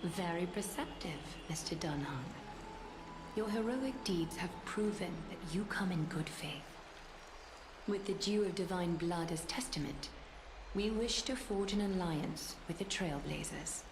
Very perceptive, Mr. Dunham. Your heroic deeds have proven that you come in good faith. With the Dew of Divine Blood as testament, we wish to forge an alliance with the Trailblazers.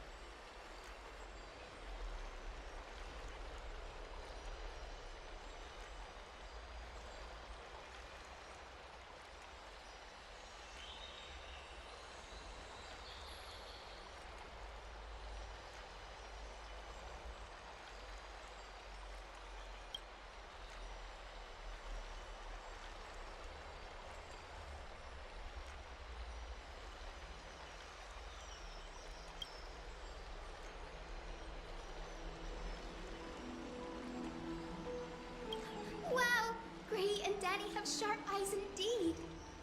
Sharp eyes indeed.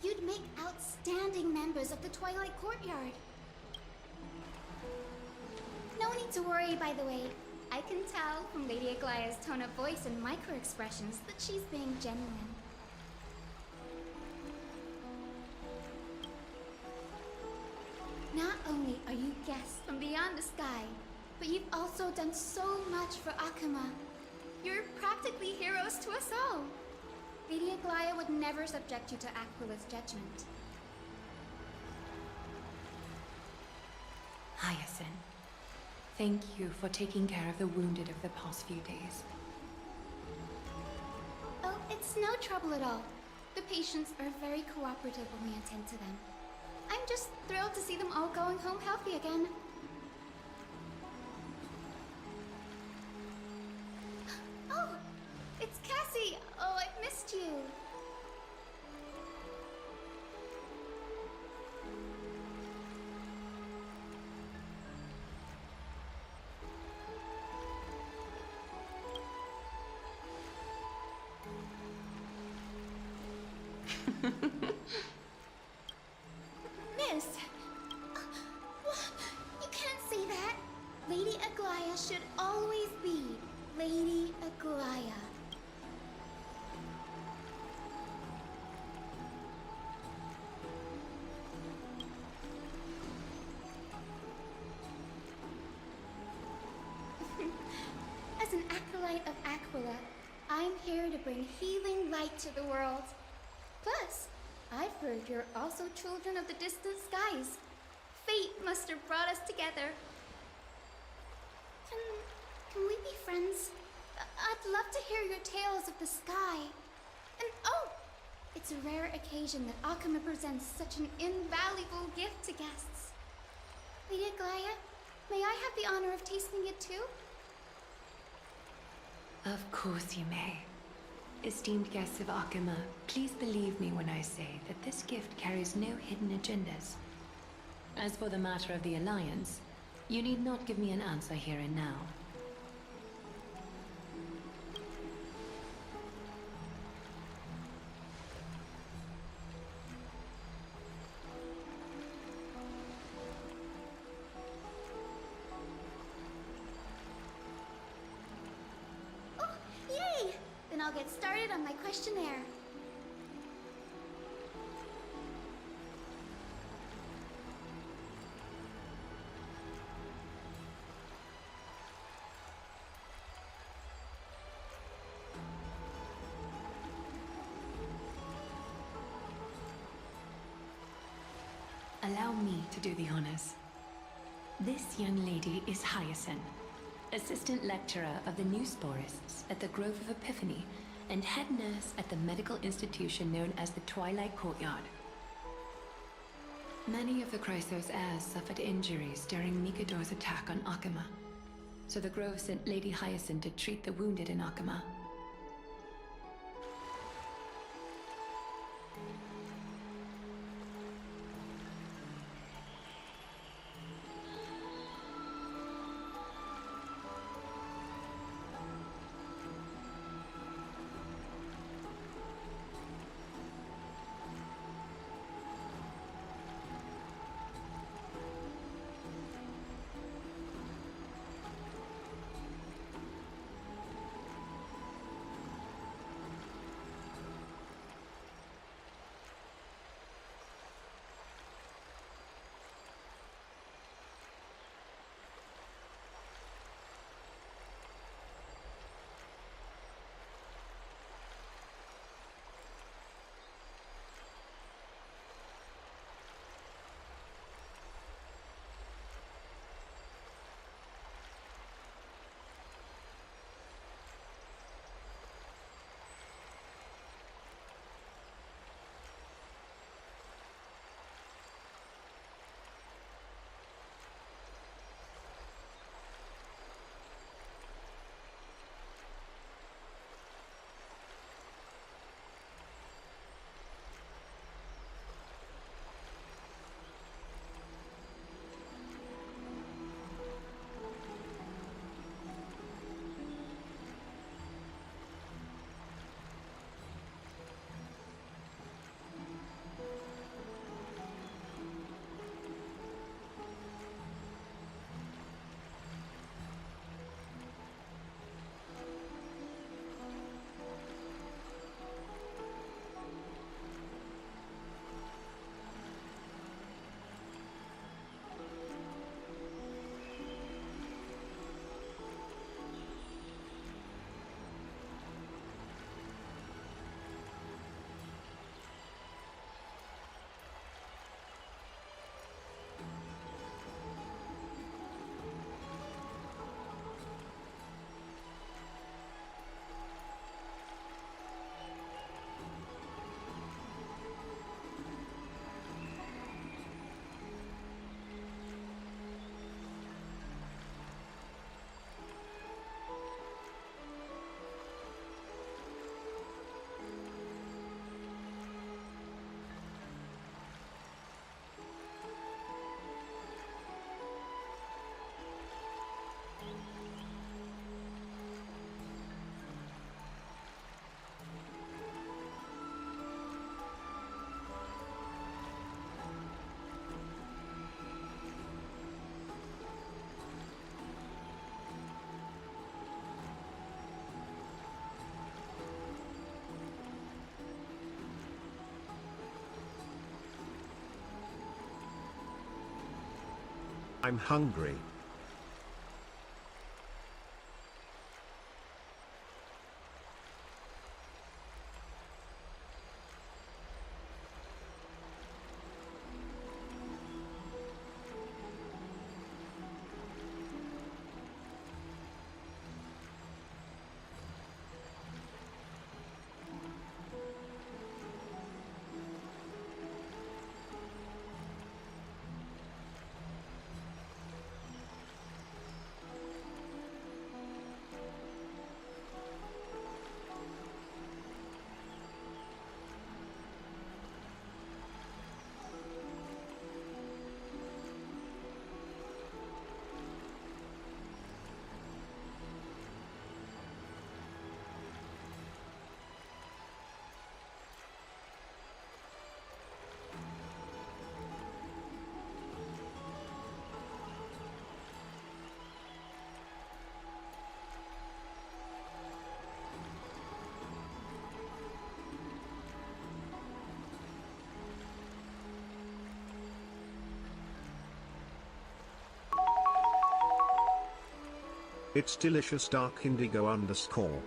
You'd make outstanding members of the Twilight Courtyard. No need to worry, by the way. I can tell from Lady Aglaya's tone of voice and micro-expressions that she's being genuine. Not only are you guests from beyond the sky, but you've also done so much for Akima. You're practically heroes to us all. Lady Aglaya would never subject you to Aquila's judgment. Hyacinth, thank you for taking care of the wounded of the past few days. Oh, it's no trouble at all. The patients are very cooperative when we attend to them. I'm just thrilled to see them all going home healthy again. Miss! You can't say that! Lady Aglaya should always be Lady Aglaya. As an acolyte of Aquila, I'm here to bring healing light to the world. Plus, I've heard you're also children of the distant skies. Fate must have brought us together. Can we be friends? I'd love to hear your tales of the sky. And oh, it's a rare occasion that Akama presents such an invaluable gift to guests. Lady Aglaya, may I have the honor of tasting it too? Of course you may. Esteemed guests of Akama, please believe me when I say that this gift carries no hidden agendas. As for the matter of the Alliance, you need not give me an answer here and now. Yay! Then I'll get started on my questionnaire. Allow me to do the honors. This young lady is Hyacinth, assistant lecturer of the new sporists at the Grove of Epiphany and head nurse at the medical institution known as the Twilight Courtyard. Many of the Chrysos heirs suffered injuries during Mikador's attack on Akama, so the Grove sent Lady Hyacinth to treat the wounded in Akama. I'm hungry. It's delicious dark indigo underscore.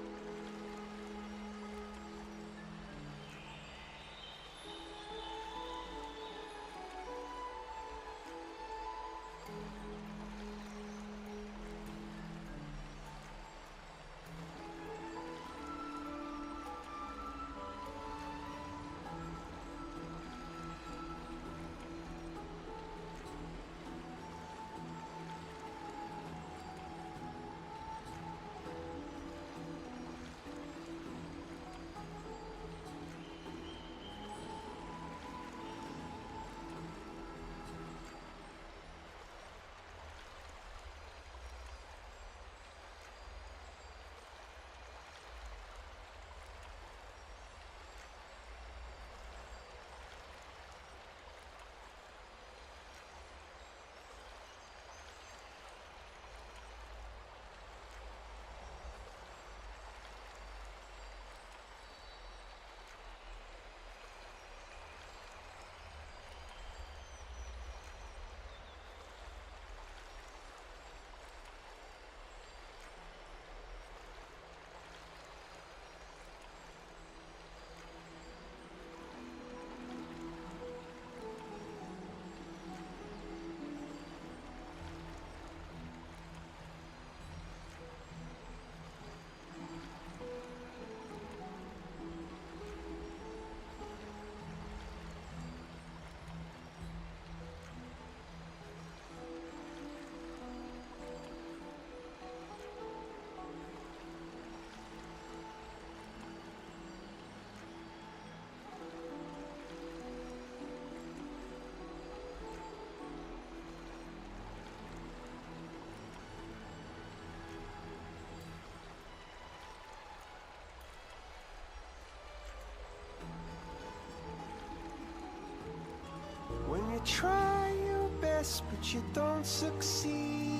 When you try your best but you don't succeed.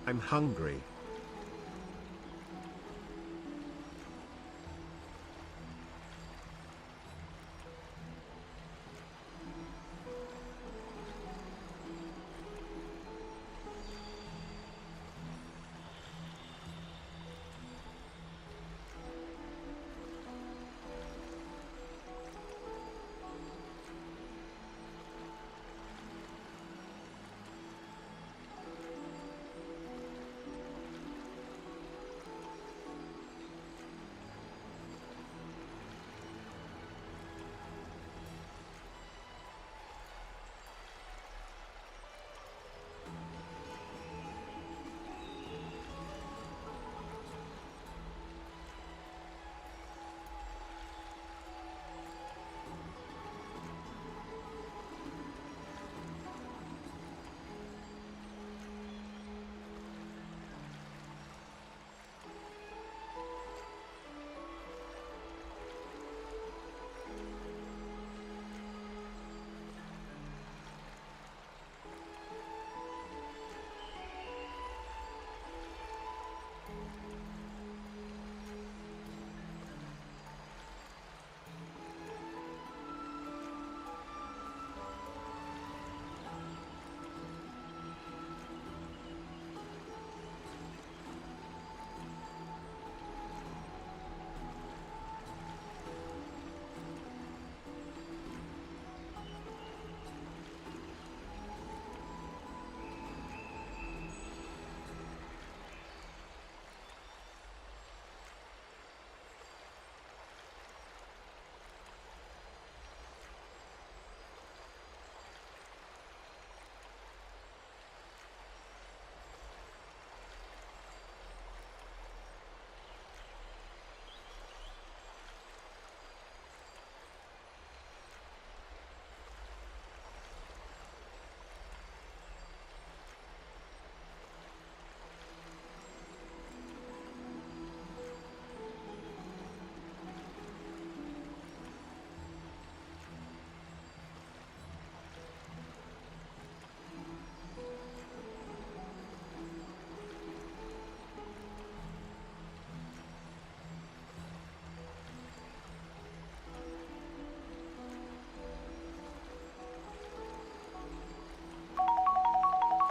I'm hungry.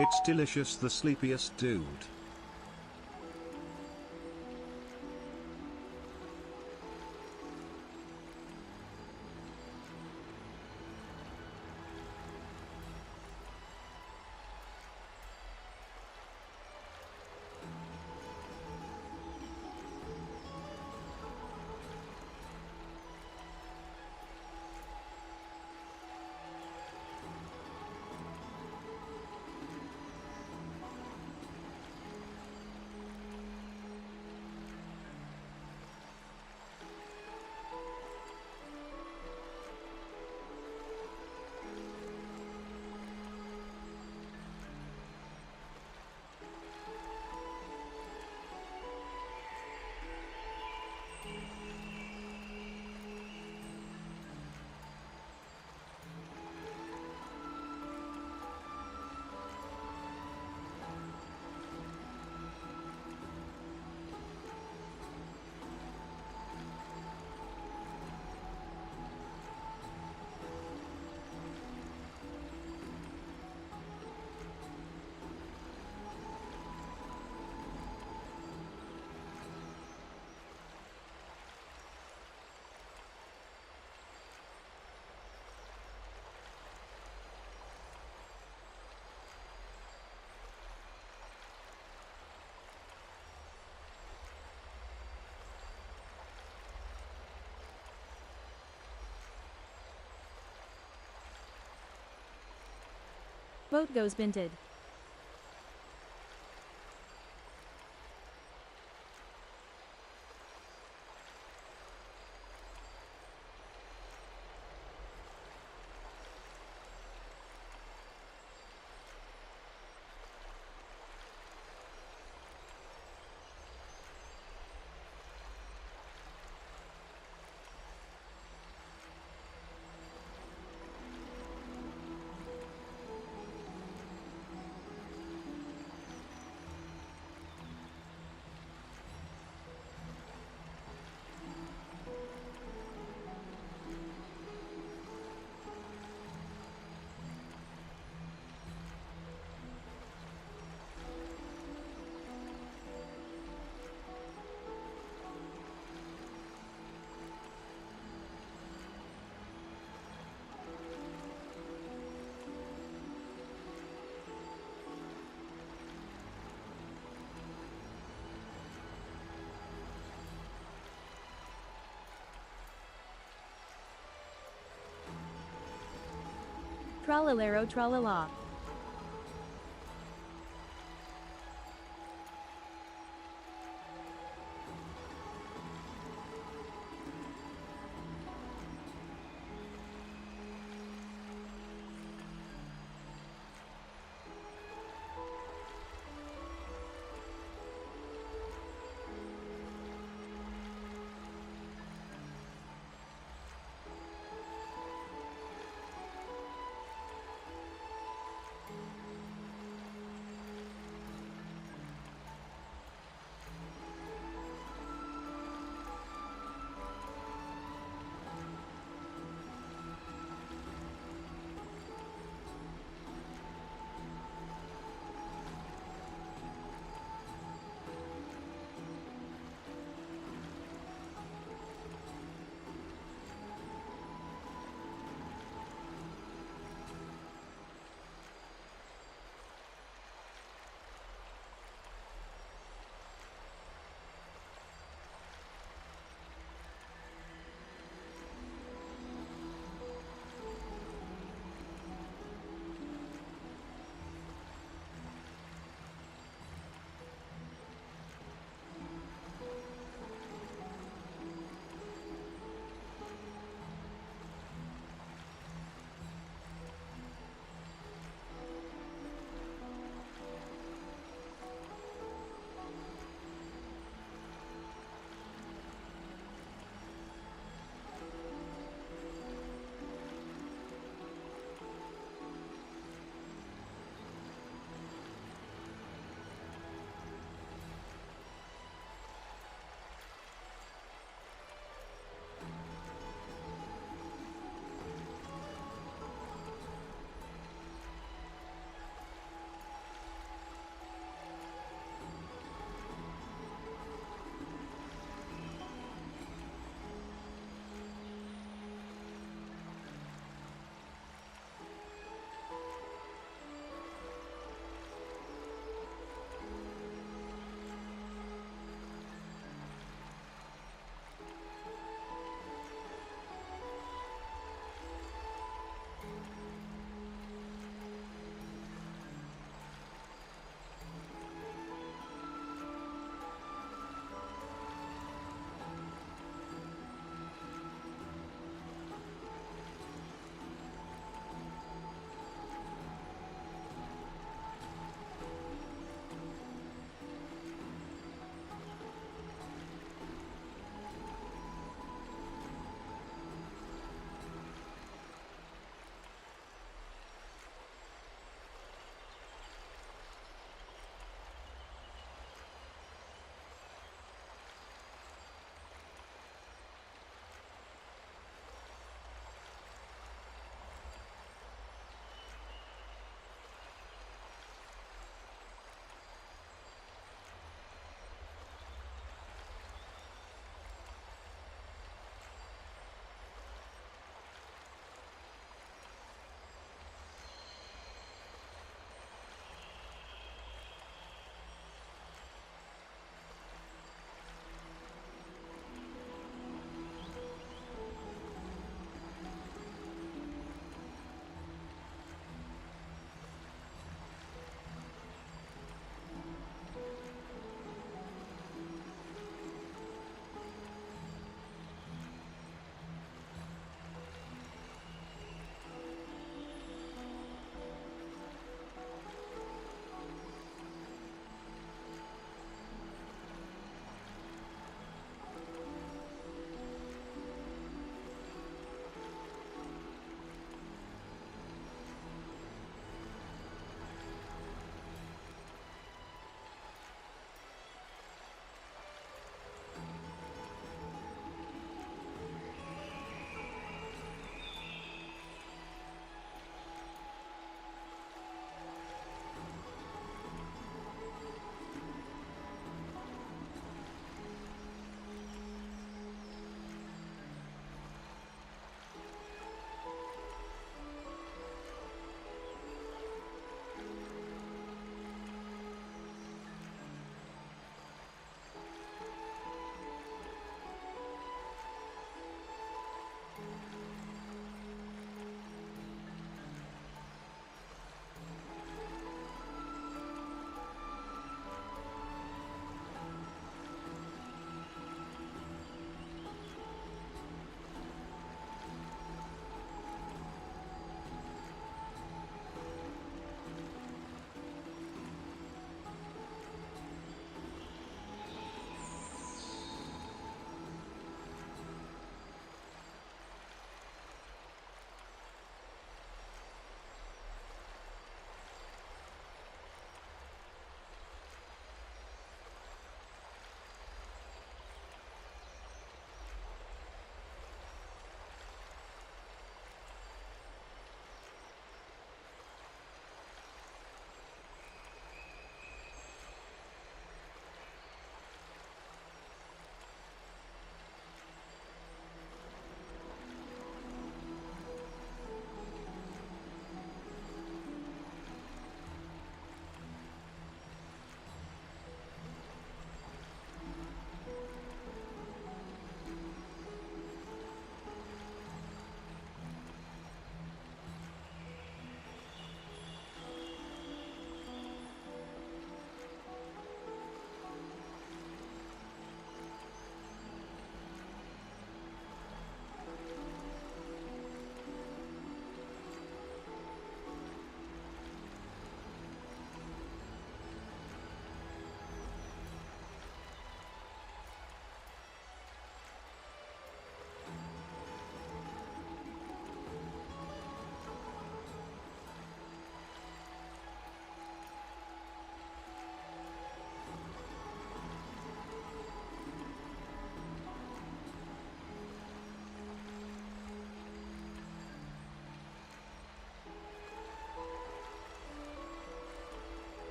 It's delicious, the sleepiest dude. Boat goes binted. Tralalero tralala.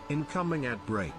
Incoming ad break.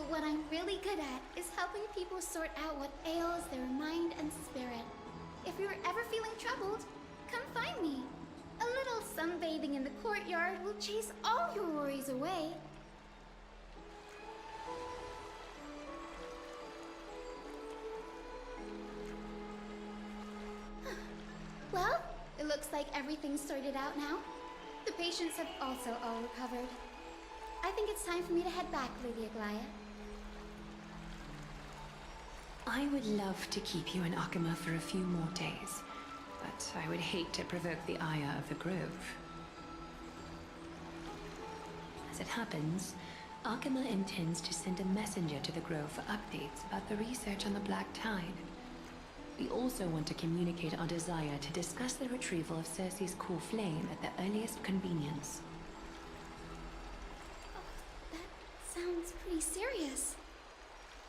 What I'm really good at is helping people sort out what ails their mind and spirit. If you're ever feeling troubled, come find me. A little sunbathing in the courtyard will chase all your worries away. Well, it looks like everything's sorted out now. The patients have also all recovered. I think it's time for me to head back, Lady Aglaya. I would love to keep you in Akima for a few more days, but I would hate to provoke the ire of the Grove. As it happens, Akima intends to send a messenger to the Grove for updates about the research on the Black Tide. We also want to communicate our desire to discuss the retrieval of Cersei's core flame at the earliest convenience. Sounds pretty serious.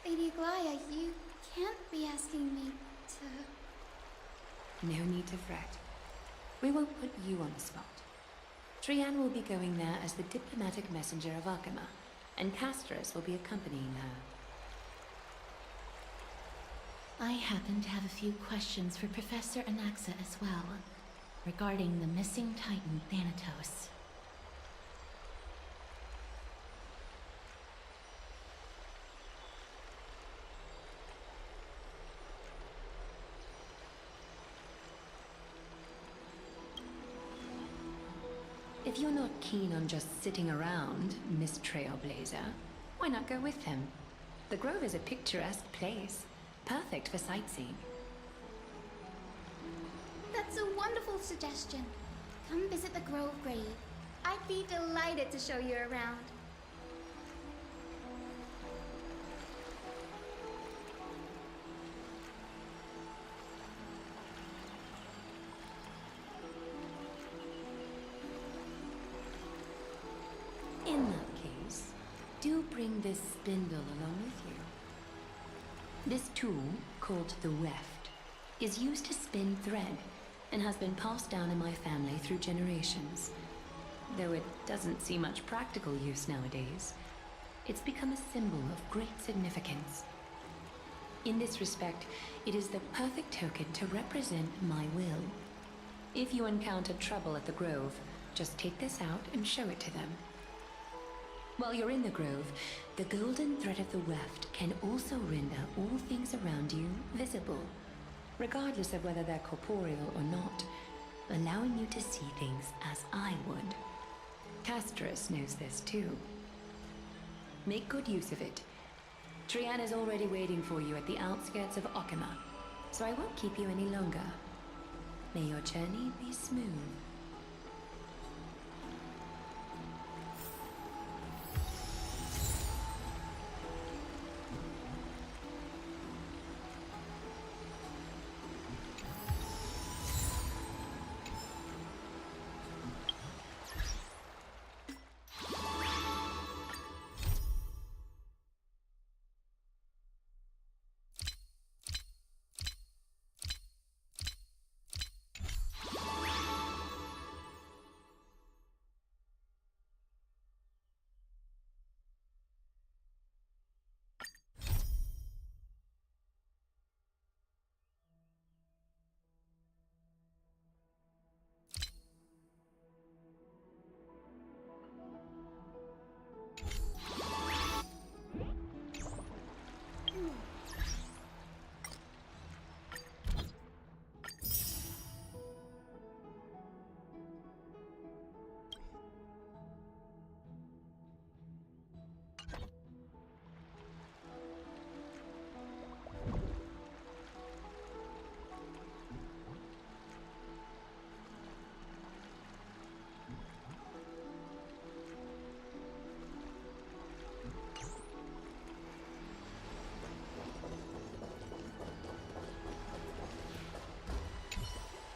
Lady Aglaya, you can't be asking me to... No need to fret. We won't put you on the spot. Trianne will be going there as the diplomatic messenger of Akima, and Castorus will be accompanying her. I happen to have a few questions for Professor Anaxa as well, regarding the missing Titan Thanatos. If you're not keen on just sitting around, Miss Trailblazer, why not go with him? The Grove is a picturesque place, perfect for sightseeing. That's a wonderful suggestion. Come visit the Grove Grave. I'd be delighted to show you around. In that case, do bring this spindle along with you. This tool, called the weft, is used to spin thread and has been passed down in my family through generations. Though it doesn't see much practical use nowadays, it's become a symbol of great significance. In this respect, it is the perfect token to represent my will. If you encounter trouble at the Grove, just take this out and show it to them. While you're in the Grove, the golden thread of the weft can also render all things around you visible, regardless of whether they're corporeal or not, allowing you to see things as I would. Castorus knows this too. Make good use of it. Trianne is already waiting for you at the outskirts of Akima, so I won't keep you any longer. May your journey be smooth.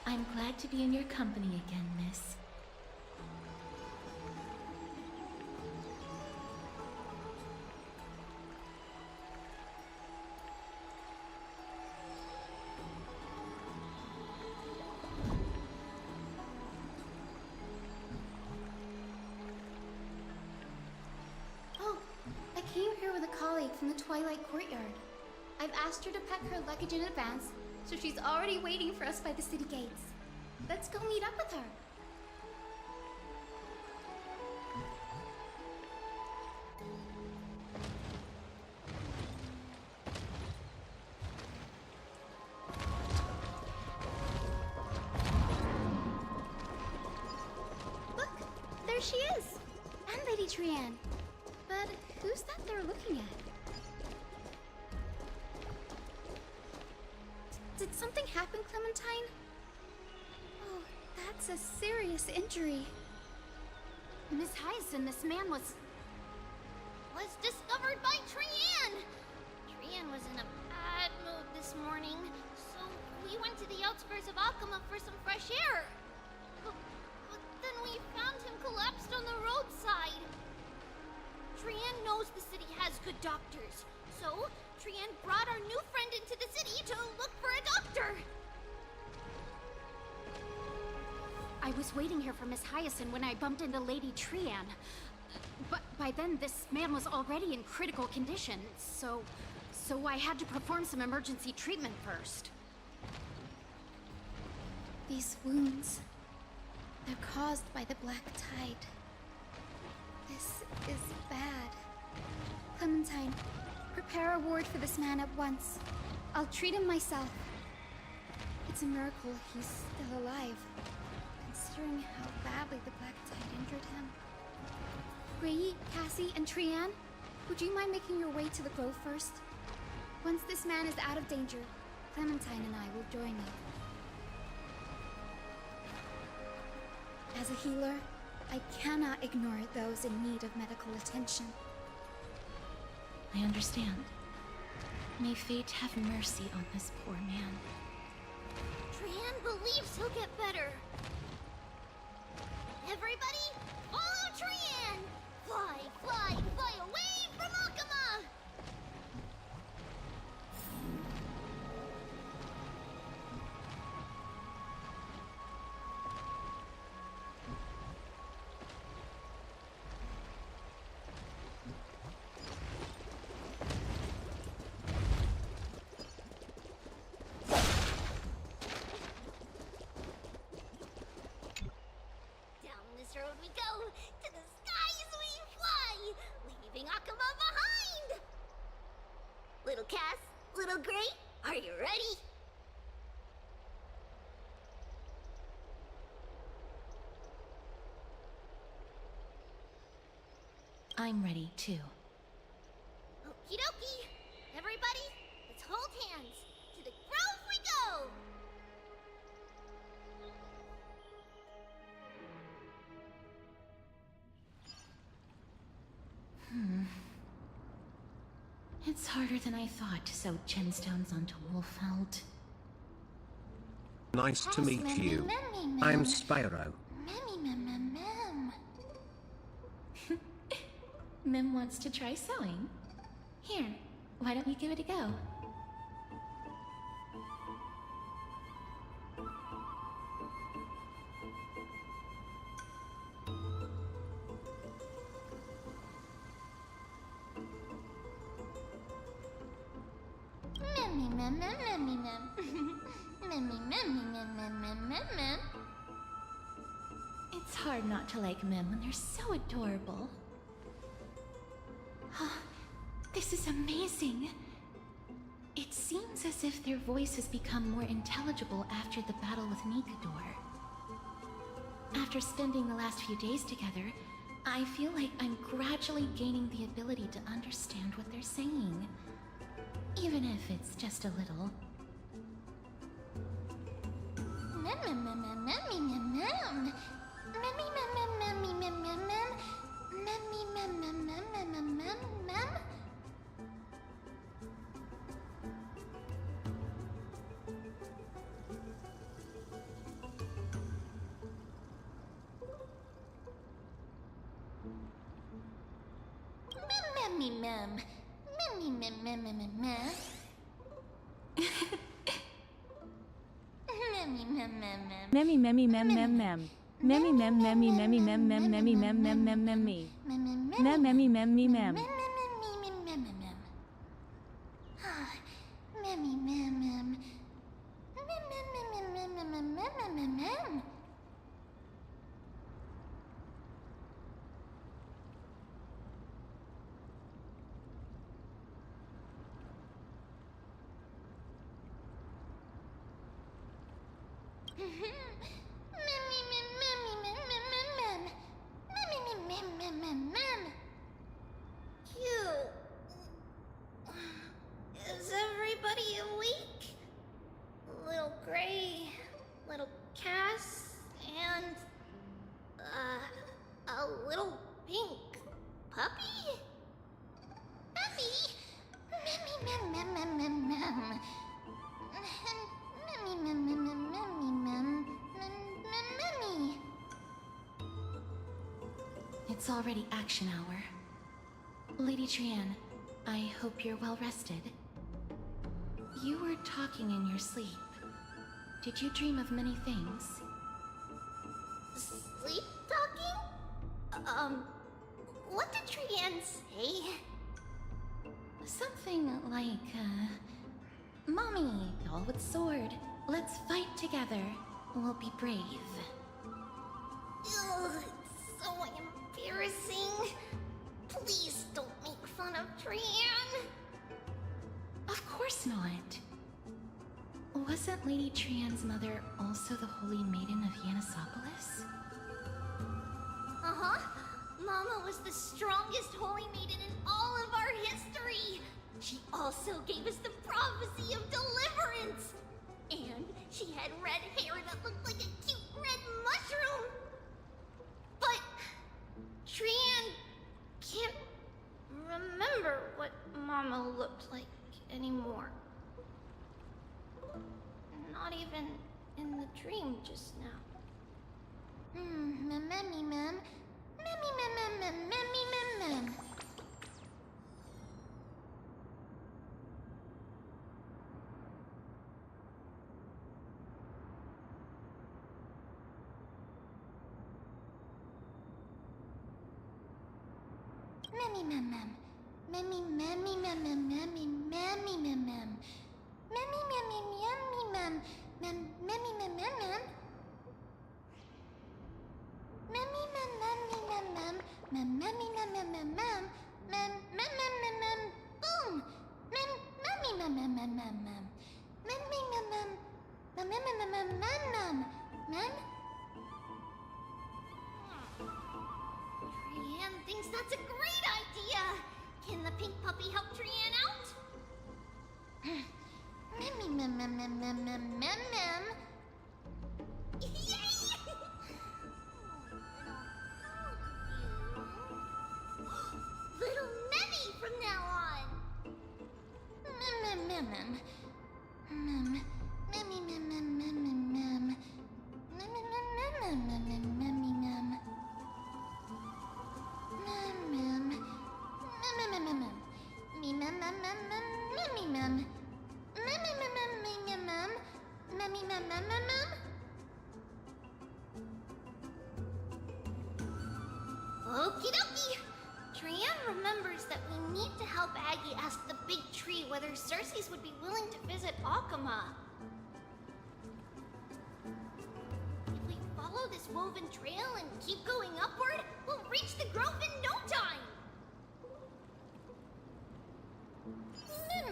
I'm glad to be in your company again, miss. Oh, I came here with a colleague from the Twilight Courtyard. I've asked her to pack her luggage in advance, so she's already waiting for us by the city gates. Let's go meet up with her. Look, there she is! And Lady Trianne. But who's that they're looking at? Did something happen, Clementine? Oh, that's a serious injury. Miss Hyacinth, this man was discovered by Trianne! Trianne was in a bad mood this morning, so we went to the outskirts of Akama for some fresh air. But then we found him collapsed on the roadside. Trianne knows the city has good doctors, so Trianne brought our new friend into the city to look for a doctor. I was waiting here for Miss Hyacinth when I bumped into Lady Trianne. But by then, this man was already in critical condition, so I had to perform some emergency treatment first. These wounds, they're caused by the Black Tide. This is bad. Clementine, prepare a ward for this man at once. I'll treat him myself. It's a miracle he's still alive, considering how badly the Black Tide injured him. Rei, Cassie, and Trianne, would you mind making your way to the grove first? Once this man is out of danger, Clementine and I will join you. As a healer, I cannot ignore those in need of medical attention. I understand. May fate have mercy on this poor man. Trianne believes he'll get better. Everybody, follow Trianne! Fly, fly, fly away from Akama! Road we go, to the skies we fly, leaving Akama behind! Little Cass, little Gray, are you ready? I'm ready, too. Okie dokie! Everybody, let's hold hands. To the grove we go! It's harder than I thought to sew gemstones onto Wolfeld. Nice to meet you. I'm Spyro. Mim wants to try sewing. Here, why don't we give it a go? It's hard not to like Mim when they're so adorable. Oh, this is amazing. It seems as if their voice has become more intelligible after the battle with Nikador. After spending the last few days together, I feel like I'm gradually gaining the ability to understand what they're saying. Even if it's just a little. Memmy memmy mem mem mem. Memmy mem memmy memmy mem mem memmy mem mem mem memmy. Mem memmy mem me mem. Is everybody awake? Little Gray, little Cass, and a little pink puppy? Puppy? Mem, mem, mem, mem, mem. Memmy, mem, mem, mem, memmy, mem, memmy. It's already action hour. Lady Trianne, I hope you're well rested. You were talking in your sleep. Did you dream of many things? Sleep talking? What did Trianne say? Something like, Mommy, all with sword. Let's fight together. We'll be brave. Ugh, it's so embarrassing. Please don't make fun of Trianne. Of course not. Wasn't Lady Trianne's mother also the Holy Maiden of Yanisopolis? Uh-huh. Mama was the strongest holy maiden in all of our history. She also gave us the prophecy of deliverance. And she had red hair that looked like a cute red mushroom. But Trianne can't remember what Mama looked like anymore. Not even in the dream just now. Memmy, mem. Memmy, mem, mem, mem, memmy, mem, mem. Memmy, mem, mem. Memmy, memmy, mem, mem, memmy, memmy, mem, mem. Memmy, memmy, memmy, mem. Mem, memmy, mem, mem, mem. Memmy, mem, memmy, mem, mem. Mem, memmy, mem, mem, mem, mem. Mem, mem, mem, mem, mem. Boom! Mem, memmy, mem, mem, mem, mem, mem. Memmy, mem, mem. Mem, mem, mem, mem, mem, mem. Mem? Trianne thinks that's a great idea! Can the pink puppy help Trianne out? Memmy, mem, mem, mem, mem, mem, mem, mem. Yay! Little Memmy from now on! Mem, mem, mem, mem. Mem, memmy, mem, mem, mem, mem, mem. Mem, mem, mem, mem, mem, mem, memmy, mem. Mem, mem. Mem, mem, mem, mem, mem. Me, mem, mem, mem, mem, memmy, mem. Mem, mem, mem, mem, mem, mem, mem. Memmy, mem, mem, mem, mem. Okie dokie. Trianne remembers that we need to help Aggie ask the big tree whether Cersei's would be willing to visit Akama. If we follow this woven trail and keep going upward, we'll reach the grove in no time!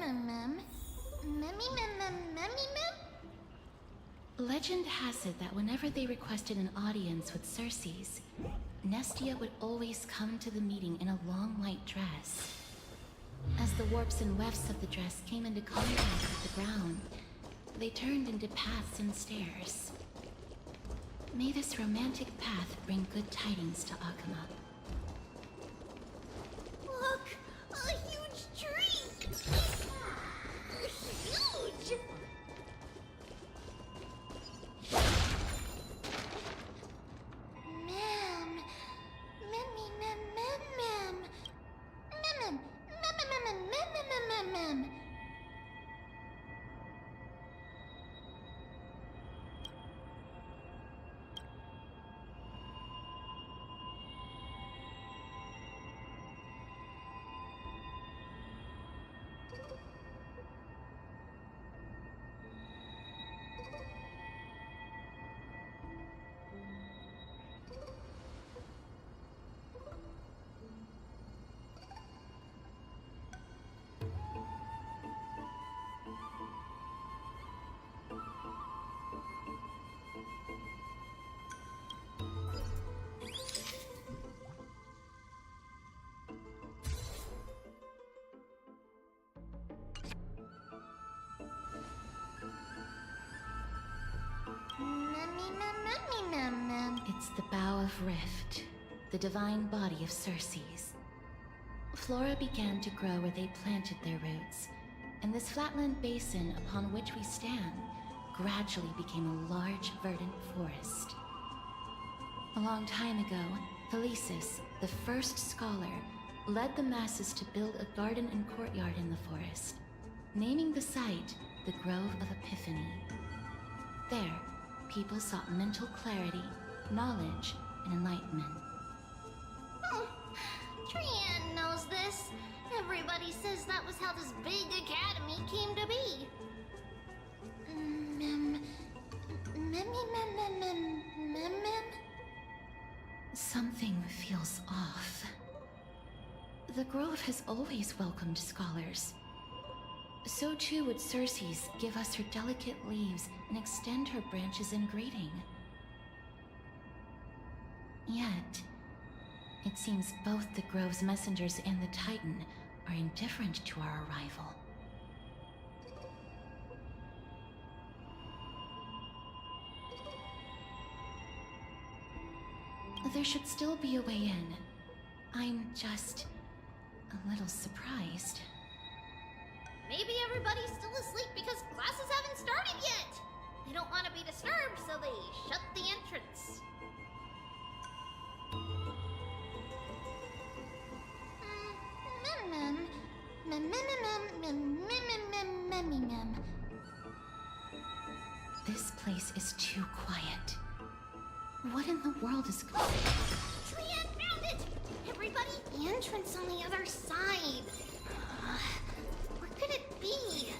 Mem. Memmy, mem, mem, memmy, mem? Legend has it that whenever they requested an audience with Cersei's, Nestia would always come to the meeting in a long white dress. As the warps and wefts of the dress came into contact with the ground, they turned into paths and stairs. May this romantic path bring good tidings to Akama. Look! A huge tree! Huge! Mem. Memmy, mem, mem, mem. Mem, mem, mem, mem, mem, mem, mem, mem, mem. It's the Bough of Rift, the divine body of Circe's. Flora began to grow where they planted their roots, and this flatland basin upon which we stand gradually became a large, verdant forest. A long time ago, Thelesis, the first scholar, led the masses to build a garden and courtyard in the forest, naming the site the Grove of Epiphany. There, people sought mental clarity, knowledge, and enlightenment. Trian knows this. Everybody says that was how this big academy came to be. Something feels off. The Grove has always welcomed scholars. So too would Circe's give us her delicate leaves and extend her branches in greeting. Yet, it seems both the Grove's messengers and the Titan are indifferent to our arrival. There should still be a way in. I'm just a little surprised. Maybe everybody's still asleep because classes haven't started yet. They don't want to be disturbed, so they shut the entrance. This place is too quiet. What in the world is going on? Trian found it! Everybody, the entrance on the other side. Where could it be?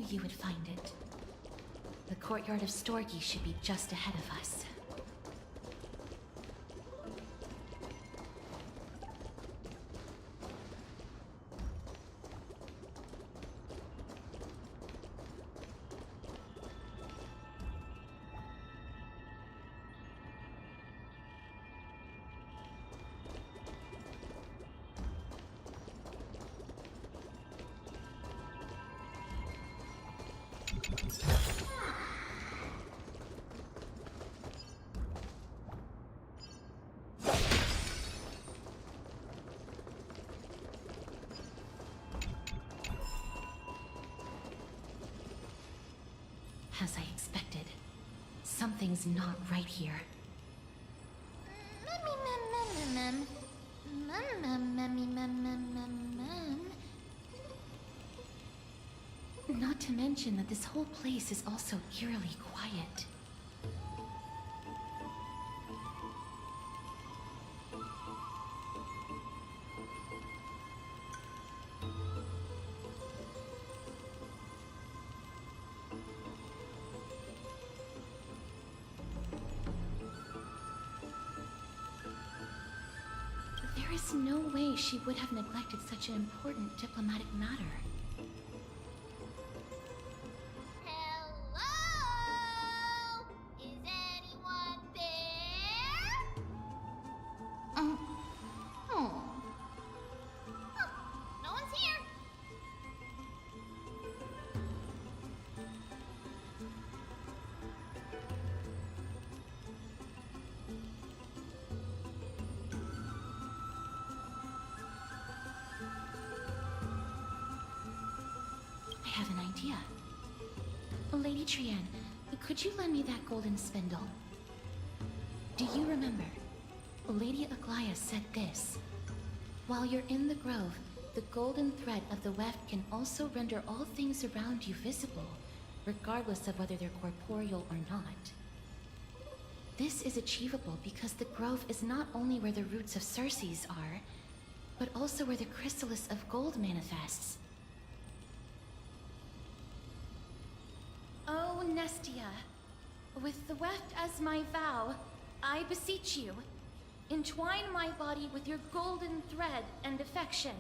You would find it. The courtyard of Storgi should be just ahead of us. As I expected, something's not right here. Not to mention that this whole place is also eerily quiet. There is no way she would have neglected such an important diplomatic matter. Hello? Is anyone there? No one's here. I have an idea. Lady Trian, could you lend me that golden spindle? Do you remember? Lady Aglaya said this. While you're in the grove, the golden thread of the weft can also render all things around you visible, regardless of whether they're corporeal or not. This is achievable because the grove is not only where the roots of Circe's are, also where the chrysalis of gold manifests. Oh, Nestia, with the weft as my vow, I beseech you, entwine my body with your golden thread and affection.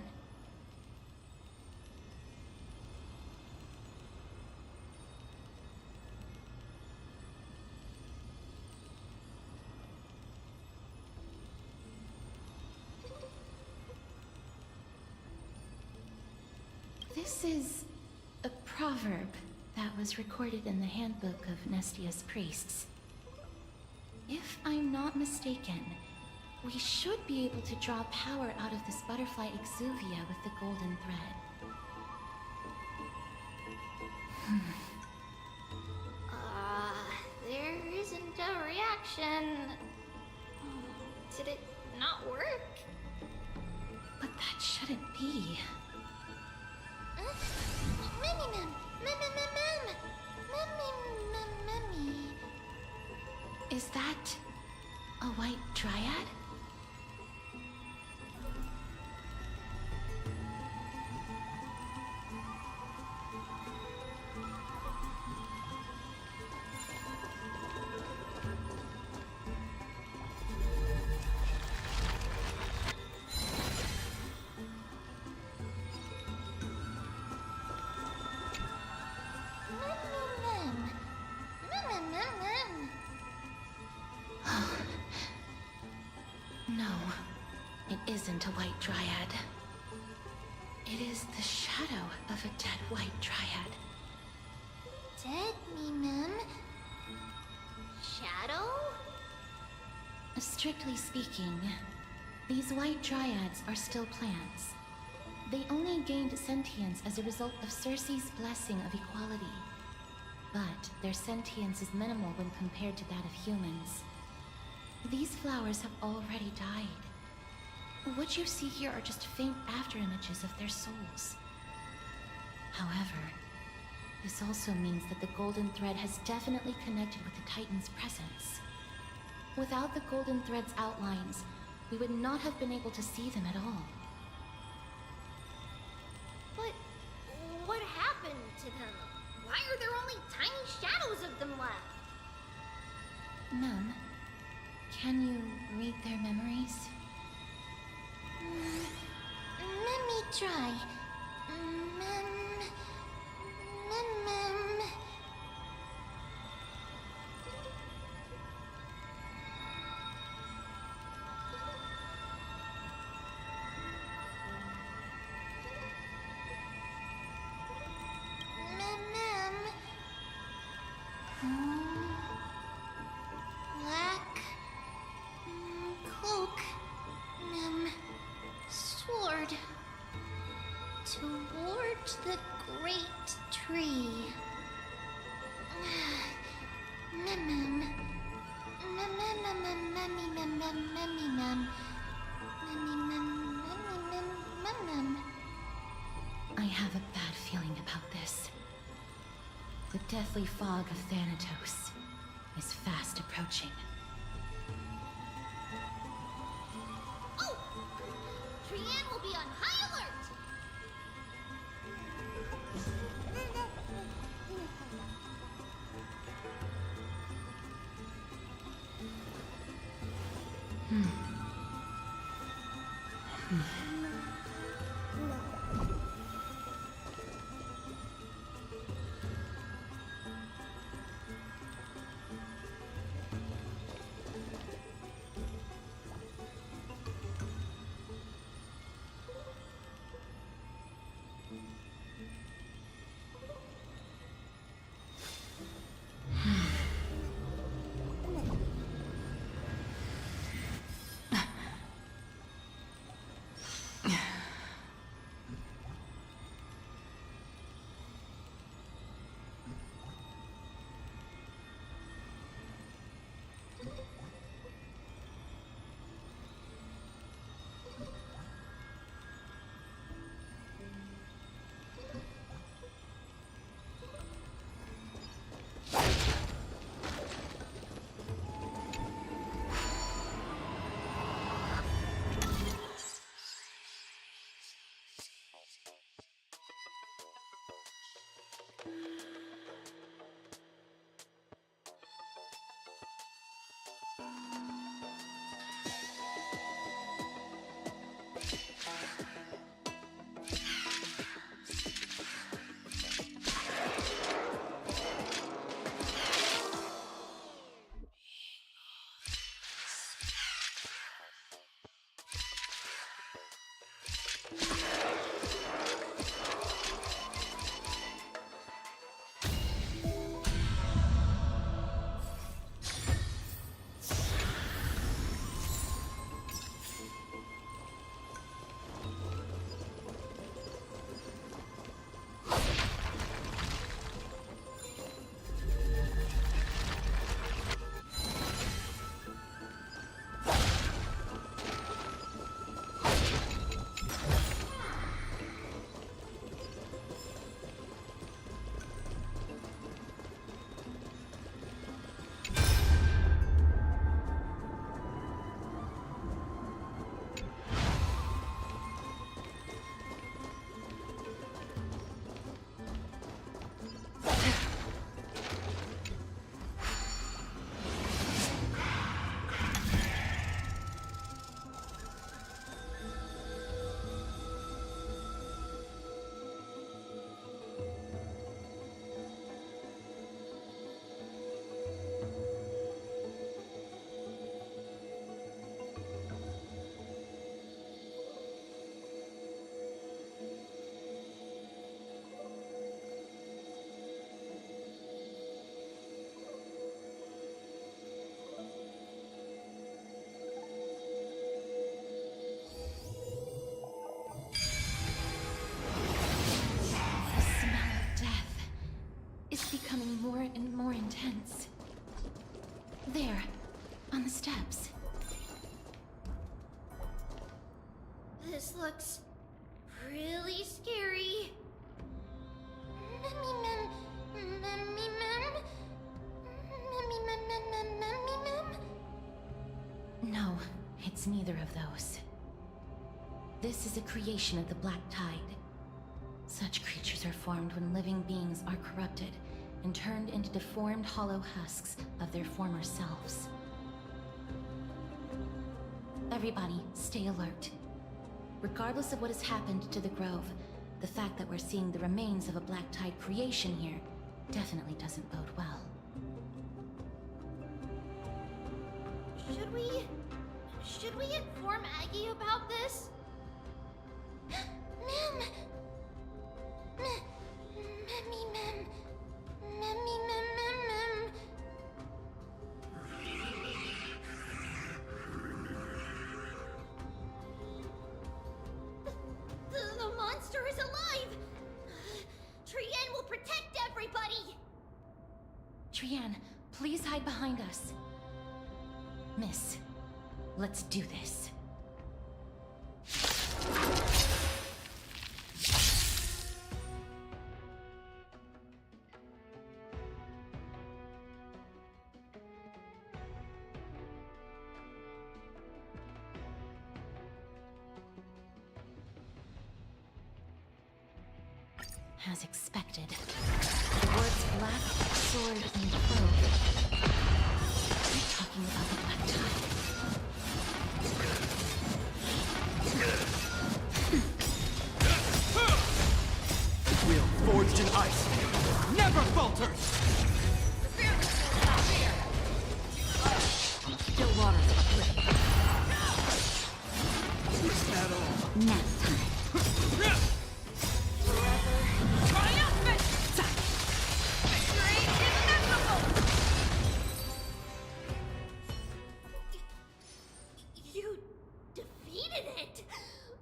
This is a proverb that was recorded in the handbook of Nestia's priests. If I'm not mistaken, we should be able to draw power out of this butterfly exuvia with the golden thread. There isn't a reaction. Did it not work? But that shouldn't be. Is that a white dryad? No, it isn't a white dryad. It is the shadow of a dead white dryad. Dead, Mimim? Shadow? Strictly speaking, these white dryads are still plants. They only gained sentience as a result of Circe's blessing of equality. But their sentience is minimal when compared to that of humans. These flowers have already died. What you see here are just faint afterimages of their souls. However, this also means that the golden thread has definitely connected with the Titan's presence. Without the golden thread's outlines, we would not have been able to see them at all. But what happened to them? Why are there only tiny shadows of them left? Mum, can you read their memories? Let me try. Black cloak, sword toward the great tree. I have a bad feeling about this. The deathly fog of Thanatos is fast approaching. Oh! Trianne will be on high alert! really scary. No, it's neither of those. This is a creation of the Black Tide. Such creatures are formed when living beings are corrupted and turned into deformed hollow husks of their former selves. Everybody, stay alert. Regardless of what has happened to the Grove, the fact that we're seeing the remains of a Black Tide creation here definitely doesn't bode well. Should we inform Aggie about this? Mem! The monster is alive! Trienne will protect everybody! Trienne, please hide behind us. Miss, let's do this. As expected, the words black, sword, and cloak. You're talking about the Black Tide. Will forged in ice never falters! Still water. Is that all? Next time. Triumphant! Victory is inevitable! You defeated it!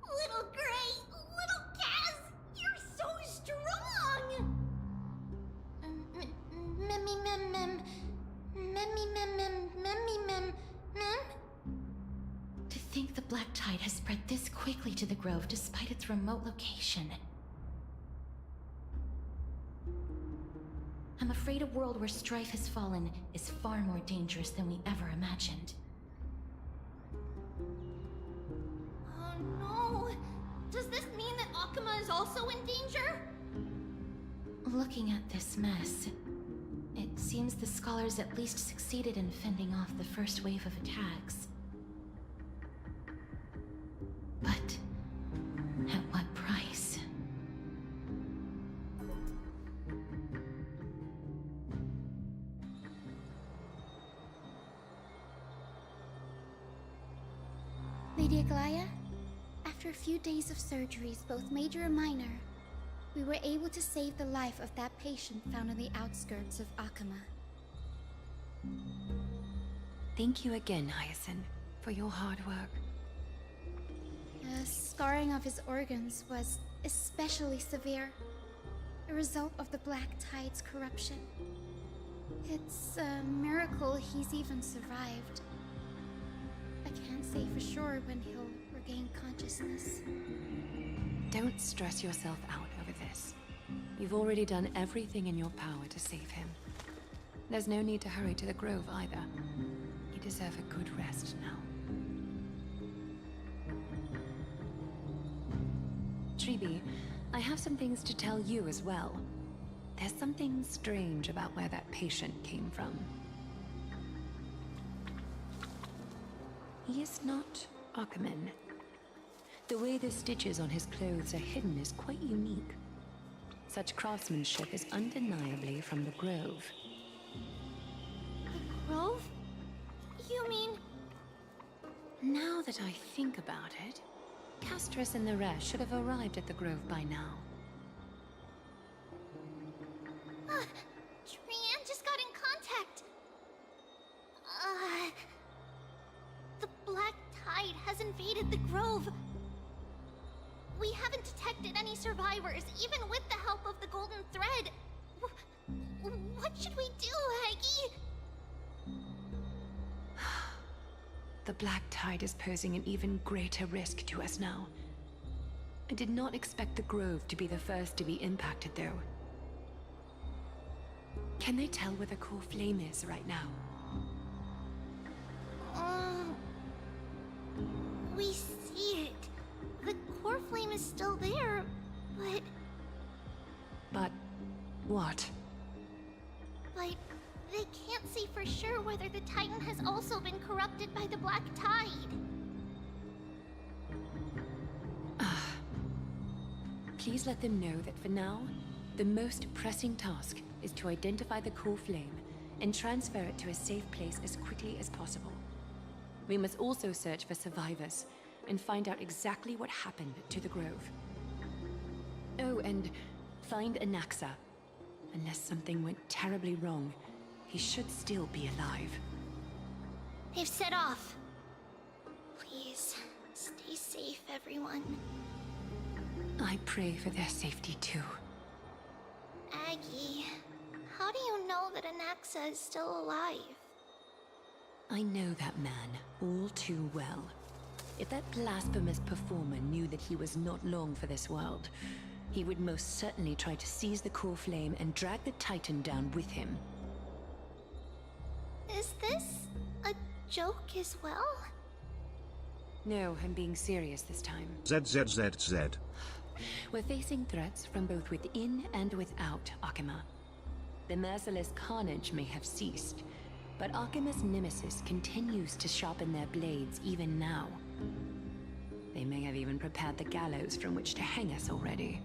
Little Gray, little Kaz, you're so strong! To think the Black Tide has spread this quickly to the Grove despite its remote location. I'm afraid a world where strife has fallen is far more dangerous than we ever imagined. Oh no! Does this mean that Akuma is also in danger? Looking at this mess, it seems the scholars at least succeeded in fending off the first wave of attacks. But at what price? Lady Aglaya, after a few days of surgeries, both major and minor, we were able to save the life of that patient found on the outskirts of Akuma. Thank you again, Hyacinth, for your hard work. The scarring of his organs was especially severe, a result of the Black Tide's corruption. It's a miracle he's even survived. I can't say for sure when he'll regain consciousness. Don't stress yourself out over this. You've already done everything in your power to save him. There's no need to hurry to the Grove either. You deserve a good rest now. Tribi, I have some things to tell you as well. There's something strange about where that patient came from. He is not Akuman. The way the stitches on his clothes are hidden is quite unique. Such craftsmanship is undeniably from the Grove. The Grove? You mean... Now that I think about it, Castrus and the rest should have arrived at the Grove by now. Trienne just got in contact. The Black Tide has invaded the Grove. We haven't detected any survivors, even with the help of the Golden Thread. What should we do, Aggie? The Black Tide is posing an even greater risk to us now. I did not expect the Grove to be the first to be impacted, though. Can they tell where the core flame is right now? We see it. The core flame is still there, but... But... what? But they can't say for sure whether the Titan has also been corrupted by the Black Tide. Please let them know that for now, the most pressing task is to identify the core flame and transfer it to a safe place as quickly as possible. We must also search for survivors and find out exactly what happened to the Grove. Oh, and find Anaxa. Unless something went terribly wrong, he should still be alive. They've set off. Please, stay safe, everyone. I pray for their safety too. Aggie, how do you know that Anaxa is still alive? I know that man all too well. If that blasphemous performer knew that he was not long for this world, he would most certainly try to seize the core flame and drag the Titan down with him. Is this a joke as well? No, I'm being serious this time. ZZZZ. We're facing threats from both within and without Akima. The merciless carnage may have ceased, but Akima's nemesis continues to sharpen their blades even now. They may have even prepared the gallows from which to hang us already.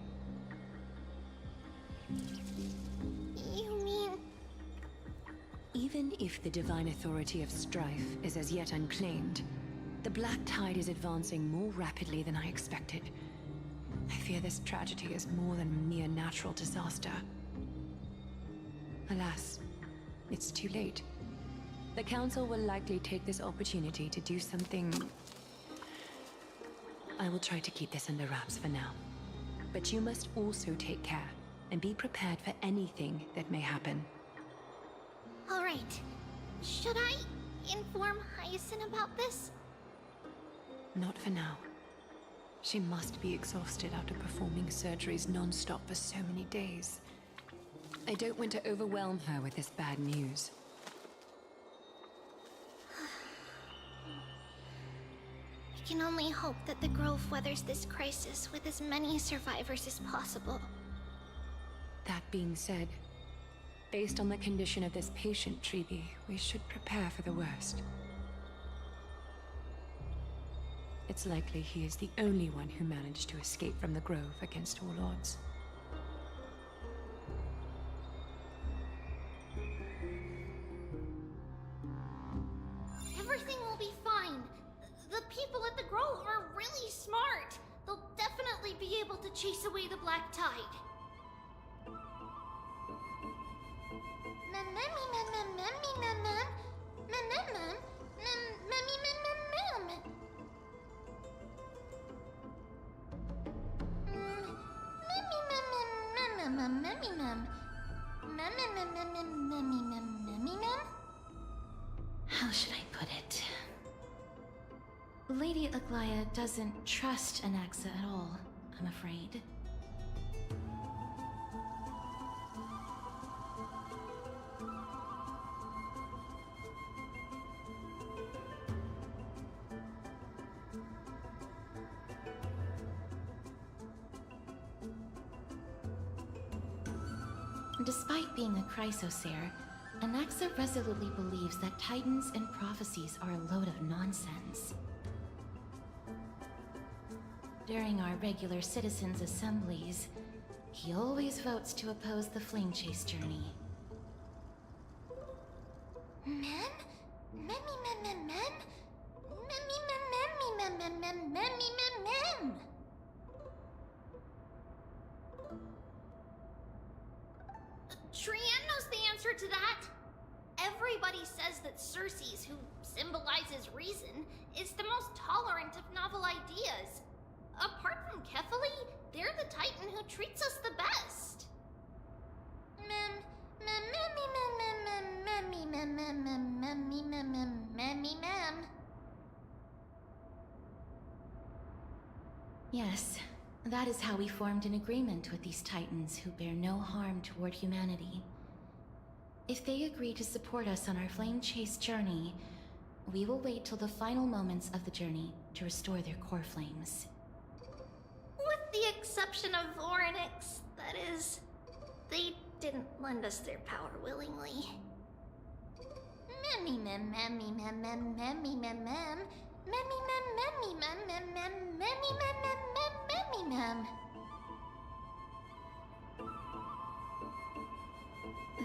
You mean... Even if the divine authority of strife is as yet unclaimed, the Black Tide is advancing more rapidly than I expected. I fear this tragedy is more than a mere natural disaster. Alas, it's too late. The Council will likely take this opportunity to do something... I will try to keep this under wraps for now. But you must also take care and be prepared for anything that may happen. All right. Should I inform Hyacinth about this? Not for now. She must be exhausted after performing surgeries non-stop for so many days. I don't want to overwhelm her with this bad news. We can only hope that the Grove weathers this crisis with as many survivors as possible. That being said, based on the condition of this patient, Treeby, we should prepare for the worst. It's likely he is the only one who managed to escape from the Grove against all odds. Everything will be fine. The people at the Grove are really smart. They'll definitely be able to chase away the Black Tide. How should I put it? Lady Aglaya doesn't trust Anaxa at all, I'm afraid. Despite being a chrysosaur, Anaxa resolutely believes that Titans and prophecies are a load of nonsense. During our regular citizens' assemblies, he always votes to oppose the Flame Chase journey. Mem? Memmy mem mem mem? Memmy mem memmy mem mem mem memmy mem mem! Trienne knows the answer to that. Everybody says that Circes, who symbolizes reason, is the most tolerant of novel ideas. Apart from Kefali, they're the Titan who treats us the best. Mem, mem, memmy mem mem mem memmy mem mem mem memmy mem mem memmy mem. Yes, That is how we formed an agreement with these Titans who bear no harm toward humanity. If they agree to support us on our flame chase journey, we will wait till the final moments of the journey to restore their core flames. With the exception of Voronix, that is. They didn't lend us their power willingly. Memmy mem memmy mem mem memmy mem mem memmy mem memmy mem mem mem memmy mem mem mem memmy mem.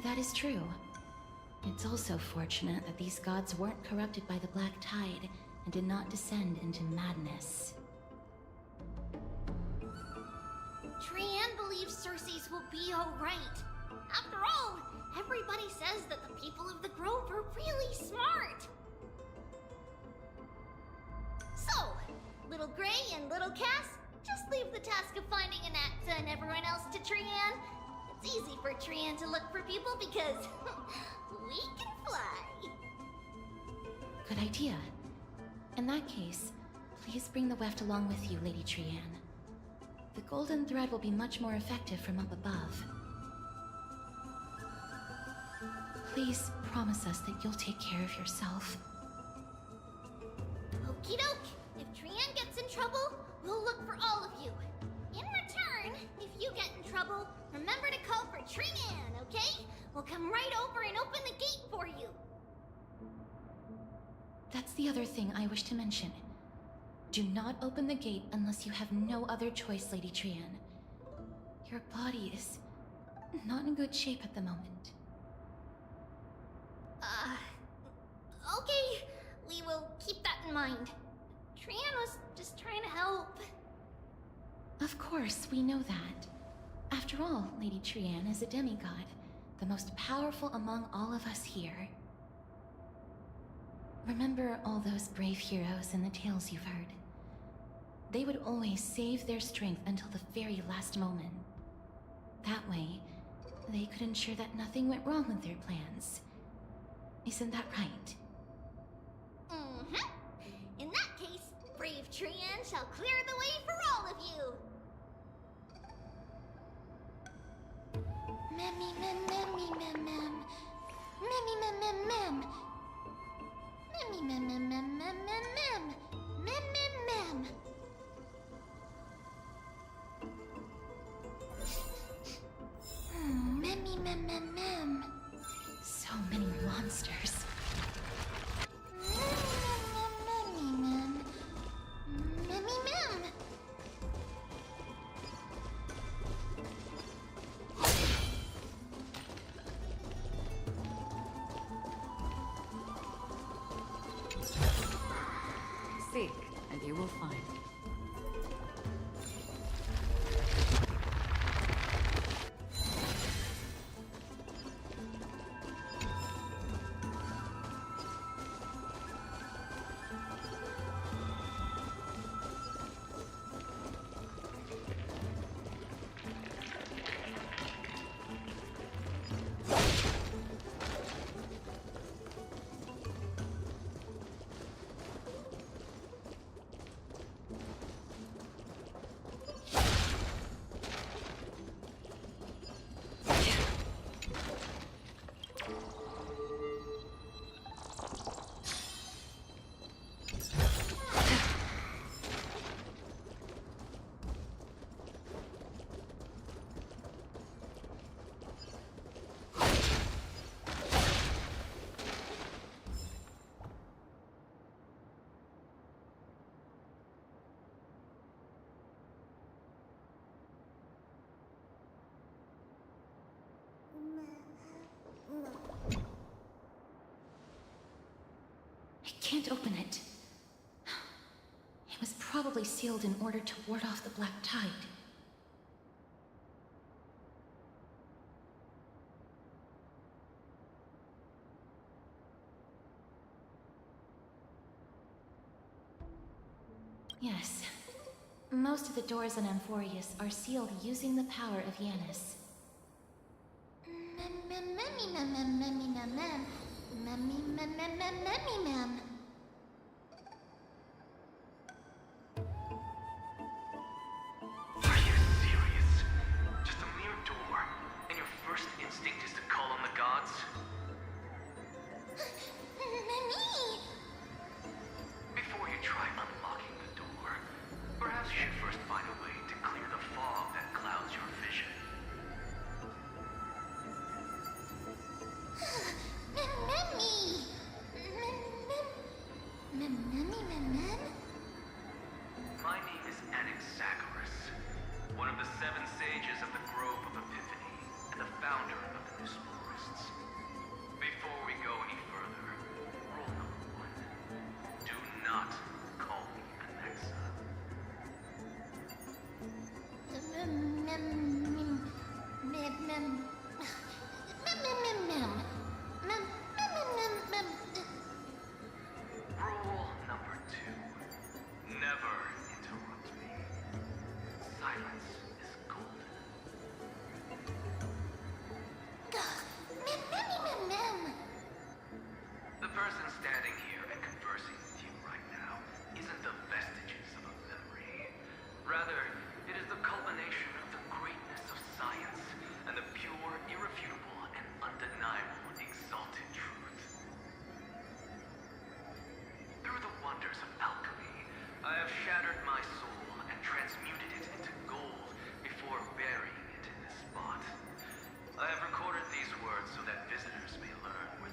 That is true. It's also fortunate that these gods weren't corrupted by the Black Tide and did not descend into madness. Trianne believes Circe's will be alright. After all, everybody says that the people of the Grove are really smart. So, Little Gray and Little Cass, just leave the task of finding Anaxa and everyone else to Trianne. It's easy for Trianne to look for people because we can fly. Good idea. In that case, please bring the weft along with you, Lady Trianne. The golden thread will be much more effective from up above. Please promise us that you'll take care of yourself. Okie doke. If Trianne gets in trouble, we'll look for all of you. In return, if you get in trouble, remember to call for Trianne, okay? We'll come right over and open the gate for you. That's the other thing I wish to mention. Do not open the gate unless you have no other choice, Lady Trianne. Your body is not in good shape at the moment. Okay. We will keep that in mind. Trianne was just trying to help. Of course, we know that. After all, Lady Trianne is a demigod, the most powerful among all of us here. Remember all those brave heroes and the tales you've heard. They would always save their strength until the very last moment. That way, they could ensure that nothing went wrong with their plans. Isn't that right? Mm-hmm. In that case, brave Trianne shall clear the way for all of you. Memmy mem memmy mem mem. Memmy mem mem mem. Memmy mem mem mem mem mem mem. Mem mem mem. Memmy mem mem mem. So many monsters. Memmy mem. Memmy mem. Seek, and you will find. I can't open it. It was probably sealed in order to ward off the Black Tide. Yes. Most of the doors on Amphorius are sealed using the power of Yanis. Memmy mem mem memmy mem mem. Memmy mem mem mem memmy mem.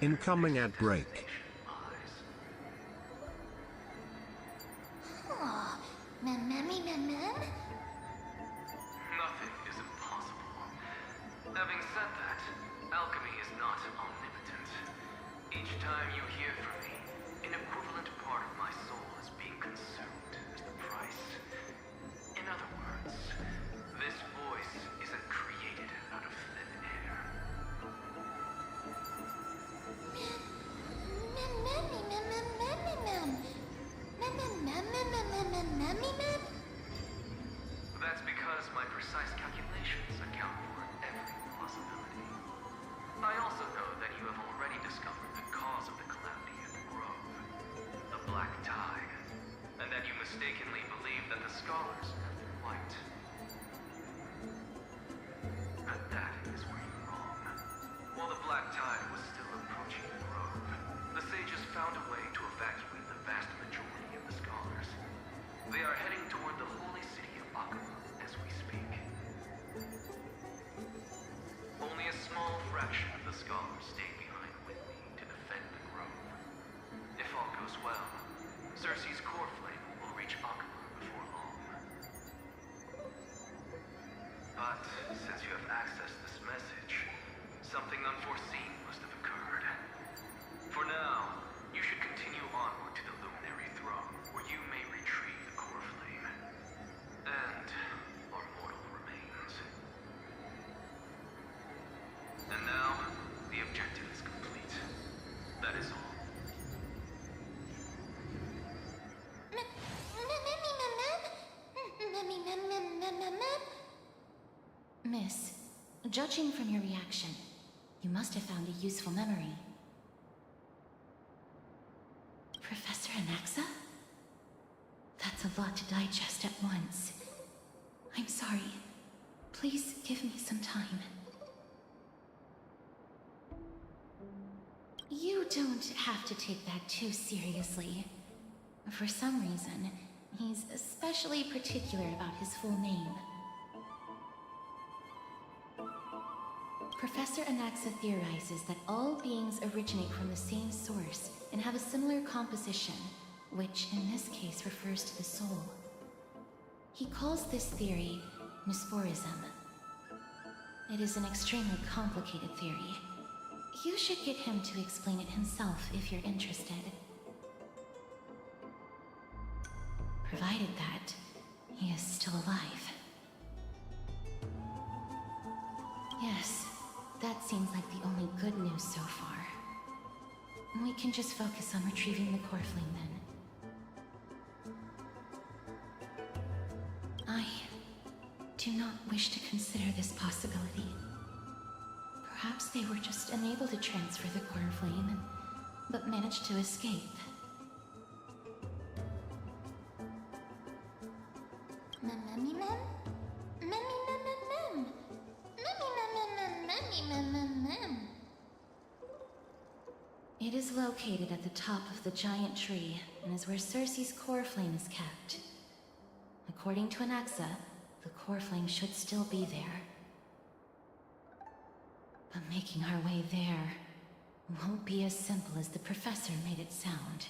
Incoming ad break. Oh, Nothing is impossible. Having said that, alchemy is not omnipotent. Each time you hear from me, an equivalent part of my soul is being consumed as the price. In other words, this voice isn't created out of thin air. That's because my precise calculations account for every possibility. I also know that you have already discovered the cause of the calamity at the Grove, the Black Tide, and that you mistakenly believe that the scholars have been white. And that is where you're wrong. While the Black Tide was still approaching the Grove, the sages found a way to evacuate the vast majority of the scholars. They are heading toward the holy city of Akuma as we speak. Only a small fraction of the scholars stayed behind with me to defend the Grove. If all goes well, Cersei's core flame will reach Akuma before long. But since you have accessed this message, something unforeseen must have occurred. For now, you should continue onward to the Luminary Throne, where you may retrieve the core flame. And our mortal remains. And now, the objective is complete. That is all. Miss, judging from your reaction, you must have found a useful memory. Professor Anaxa? That's a lot to digest at once. I'm sorry. Please give me some time. You don't have to take that too seriously. For some reason, he's especially particular about his full name. Professor Anaxa theorizes that all beings originate from the same source and have a similar composition, which in this case refers to the soul. He calls this theory Nusporism. It is an extremely complicated theory. You should get him to explain it himself if you're interested. Provided that he is still alive. Yes, that seems like the only good news so far. We can just focus on retrieving the core flame then. I do not wish to consider this possibility. Perhaps they were just unable to transfer the core flame, but managed to escape. It is located at the top of the giant tree, and is where Cersei's core flame is kept. According to Anaxa, the core flame should still be there. But making our way there won't be as simple as the professor made it sound.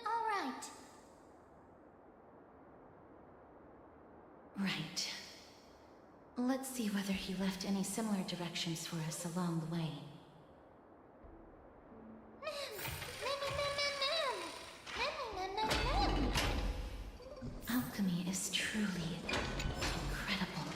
All right. Right. Let's see whether he left any similar directions for us along the way. Alchemy is truly incredible.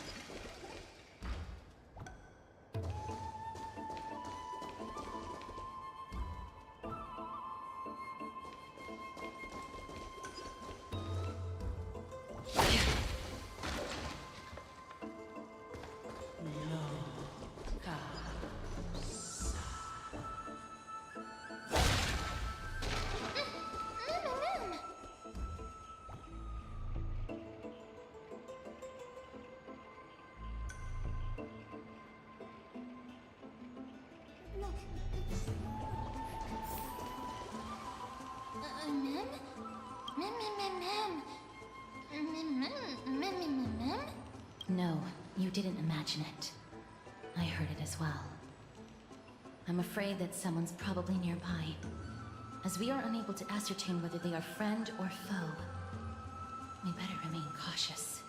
No, you didn't imagine it. I heard it as well. I'm afraid that someone's probably nearby. As we are unable to ascertain whether they are friend or foe, we better remain cautious.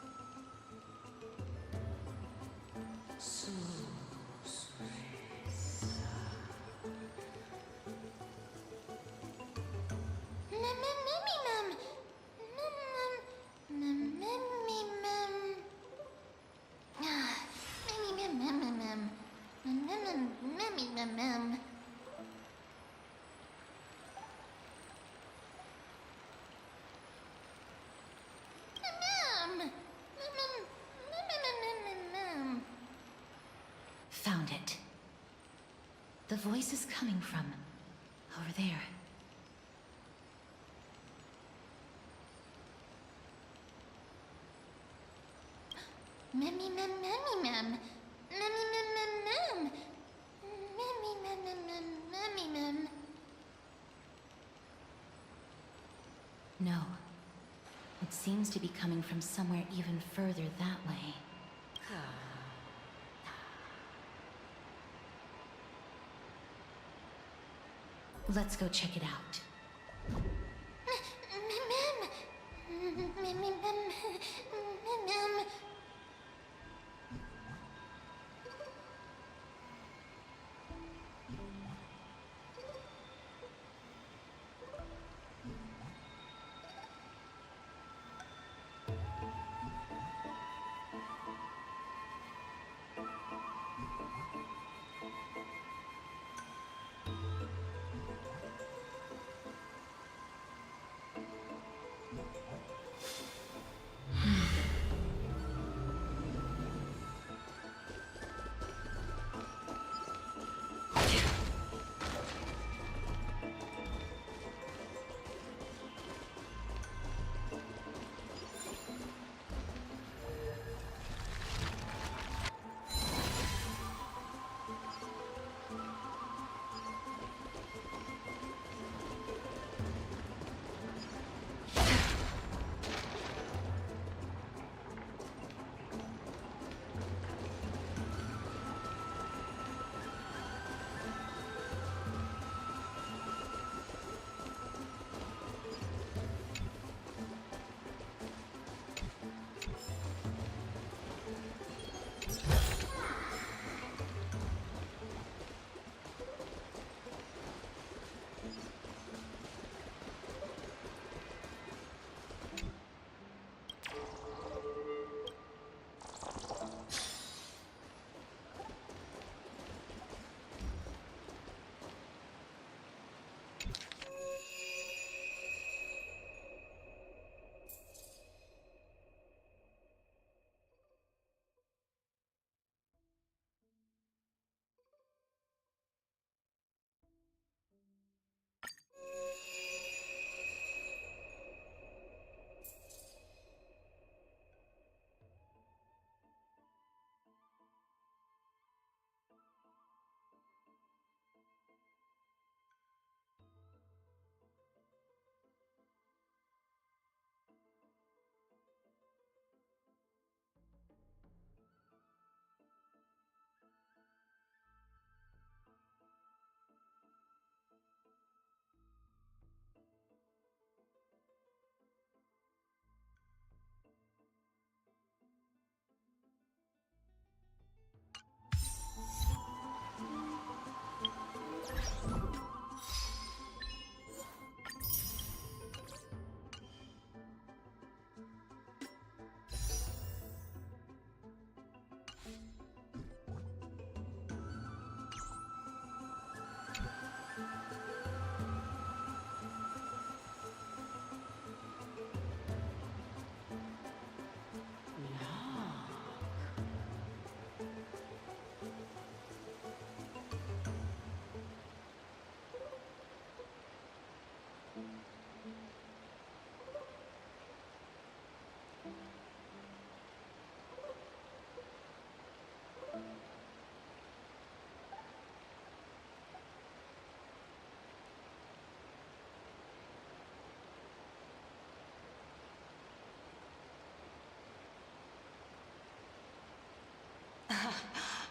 Found it. The voice is coming from over there. No. It seems to be coming from somewhere even further that way. Let's go check it out.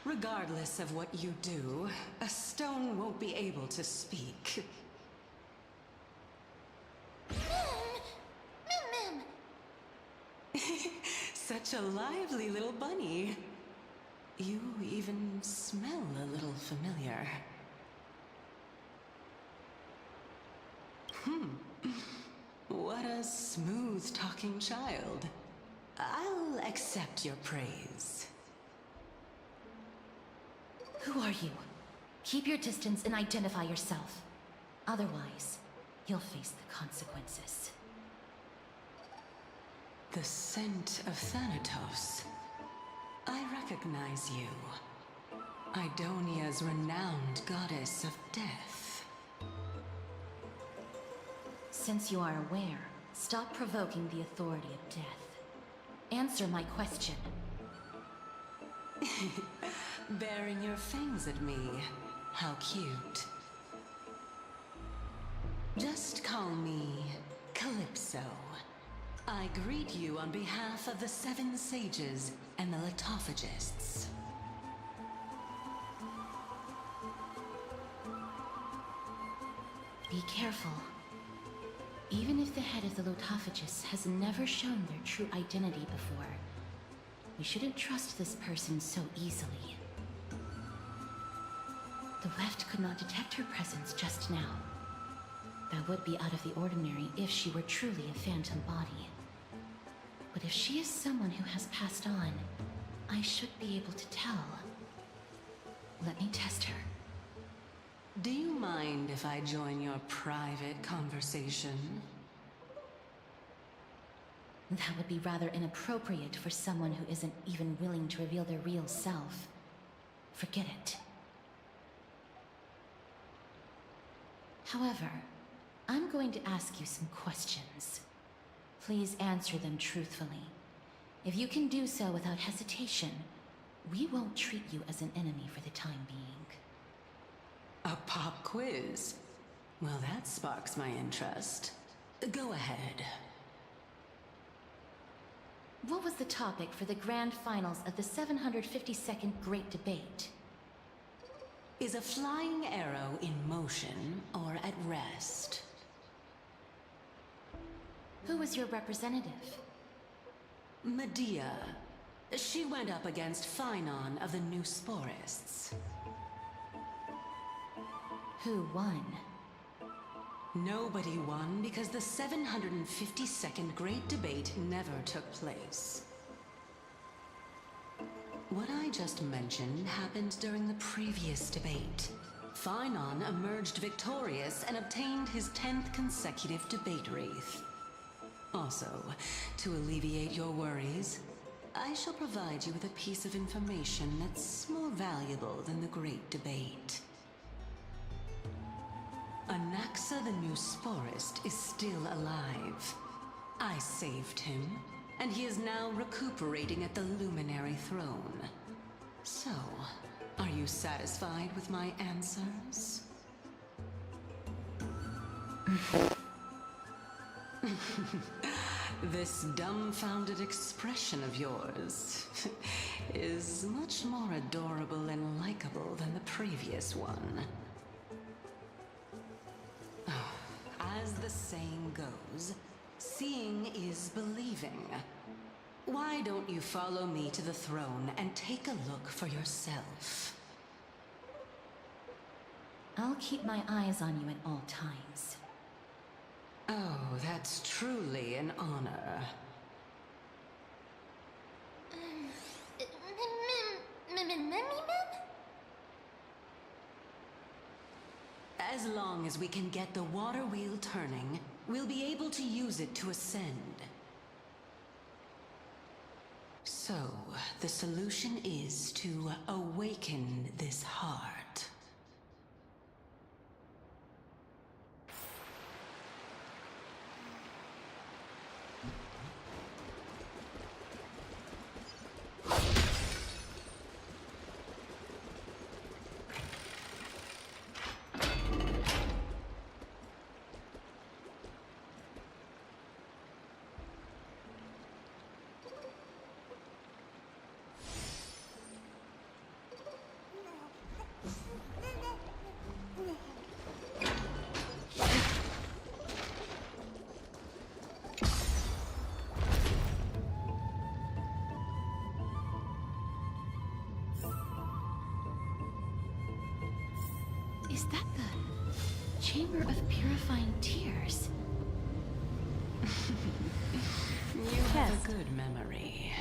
Regardless of what you do, a stone won't be able to speak. Such a lively little bunny. You even smell a little familiar. What a smooth-talking child. I'll accept your praise. Who are you? Keep your distance and identify yourself. Otherwise, you'll face the consequences. The scent of Thanatos. I recognize you. Idonia's renowned goddess of death. Since you are aware, stop provoking the authority of death. Answer my question. Baring your fangs at me. How cute. Just call me Calypso. I greet you on behalf of the Seven Sages and the Litophagists. Be careful. Even if the head of the Litophagists has never shown their true identity before, we shouldn't trust this person so easily. The Weft could not detect her presence just now. That would be out of the ordinary if she were truly a phantom body. But if she is someone who has passed on, I should be able to tell. Let me test her. Do you mind if I join your private conversation? That would be rather inappropriate for someone who isn't even willing to reveal their real self. Forget it. However, I'm going to ask you some questions. Please answer them truthfully. If you can do so without hesitation, we won't treat you as an enemy for the time being. A pop quiz? Well, that sparks my interest. Go ahead. What was the topic for the grand finals of the 752nd Great Debate? Is a flying arrow in motion or at rest? Who was your representative? Medea. She went up against Phynon of the New Sporists. Who won? Nobody won because the 752nd Great Debate never took place. What I just mentioned happened during the previous debate. Phynon emerged victorious and obtained his 10th consecutive debate wreath. Also, to alleviate your worries, I shall provide you with a piece of information that's more valuable than the Great Debate. Anaxa the New Sporist is still alive. I saved him, and he is now recuperating at the Luminary Throne. So, are you satisfied with my answers? This dumbfounded expression of yours is much more adorable and likable than the previous one. As the saying goes, seeing is believing. Why don't you follow me to the throne and take a look for yourself? I'll keep my eyes on you at all times. Oh, that's truly an honor. As long as we can get the water wheel turning, we'll be able to use it to ascend. So, the solution is to awaken this heart. Is that the Chamber of Purifying Tears? You have a good memory.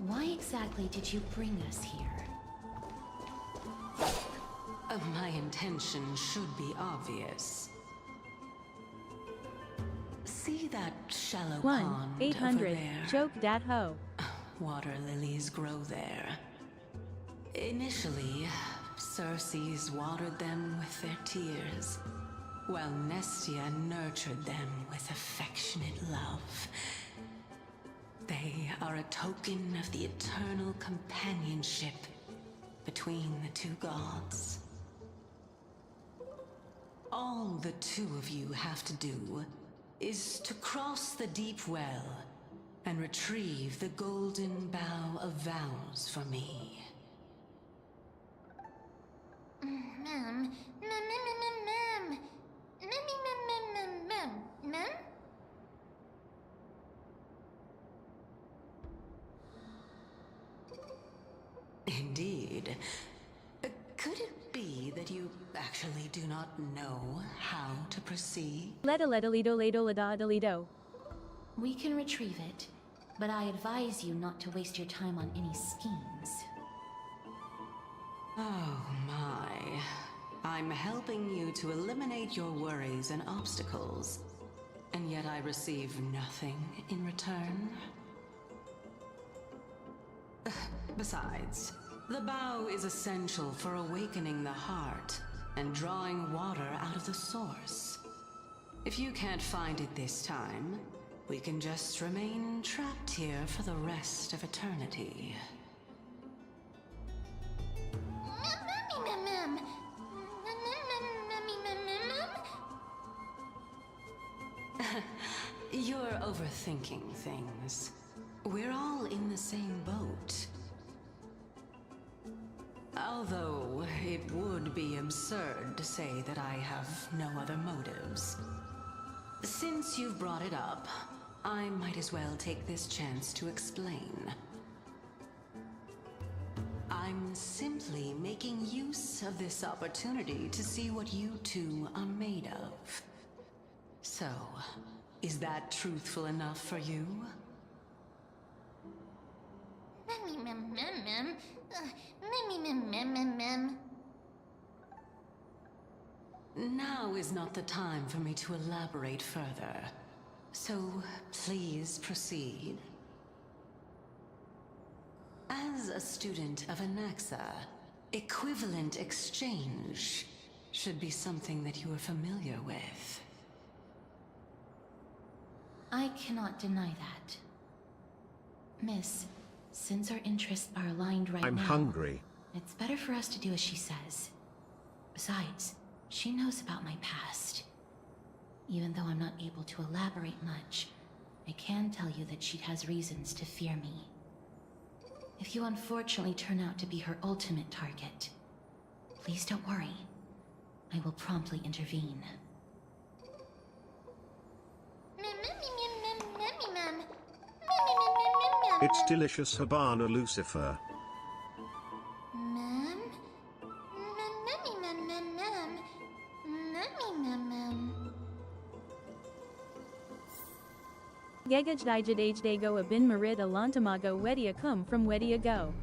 Why exactly did you bring us here? My intention should be obvious. See that shallow pond over 1-800 there? choke dat hoe. Water lilies grow there. Initially, Circes watered them with their tears, while Nestia nurtured them with affectionate love. They are a token of the eternal companionship between the two gods. All the two of you have to do is to cross the deep well and retrieve the golden bough of vows for me. Ma'am. Indeed. Could it be that you actually do not know how to proceed? Leda-leda-lido-lado-lada-lido. We can retrieve it, but I advise you not to waste your time on any schemes. Oh my. I'm helping you to eliminate your worries and obstacles, and yet I receive nothing in return? Besides, the bow is essential for awakening the heart and drawing water out of the source. If you can't find it this time, we can just remain trapped here for the rest of eternity. You're overthinking things. We're all in the same boat. Although it would be absurd to say that I have no other motives. Since you've brought it up, I might as well take this chance to explain. I'm simply making use of this opportunity to see what you two are made of. So, is that truthful enough for you? Now is not the time for me to elaborate further. So, please proceed. As a student of Anaxa, equivalent exchange should be something that you are familiar with. I cannot deny that. Miss, since our interests are aligned right now... I'm hungry. It's better for us to do as she says. Besides, she knows about my past. Even though I'm not able to elaborate much, I can tell you that she has reasons to fear me. If you unfortunately turn out to be her ultimate target, please don't worry. I will promptly intervene. It's delicious Habana Lucifer. Gegaj dijad age dago a bin marid a lantamago wedia cum from wedia go.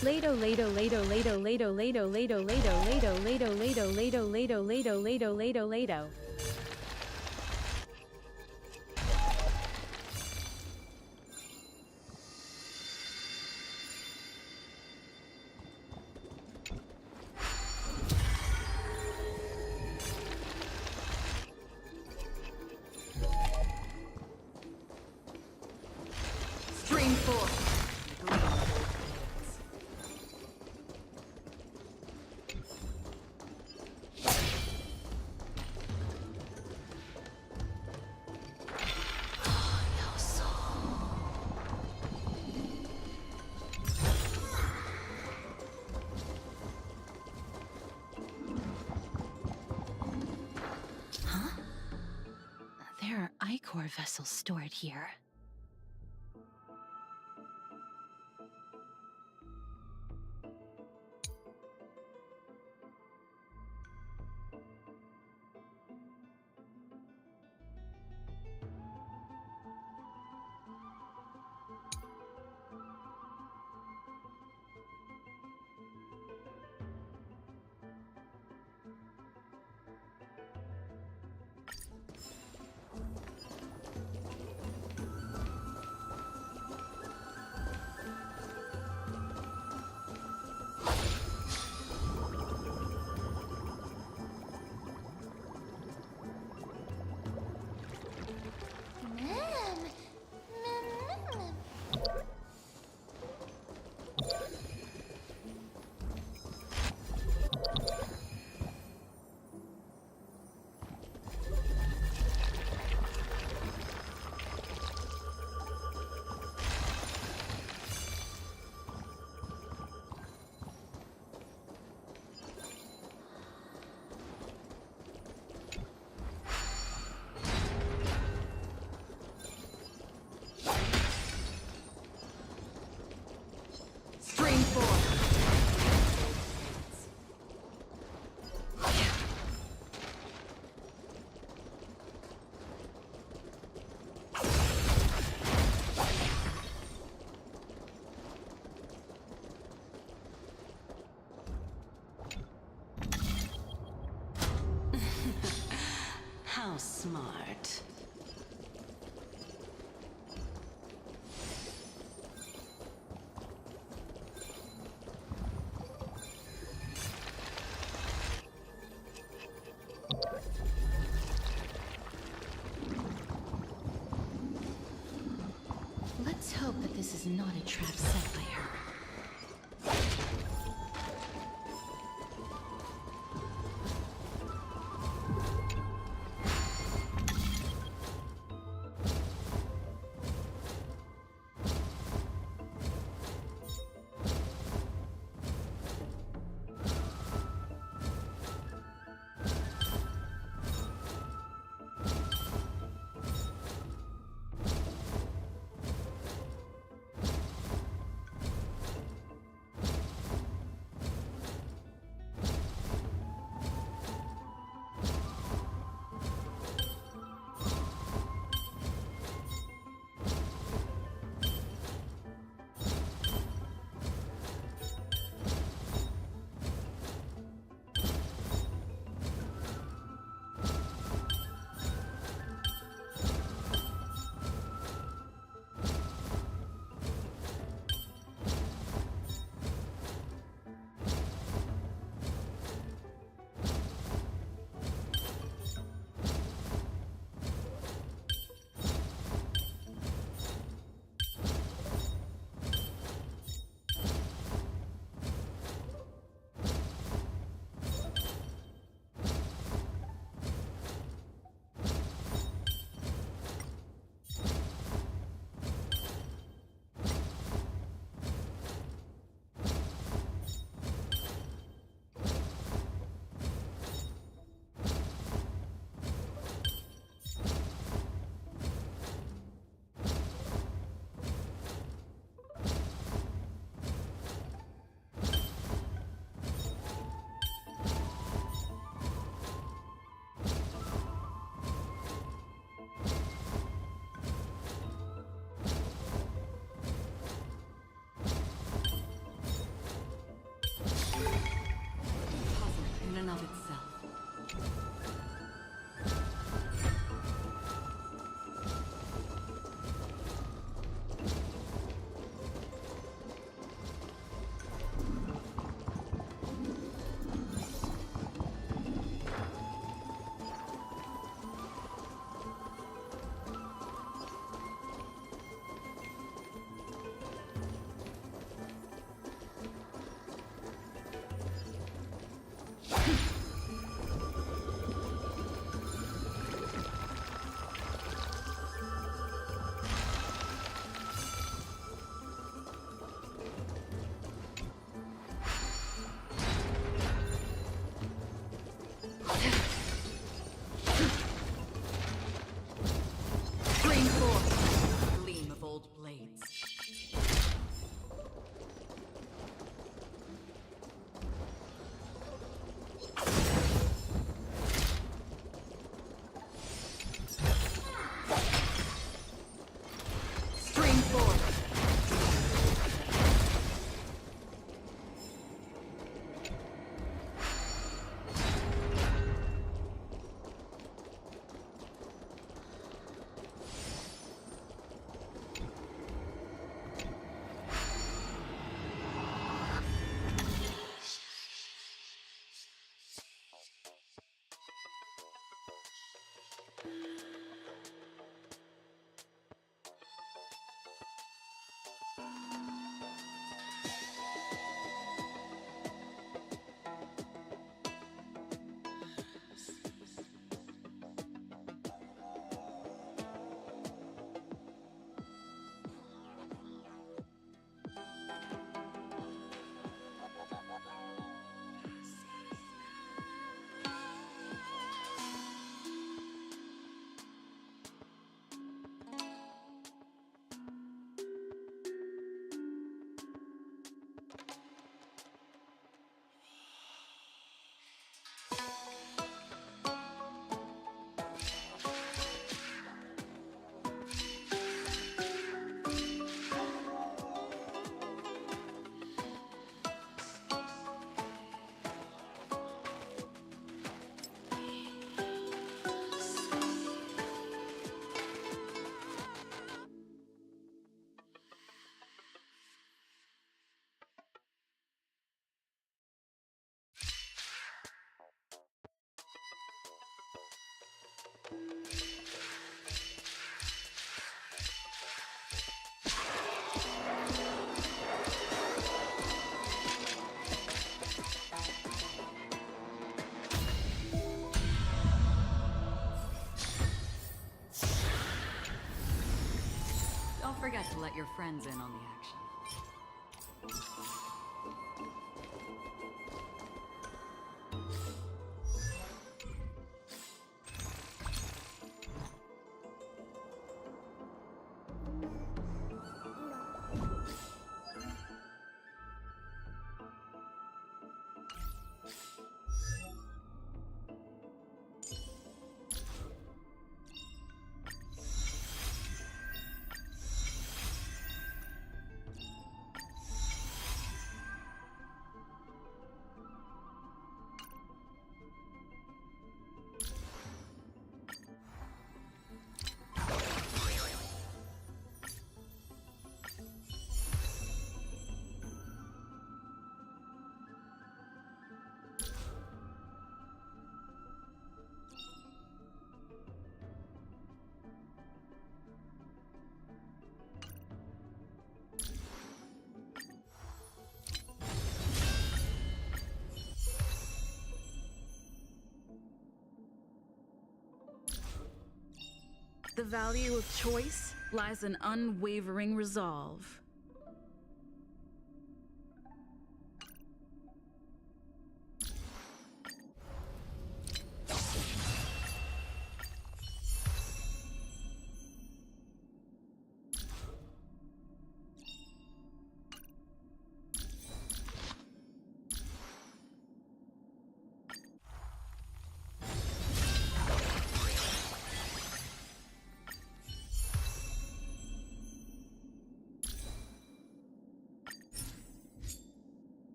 Lado Lado Lado Lado Lado Lado Lado Lado Lado Lado Lado Lado Lado Lado Lado Lado Lado. Stream 4. Huh? There are ichor vessels stored here. Stream 4. How smart. Let's hope that this is not a trap set by her. Bring forth the gleam of old blades. Spring forth. Don't forget to let your friends in on the action. The value of choice lies in unwavering resolve.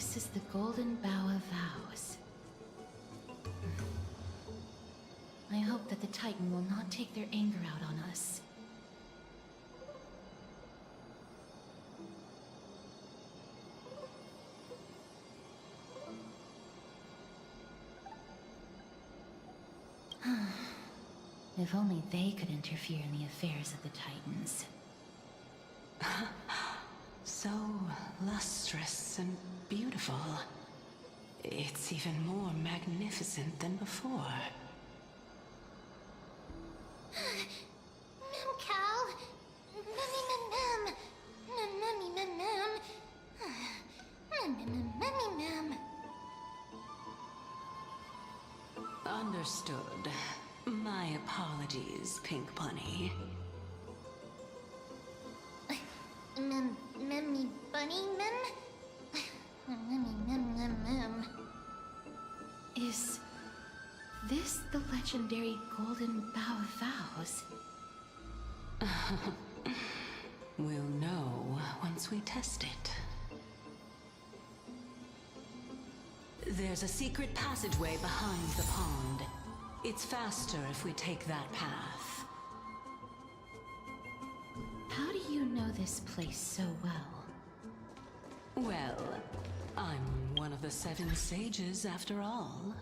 This is the Golden Bough of Vows. I hope that the Titan will not take their anger out on us. If only they could interfere in the affairs of the Titans. So lustrous and beautiful. It's even more magnificent than before. Cal. Understood. My apologies, Pink Bunny. Memmy bunny mem? Is this the legendary Golden Bough of Vows? We'll know once we test it. There's a secret passageway behind the pond. It's faster if we take that path. How do you know this place so well? Well, I'm one of the 7 sages after all.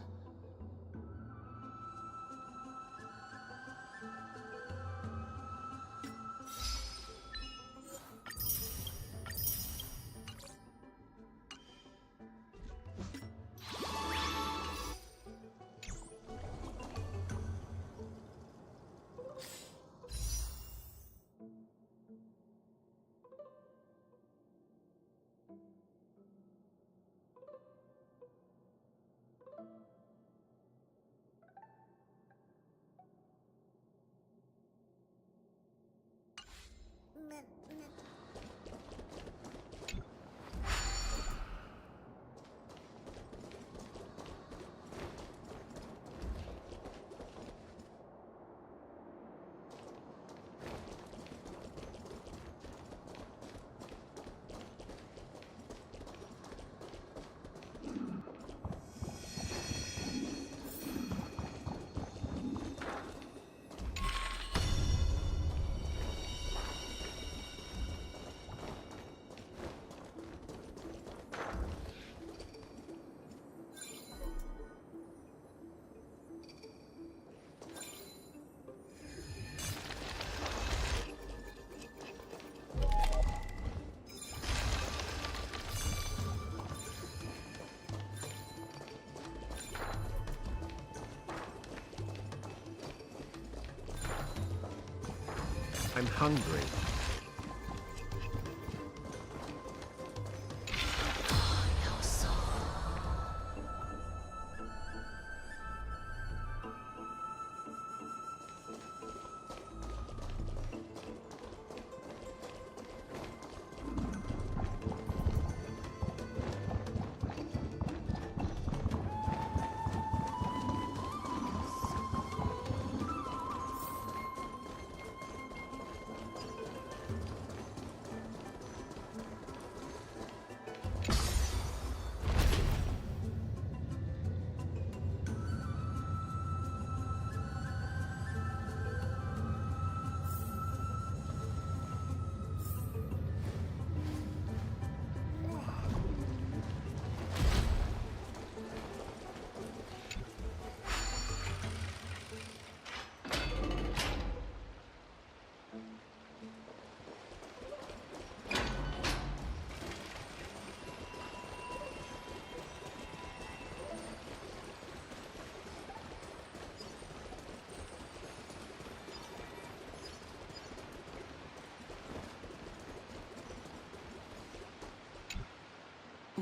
I'm hungry.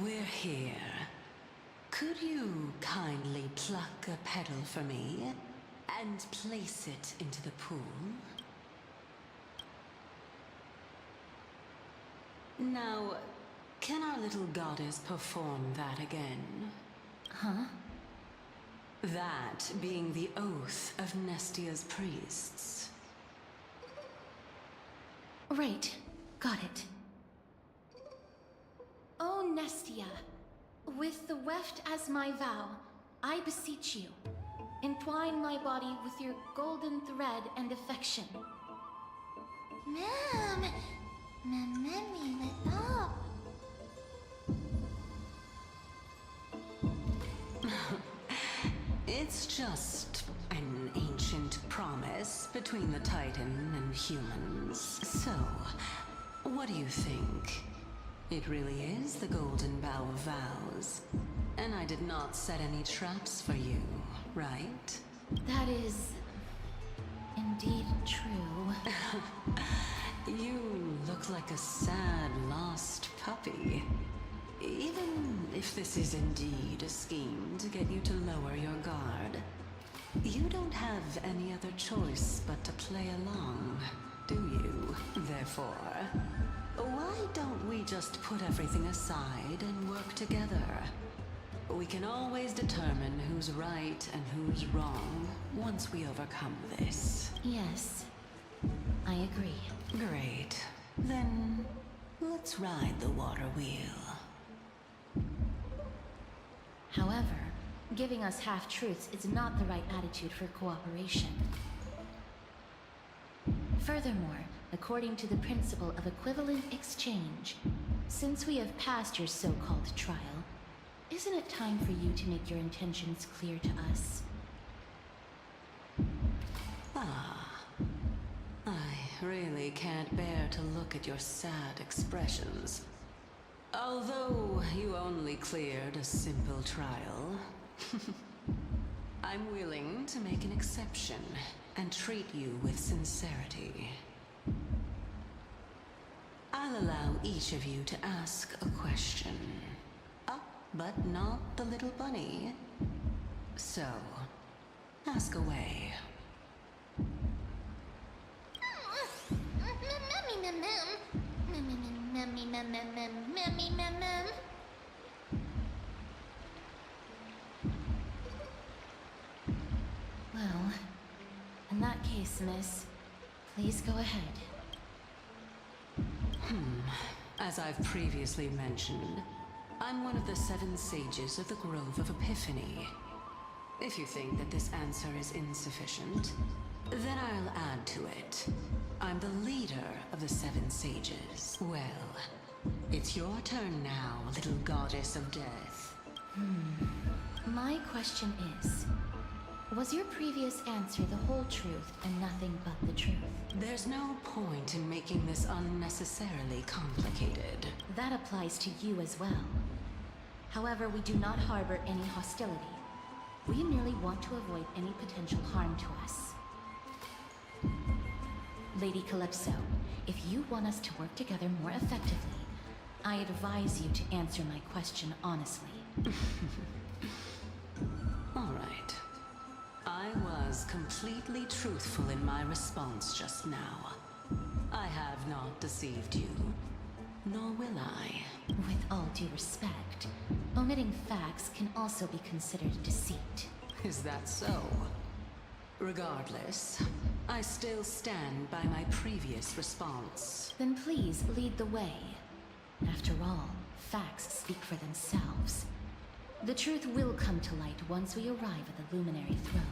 We're here. Could you kindly pluck a petal for me and place it into the pool? Now, can our little goddess perform that again? Huh? That being the oath of Nestia's priests. Right. Got it. Oh, Nestia. With the weft as my vow, I beseech you, entwine my body with your golden thread and affection. Ma'am, let up. It's just an ancient promise between the Titan and humans. So, what do you think? It really is the Golden Bow of Vows. And I did not set any traps for you, right? That is indeed true. You look like a sad, lost puppy. Even if this is indeed a scheme to get you to lower your guard, you don't have any other choice but to play along, do you? Therefore, why don't we just put everything aside and work together? We can always determine who's right and who's wrong once we overcome this. Yes, I agree. Great. Then, let's ride the water wheel. However, giving us half-truths is not the right attitude for cooperation. Furthermore, according to the principle of equivalent exchange, since we have passed your so-called trial, isn't it time for you to make your intentions clear to us? I really can't bear to look at your sad expressions. Although you only cleared a simple trial, I'm willing to make an exception and treat you with sincerity. I'll allow each of you to ask a question. But not the little bunny. So, ask away. Well, in that case, miss, please go ahead. As I've previously mentioned, I'm one of the 7 sages of the Grove of Epiphany. If you think that this answer is insufficient, then I'll add to it. I'm the leader of the 7 sages. Well, it's your turn now, little goddess of death. My question is, was your previous answer the whole truth and nothing but the truth? There's no point in making this unnecessarily complicated. That applies to you as well. However, we do not harbor any hostility. We merely want to avoid any potential harm to us. Lady Calypso, if you want us to work together more effectively, I advise you to answer my question honestly. All right. I was completely truthful in my response just now. I have not deceived you, nor will I. With all due respect, omitting facts can also be considered deceit. Is that so? Regardless, I still stand by my previous response. Then please lead the way. After all, facts speak for themselves. The truth will come to light once we arrive at the Luminary Throne.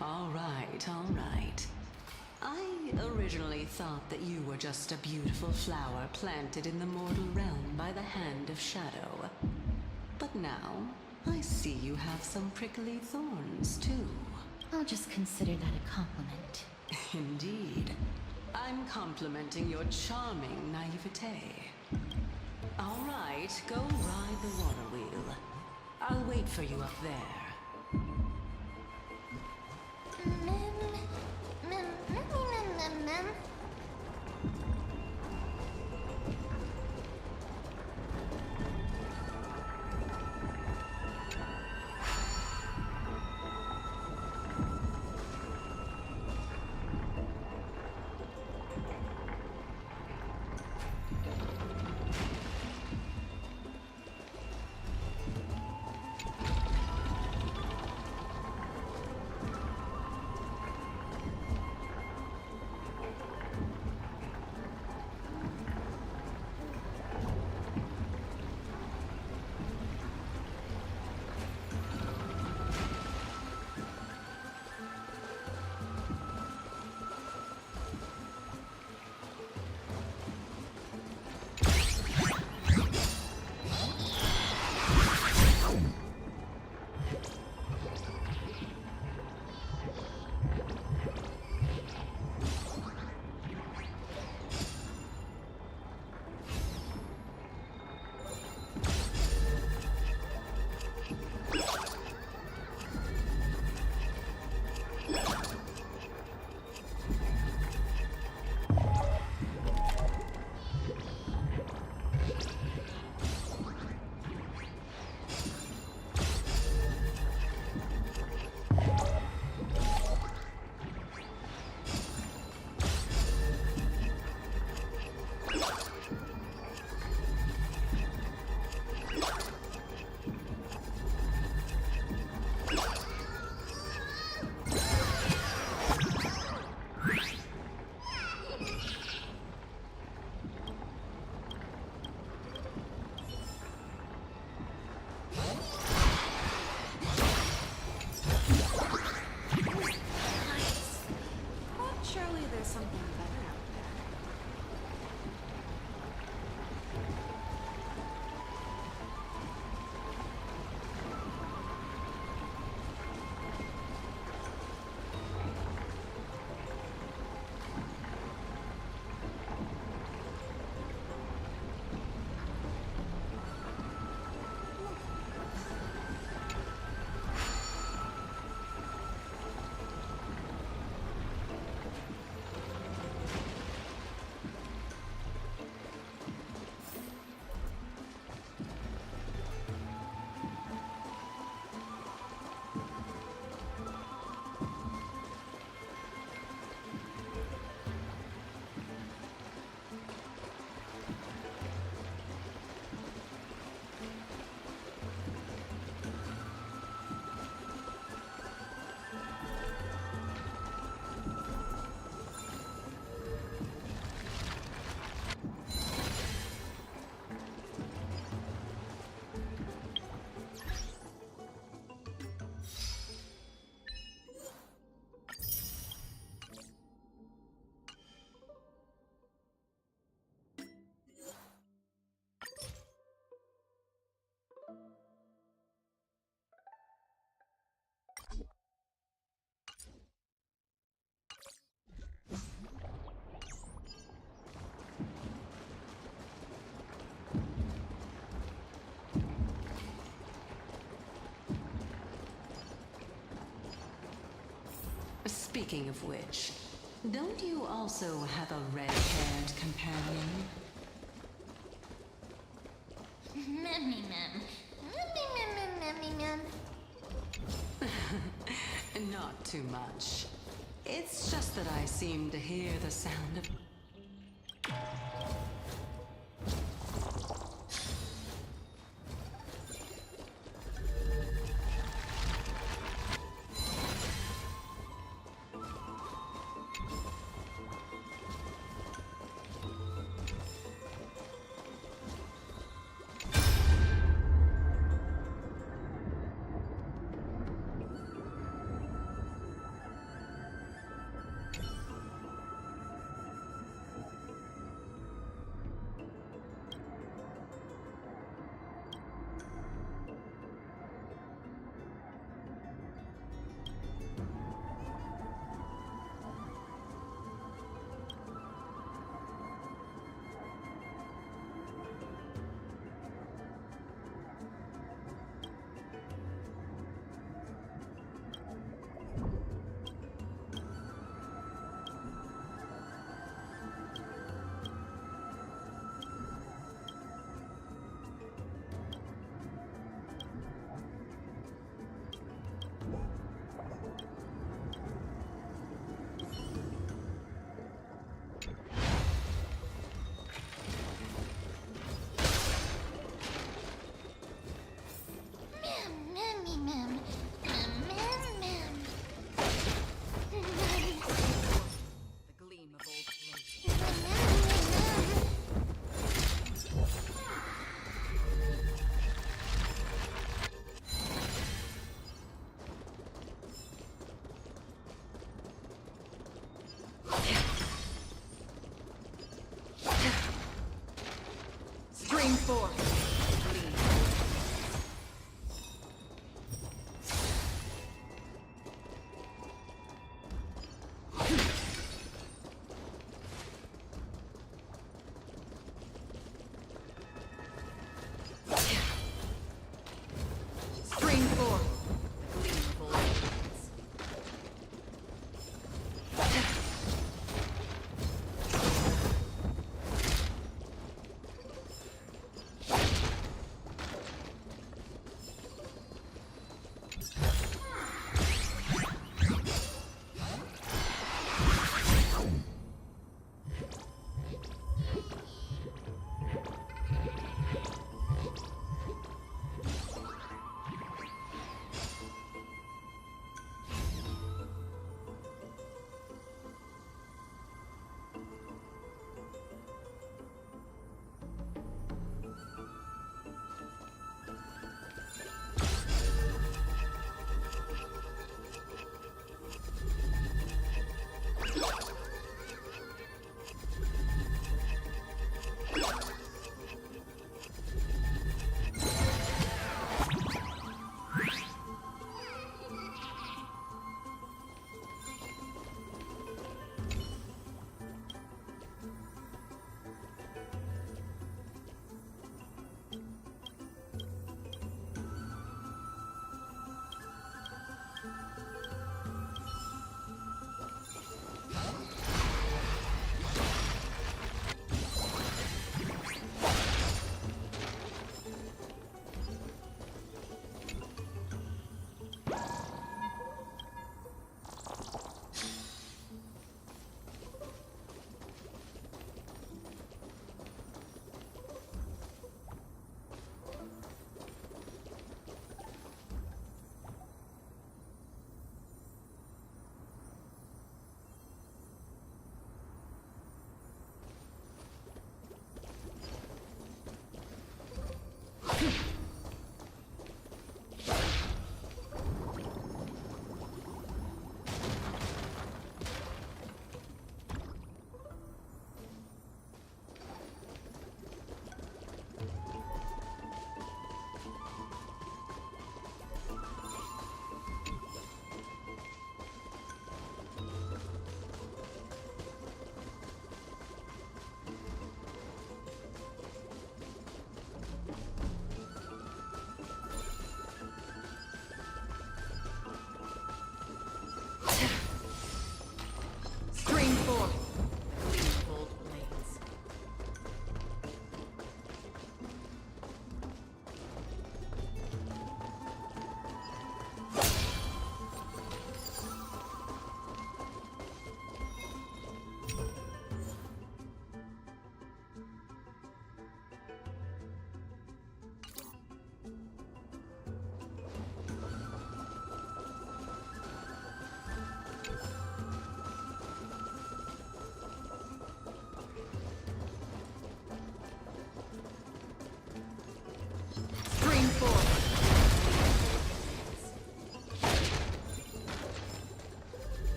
All right. I originally thought that you were just a beautiful flower planted in the mortal realm by the hand of Shadow. But now, I see you have some prickly thorns, too. I'll just consider that a compliment. Indeed. I'm complimenting your charming naivete. All right, go ride the water wheel. I'll wait for you up there. Speaking of which, don't you also have a red-haired companion? Memmy mem. Memmy mem. Not too much. It's just that I seem to hear the sound of... Stream 4. Stream 4.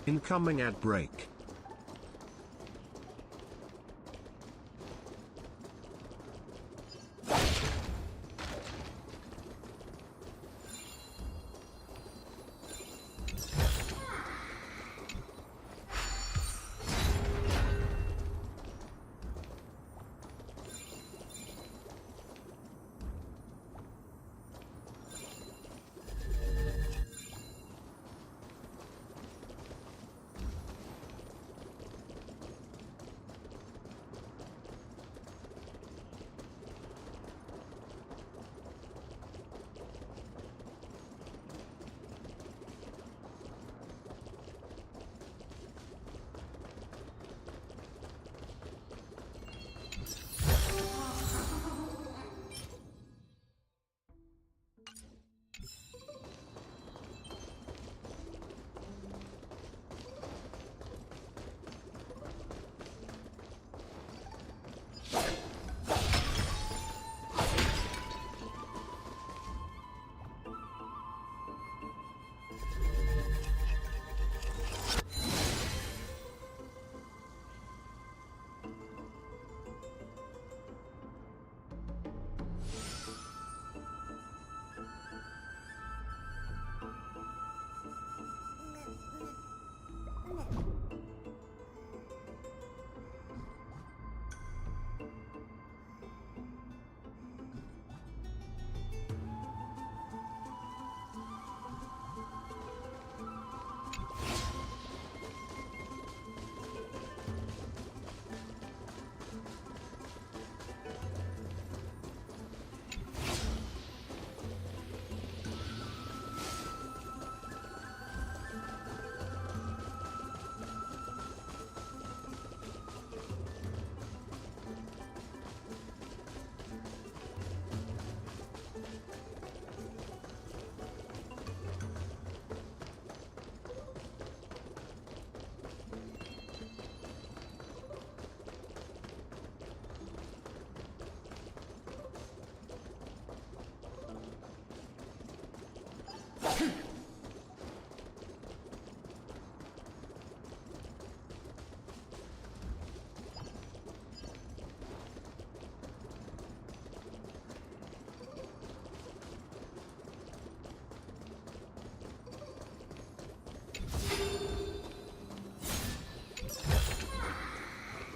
Incoming ad break.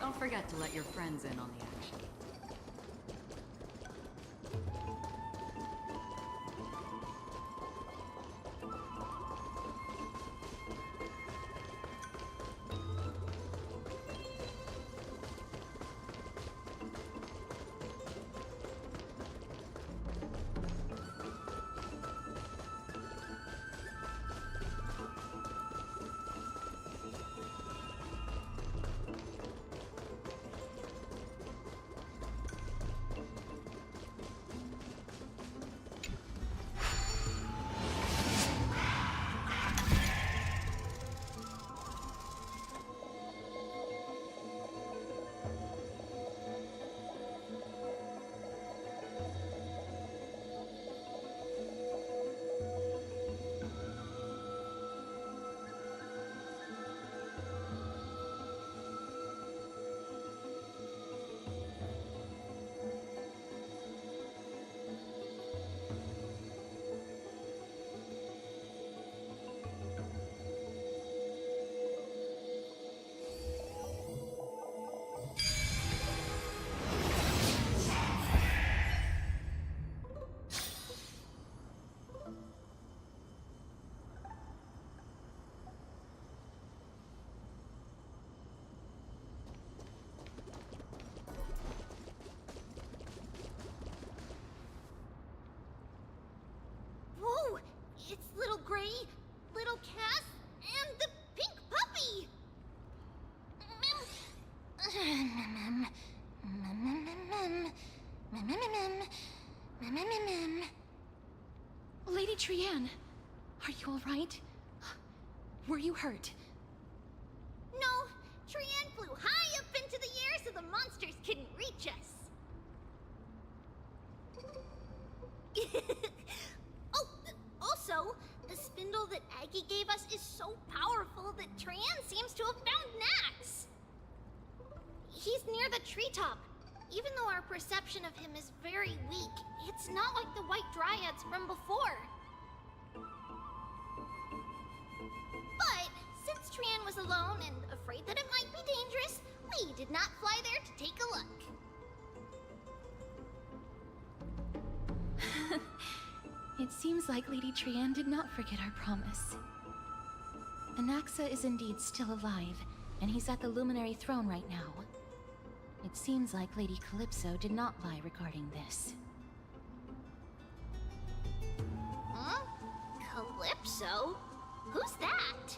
Don't forget to let your friends in on the action. Whoa! It's little Gray, little Cass, and the pink puppy! Lady Trianne, are you all right? Were you hurt? No, Trianne flew high up into the air so the monsters couldn't reach us. Oh, also, the spindle that Aggie gave us is so powerful that Trianne treetop. Even though our perception of him is very weak, it's not like the White Dryads from before. But since Trian was alone and afraid that it might be dangerous, we did not fly there to take a look. It seems like Lady Trian did not forget our promise. Anaxa is indeed still alive, and he's at the Luminary Throne right now. It seems like Lady Calypso did not lie regarding this. Huh? Calypso? Who's that?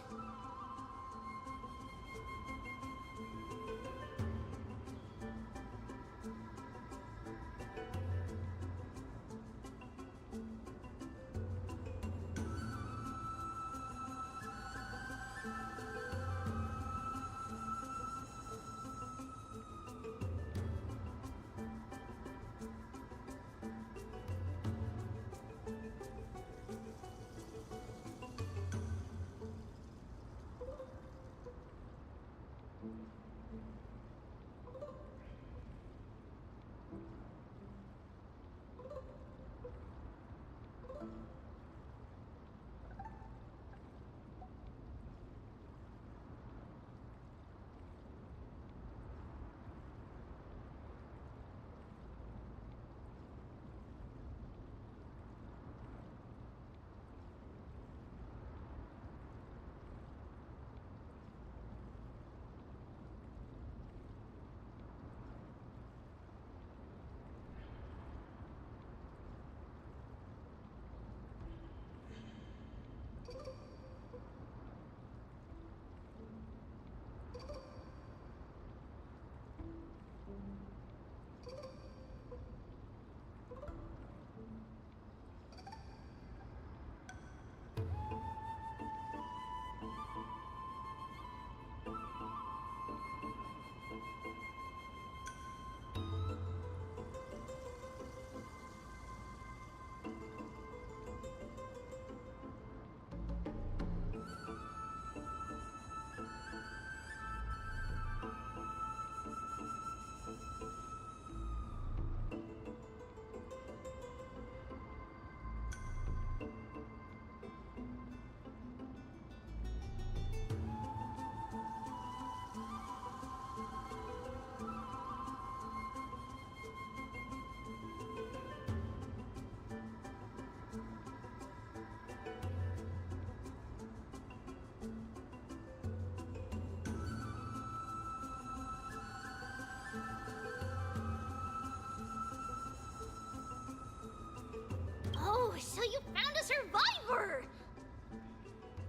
Oh, so you found a survivor!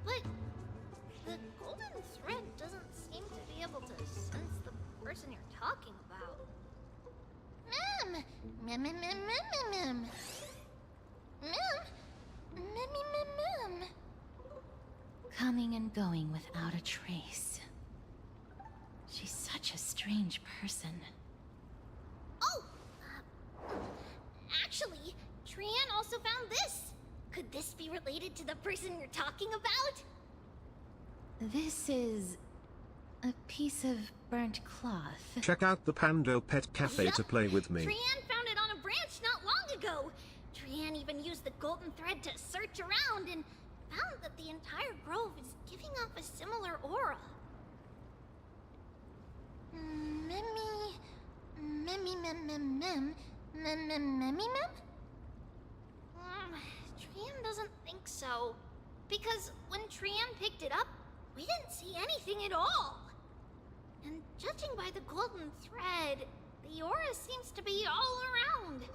But the golden thread doesn't seem to be able to sense the person you're talking about. Mem! Mem, mem, mem, mem, mem, mem. Mem! Mem, mem, mem. Coming and going without a trace. She's such a strange person. Oh! Actually, Trian also found this. Could this be related to the person you're talking about? This is a piece of burnt cloth. Check out the Pando Pet Cafe to play with me. Trian found it on a branch not long ago. Trian even used the golden thread to search around and found that the entire grove is giving off a similar aura. Memmy... Memmy mem mem mem... Mem mem memmy mem? Trian doesn't think so. Because when Trian picked it up, we didn't see anything at all. And judging by the golden thread, the aura seems to be all around.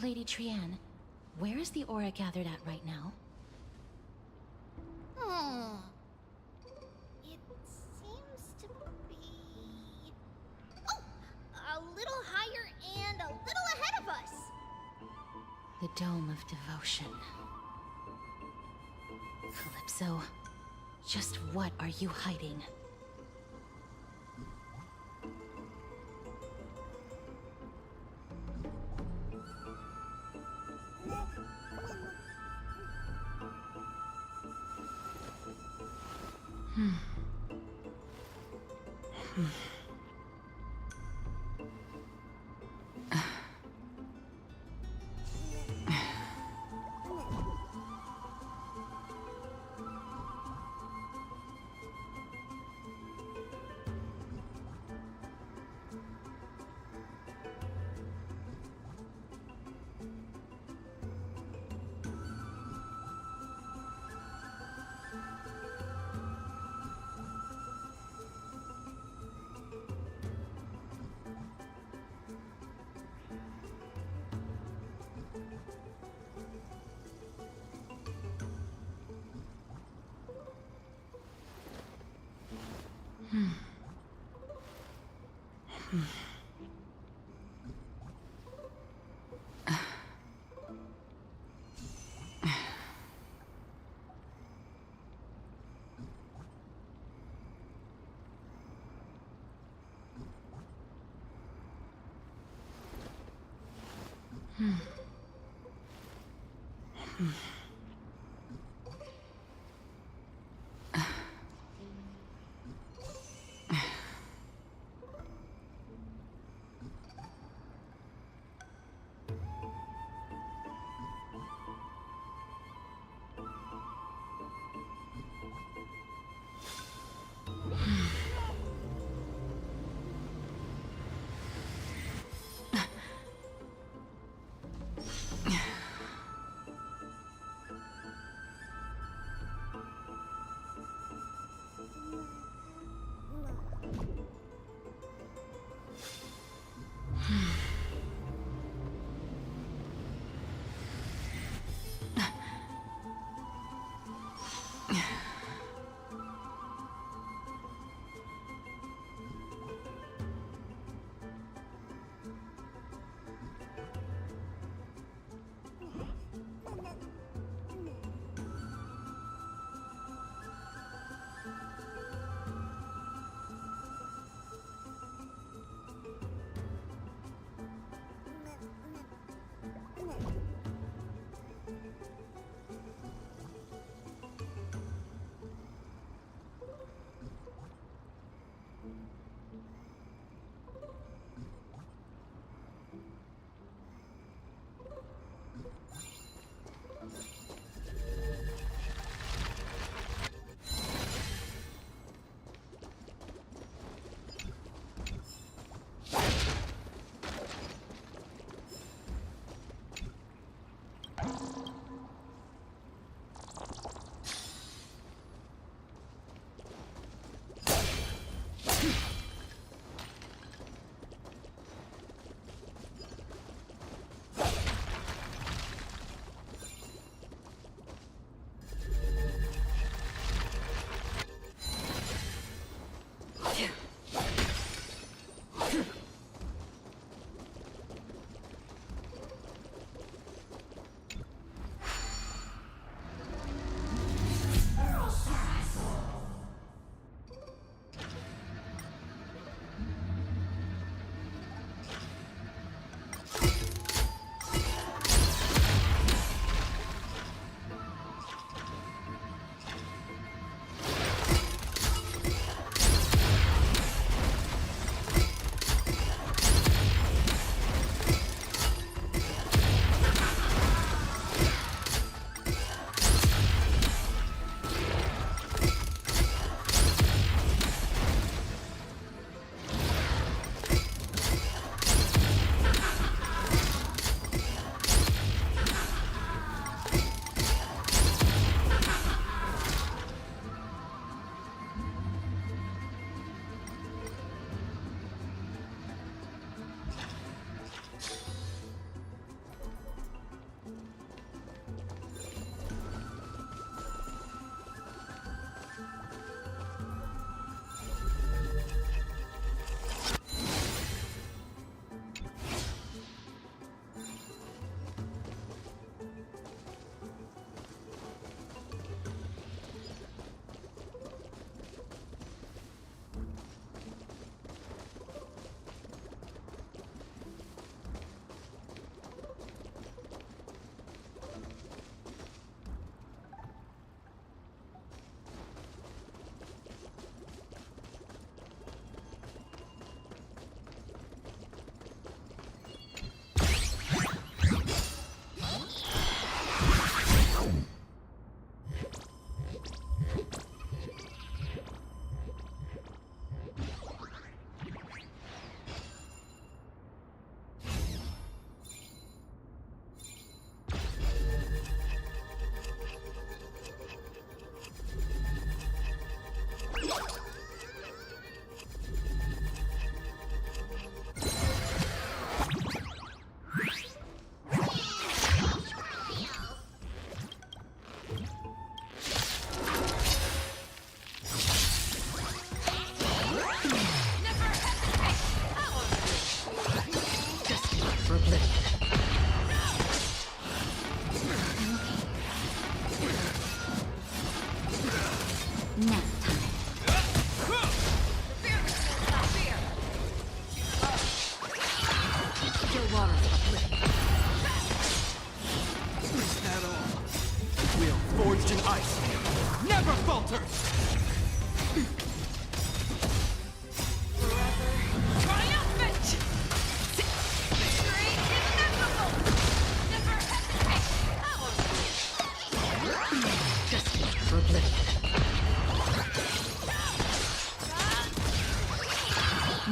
Lady Trian, where is the aura gathered at right now? It seems to be... Oh! A little higher and a little ahead of us! The Dome of Devotion. Calypso, just what are you hiding? falter! Triumphant! Victory inevitable! Never hesitate! Just for oblivion.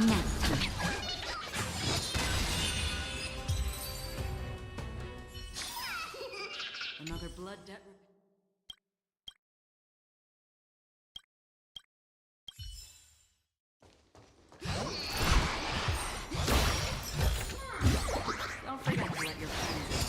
Nap time. Another blood debt. Don't forget to let your friends know.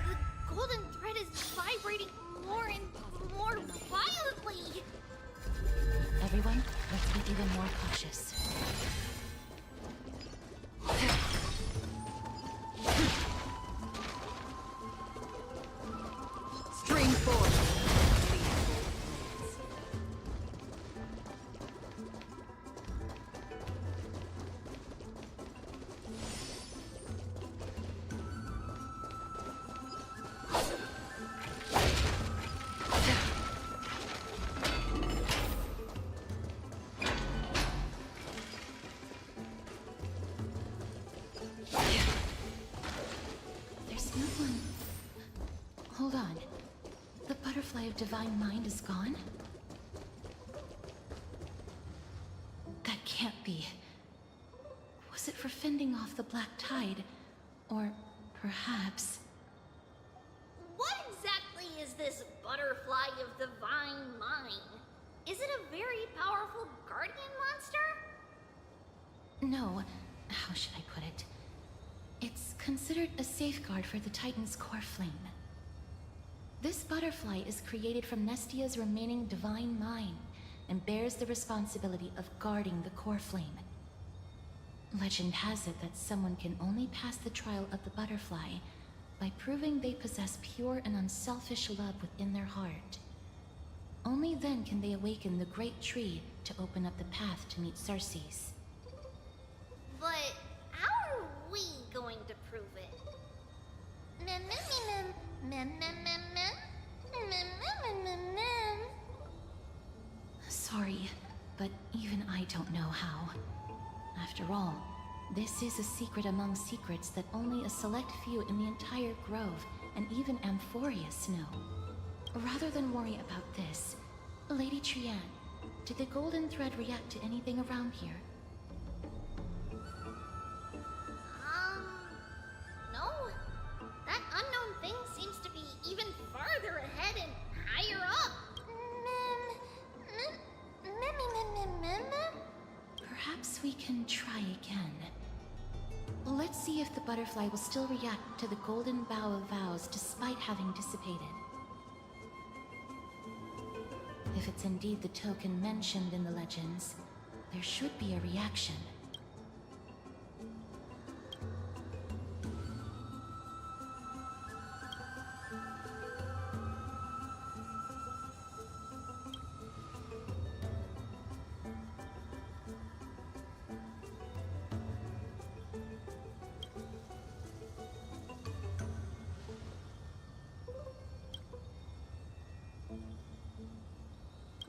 The golden thread is vibrating more and more violently. Everyone, let's be even more cautious. String forth. There's no one. Hold on. The butterfly of divine mind is gone? That can't be. Was it for fending off the black tide? Or perhaps... What exactly is this butterfly of divine mind? Is it a very powerful guardian monster? No. How should I put it? It's considered a safeguard for the Titan's core flame. This butterfly is created from Nestia's remaining divine mind and bears the responsibility of guarding the core flame. Legend has it that someone can only pass the trial of the butterfly by proving they possess pure and unselfish love within their heart. Only then can they awaken the great tree to open up the path to meet Cersei's. But how are we going to prove it? Mem, mem, mem, mem, mem, mem, mem, mem, mem, mem, mem. Sorry, but even I don't know how. After all, this is a secret among secrets that only a select few in the entire grove and even Amphorius know. Rather than worry about this, Lady Trian, did the golden thread react to anything around here? No. That unknown thing seems to be even farther ahead and higher up. Perhaps we can try again. Let's see if the butterfly will still react to the golden bough of vows despite having dissipated. If it's indeed the token mentioned in the legends, there should be a reaction.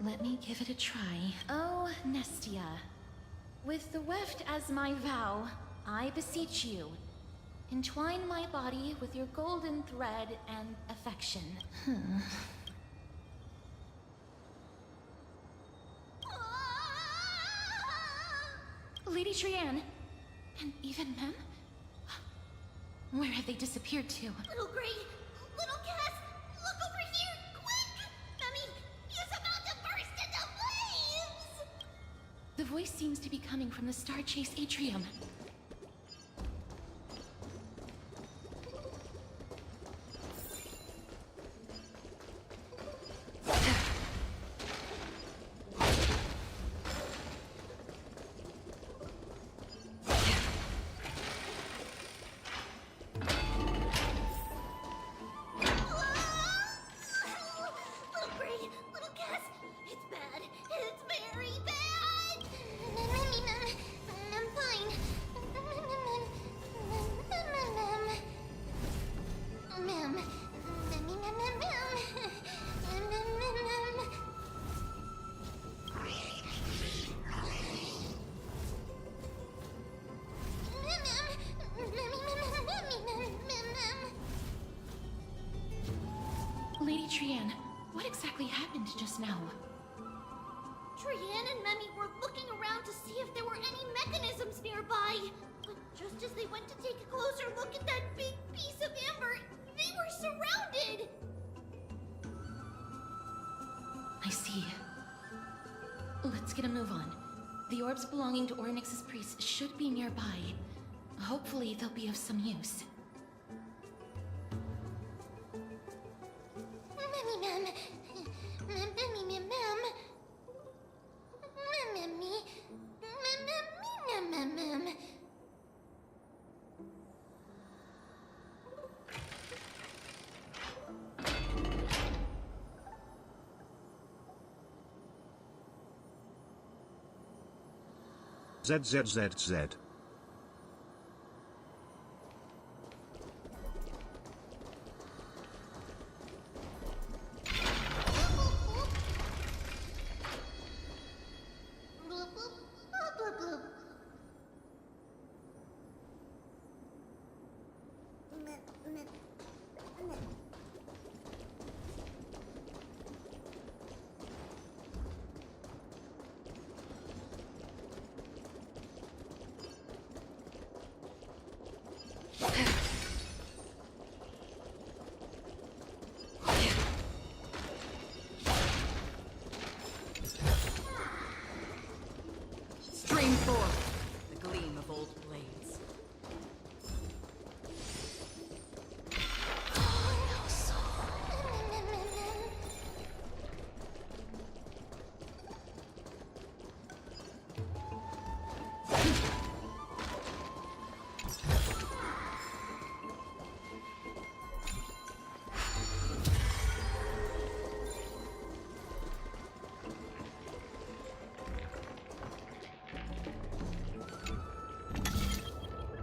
Let me give it a try. Oh, Nestia. With the weft as my vow, I beseech you, entwine my body with your golden thread and affection. Lady Trian, and even Mem? Where have they disappeared to? Little Gray, little Cass, look over here, quick! Memmy, he's about to burst into flames! The voice seems to be coming from the Star Chase atrium. exactly happened just now? Trianne and Memi were looking around to see if there were any mechanisms nearby. But just as they went to take a closer look at that big piece of amber, they were surrounded! I see. Let's get a move on. The orbs belonging to Ornyx's priests should be nearby. Hopefully they'll be of some use. Memi mem. Memi mem mem. Memi. Mem mem. ZZZZ. Stream forth the gleam of old blades.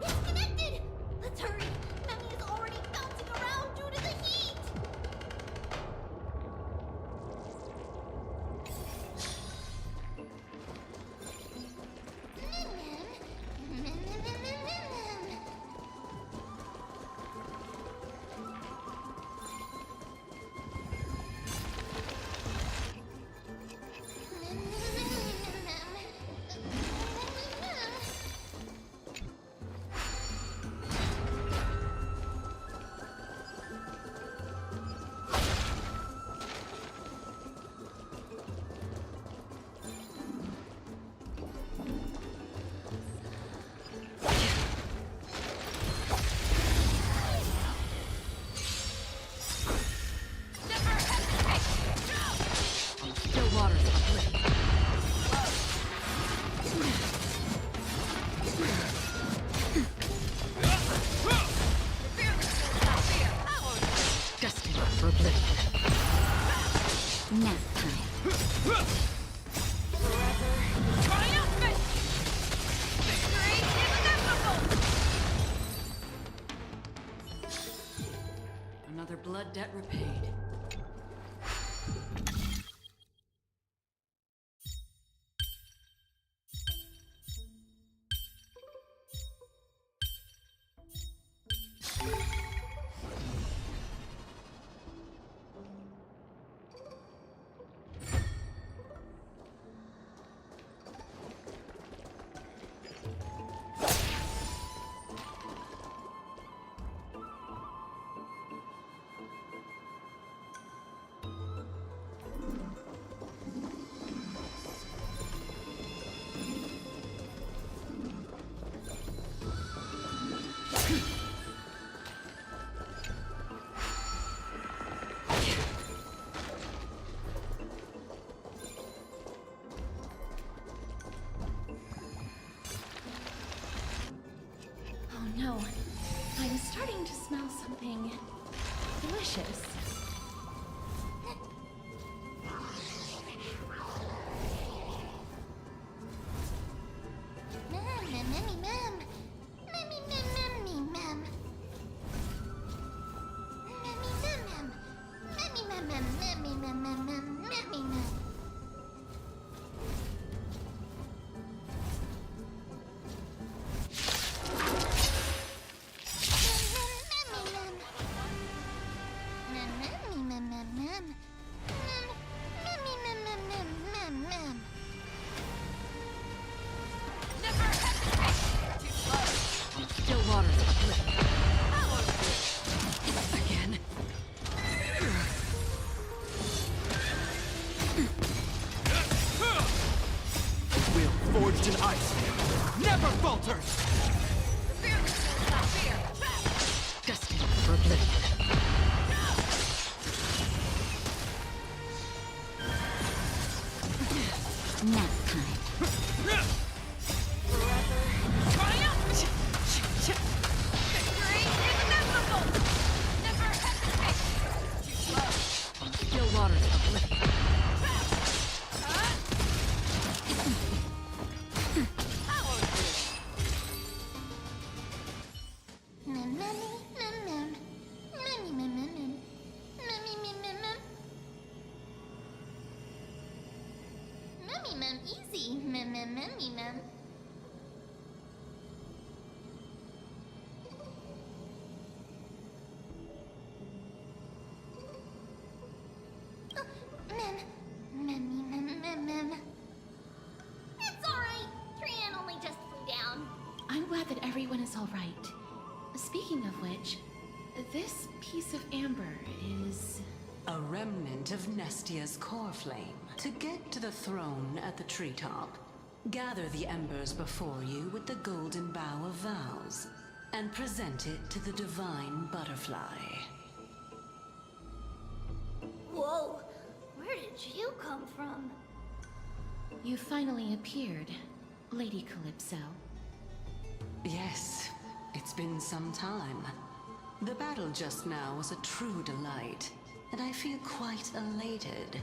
Disconnected! Let's hurry! Memi is already bouncing around due to the heat! Still waters uplift. Destined for oblivion. Nap time. Triumphant! Victory is inevitable! Another blood debt repaid. Oh no. I'm starting to smell something delicious. Mem fused in ice, never falters! Destined for oblivion. Nap time. Victory is inevitable! Never hesitate! Too slow. On the still waters of oblivion. Easy, mem. Mem. It's alright. Trian only just flew down. I'm glad that everyone is all right. Speaking of which, this piece of amber is... A remnant of Nestia's core flame. To get to the throne at the treetop, gather the embers before you with the golden bough of vows, and present it to the divine butterfly. Whoa, where did you come from? You finally appeared, Lady Calypso. Yes, it's been some time. The battle just now was a true delight, and I feel quite elated.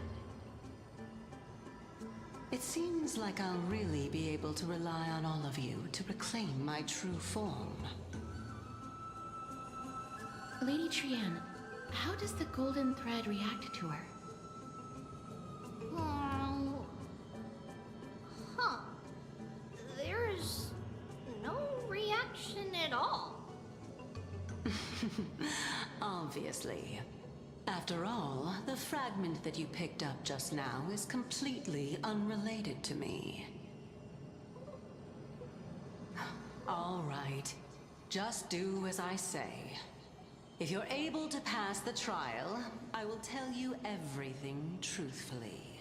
It seems like I'll really be able to rely on all of you to reclaim my true form. Lady Trian, how does the golden thread react to her? Huh. There's no reaction at all. Obviously. After all, the fragment that you picked up just now is completely unrelated to me. All right. Just do as I say. If you're able to pass the trial, I will tell you everything truthfully.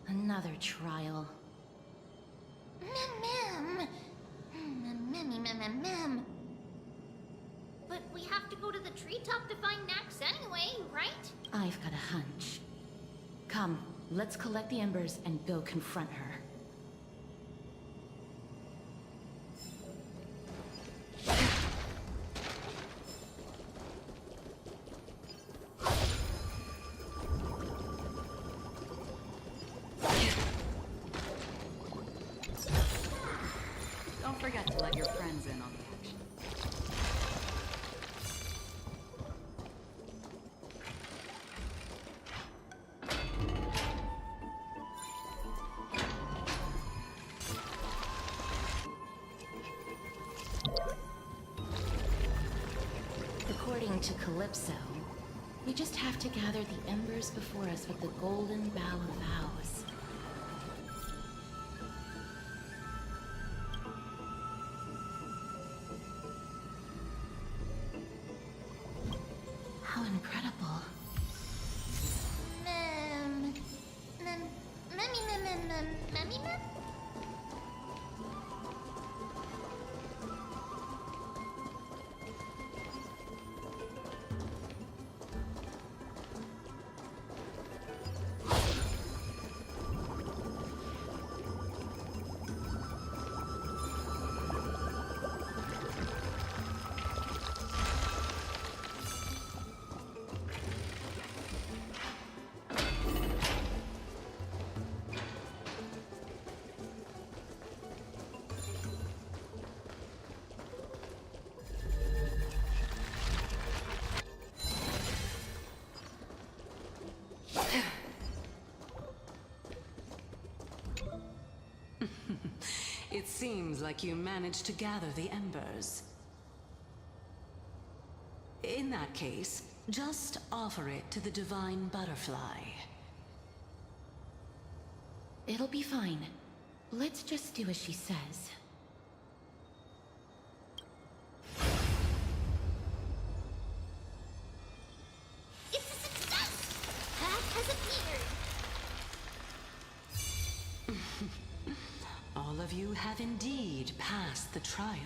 Another trial. Mem. But we have to go to the treetop to find Nax anyway, right? I've got a hunch. Come, let's collect the embers and go confront her. Don't forget to let your friends in on the action. According to Calypso, we just have to gather the embers before us with the golden bough of vows. How incredible. Mem. It seems like you managed to gather the embers. In that case, just offer it to the divine butterfly. It'll be fine. Let's just do as she says. It's a success! Path has appeared. all of you have indeed passed the trial.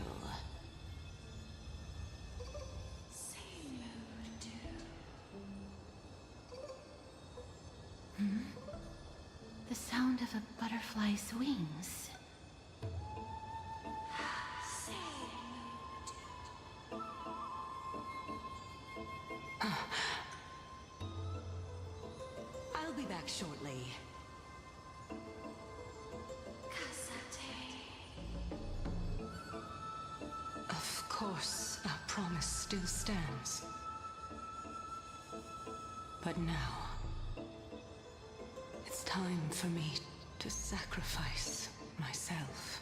The sound of a butterfly's wings. I'll be back shortly. Of course, our promise still stands. But now, it's time for me to sacrifice myself.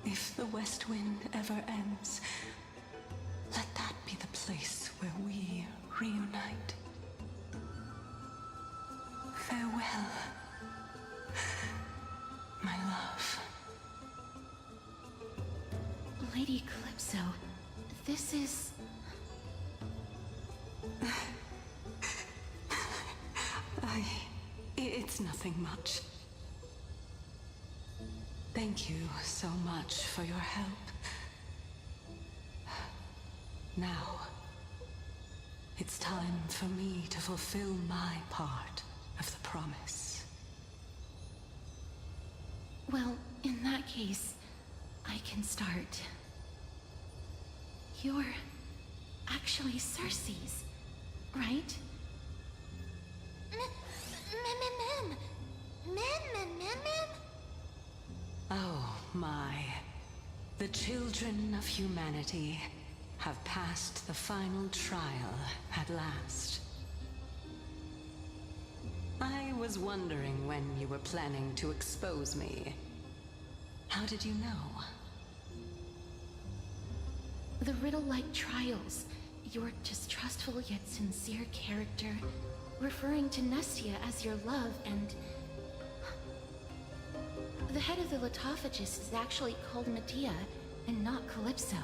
If the West Wind ever ends, let that be the place where we reunite. Farewell, my love. Lady Calypso, this is... It's nothing much. Thank you so much for your help. Now, it's time for me to fulfill my part of the promise. Well, in that case, I can start. You're actually Cersei's, right? Oh my. The children of humanity have passed the final trial at last. I was wondering when you were planning to expose me. How did you know? The riddle-like trials, your distrustful yet sincere character, referring to Nestia as your love, and... The head of the Litophagus is actually called Medea, and not Calypso.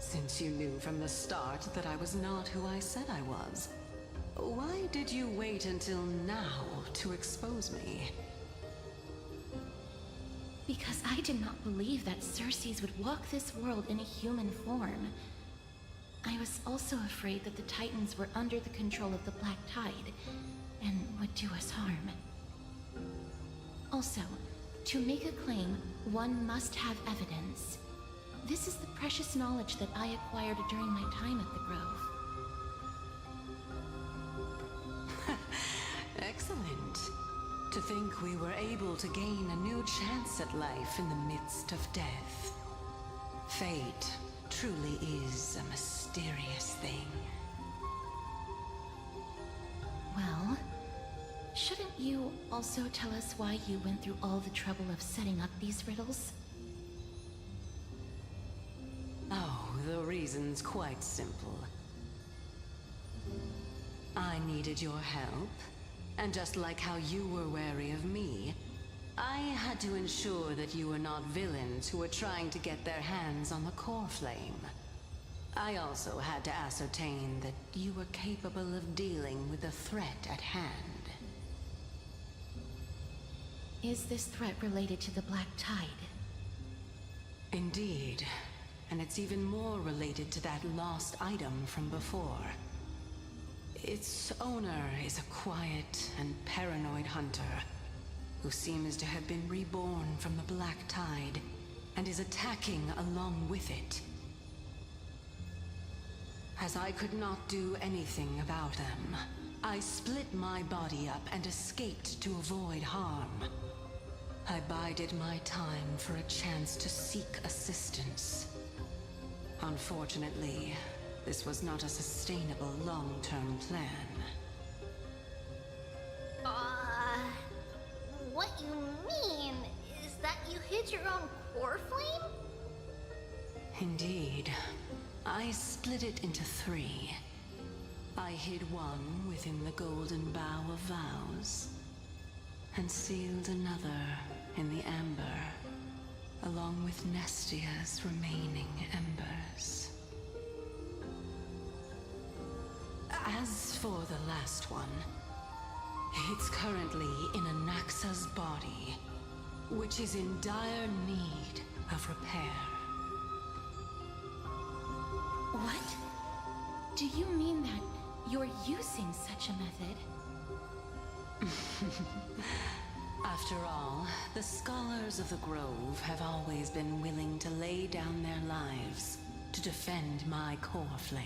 Since you knew from the start that I was not who I said I was, why did you wait until now to expose me? Because I did not believe that Cersei's would walk this world in a human form. I was also afraid that the Titans were under the control of the Black Tide, and would do us harm. Also, to make a claim, one must have evidence. This is the precious knowledge that I acquired during my time at the Grove. Excellent. To think we were able to gain a new chance at life in the midst of death. Fate truly is a mysterious thing. Well, shouldn't you also tell us why you went through all the trouble of setting up these riddles? Oh, the reason's quite simple. I needed your help, and just like how you were wary of me, I had to ensure that you were not villains who were trying to get their hands on the core flame. I also had to ascertain that you were capable of dealing with the threat at hand. Is this threat related to the Black Tide? Indeed. And it's even more related to that lost item from before. Its owner is a quiet and paranoid hunter who seems to have been reborn from the Black Tide and is attacking along with it. As I could not do anything about them, I split my body up and escaped to avoid harm. I bided my time for a chance to seek assistance. Unfortunately, this was not a sustainable long-term plan. What you mean is that you hid your own core flame? Indeed. I split it into 3. I hid one within the Golden Bough of Vows, and sealed another in the amber along with Nestia's remaining embers. As for the last one, it's currently in Anaxa's body, which is in dire need of repair. What? Do you mean that you're using such a method? After all, the scholars of the Grove have always been willing to lay down their lives to defend my core flame.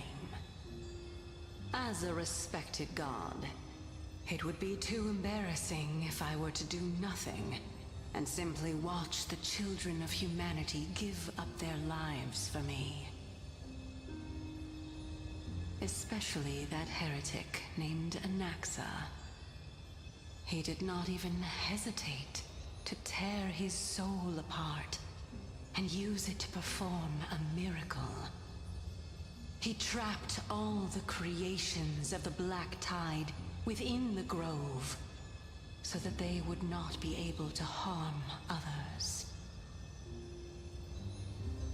As a respected god, it would be too embarrassing if I were to do nothing and simply watch the children of humanity give up their lives for me. Especially that heretic named Anaxa. He did not even hesitate to tear his soul apart and use it to perform a miracle. He trapped all the creations of the Black Tide within the Grove so that they would not be able to harm others.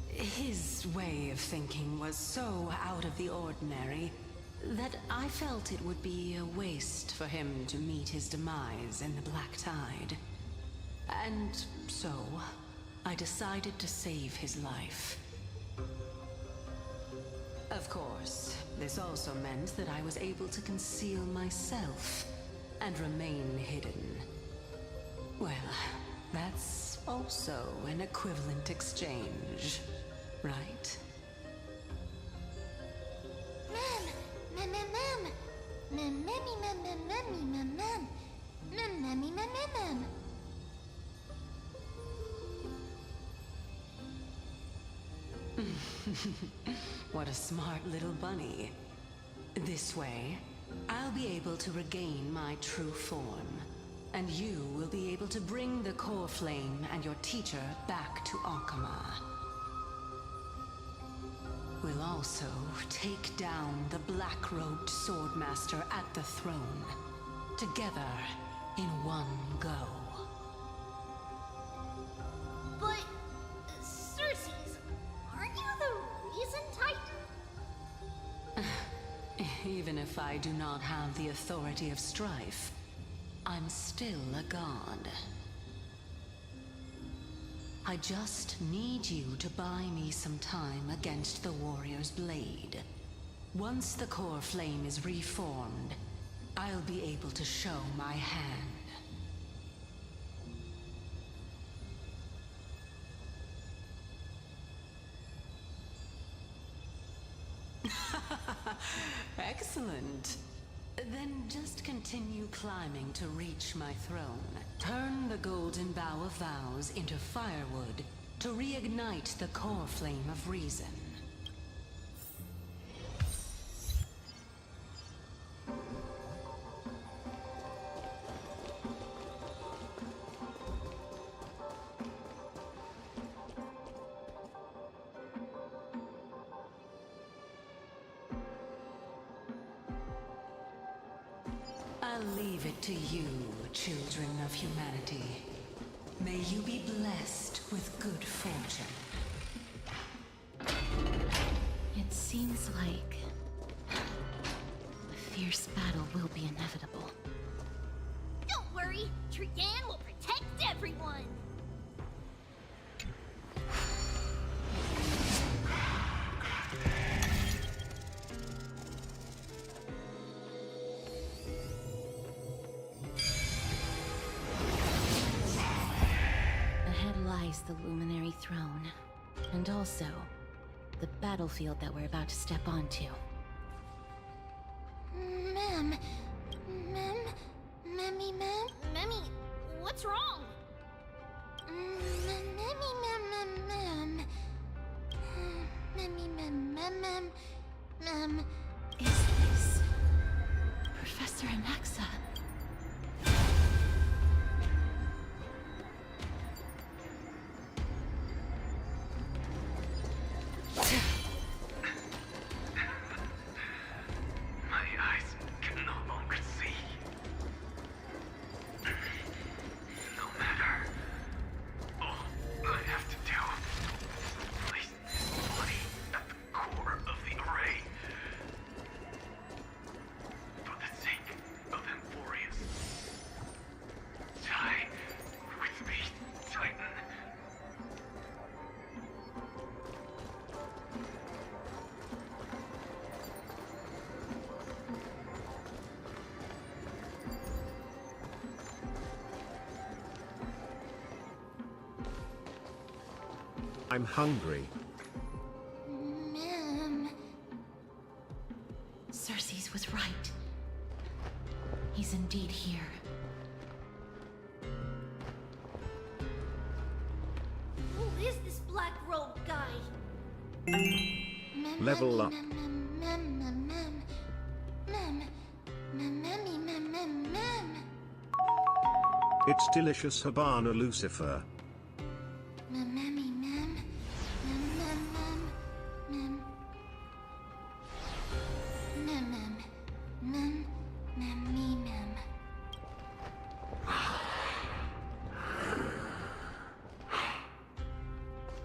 His way of thinking was so out of the ordinary that I felt it would be a waste for him to meet his demise in the Black Tide. And so, I decided to save his life. Of course, this also meant that I was able to conceal myself and remain hidden. Well, that's also an equivalent exchange, right? What a smart little bunny. This way, I'll be able to regain my true form, and you will be able to bring the core flame and your teacher back to Akama. We'll also take down the black-robed swordmaster at the throne, together in one go. But, Circes, aren't you the reason, Titan? Even if I do not have the authority of strife, I'm still a god. I just need you to buy me some time against the warrior's blade. Once the core flame is reformed, I'll be able to show my hand. Excellent. Then just continue climbing to reach my throne. Turn the golden bough of vows into firewood to reignite the core flame of reason. I'll leave it to you, children of humanity. May you be blessed with good fortune. It seems like a fierce battle will be inevitable. Don't worry, Trigan will protect everyone! The Luminary Throne, and also the battlefield that we're about to step onto. Mem, Memmy, what's wrong? Mem. Is this Professor Anaxa? I have to tell I'm hungry. Ma'am. Cersei's was right. He's indeed here. Who is this black-robed guy? Level up. It's delicious Habana Lucifer.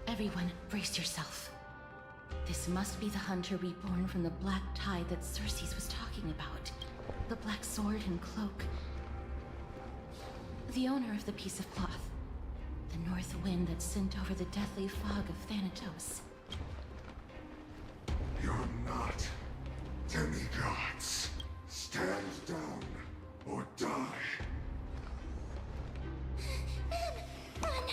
Everyone, brace yourself. This must be the hunter reborn from the black tide that Cersei was talking about. The black sword and cloak. The owner of the piece of cloth. The north wind that sent over the deathly fog of Thanatos. You're not demigods. Stand down or die. Run!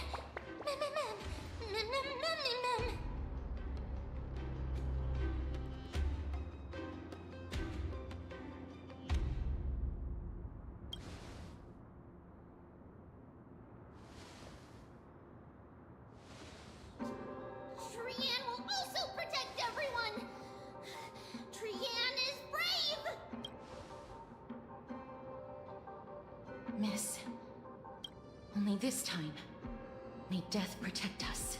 Trian will also protect everyone! Trian is brave! Miss, only this time, may death protect us.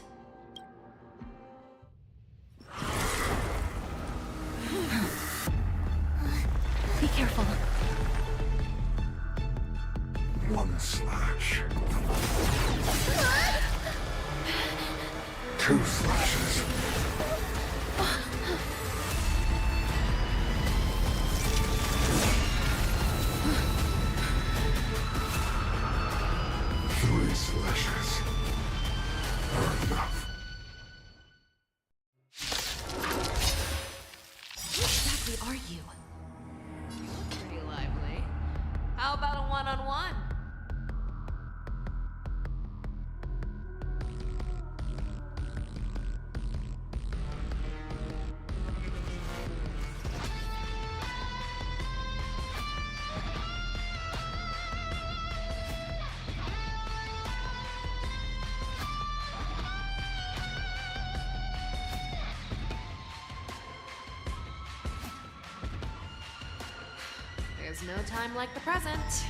Be careful. One slash. Two slashes. Three slashes are enough. Who exactly are you? Pretty lively. How about a one-on-one? There's no time like the present.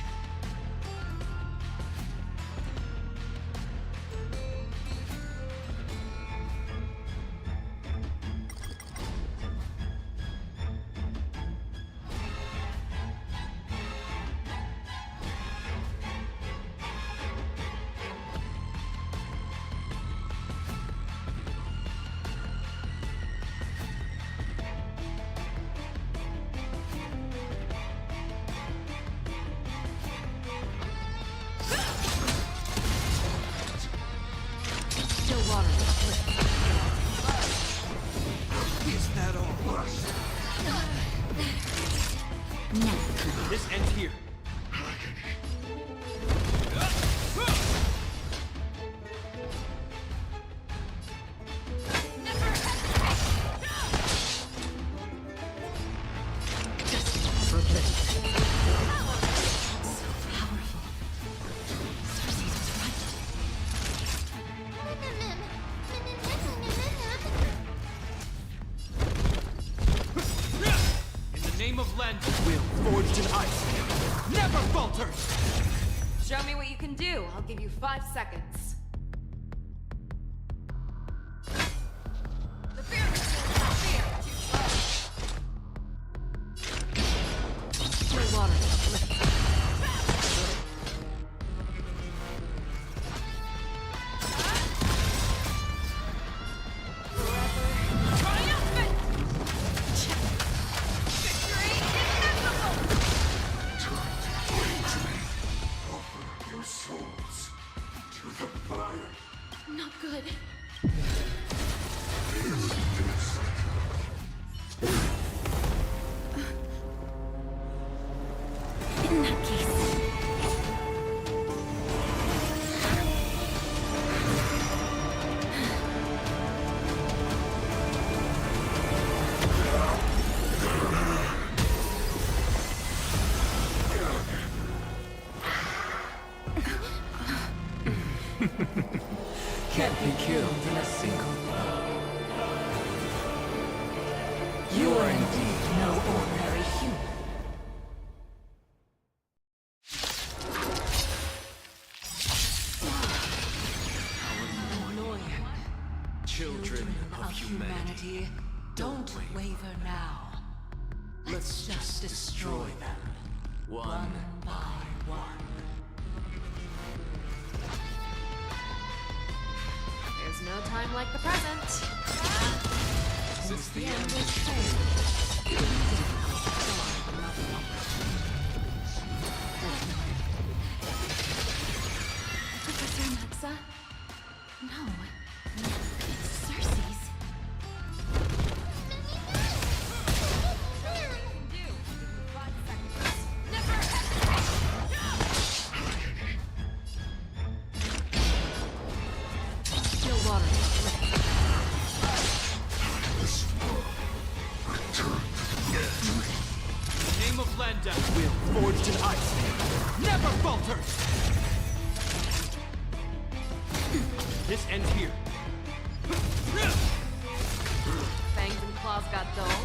Is that all? This ends here. Show me what you can do. I'll give you 5 seconds. The fear machine is fear. Too slow. Clear water. Souls to the You are indeed no ordinary human. Children of humanity, don't waver now. Let's just destroy them, one by one. There's no time like the present. Since the end is fair. Professor Anaxa? No. It's Cersei's. No water. The name of Landa, will forged in ice, never falters! This ends here. Fangs and claws got dull.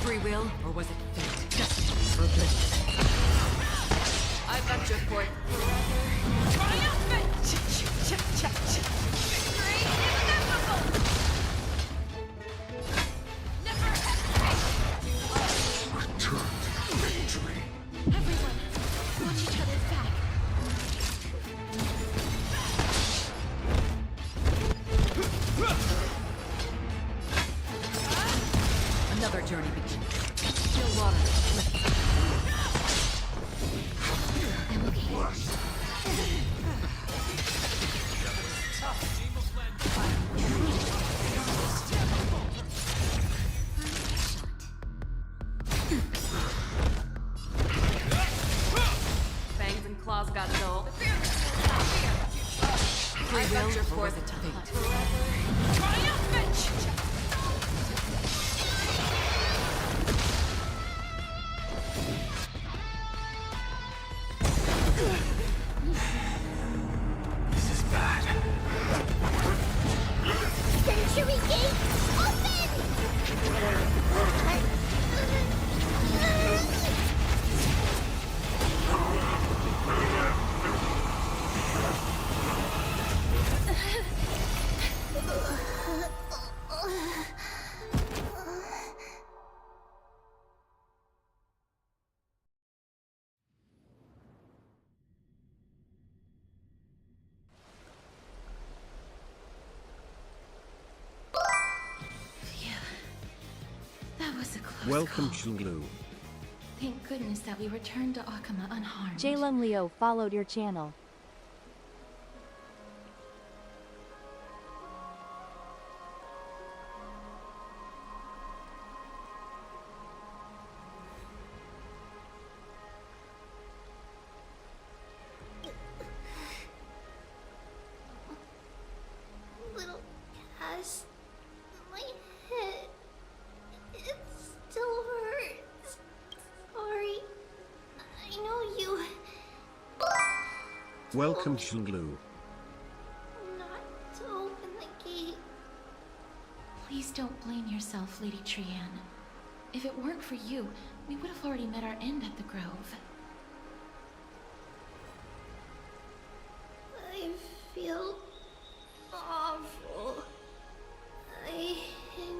Free will, or was it fate? Destiny for oblivion. I've got your port. Triumphant! Victory is inevitable! Never hesitate! Return to victory. Everyone, watch each other's back. Another journey begins. No water. I'm okay. Fangs and claws got dull. Free I've will, got your or was port. it fate? Triumphant! This is bad. Century Gate, That was a close Welcome, call. Shunglu. Thank goodness that we returned to Akama unharmed. Jalen Leo followed your channel. little Cass, my head, it still hurts. Sorry, I know you. Welcome, Shunglu. Not to open the gate. Please don't blame yourself, Lady Trianne. If it weren't for you, we would have already met our end at the Grove. I feel awful. I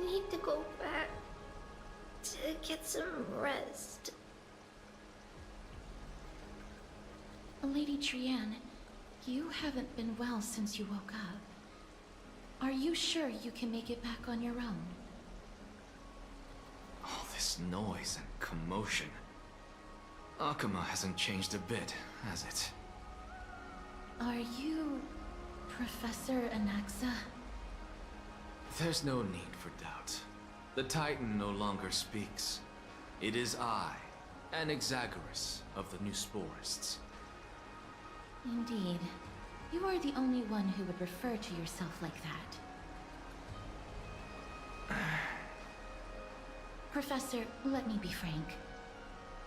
need to go back to get some rest. Lady Trianne, you haven't been well since you woke up. Are you sure you can make it back on your own? All this noise and commotion. Akama hasn't changed a bit, has it? Are you Professor Anaxa? There's no need for doubt. The Titan no longer speaks. It is I, Anaxagoras of the New Sporists. Indeed. You are the only one who would refer to yourself like that. Professor, let me be frank.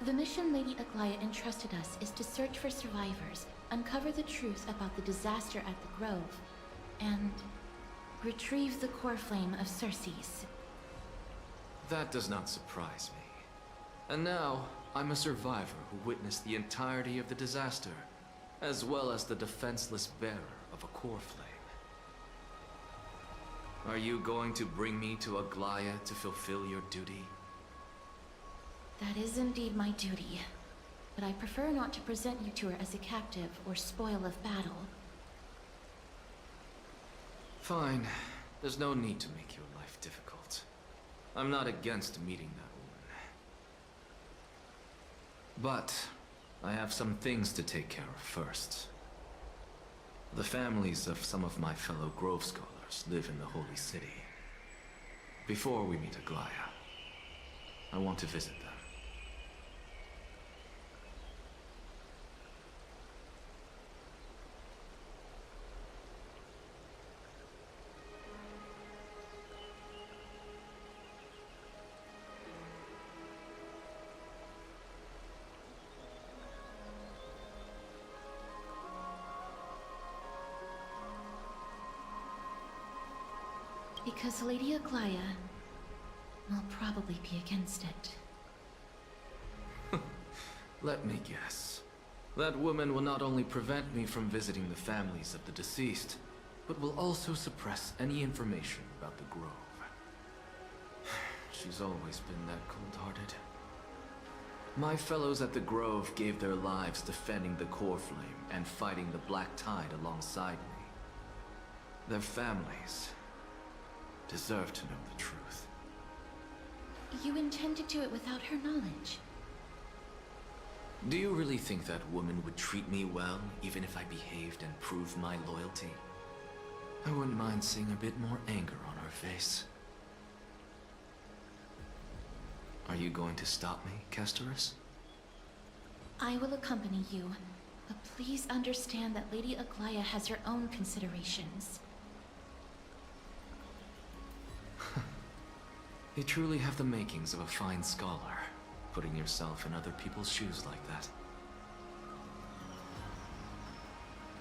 The mission Lady Aglaya entrusted us is to search for survivors, uncover the truth about the disaster at the Grove, and Retrieve the core flame of Circe's. That does not surprise me. And now, I'm a survivor who witnessed the entirety of the disaster, as well as the defenseless bearer of a core flame. Are you going to bring me to Aglaya to fulfill your duty? That is indeed my duty, but I prefer not to present you to her as a captive or spoil of battle. Fine. There's no need to make your life difficult. I'm not against meeting that woman. But I have some things to take care of first. The families of some of my fellow Grove Scholars live in the Holy City. Before we meet Aglaya, I want to visit them. Because Lady Aglaya will probably be against it. Let me guess. That woman will not only prevent me from visiting the families of the deceased, but will also suppress any information about the Grove. She's always been that cold-hearted. My fellows at the Grove gave their lives defending the core flame and fighting the Black Tide alongside me. Their families deserve to know the truth. You intend to do it without her knowledge? Do you really think that woman would treat me well, even if I behaved and proved my loyalty? I wouldn't mind seeing a bit more anger on her face. Are you going to stop me, Castorus? I will accompany you, but please understand that Lady Aglaya has her own considerations. You truly have the makings of a fine scholar, putting yourself in other people's shoes like that.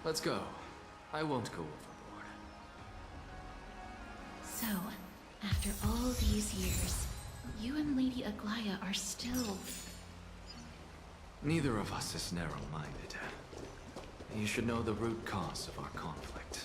Let's go. I won't go overboard. So, after all these years, you and Lady Aglaya are still... Neither of us is narrow-minded. You should know the root cause of our conflict.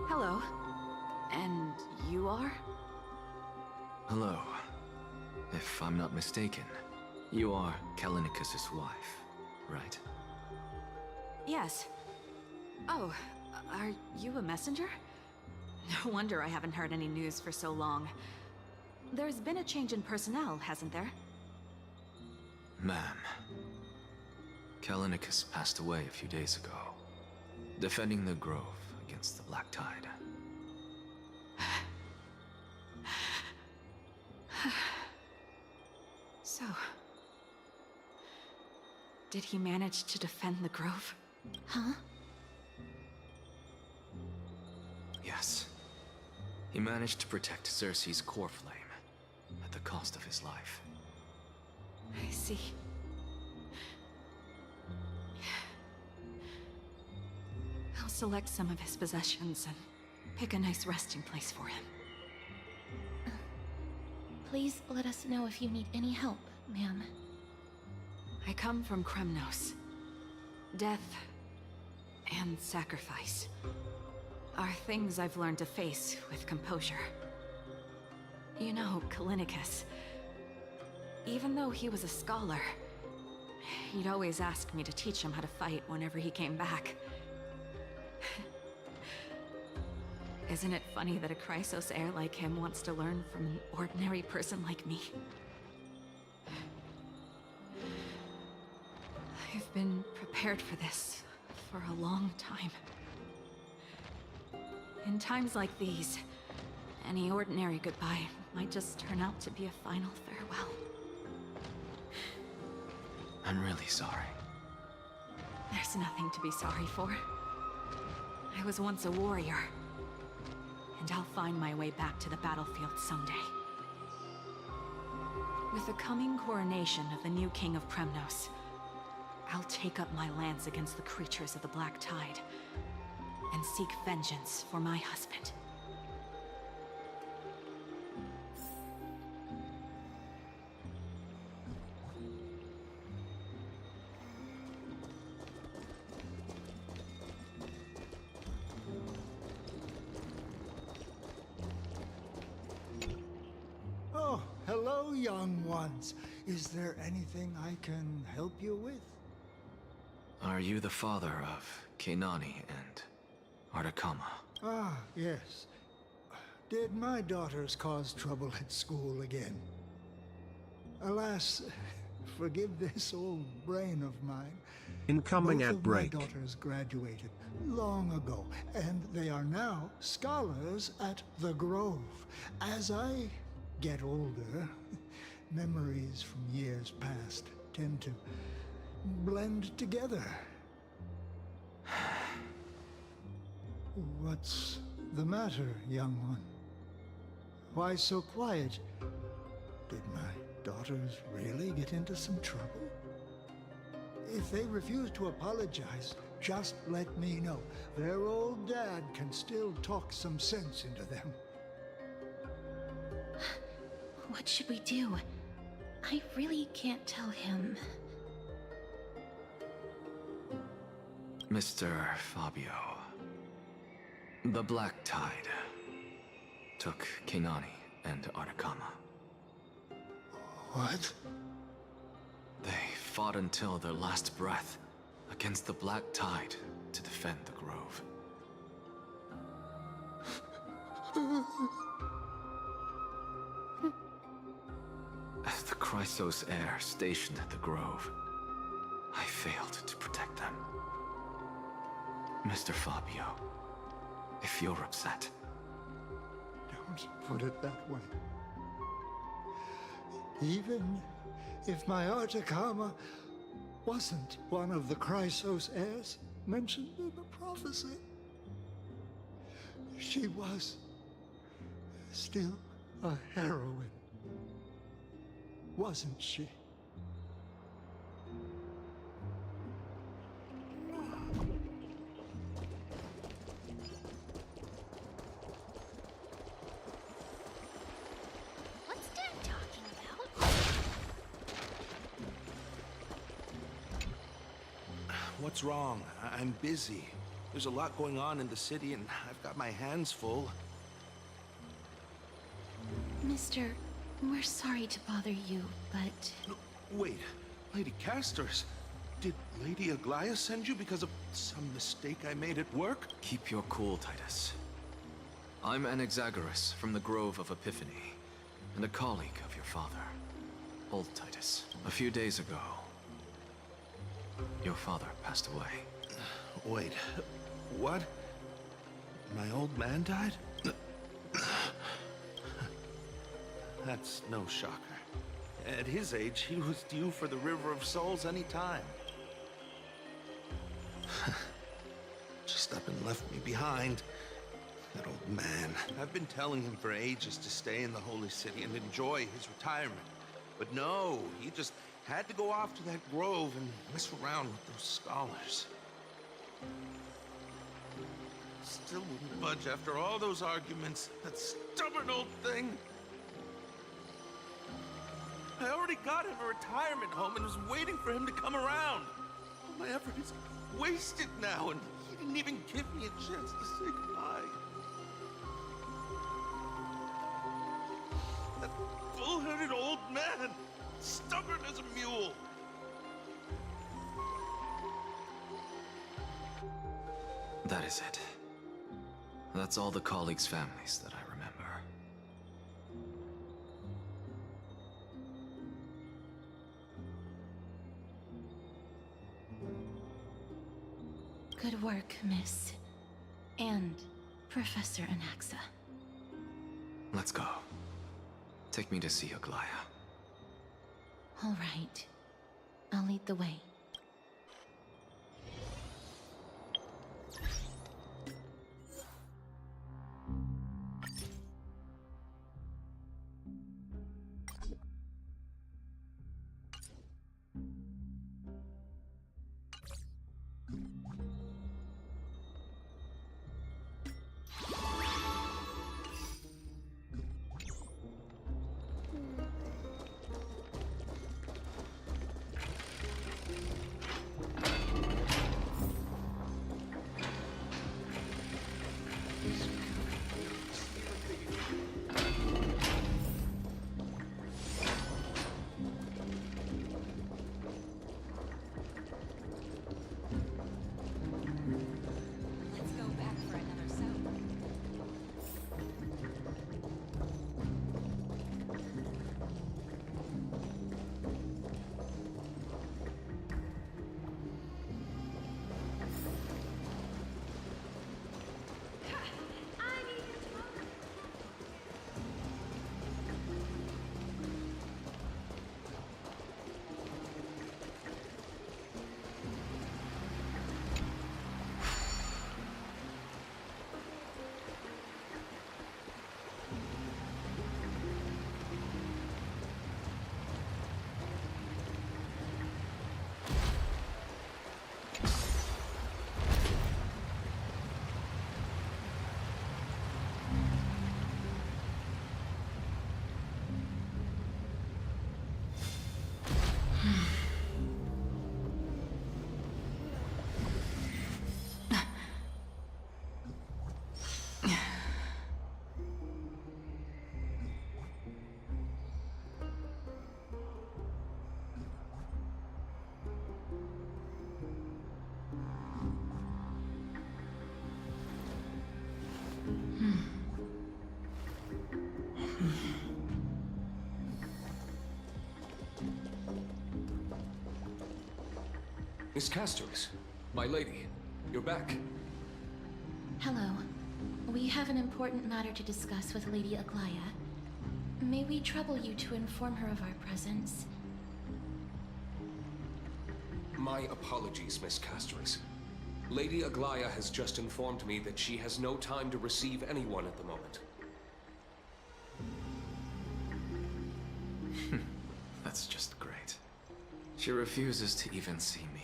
Hello. And you are? Hello. If I'm not mistaken, you are Kallinicus' wife, right? Yes. Oh, are you a messenger? No wonder I haven't heard any news for so long. There's been a change in personnel, hasn't there? Ma'am. Kallinicus passed away a few days ago, defending the Grove against the Black Tide. So... did he manage to defend the Grove? Huh? Yes. He managed to protect Circe's core flame, at the cost of his life. I see. I'll select some of his possessions and pick a nice resting place for him. Please let us know if you need any help, ma'am. I come from Kremnos. Death and sacrifice are things I've learned to face with composure. You know, Kallinicus, even though he was a scholar, he'd always ask me to teach him how to fight whenever he came back. Isn't it funny that a Chrysos heir like him wants to learn from an ordinary person like me? I've been prepared for this for a long time. In times like these, any ordinary goodbye might just turn out to be a final farewell. I'm really sorry. There's nothing to be sorry for. I was once a warrior, and I'll find my way back to the battlefield someday. With the coming coronation of the new king of Kremnos, I'll take up my lance against the creatures of the Black Tide, and seek vengeance for my husband. Oh, hello, young ones. Is there anything I can help you with? Are you the father of Keinani and Artakama? Ah, yes. Did my daughters cause trouble at school again? Alas, forgive this old brain of mine. Incoming Both at of break. my daughters graduated long ago, and they are now scholars at the Grove. As I get older, memories from years past tend to blend together. What's the matter, young one? Why so quiet? Did my daughters really get into some trouble? If they refuse to apologize, just let me know. Their old dad can still talk some sense into them. What should we do? I really can't tell him. Mr. Fabio. The Black Tide took Keinani and Artakama. What? They fought until their last breath against the Black Tide to defend the Grove. As the Chrysos heir stationed at the Grove, I failed to protect them. Mr. Fabio, if you're upset... Don't put it that way. Even if my Artakama wasn't one of the Chrysos heirs mentioned in the prophecy, she was still a heroine, wasn't she? What's Dad talking about? What's wrong? I'm busy. There's a lot going on in the city, and I've got my hands full. Mister, we're sorry to bother you, but... Wait, Lady Castors, did Lady Aglaia send you because of some mistake I made at work? Keep your cool, Titus. I'm Anaxagoras from the Grove of Epiphany, and a colleague of your father, old Titus. A few days ago, your father passed away. Wait, what? My old man died? That's no shocker. At his age, he was due for the River of Souls any time. Just up and left me behind. That old man. I've been telling him for ages to stay in the Holy City and enjoy his retirement. But no, he just had to go off to that grove and mess around with those scholars. Still wouldn't budge after all those arguments. That stubborn old thing. I already got him a retirement home and was waiting for him to come around. All my effort is wasted now, and he didn't even give me a chance to say goodbye. That bull-headed old man, stubborn as a mule. That is it. That's all the colleagues' families that I remember. Good work, Miss. And Professor Anaxa. Let's go. Take me to see Aglaya. All right. I'll lead the way. Miss Castoris, my lady, you're back. Hello. We have an important matter to discuss with Lady Aglaya. May we trouble you to inform her of our presence? My apologies, Miss Castoris. Lady Aglaya has just informed me that she has no time to receive anyone at the moment. That's just great. She refuses to even see me.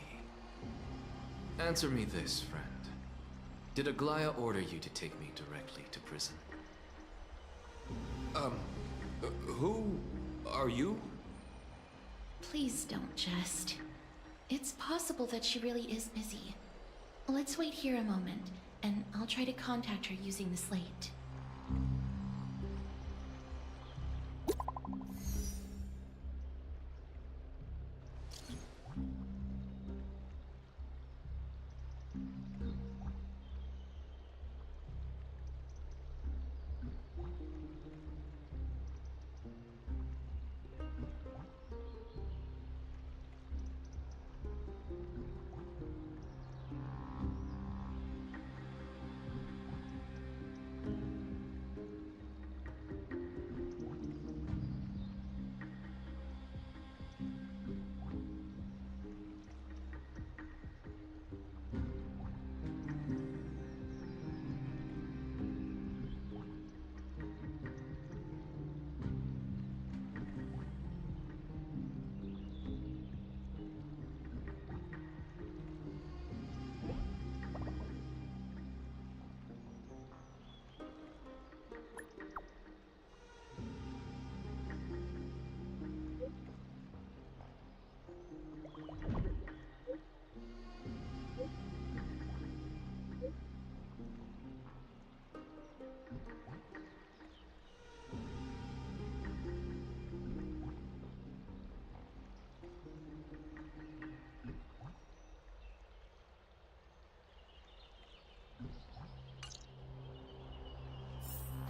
Answer me this, friend. Did Aglaya order you to take me directly to prison? Who are you? Please don't jest. It's possible that she really is busy. Let's wait here a moment, and I'll try to contact her using the slate.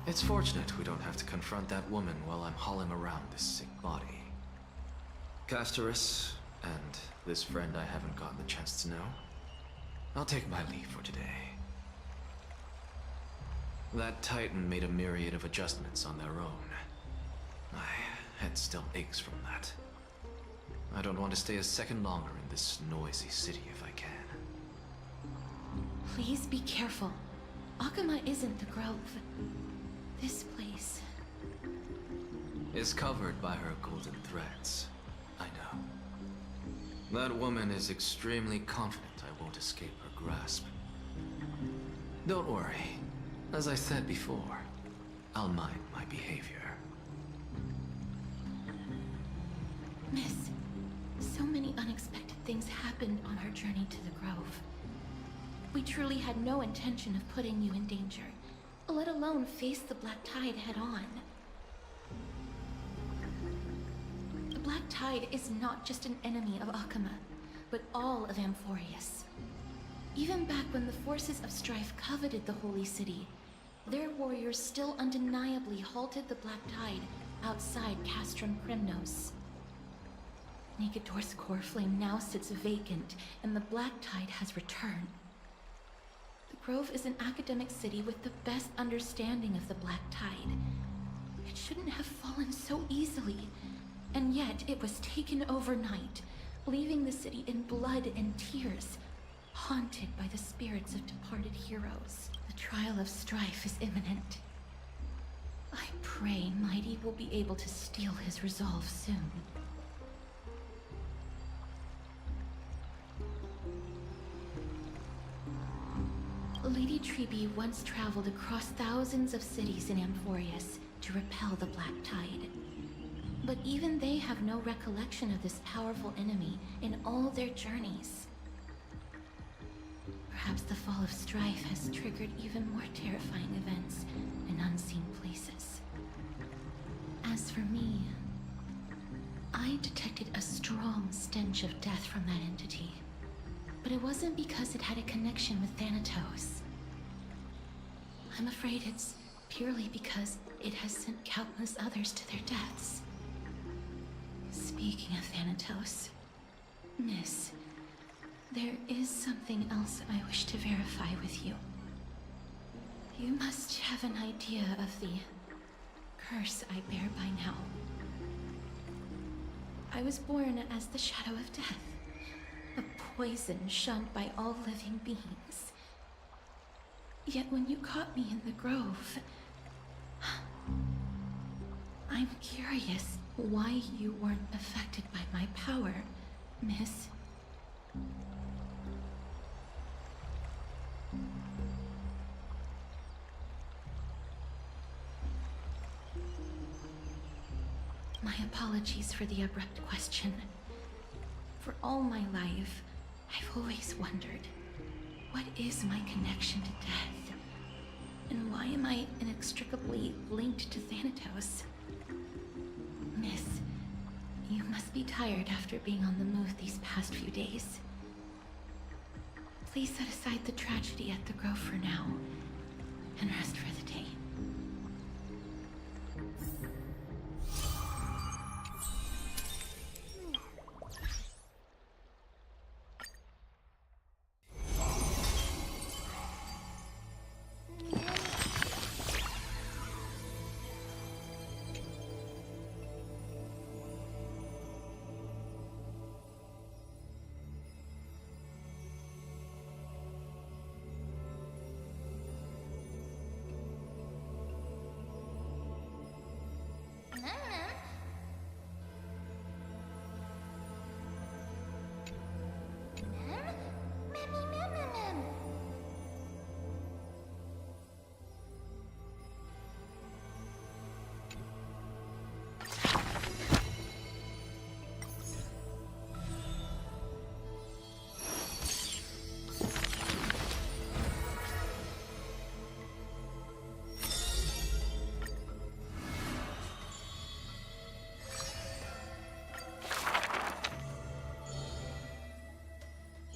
It's fortunate we don't have to confront that woman while I'm hauling around this sick body. Castorus, and this friend I haven't gotten the chance to know, I'll take my leave for today. That Titan made a myriad of adjustments on their own. My head still aches from that. I don't want to stay a second longer in this noisy city if I can. Please be careful. Akuma isn't the Grove. This place is covered by her golden threads. I know. That woman is extremely confident I won't escape her grasp. Don't worry. As I said before, I'll mind my behavior. Miss, so many unexpected things happened on our journey to the Grove. We truly had no intention of putting you in danger, let alone face the Black Tide head-on. The Black Tide is not just an enemy of Akuma, but all of Amphorius. Even back when the forces of strife coveted the Holy City, their warriors still undeniably halted the Black Tide outside Castrum Kremnos. Negador's core flame now sits vacant, and the Black Tide has returned. The Grove is an academic city with the best understanding of the Black Tide. It shouldn't have fallen so easily, and yet it was taken overnight, leaving the city in blood and tears, haunted by the spirits of departed heroes. The trial of strife is imminent. I pray Mighty will be able to steel his resolve soon. Lady Trebe once traveled across thousands of cities in Amphorius to repel the Black Tide. But even they have no recollection of this powerful enemy in all their journeys. Perhaps the fall of strife has triggered even more terrifying events in unseen places. As for me, I detected a strong stench of death from that entity. But it wasn't because it had a connection with Thanatos. I'm afraid it's purely because it has sent countless others to their deaths. Speaking of Thanatos, Miss, there is something else I wish to verify with you. You must have an idea of the curse I bear by now. I was born as the shadow of death, a poison shunned by all living beings. Yet when you caught me in the Grove, I'm curious why you weren't affected by my power, Miss. My apologies for the abrupt question. For all my life, I've always wondered, what is my connection to death? And why am I inextricably linked to Thanatos? Miss, you must be tired after being on the move these past few days. Please set aside the tragedy at the Grove for now, and rest for the day.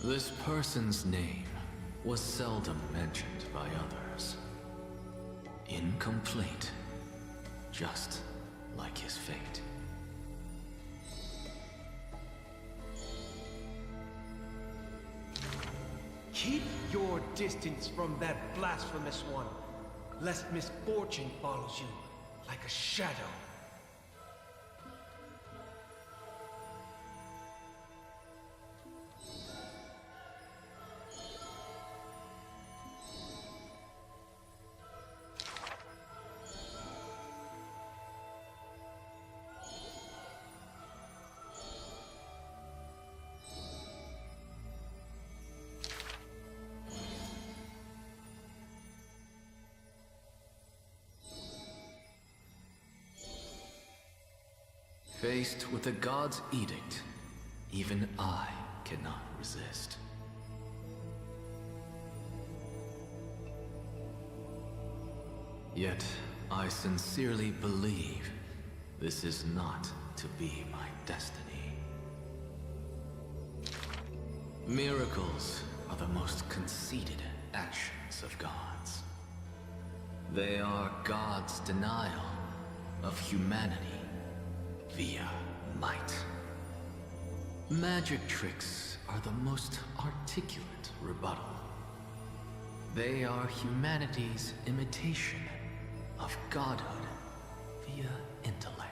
This person's name was seldom mentioned by others. Incomplete. Just like his fate. Keep your distance from that blasphemous one, lest misfortune follows you like a shadow. Faced with the god's edict, even I cannot resist. Yet, I sincerely believe this is not to be my destiny. Miracles are the most conceited actions of gods. They are God's denial of humanity via might. Magic tricks are the most articulate rebuttal. They are humanity's imitation of godhood via intellect.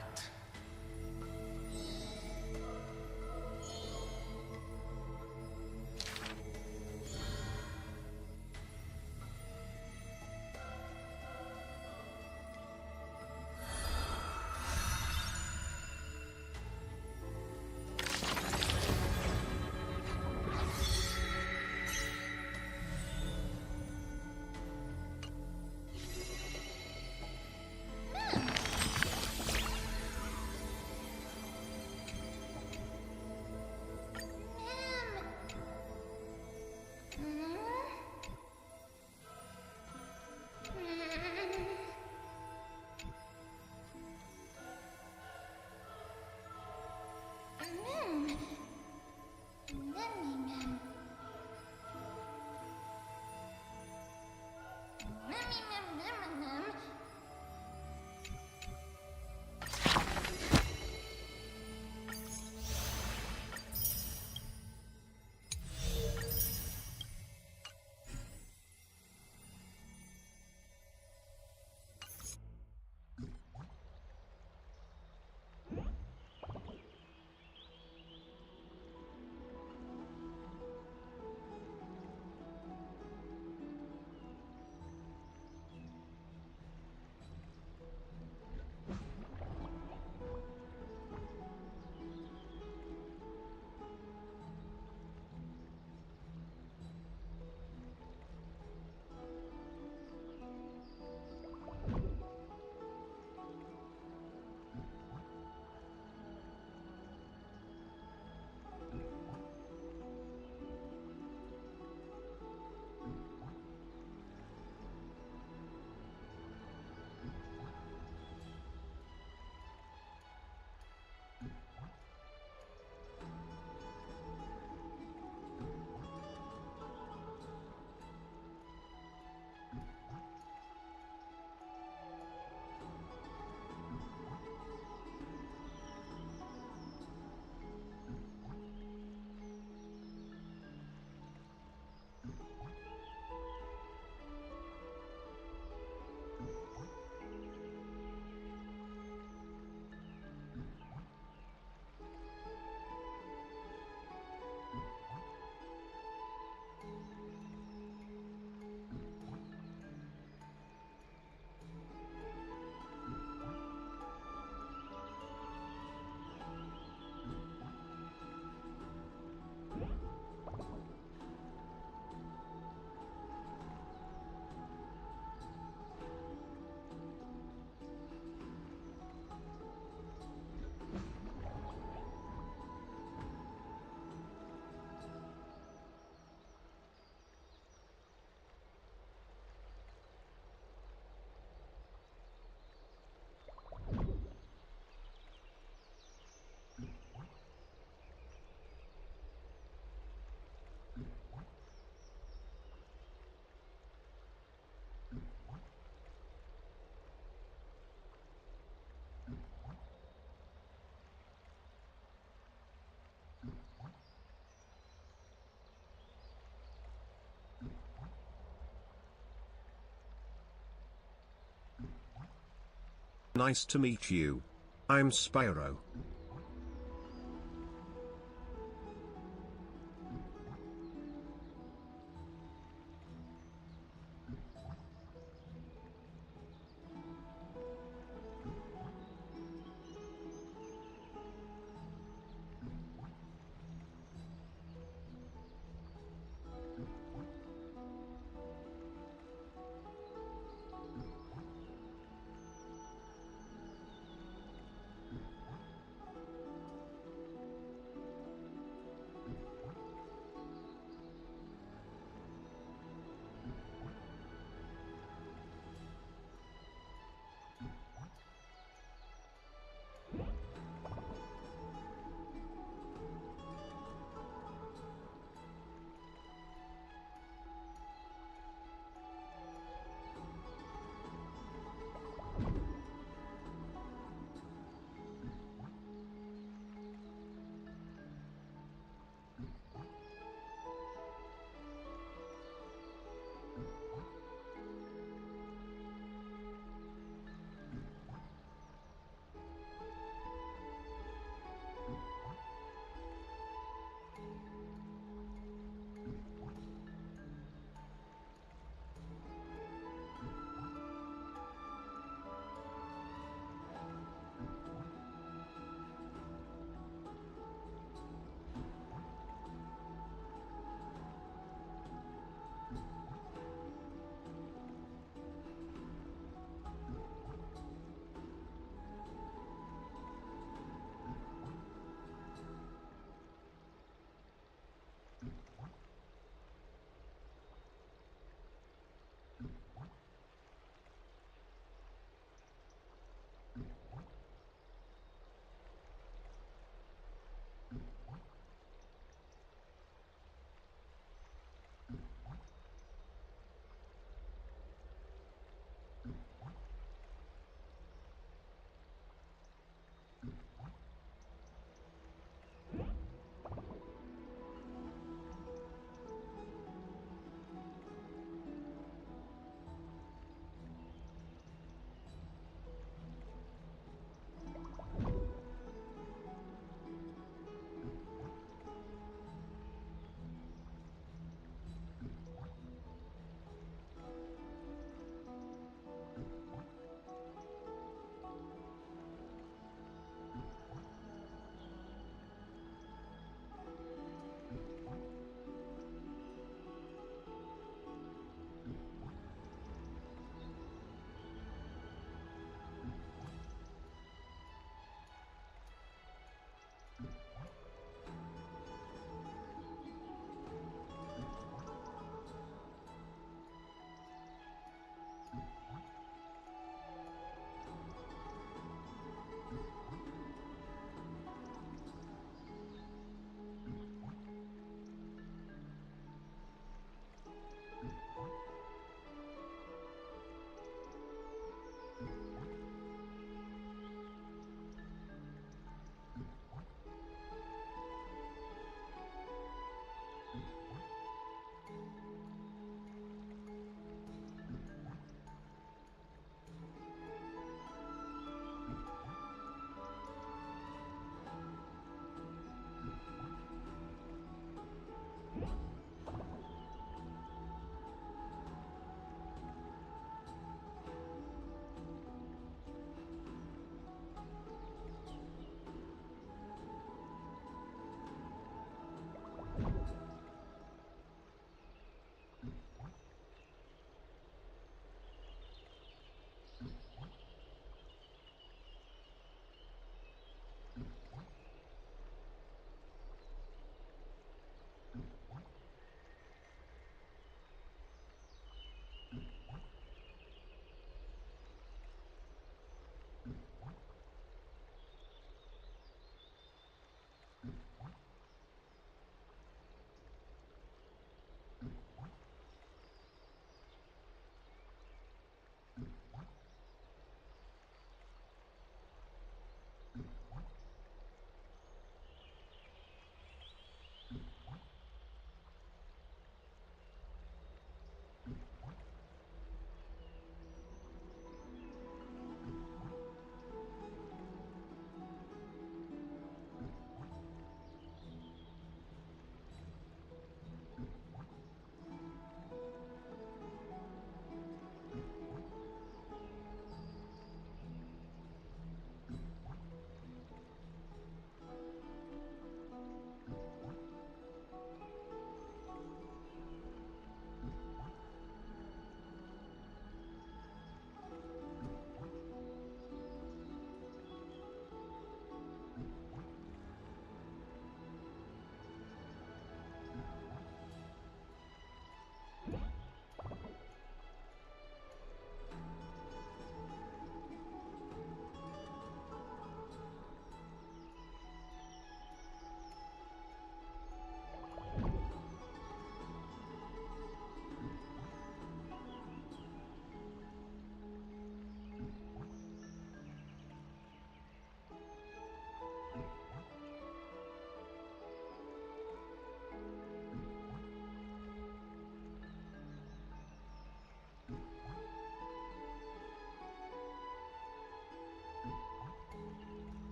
Nice to meet you. I'm Spyro.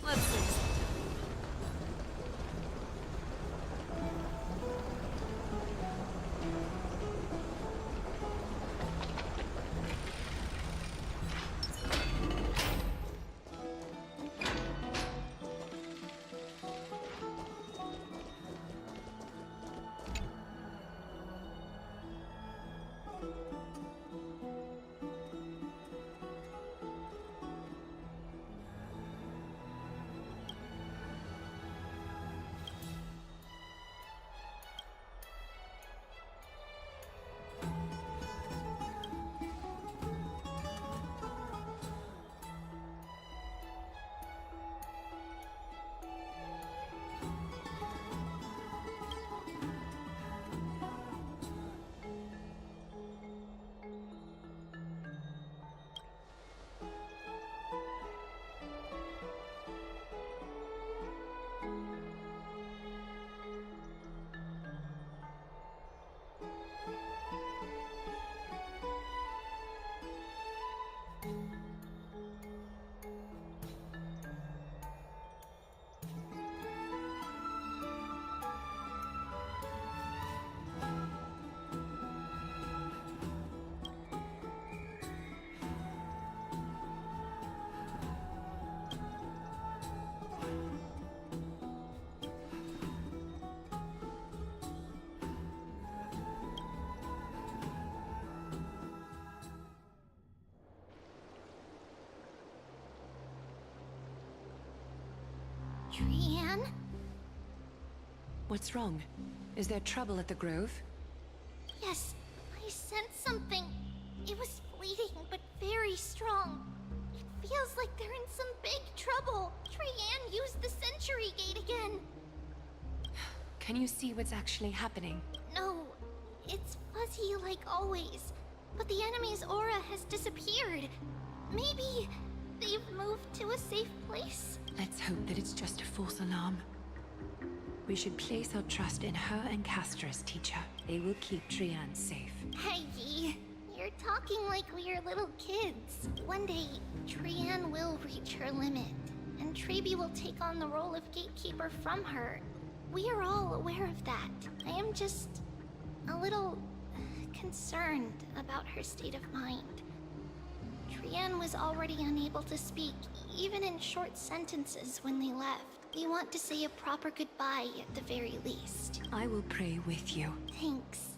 Let's see. Trian? What's wrong? Is there trouble at the Grove? Yes, I sensed something. It was fleeting, but very strong. It feels like they're in some big trouble. Trian used the Century Gate again. Can you see what's actually happening? No, it's fuzzy like always. But the enemy's aura has disappeared. Maybe they've moved to a safe place? Let's hope that it's just a false alarm. We should place our trust in her and Castra's teacher. They will keep Trian safe. Peggy, you're talking like we're little kids. One day, Trian will reach her limit, and Trebi will take on the role of gatekeeper from her. We are all aware of that. I am just a little concerned about her state of mind. Trian was already unable to speak, even in short sentences when they left. We want to say a proper goodbye at the very least. I will pray with you. Thanks.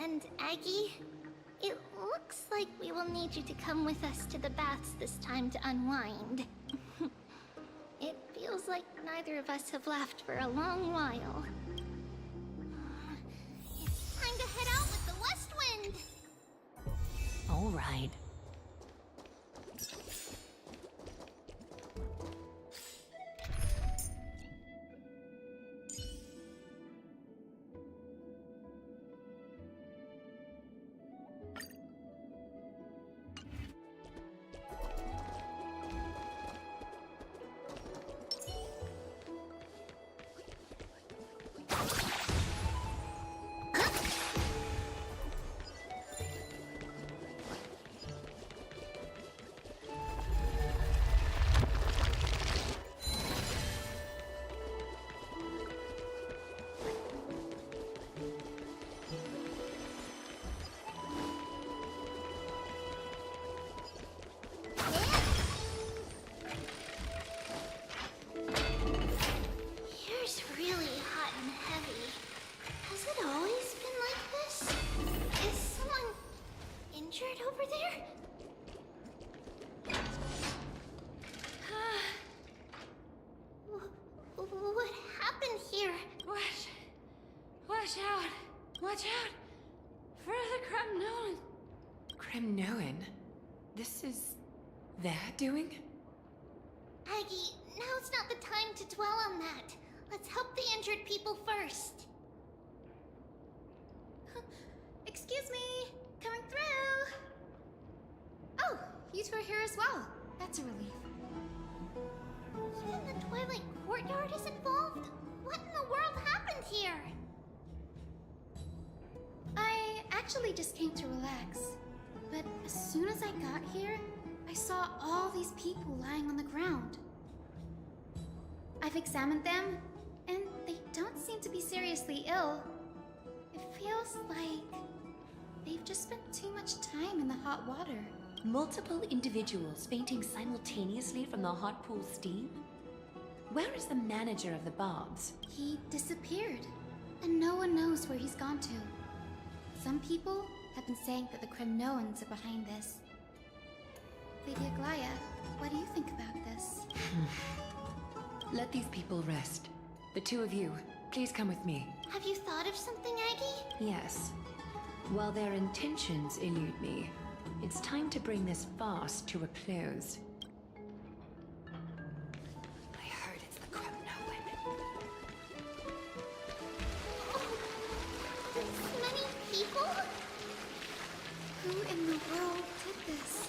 And Aggie, it looks like we will need you to come with us to the baths this time to unwind. It feels like neither of us have laughed for a long while. It's time to head out with the West Wind! All right. Here's really hot and heavy. Has it always been like this? Is someone injured over there? What happened here? Watch out! Watch out! For the Kremnoan! Kremnoan? This is their doing? Aggie, now's not the time to dwell on that. Let's help the injured people first. Excuse me! Coming through! Oh, you two are here as well. That's a relief. Even the Twilight Courtyard is involved? What in the world happened here? I actually just came to relax. But as soon as I got here, I saw all these people lying on the ground. I've examined them, and they don't seem to be seriously ill. It feels like they've just spent too much time in the hot water. Multiple individuals fainting simultaneously from the hot pool steam? Where is the manager of the Bobs? He disappeared, and no one knows where he's gone to. Some people have been saying that the Kremnoans are behind this. Lady Aglaya, what do you think about this? Let these people rest. The two of you, please come with me. Have you thought of something, Aggie? Yes. While their intentions elude me, it's time to bring this farce to a close. I heard it's the Kremnoan. This many people? Who in the world did this?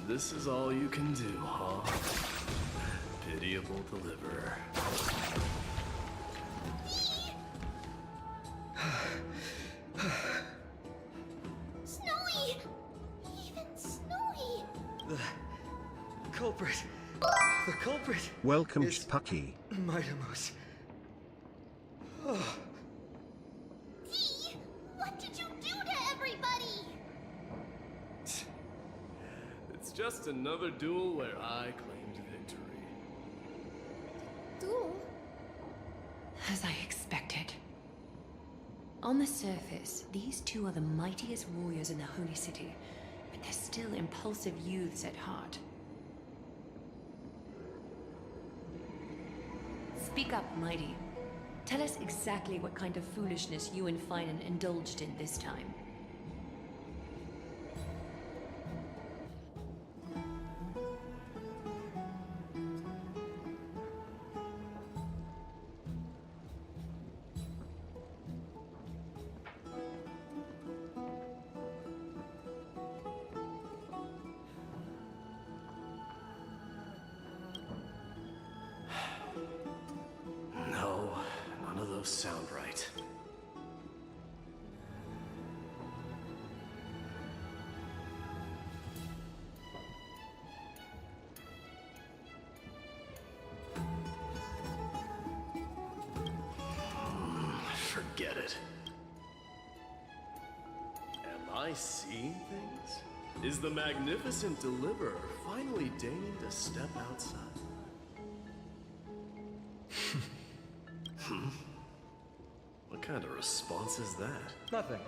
This is all you can do, huh? Pitiable deliverer. Snowy! Even Snowy! The culprit. The culprit. Welcome, Pucky. Mightimos. Oh. Dee! What did you do to everybody? It's just another duel where I claimed victory. Duel? As I expected. On the surface, these two are the mightiest warriors in the Holy City, but they're still impulsive youths at heart. Speak up, Mighty. Tell us exactly what kind of foolishness you and Finan indulged in this time. No, none of those sound right. Forget it. Am I seeing things? Is the magnificent deliverer finally deigning to step outside? What kind of response is that? Nothing.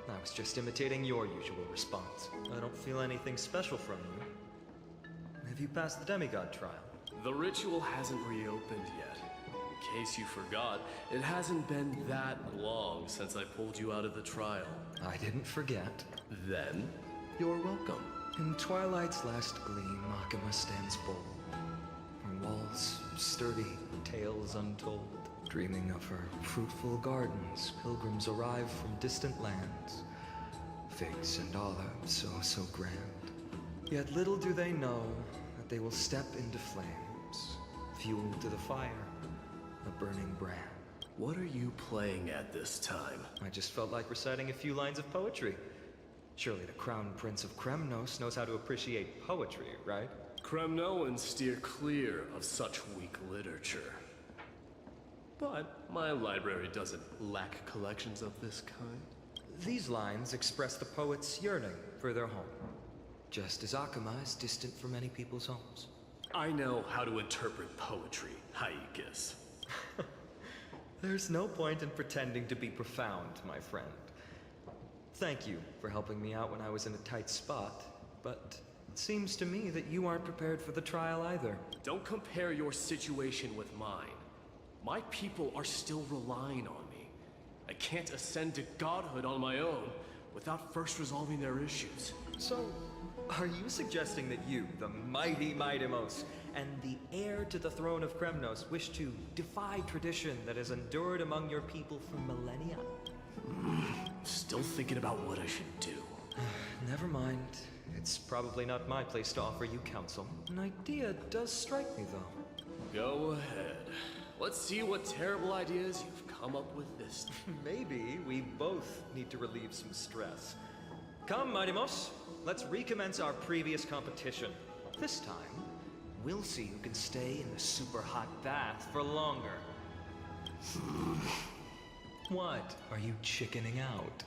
I was just imitating your usual response. I don't feel anything special from you. Have you passed the demigod trial? The ritual hasn't reopened yet. In case you forgot, it hasn't been that long since I pulled you out of the trial. I didn't forget. Then, you're welcome. In twilight's last gleam, Makima stands bold. Her walls sturdy, tales untold. Dreaming of her fruitful gardens, pilgrims arrive from distant lands. Figs and olives, so grand. Yet little do they know that they will step into flames, fuel to the fire, a burning brand. What are you playing at this time? I just felt like reciting a few lines of poetry. Surely the Crown Prince of Kremnos knows how to appreciate poetry, right? Kremnoans steer clear of such weak literature. But my library doesn't lack collections of this kind. These lines express the poet's yearning for their home, just as Akama is distant from many people's homes. I know how to interpret poetry, Haikis. There's no point in pretending to be profound, my friend. Thank you for helping me out when I was in a tight spot, but it seems to me that you aren't prepared for the trial either. Don't compare your situation with mine. My people are still relying on me. I can't ascend to godhood on my own without first resolving their issues. So, are you suggesting that you, the mighty Mightimos, and the heir to the throne of Kremnos, wish to defy tradition that has endured among your people for millennia? Still thinking about what I should do. Never mind. It's probably not my place to offer you counsel. An idea does strike me, though. Go ahead. Let's see what terrible ideas you've come up with this time. Maybe we both need to relieve some stress. Come, Mighty-Mos, let's recommence our previous competition. This time, we'll see who can stay in the super hot bath for longer. What? Are you chickening out?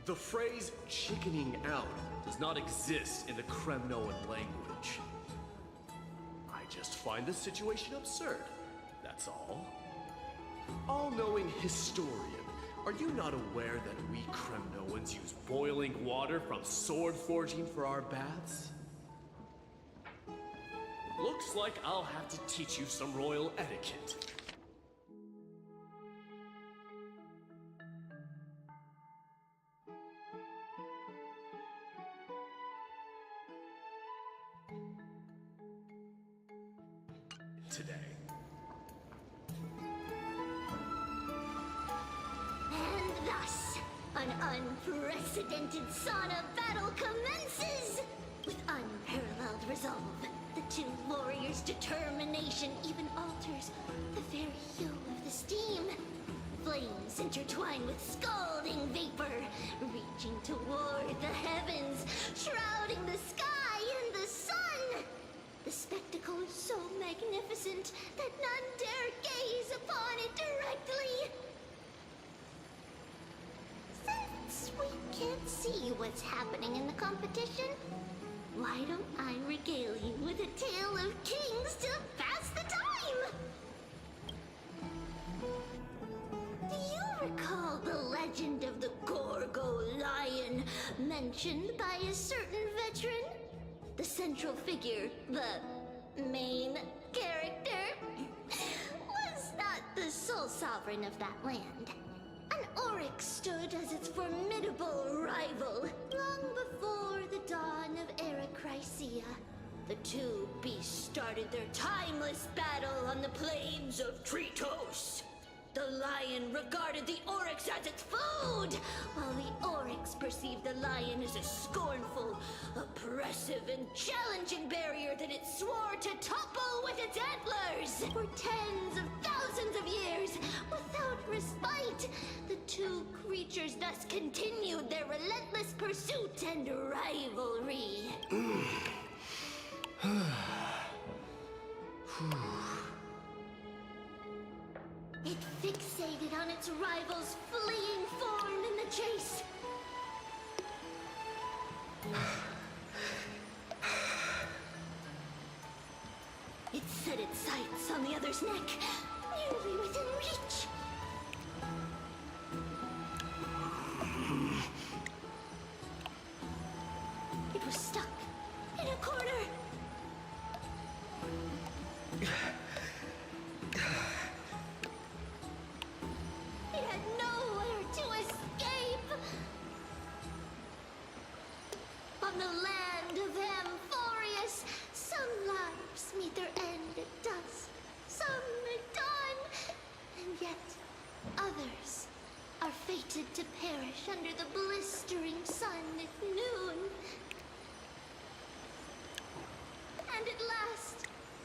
The phrase chickening out does not exist in the Kremnoan language. I just find the situation absurd, that's all. All-knowing historian, are you not aware that we Kremnoans use boiling water from sword forging for our baths? Looks like I'll have to teach you some royal etiquette. Today. And thus, an unprecedented sauna battle commences! With unparalleled resolve, the two warriors' determination even alters the very hue of the steam. Flames intertwine with scalding vapor, reaching toward the heavens, shrouding the sky in the sun. The spectacle is so magnificent that none dare gaze upon it directly. Since we can't see what's happening in the competition, why don't I regale you with a tale of kings to pass the time? Do you recall the legend of the Gorgo lion mentioned by a certain veteran? The central figure, the main character, was not the sole sovereign of that land. An oryx stood as its formidable rival long before the dawn of Era Chrysia. The two beasts started their timeless battle on the plains of Tritos. The lion regarded the oryx as its food, while the oryx perceived the lion as a scornful, oppressive, and challenging barrier that it swore to topple with its antlers. For tens of thousands of years, without respite, the two creatures thus continued their relentless pursuit and rivalry. It fixated on its rival's fleeing form in the chase. It set its sights on the other's neck, nearly within reach. It was stuck in a corner. It had nowhere to escape. On the land of Amphorius, some lives meet their end at dusk, some at dawn, and yet others are fated to perish under the blistering sun at noon. And at last,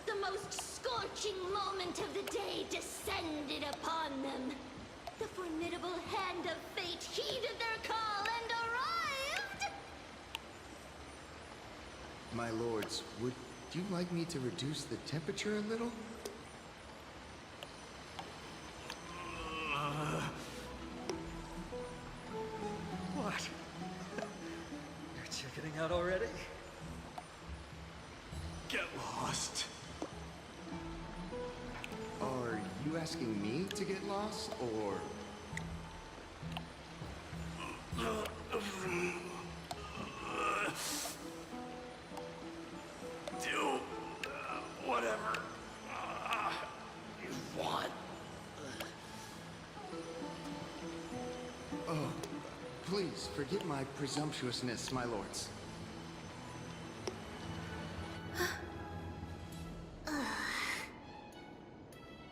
the most scorching moment of the day descended upon them. The formidable hand of fate heeded their call and arrived! My lords, would you like me to reduce the temperature a little? What? You're chickening out already? Get lost. Are you asking me to get lost, or...? Do whatever you want. Oh, please forgive my presumptuousness, my lords.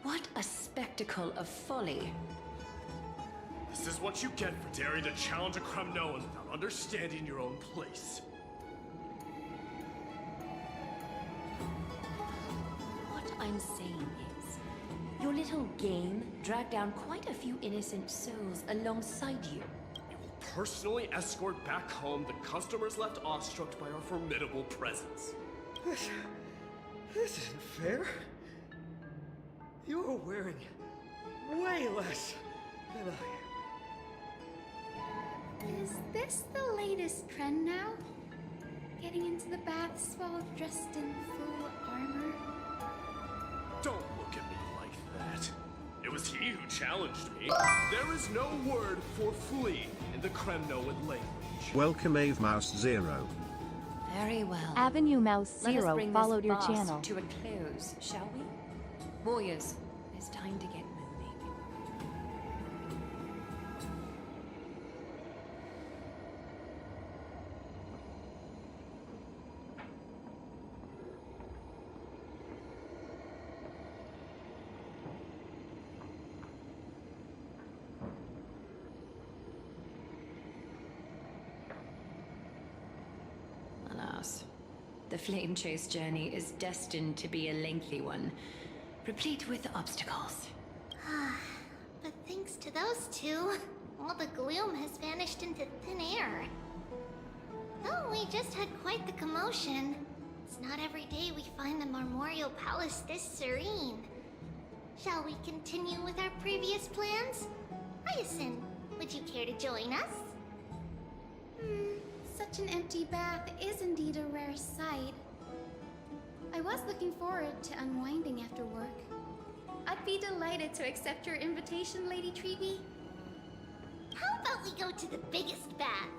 What a spectacle of folly. This is what you get for daring to challenge a Kremnoan without understanding your own place. What I'm saying is, you're little game dragged down quite a few innocent souls alongside you. You will personally escort back home the customers left awestruck by our formidable presence. This isn't fair. You're wearing way less than I am. Is this the latest trend now? Getting into the baths while dressed in full armor? Don't look at me like that. It was he who challenged me. There is no word for flee in the Kremnoan language. Welcome Ave Mouse Zero. Very well. Avenue Mouse Let us Zero bring followed this your farce channel. to a close, shall we? Warriors, it's time to get moving. Alas, the flame chase journey is destined to be a lengthy one, replete with obstacles. But thanks to those two, all the gloom has vanished into thin air. Oh, we just had quite the commotion. It's not every day we find the Marmorial Palace this serene. Shall we continue with our previous plans? Hyacinth, would you care to join us? Such an empty bath is indeed a rare sight. I was looking forward to unwinding after work. I'd be delighted to accept your invitation, Lady Treeby. How about we go to the biggest bath?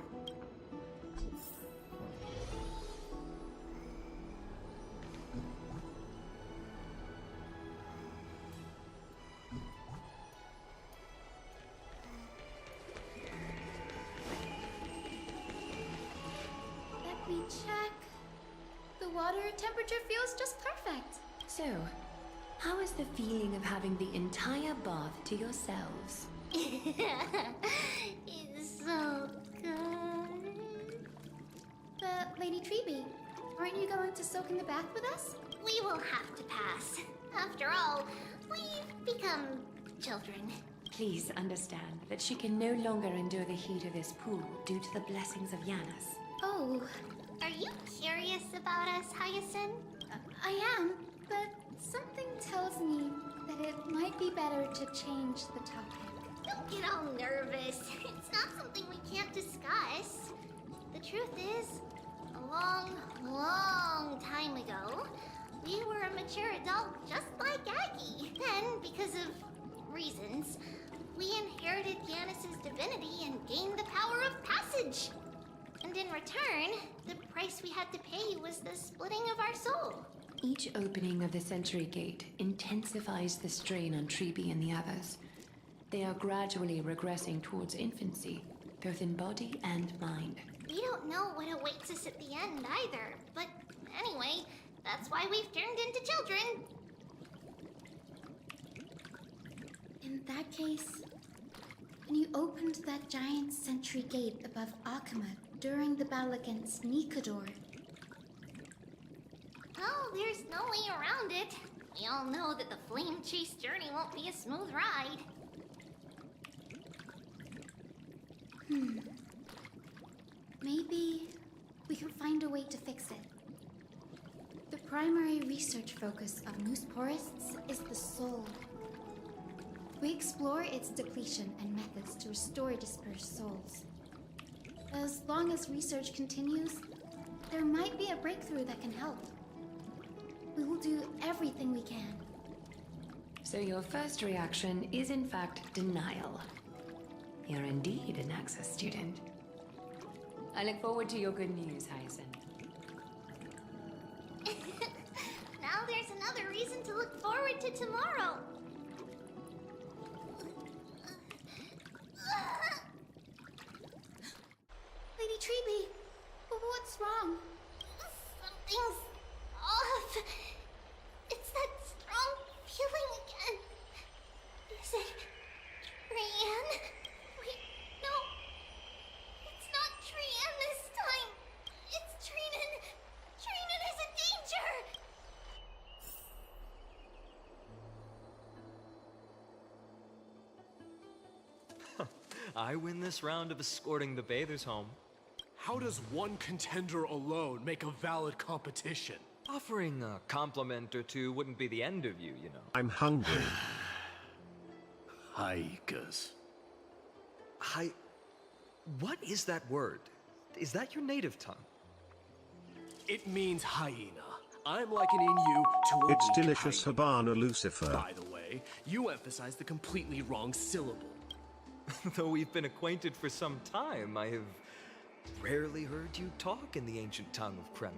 Let me check. The water temperature feels just perfect. So, how is the feeling of having the entire bath to yourselves? It's so good. But, Lady Treeby, aren't you going to soak in the bath with us? We will have to pass. After all, we've become children. Please understand that she can no longer endure the heat of this pool due to the blessings of Yanis. Oh, Are you curious about us, Hyacinth? I am, but something tells me that it might be better to change the topic. Don't get all nervous. It's not something we can't discuss. The truth is, a long, long time ago, we were a mature adult just like Aggie. Then, because of reasons, we inherited Yanis's divinity and gained the power of passage. And in return, the price we had to pay was the splitting of our soul. Each opening of the Century Gate intensifies the strain on Treeby and the others. They are gradually regressing towards infancy, both in body and mind. We don't know what awaits us at the end either, but anyway, that's why we've turned into children. In that case, when you opened that giant sentry gate above Akama during the battle against Nikador, Oh, there's no way around it. We all know that the flame chase journey won't be a smooth ride. maybe we can find a way to fix it. The primary research focus of Moose Porists is the soul. We explore its depletion and methods to restore dispersed souls. As long as research continues, there might be a breakthrough that can help. We will do everything we can. So your first reaction is in fact denial. You're indeed an Access student. I look forward to your good news, Hyacinth. Now there's another reason to look forward to tomorrow. Lady Treeby, what's wrong? Something's off. It's that strong feeling again. Is it Trian? Wait, no. It's not Trian this time. It's Trinan. Trinan is in danger. I win this round of escorting the bathers home. How does one contender alone make a valid competition? Offering a compliment or two wouldn't be the end of you, you know. I'm hungry. Haikas. What is that word? Is that your native tongue? It means hyena. I'm likening you to a It's weak delicious hyena. Habana Lucifer. By the way, you emphasize the completely wrong syllable. Though we've been acquainted for some time, I have rarely heard you talk in the ancient tongue of Kremnos.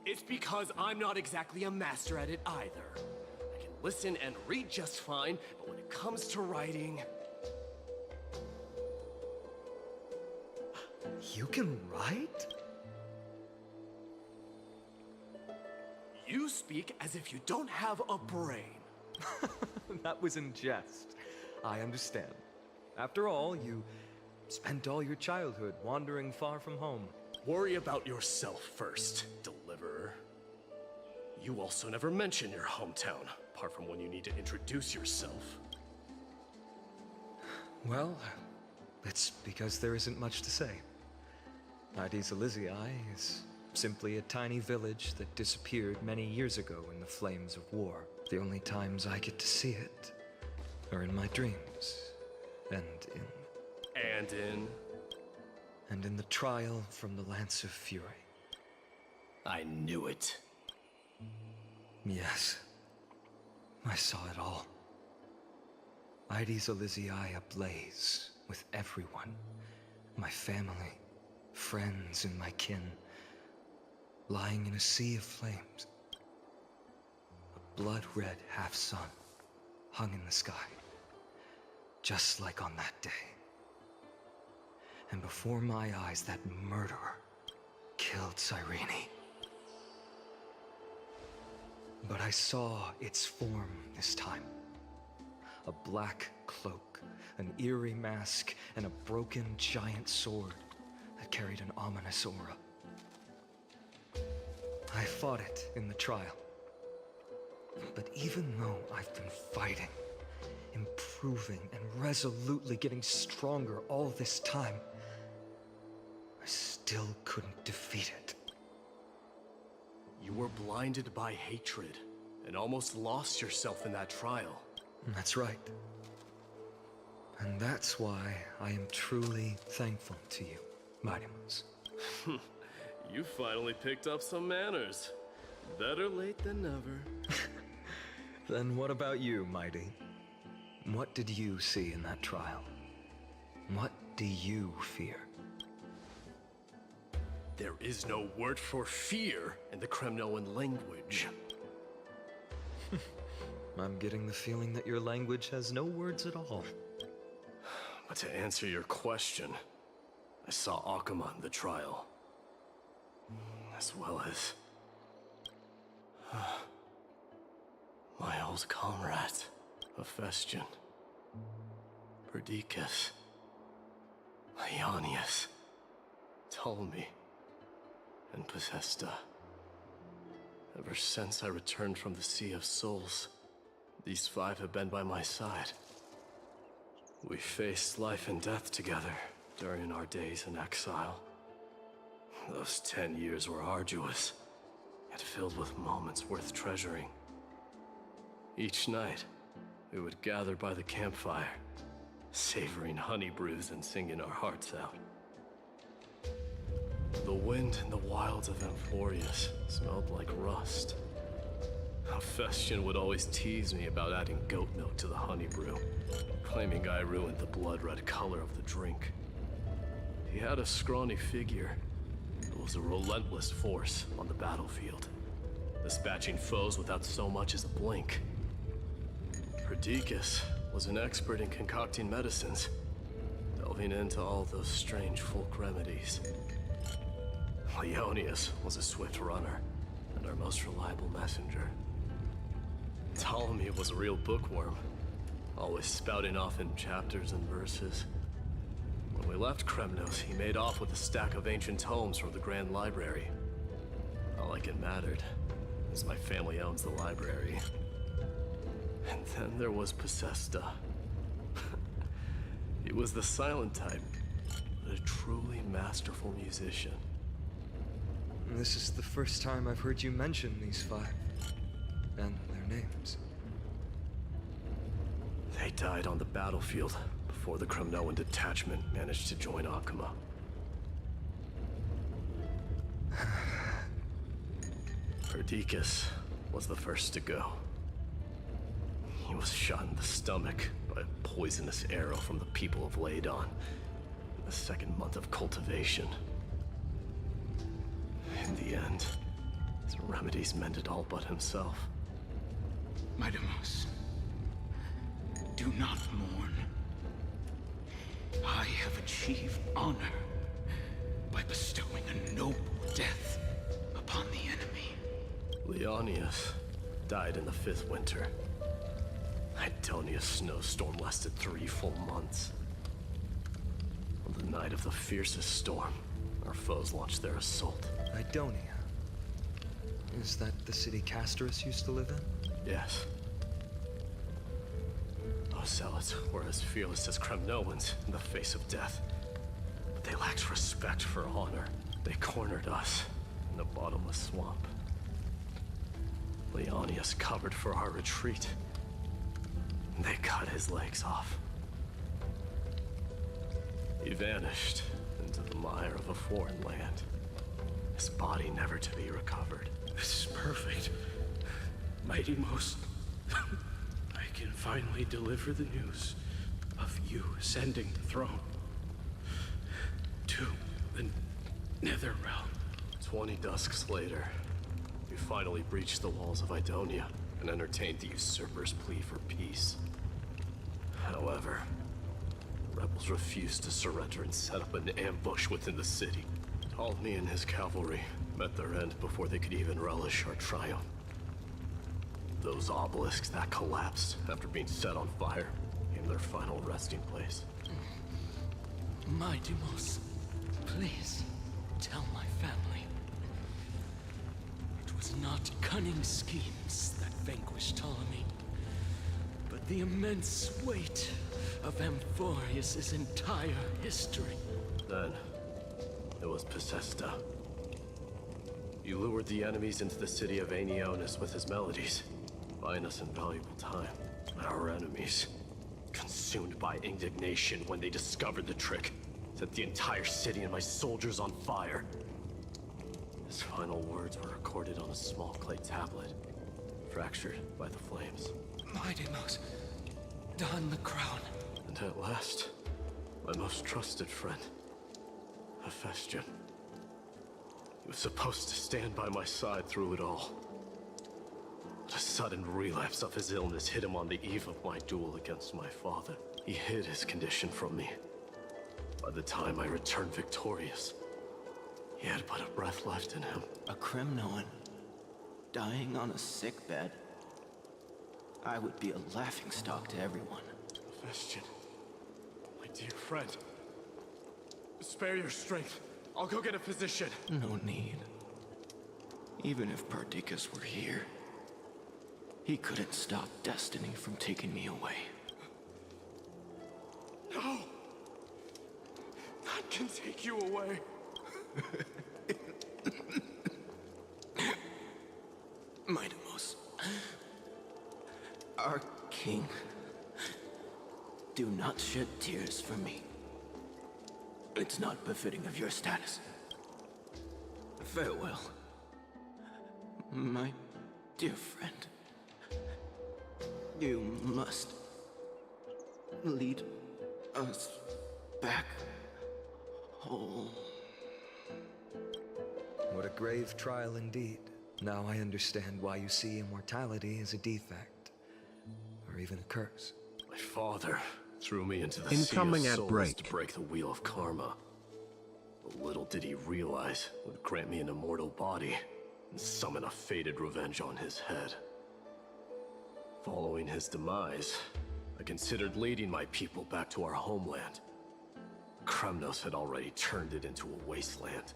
It's because I'm not exactly a master at it either. I can listen and read just fine, but when it comes to writing... You can write? You speak as if you don't have a brain. That was in jest. I understand. After all, you spent all your childhood wandering far from home. Worry about yourself first, Deliverer. You also never mention your hometown, apart from when you need to introduce yourself. Well, it's because there isn't much to say. Ides Elysiae is simply a tiny village that disappeared many years ago in the flames of war. The only times I get to see it are in my dreams, and in the trial from the Lance of Fury. I knew it. Yes, I saw it all. Ides Elysiae ablaze with everyone. My family, friends, and my kin, lying in a sea of flames. A blood-red half-sun hung in the sky, just like on that day. And before my eyes, that murderer killed Cyrene. But I saw its form this time. A black cloak, an eerie mask, and a broken giant sword that carried an ominous aura. I fought it in the trial. But even though I've been fighting, improving, and resolutely getting stronger all this time, I still couldn't defeat it. You were blinded by hatred, and almost lost yourself in that trial. That's right. And that's why I am truly thankful to you, Mightymas. You finally picked up some manners. Better late than never. Then what about you, Mighty? What did you see in that trial? What do you fear? There is no word for fear in the Kremnoan language. I'm getting the feeling that your language has no words at all. But to answer your question, I saw Akuma in the trial. As well as... my old comrade, Hephaestion, Perdiccas, Ionius, Ptolemy, and Possesta. Ever since I returned from the Sea of Souls, these five have been by my side. We faced life and death together during our days in exile. Those 10 years were arduous, yet filled with moments worth treasuring. Each night, we would gather by the campfire, savoring honey brews and singing our hearts out. The wind in the wilds of Amphorius smelled like rust. Hephaestion would always tease me about adding goat milk to the honey brew, claiming I ruined the blood-red color of the drink. He had a scrawny figure, but was a relentless force on the battlefield, dispatching foes without so much as a blink. Perdiccas was an expert in concocting medicines, delving into all those strange folk remedies. Ionius was a swift runner, and our most reliable messenger. Ptolemy was a real bookworm, always spouting off in chapters and verses. When we left Kremnos, he made off with a stack of ancient tomes from the Grand Library. Not like it mattered, as my family owns the library. And then there was Possesta. He was the silent type, but a truly masterful musician. This is the first time I've heard you mention these five. And their names. They died on the battlefield before the Kremnoan detachment managed to join Akuma. Perdiccas was the first to go. He was shot in the stomach by a poisonous arrow from the people of Ladon in the second month of cultivation. In the end, his remedies mended all but himself. Maidamos, do not mourn. I have achieved honor by bestowing a noble death upon the enemy. Leonius died in the 5th winter. Idonia's snowstorm lasted 3 full months. On the night of the fiercest storm, our foes launched their assault. Idonia? Is that the city Castorus used to live in? Yes. Those zealots were as fearless as Kremnoans in the face of death. But they lacked respect for honor. They cornered us in a bottomless swamp. Leonius covered for our retreat. They cut his legs off. He vanished into the mire of a foreign land. His body never to be recovered. This is perfect. Maidamos, I can finally deliver the news of you ascending the throne to the Nether Realm. 20 dusks later, we finally breached the walls of Idonia and entertained the usurper's plea for peace. However, the rebels refused to surrender and set up an ambush within the city. Ptolemy and his cavalry met their end before they could even relish our triumph. Those obelisks that collapsed after being set on fire became their final resting place. Maidamos, please tell my family. It was not cunning schemes that vanquished Ptolemy, but the immense weight of Amphorius' entire history. Then, it was Pacesta. He lured the enemies into the city of Aeneonis with his melodies, buying us invaluable time. Our enemies, consumed by indignation when they discovered the trick, set the entire city and my soldiers on fire. His final words were recorded on a small clay tablet, fractured by the flames. Maidamos, don the crown. And at last, my most trusted friend, Hephaestion. He was supposed to stand by my side through it all. But a sudden relapse of his illness hit him on the eve of my duel against my father. He hid his condition from me. By the time I returned victorious, he had but a breath left in him. A Kremnoan, dying on a sickbed. I would be a laughingstock to everyone. Hephaestion, my dear friend, spare your strength. I'll go get a physician. No need. Even if Perdiccas were here, he couldn't stop destiny from taking me away. No! None can take you away. Maidamos, our king, do not shed tears for me. It's not befitting of your status. Farewell, my dear friend. You must lead us back home. What a grave trial indeed. Now I understand why you see immortality as a defect, or even a curse. My father threw me into the Incoming sea of at souls break. to break the wheel of karma. But little did he realize it would grant me an immortal body and summon a fated revenge on his head. Following his demise, I considered leading my people back to our homeland. Kremnos had already turned it into a wasteland.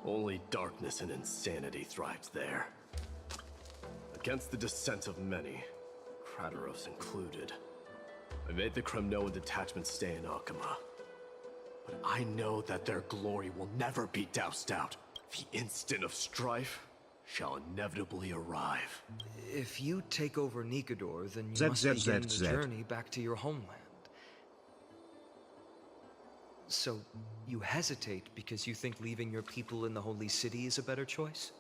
Only darkness and insanity thrived there. Against the dissent of many, Krateros included, I made the Kremnoan detachment stay in Akama. But I know that their glory will never be doused out. The instant of strife shall inevitably arrive. If you take over Nikador, then you must begin the journey back to your homeland. So, you hesitate because you think leaving your people in the Holy City is a better choice?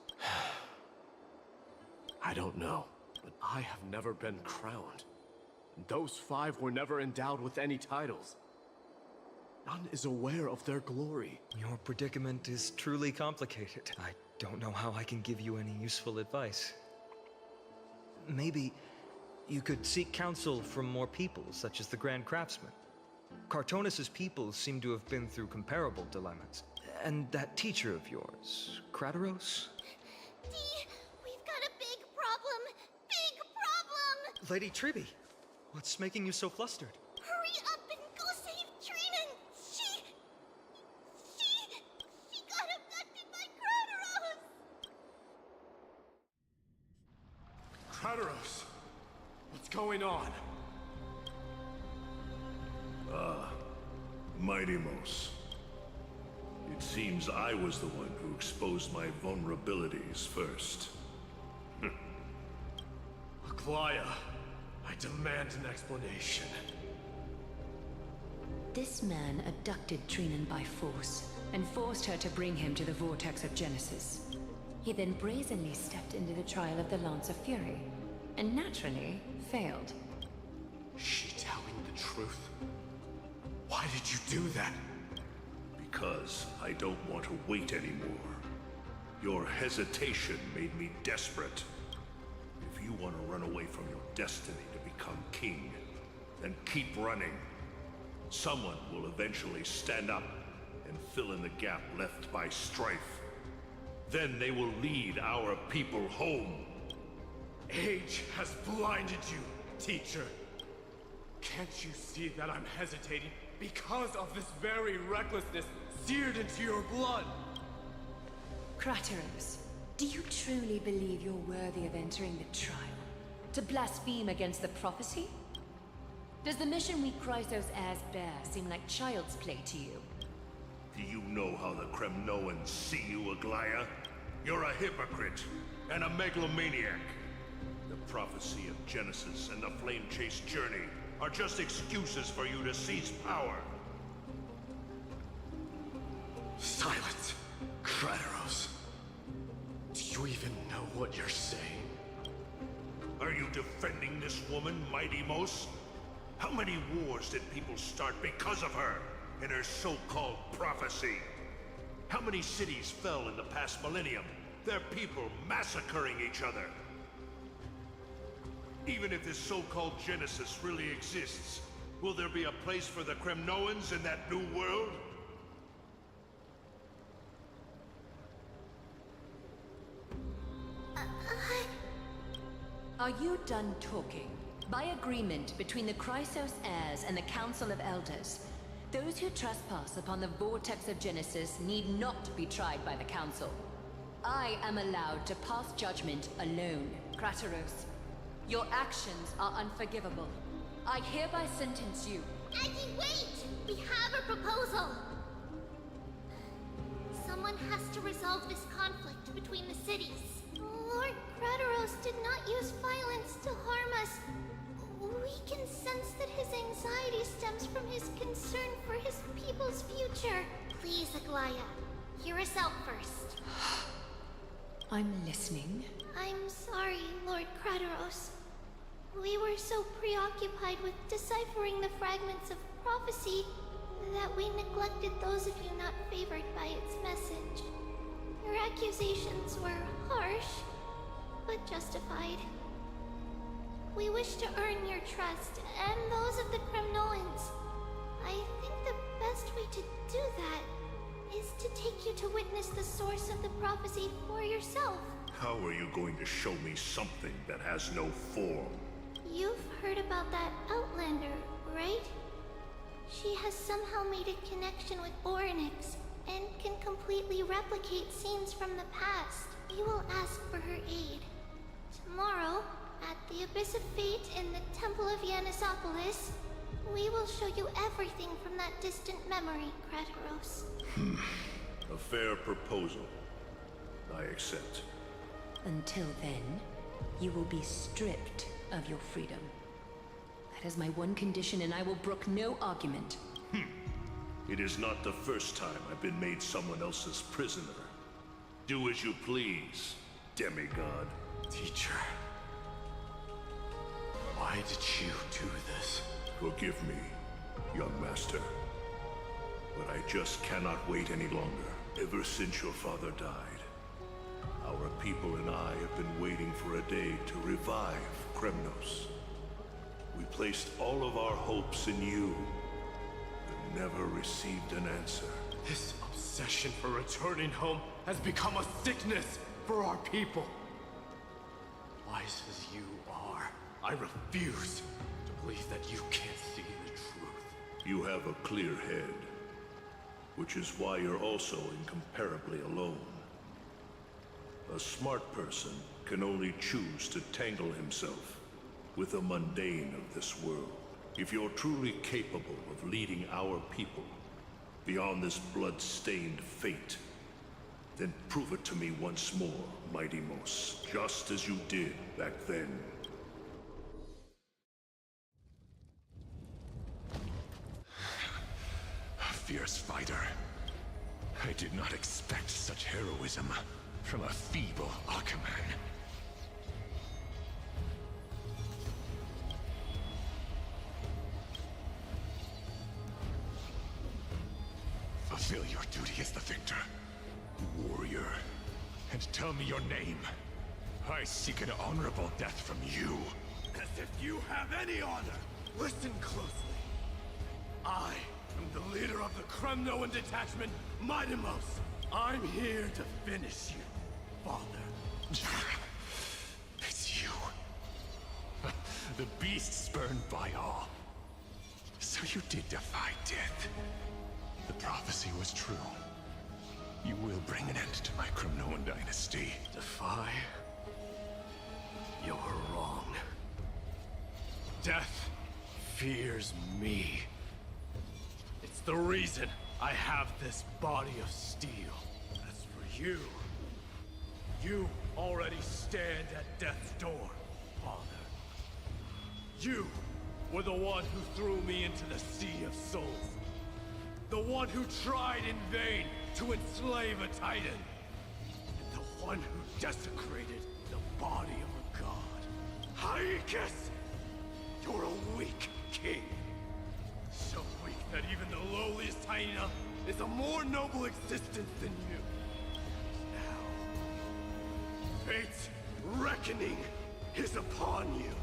I don't know, but I have never been crowned. Those 5 were never endowed with any titles. None is aware of their glory. Your predicament is truly complicated. I don't know how I can give you any useful advice. Maybe you could seek counsel from more people, such as the Grand Craftsman. Cartonis' people seem to have been through comparable dilemmas. And that teacher of yours, Krataros? Dee, we've got a big problem! Big problem! Lady Triby, what's making you so flustered? Hurry up and go save Trinan! She got abducted by Krataros! Krataros! What's going on? Mighty-Mos. It seems I was the one who exposed my vulnerabilities first. Aglaya, I demand an explanation. This man abducted Trinan by force and forced her to bring him to the vortex of Genesis. He then brazenly stepped into the trial of the Lance of Fury, and naturally failed. Is she telling the truth? Why did you do that? Because I don't want to wait anymore. Your hesitation made me desperate. If you want to run away from your destiny to become king, then keep running. Someone will eventually stand up and fill in the gap left by strife. Then they will lead our people home. Age has blinded you, teacher. Can't you see that I'm hesitating because of this very recklessness seared into your blood? Krataros, do you truly believe you're worthy of entering the trial? To blaspheme against the prophecy? Does the mission we Chrysos heirs bear seem like child's play to you? Do you know how the Kremnoans see you, Aglaya? You're a hypocrite and a megalomaniac. The prophecy of Genesis and the Flame Chase journey are just excuses for you to seize power. Silence, Krataros. Do you even know what you're saying? Are you defending this woman, Mighty-Mos? How many wars did people start because of her and her so-called prophecy? How many cities fell in the past millennium? Their people massacring each other. Even if this so-called Genesis really exists, will there be a place for the Kremnoans in that new world? Are you done talking? By agreement between the Chrysos heirs and the Council of Elders, those who trespass upon the vortex of Genesis need not be tried by the Council. I am allowed to pass judgment alone, Krataros. Your actions are unforgivable. I hereby sentence you. Aggie, wait! We have a proposal! Someone has to resolve this conflict between the cities. Lord Krataros did not use violence to harm us. We can sense that his anxiety stems from his concern for his people's future. Please, Aglaya, hear us out first. I'm listening. I'm sorry, Lord Krataros. We were so preoccupied with deciphering the fragments of prophecy that we neglected those of you not favored by its message. Your accusations were harsh, but justified. We wish to earn your trust and those of the Kremnoans. I think the best way to do that is to take you to witness the source of the prophecy for yourself. How are you going to show me something that has no form? You've heard about that Outlander, right? She has somehow made a connection with Orynyx and can completely replicate scenes from the past. We will ask for her aid. Tomorrow, at the Abyss of Fate in the Temple of Yanisopolis, We will show you everything from that distant memory, Krateros. A fair proposal. I accept. Until then, you will be stripped of your freedom. That is my one condition, and I will brook no argument. It is not the first time I've been made someone else's prisoner. Do as you please, demigod. Teacher, why did you do this? Forgive me, young master. But I just cannot wait any longer. Ever since your father died, our people and I have been waiting for a day to revive Kremnos. We placed all of our hopes in you, but never received an answer. This obsession for returning home has become a sickness for our people. Wise as you are, I refuse to believe that you can't see the truth. You have a clear head, which is why you're also incomparably alone. A smart person can only choose to tangle himself with the mundane of this world. If you're truly capable of leading our people beyond this blood-stained fate, then prove it to me once more, Mighty Mos, just as you did back then. A fierce fighter. I did not expect such heroism from a feeble Aquaman. Fulfill your duty as the victor, warrior, and tell me your name. I seek an honorable death from you. As if you have any honor! Listen closely. I am the leader of the Kremnoan detachment, Mighty Mos. I'm here to finish you, Father. It's you. The beast spurned by all. So you did defy death. The prophecy was true. You will bring an end to my Kremnoan dynasty. Defy? You're wrong. Death fears me. It's the reason I have this body of steel. As for you, you already stand at death's door, Father. You were the one who threw me into the Sea of Souls. The one who tried in vain to enslave a Titan. And the one who desecrated the body of a god. Hyrule! You're a weak king. So weak that even the lowliest hyena is a more noble existence than you. Now, fate's reckoning is upon you.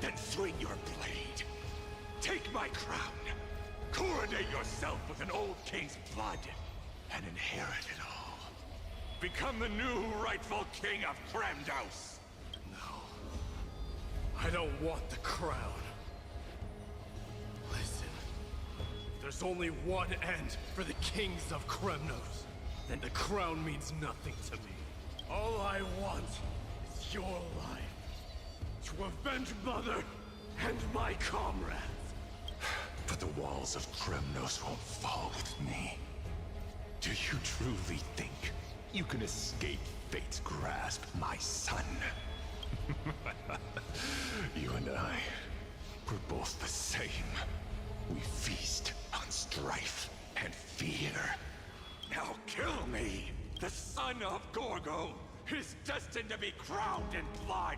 Then swing your blade. Take my crown. Coronate yourself with an old king's blood and inherit it all. Become the new rightful king of Kremnos. No. I don't want the crown. Listen. If there's only one end for the kings of Kremnos, then the crown means nothing to me. All I want is your life. To avenge Mother and my comrades. But the walls of Kremnos won't fall with me. Do you truly think you can escape fate's grasp, my son? You and I, we're both the same. We feast on strife and fear. Now kill me! The son of Gorgo is destined to be crowned in blood!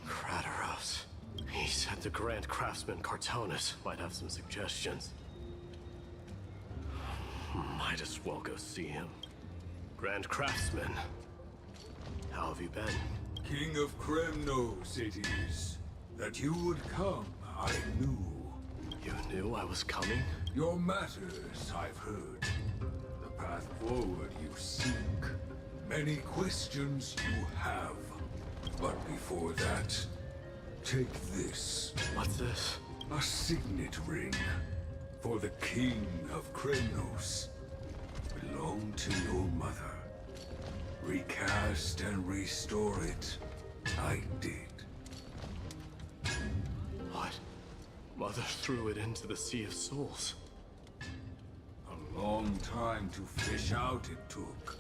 Krateros. He said the Grand Craftsman Cartonus might have some suggestions. Might as well go see him. Grand Craftsman, how have you been? King of Kremnos it is. That you would come, I knew. You knew I was coming? Your matters, I've heard. The path forward you seek. Many questions you have. But before that, take this. What's this? A signet ring for the King of Kremnos. Belonged to your mother. Recast and restore it. I did. What? Mother threw it into the Sea of Souls. A long time to fish out it took.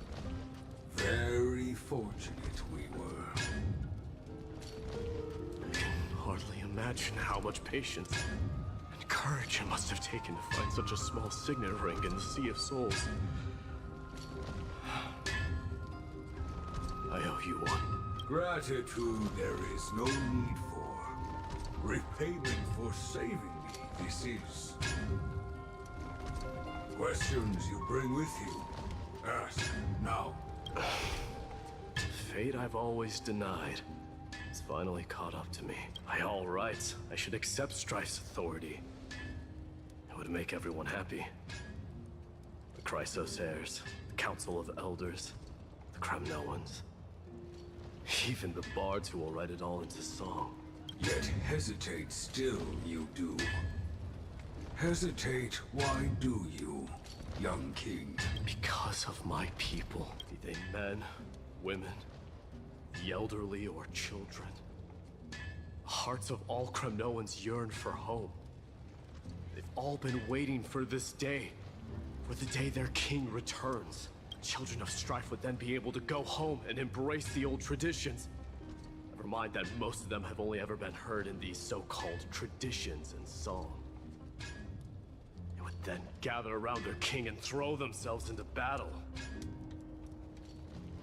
Very fortunate we were. I can hardly imagine how much patience and courage it must have taken to find such a small signet ring in the Sea of Souls. I owe you one. Gratitude there is no need for. Repayment for saving me, this is. Questions you bring with you? Ask, now. Fate I've always denied. It's finally caught up to me. By all rights, I should accept Strife's authority. It would make everyone happy. The Chrysos heirs, the Council of Elders, the Kremnoans. Even the bards who will write it all into song. Yet hesitate still, you do. Hesitate, why do you, young king? Because of my people. Be they men, women, the elderly, or children. The hearts of all Kremnoans yearn for home. They've all been waiting for this day. For the day their king returns. Children of Strife would then be able to go home and embrace the old traditions. Never mind that most of them have only ever been heard in these so-called traditions and song. They would then gather around their king and throw themselves into battle.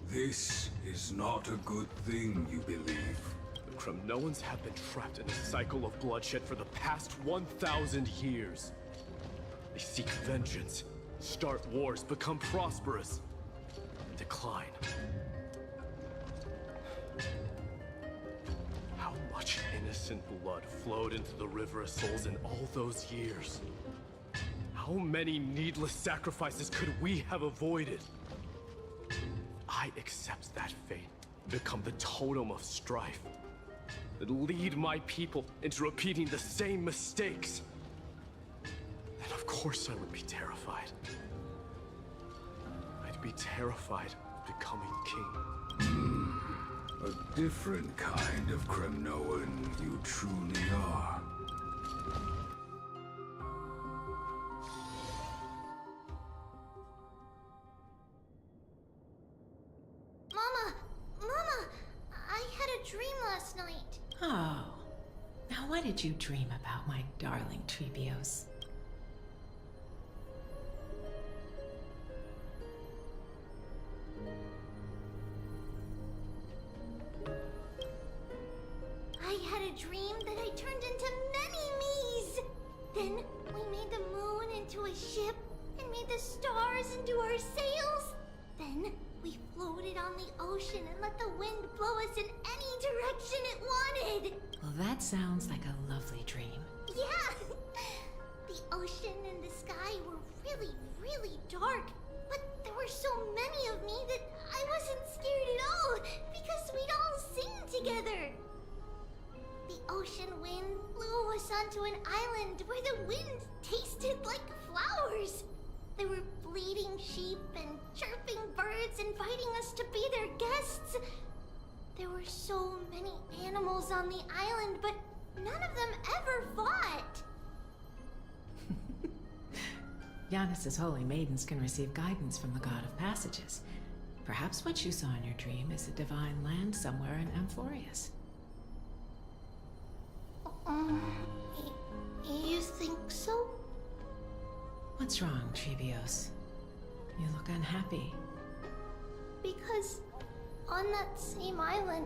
This is not a good thing, you believe. The Kremnoans have been trapped in a cycle of bloodshed for the past 1,000 years. They seek vengeance, start wars, become prosperous, and decline. How much innocent blood flowed into the River of Souls in all those years? How many needless sacrifices could we have avoided? I accept that fate, become the totem of strife, that lead my people into repeating the same mistakes. Then of course I would be terrified. I'd be terrified of becoming king. A different kind of Kremnoan you truly are. Mama, I had a dream last night. Oh. Now what did you dream about, my darling Trebios? I had a dream that I turned into many me's. Then we made the moon into a ship and made the stars into our sails. Then we floated on the ocean and let the wind blow us in any direction it wanted. Well, that sounds like a lovely dream. Yeah! The ocean and the sky were really, really dark. But there were so many of me that I wasn't scared at all because we'd all sing together. The ocean wind blew us onto an island where the wind tasted like flowers. There were bleating sheep and chirping birds inviting us to be their guests. There were so many animals on the island, but none of them ever fought. Giannis's holy maidens can receive guidance from the God of Passages. Perhaps what you saw in your dream is a divine land somewhere in Amphorius. You think so? What's wrong, Trebios? You look unhappy. Because on that same island,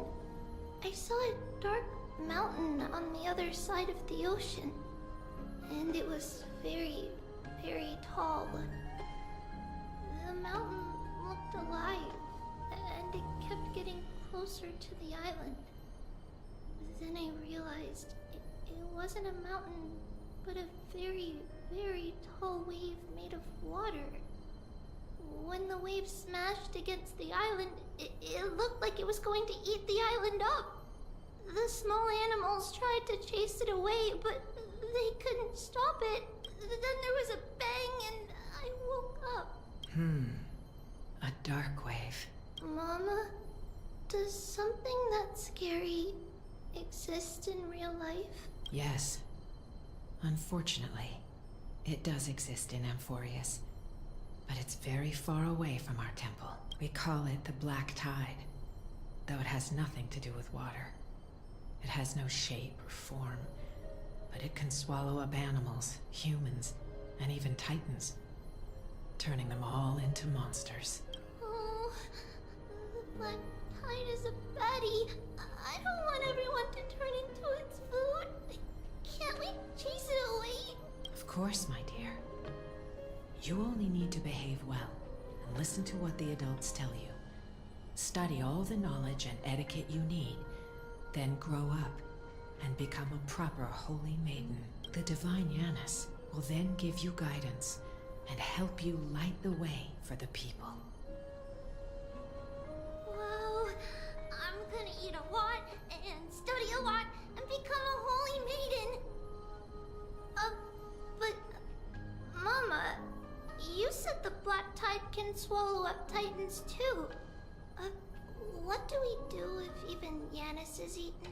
I saw a dark mountain on the other side of the ocean. And it was very, very tall. The mountain looked alive, and it kept getting closer to the island. Then I realized it wasn't a mountain, but a very, very tall wave made of water. When the wave smashed against the island, it looked like it was going to eat the island up. The small animals tried to chase it away, but They couldn't stop it. Then there was a bang and I woke up. A dark wave. Mama, does something that scary exist in real life? Yes. Unfortunately, it does exist in Amphorius. But it's very far away from our temple. We call it the Black Tide, though it has nothing to do with water. It has no shape or form, but it can swallow up animals, humans, and even titans, turning them all into monsters. Oh, the Black Tide is a baddie. I don't want everyone to turn into its food. Can't we chase it away? Of course, my dear. You only need to behave well and listen to what the adults tell you. Study all the knowledge and etiquette you need, then grow up and become a proper holy maiden. The divine Yanis will then give you guidance and help you light the way for the people. Wow, I'm gonna eat a lot and study a lot and become a holy maiden. But Mama, you said the Black Tide can swallow up titans too. What do we do if even Yanis is eaten?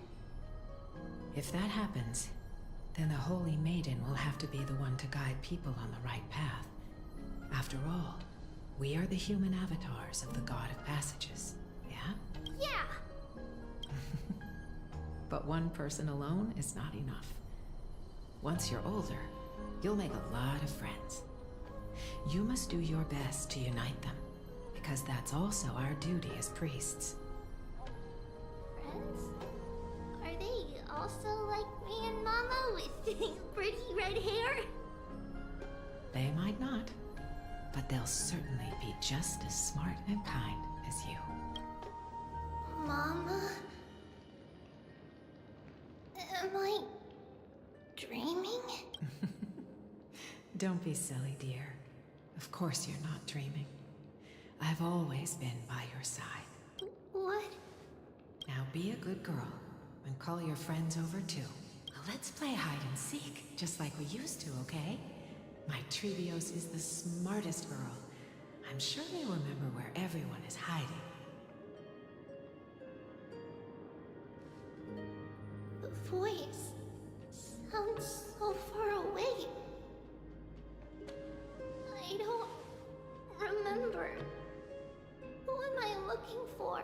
If that happens, then the Holy Maiden will have to be the one to guide people on the right path. After all, we are the human avatars of the God of Passages, yeah? Yeah! But one person alone is not enough. Once you're older, you'll make a lot of friends. You must do your best to unite them, because that's also our duty as priests. Friends? Are they also like me and Mama with pretty red hair? They might not, but they'll certainly be just as smart and kind as you. Mama? Am I dreaming? Don't be silly, dear. Of course you're not dreaming. I've always been by your side. What? Now be a good girl and call your friends over too. Let's play hide and seek, just like we used to, okay? My Trevios is the smartest girl. I'm sure they remember where everyone is hiding. The voice sounds so far away. I don't remember. Who am I looking for?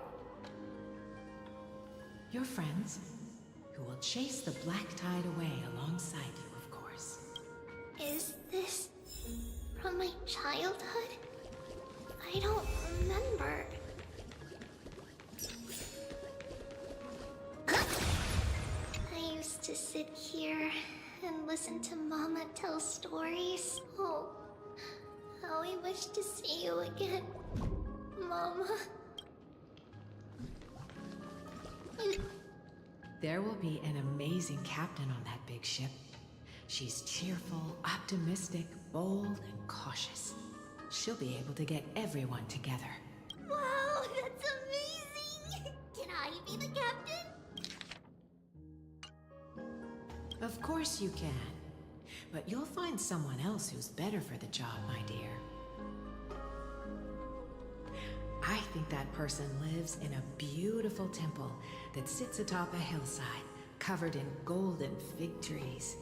Your friends, who will chase the Black Tide away alongside you, of course. Is this from my childhood? I don't remember. I used to sit here and listen to Mama tell stories. Oh, how I wish to see you again, Mama. There will be an amazing captain on that big ship. She's cheerful, optimistic, bold, and cautious. She'll be able to get everyone together. Wow, that's amazing! Can I be the captain? Of course you can. But you'll find someone else who's better for the job, my dear. I think that person lives in a beautiful temple that sits atop a hillside, covered in golden fig trees.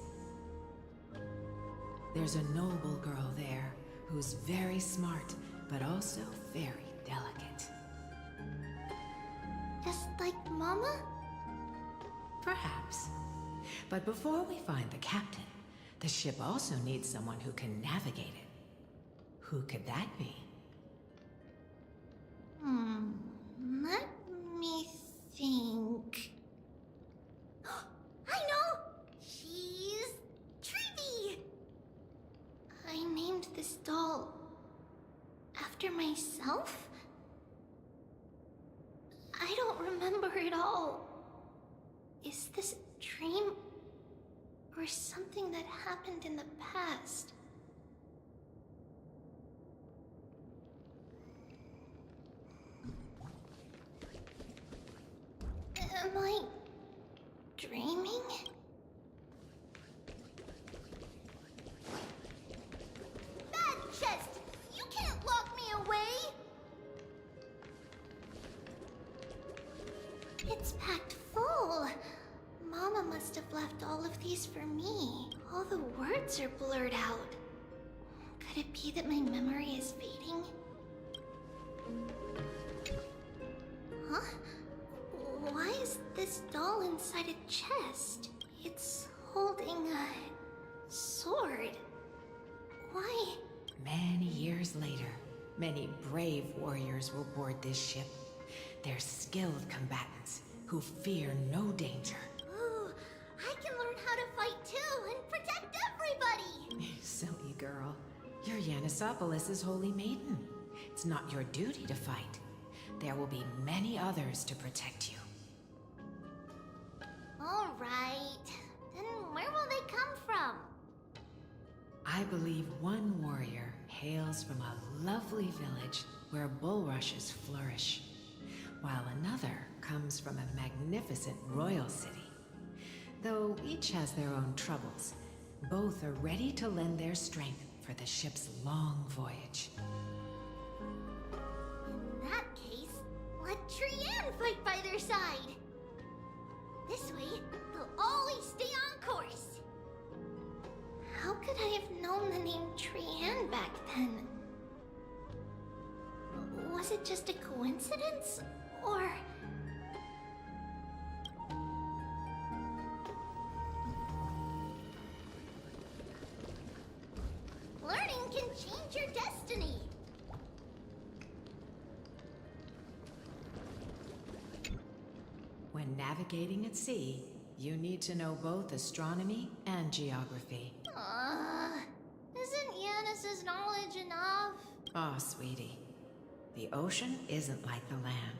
There's a noble girl there who's very smart, but also very delicate. Just like Mama? Perhaps. But before we find the captain, the ship also needs someone who can navigate it. Who could that be? Let me think. I know! She's Trevi! I named this doll after myself? I don't remember it all. Is this a dream? Or something that happened in the past? Am I dreaming? It's packed full. Mama must have left all of these for me. All the words are blurred out. Could it be that my memory is fading? Huh? Why is this doll inside a chest? It's holding a sword. Why? Many years later, many brave warriors will board this ship. They're skilled combatants who fear no danger. Ooh, I can learn how to fight too and protect everybody! Silly girl. You're Yanisopoulos' holy maiden. It's not your duty to fight. There will be many others to protect you. Alright. Then where will they come from? I believe one warrior hails from a lovely village where bulrushes flourish, while another comes from a magnificent royal city. Though each has their own troubles, both are ready to lend their strength for the ship's long voyage. In that case, let Trianne fight by their side. This way, they'll always stay on course. How could I have known the name Trianne back then? Was it just a coincidence? Or... learning can change your destiny! When navigating at sea, you need to know both astronomy and geography. Isn't Yanis's knowledge enough? Oh, sweetie. The ocean isn't like the land.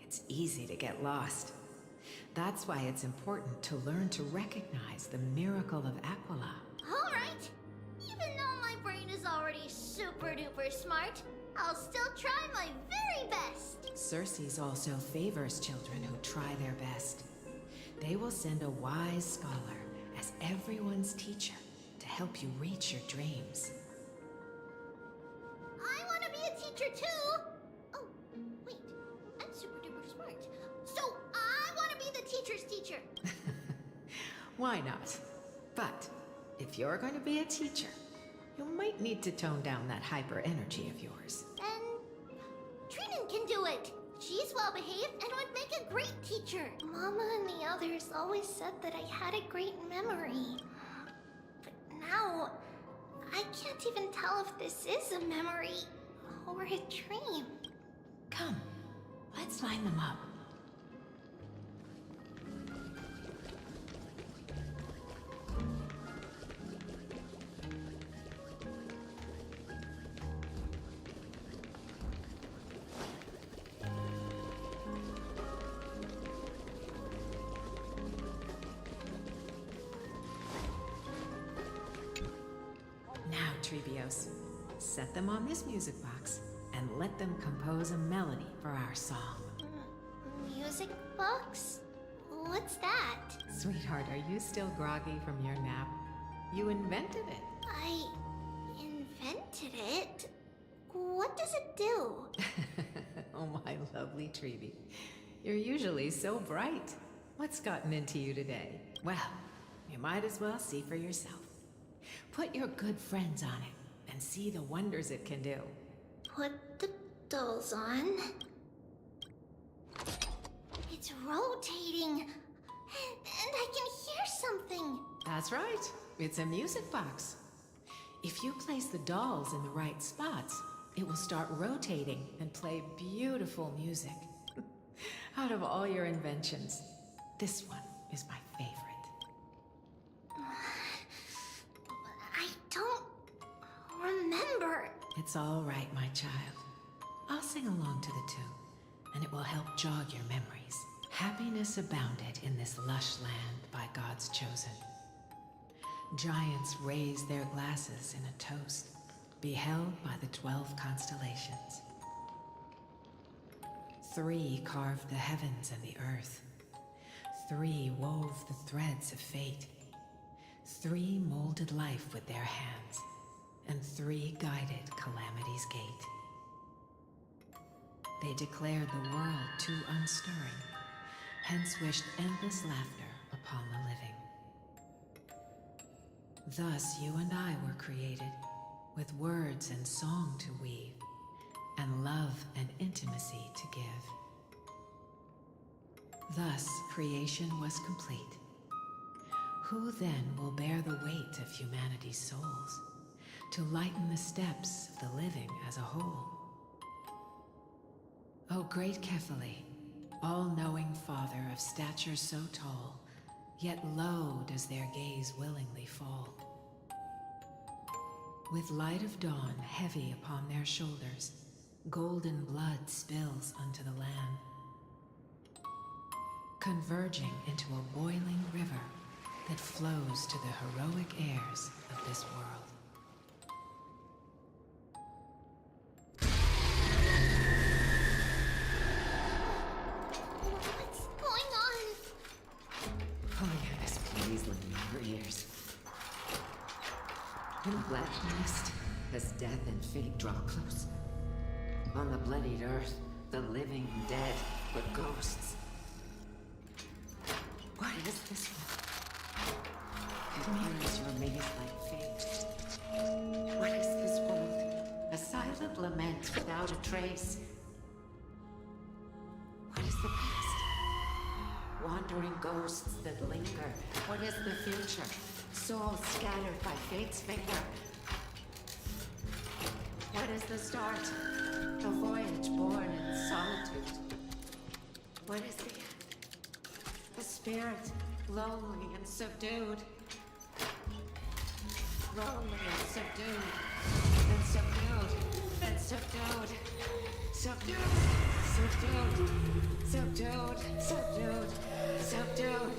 It's easy to get lost. That's why it's important to learn to recognize the miracle of Aquila. Alright! Even though my brain is already super duper smart, I'll still try my very best! Circes also favors children who try their best. They will send a wise scholar as everyone's teacher to help you reach your dreams. I want to be a teacher too! Oh, wait. I'm super duper smart. So I want to be the teacher's teacher! Why not? But if you're going to be a teacher, you might need to tone down that hyper energy of yours. Then Trinan can do it! She's well behaved and would make a great teacher. Mama and the others always said that I had a great memory. But now, I can't even tell if this is a memory or a dream. Come, let's line them up. Now, Trevios, set them on this music box and let them compose a melody for our song. Music box? What's that? Sweetheart, are you still groggy from your nap? You invented it. I invented it? What does it do? Oh, my lovely Trevi. You're usually so bright. What's gotten into you today? Well, you might as well see for yourself. Put your good friends on it and see the wonders it can do. Put the dolls on. It's rotating. And I can hear something. That's right. It's a music box. If you place the dolls in the right spots, it will start rotating and play beautiful music. Out of all your inventions, this one is my favorite. I don't remember. It's all right, my child. I'll sing along to the tune, and it will help jog your memories. Happiness abounded in this lush land by God's chosen. Giants raised their glasses in a toast, beheld by the 12 constellations. 3 carved the heavens and the earth. 3 wove the threads of fate. 3 molded life with their hands, and 3 guided calamity's gate. They declared the world too unstirring, hence wished endless laughter upon the living. Thus you and I were created, with words and song to weave, and love and intimacy to give. Thus creation was complete. Who then will bear the weight of humanity's souls, to lighten the steps of the living as a whole? O great Kephale, all-knowing Father of stature so tall, yet low does their gaze willingly fall. With light of dawn heavy upon their shoulders, golden blood spills unto the land, converging into a boiling river that flows to the heroic heirs of this world. What's going on? Polyamous, please lend me your ears. In the black mist, as death and fate draw close, on the bloodied earth, the living dead were ghosts. What is this one? It mirrors your maze-like fate. What is this world? A silent lament without a trace. What is the past? Wandering ghosts that linger. What is the future? Souls scattered by fate's finger. What is the start? A voyage born in solitude. What is the end? A spirit, lonely and subdued. Lonely and subdued. Then subdued. Then subdued. Subdued. Subdued. Subdued. Subdued. Subdued.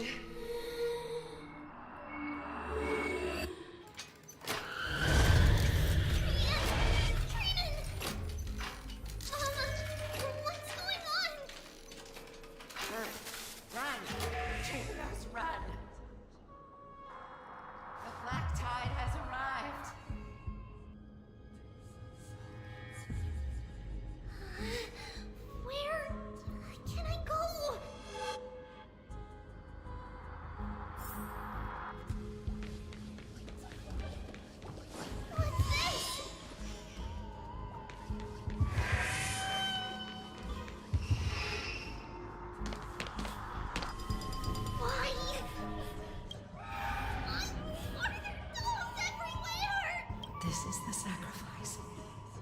This is the sacrifice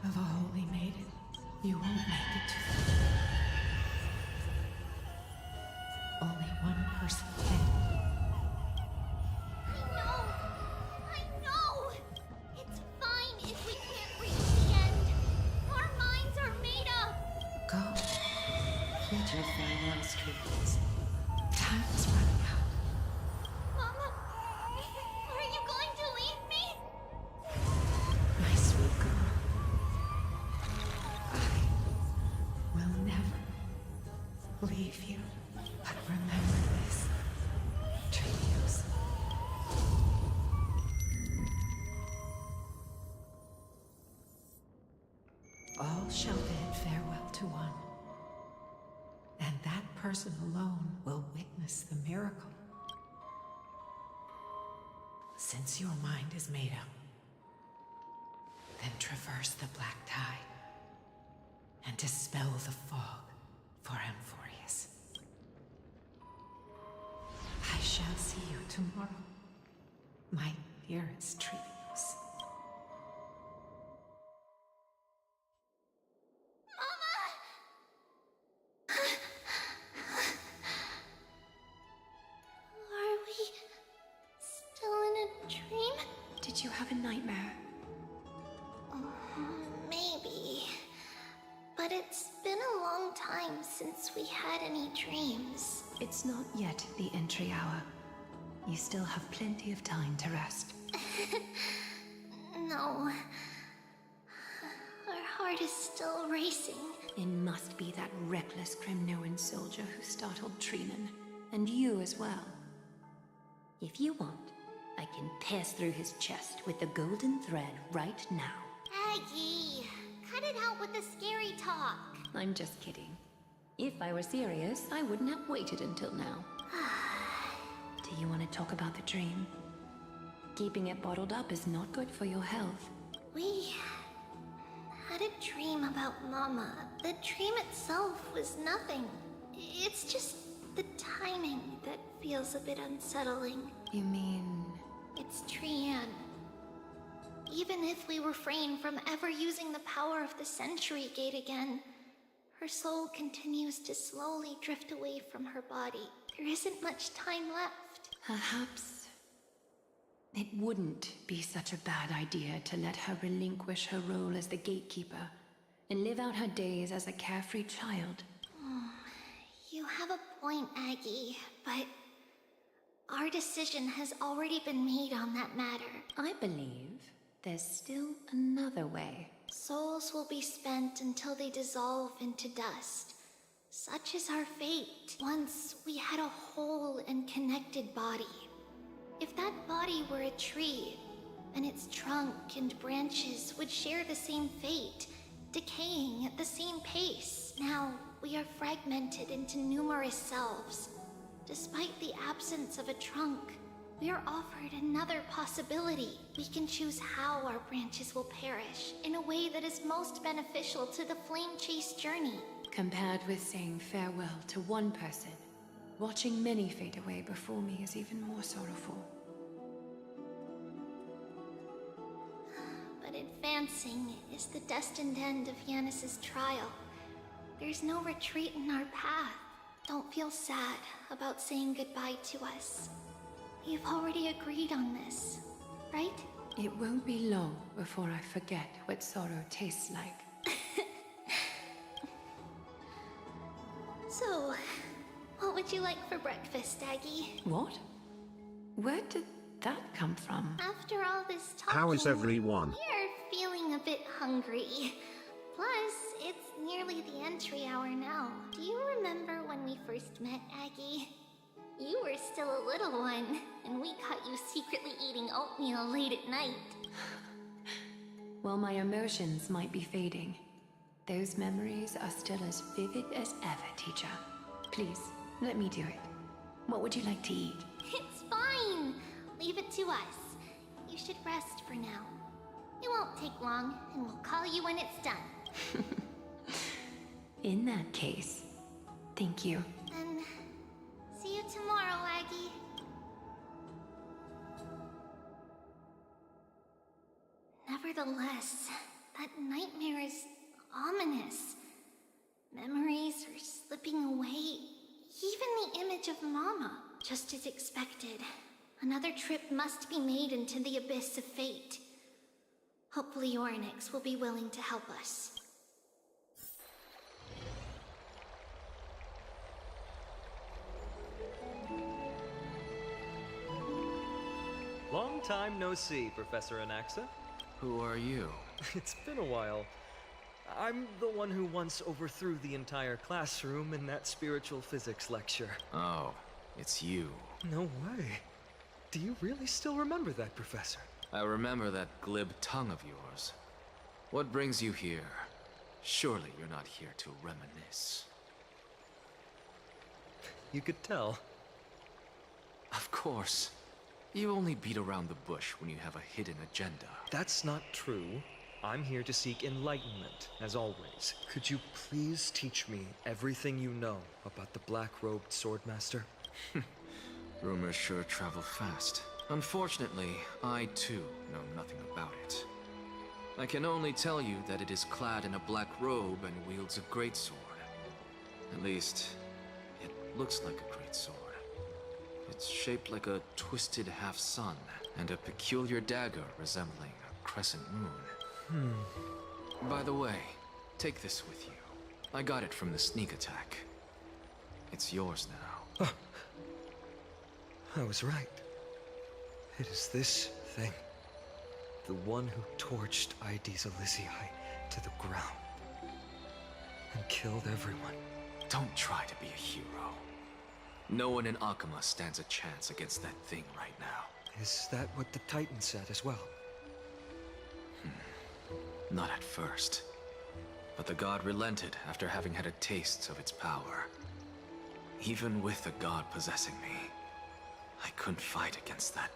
of a holy maiden. You won't make it to the end. Only one person can. I know! It's fine if we can't reach the end. Our minds are made up! Go. Get your farewell treatments. Time is running out. Mama, are you going to leave me? My sweet girl. I will never leave you. But remember this, Trios. All shall bid farewell to one. And that person alone will witness the miracle. Since your mind is made up, then traverse the black tide and dispel the fog for Amphorius. I shall see you tomorrow, my dearest Trios. Are we still in a dream? Did you have a nightmare? Maybe. But it's been a long time since we had any dreams. It's not yet the entry hour. You still have plenty of time to rest. No. Our heart is still racing. It must be that reckless Kremnoan soldier who startled Treenan. And you as well. If you want, I can pierce through his chest with the golden thread right now. Aggie, cut it out with the scary talk. I'm just kidding. If I were serious, I wouldn't have waited until now. Do you want to talk about the dream? Keeping it bottled up is not good for your health. We had a dream about Mama. The dream itself was nothing. It's just the timing that feels a bit unsettling. You mean... It's Trian. Even if we refrain from ever using the power of the Century Gate again, her soul continues to slowly drift away from her body. There isn't much time left. Perhaps it wouldn't be such a bad idea to let her relinquish her role as the gatekeeper and live out her days as a carefree child. You have a point, Aggie, but our decision has already been made on that matter. I believe there's still another way. Souls will be spent until they dissolve into dust. Such is our fate. Once we had a whole and connected body. If that body were a tree, then its trunk and branches would share the same fate, decaying at the same pace. Now, we are fragmented into numerous selves. Despite the absence of a trunk, we are offered another possibility. We can choose how our branches will perish in a way that is most beneficial to the flame chase journey. Compared with saying farewell to one person, watching many fade away before me is even more sorrowful. But advancing is the destined end of Yanis's trial. There's no retreat in our path. Don't feel sad about saying goodbye to us. We've already agreed on this, right? It won't be long before I forget what sorrow tastes like. So, what would you like for breakfast, Aggie? What? Where did that come from? After all this talking, How is everyone? we're feeling a bit hungry. Plus, it's nearly the entry hour now. Do you remember when we first met, Aggie? You were still a little one, and we caught you secretly eating oatmeal late at night. While my emotions might be fading, those memories are still as vivid as ever, teacher. Please, let me do it. What would you like to eat? It's fine! Leave it to us. You should rest for now. It won't take long, and we'll call you when it's done. In that case, thank you. Then, see you tomorrow, Aggie. Nevertheless, that nightmare is ominous. Memories are slipping away. Even the image of Mama. Just as expected, another trip must be made into the abyss of fate. Hopefully Ornix will be willing to help us. Long time no see, Professor Anaxa. Who are you? It's been a while. I'm the one who once overthrew the entire classroom in that spiritual physics lecture. Oh, it's you. No way. Do you really still remember that, Professor? I remember that glib tongue of yours. What brings you here? Surely you're not here to reminisce. You could tell. Of course. You only beat around the bush when you have a hidden agenda. That's not true. I'm here to seek enlightenment, as always. Could you please teach me everything you know about the black-robed swordmaster? Rumors sure travel fast. Unfortunately, I too know nothing about it. I can only tell you that it is clad in a black robe and wields a greatsword. At least, it looks like a greatsword. It's shaped like a twisted half-sun, and a peculiar dagger resembling a crescent moon. By the way, take this with you. I got it from the sneak attack. It's yours now. I was right. It is this thing. The one who torched ID's Elysiae to the ground. And killed everyone. Don't try to be a hero. No one in Akama stands a chance against that thing right now. Is that what the Titan said as well? Not at first. But the god relented after having had a taste of its power. Even with the god possessing me, I couldn't fight against that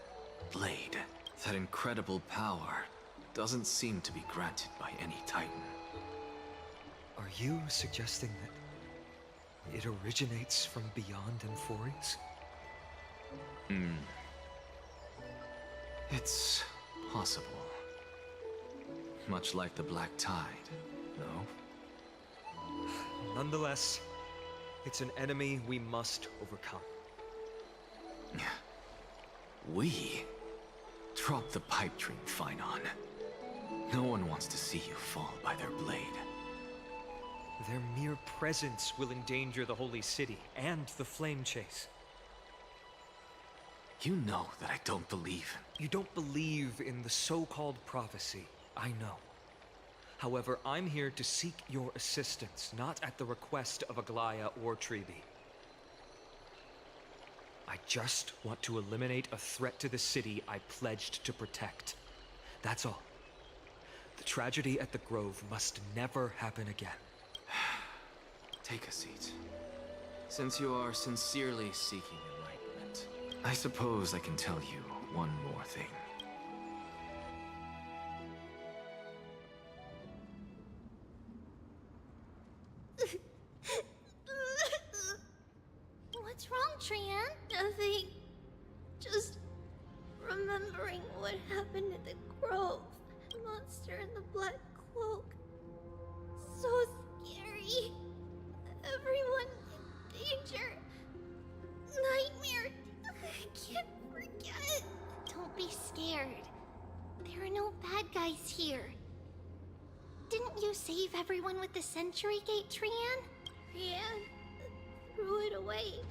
blade. That incredible power doesn't seem to be granted by any titan. Are you suggesting that it originates from beyond Amphorius? It's possible. Much like the Black Tide, no? Nonetheless, it's an enemy we must overcome. We? Drop the pipe dream, Phynon. No one wants to see you fall by their blade. Their mere presence will endanger the Holy City and the Flame Chase. You know that I don't believe. You don't believe in the so-called prophecy, I know. However, I'm here to seek your assistance, not at the request of Aglaya or Tribi. I just want to eliminate a threat to the city I pledged to protect. That's all. The tragedy at the Grove must never happen again. Take a seat. Since you are sincerely seeking enlightenment, I suppose I can tell you one more thing. What's wrong, Trian? Nothing. Just remembering what happened at the Grove. The monster in the black cloak. So scary. Everyone in danger. Nightmare. I can't forget. Don't be scared. There are no bad guys here. Didn't you save everyone with the Century Gate, Trian? Trian threw it away.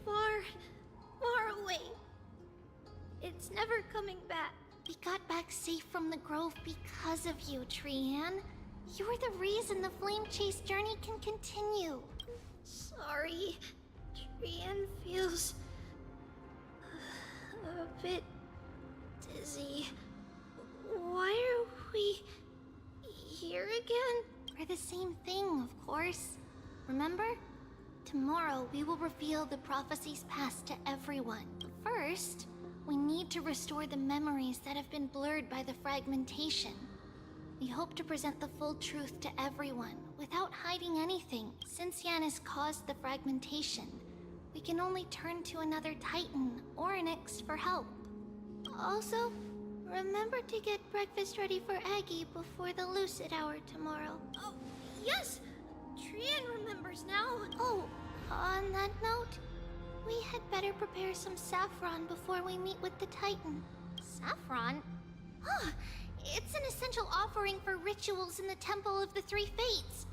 Far, far away. It's never coming back. We got back safe from the Grove because of you, Trian. You're the reason the Flame Chase journey can continue. Sorry. Trian feels a bit dizzy. Why are we here again? For the same thing, of course. Remember? Tomorrow we will reveal the prophecy's past to everyone. First, we need to restore the memories that have been blurred by the fragmentation. We hope to present the full truth to everyone, without hiding anything. Since Yanis caused the fragmentation, we can only turn to another Titan, Orynyx, for help. Also, remember to get breakfast ready for Aggie before the Lucid Hour tomorrow. Oh, yes! Trian remembers now. Oh, on that note, we had better prepare some saffron before we meet with the Titan. Saffron? Huh, it's an essential offering for rituals in the Temple of the Three Fates.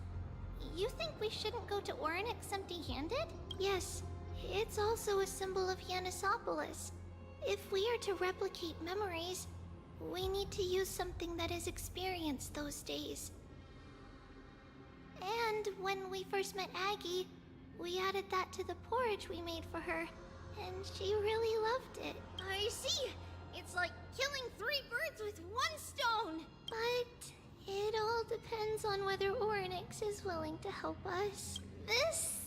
You think we shouldn't go to Orynyx empty-handed? Yes, it's also a symbol of Yanisopolis. If we are to replicate memories, we need to use something that is experienced those days. And when we first met Aggie, we added that to the porridge we made for her, and she really loved it. I see! It's like killing 3 birds with 1 stone! But it all depends on whether Orynyx is willing to help us. This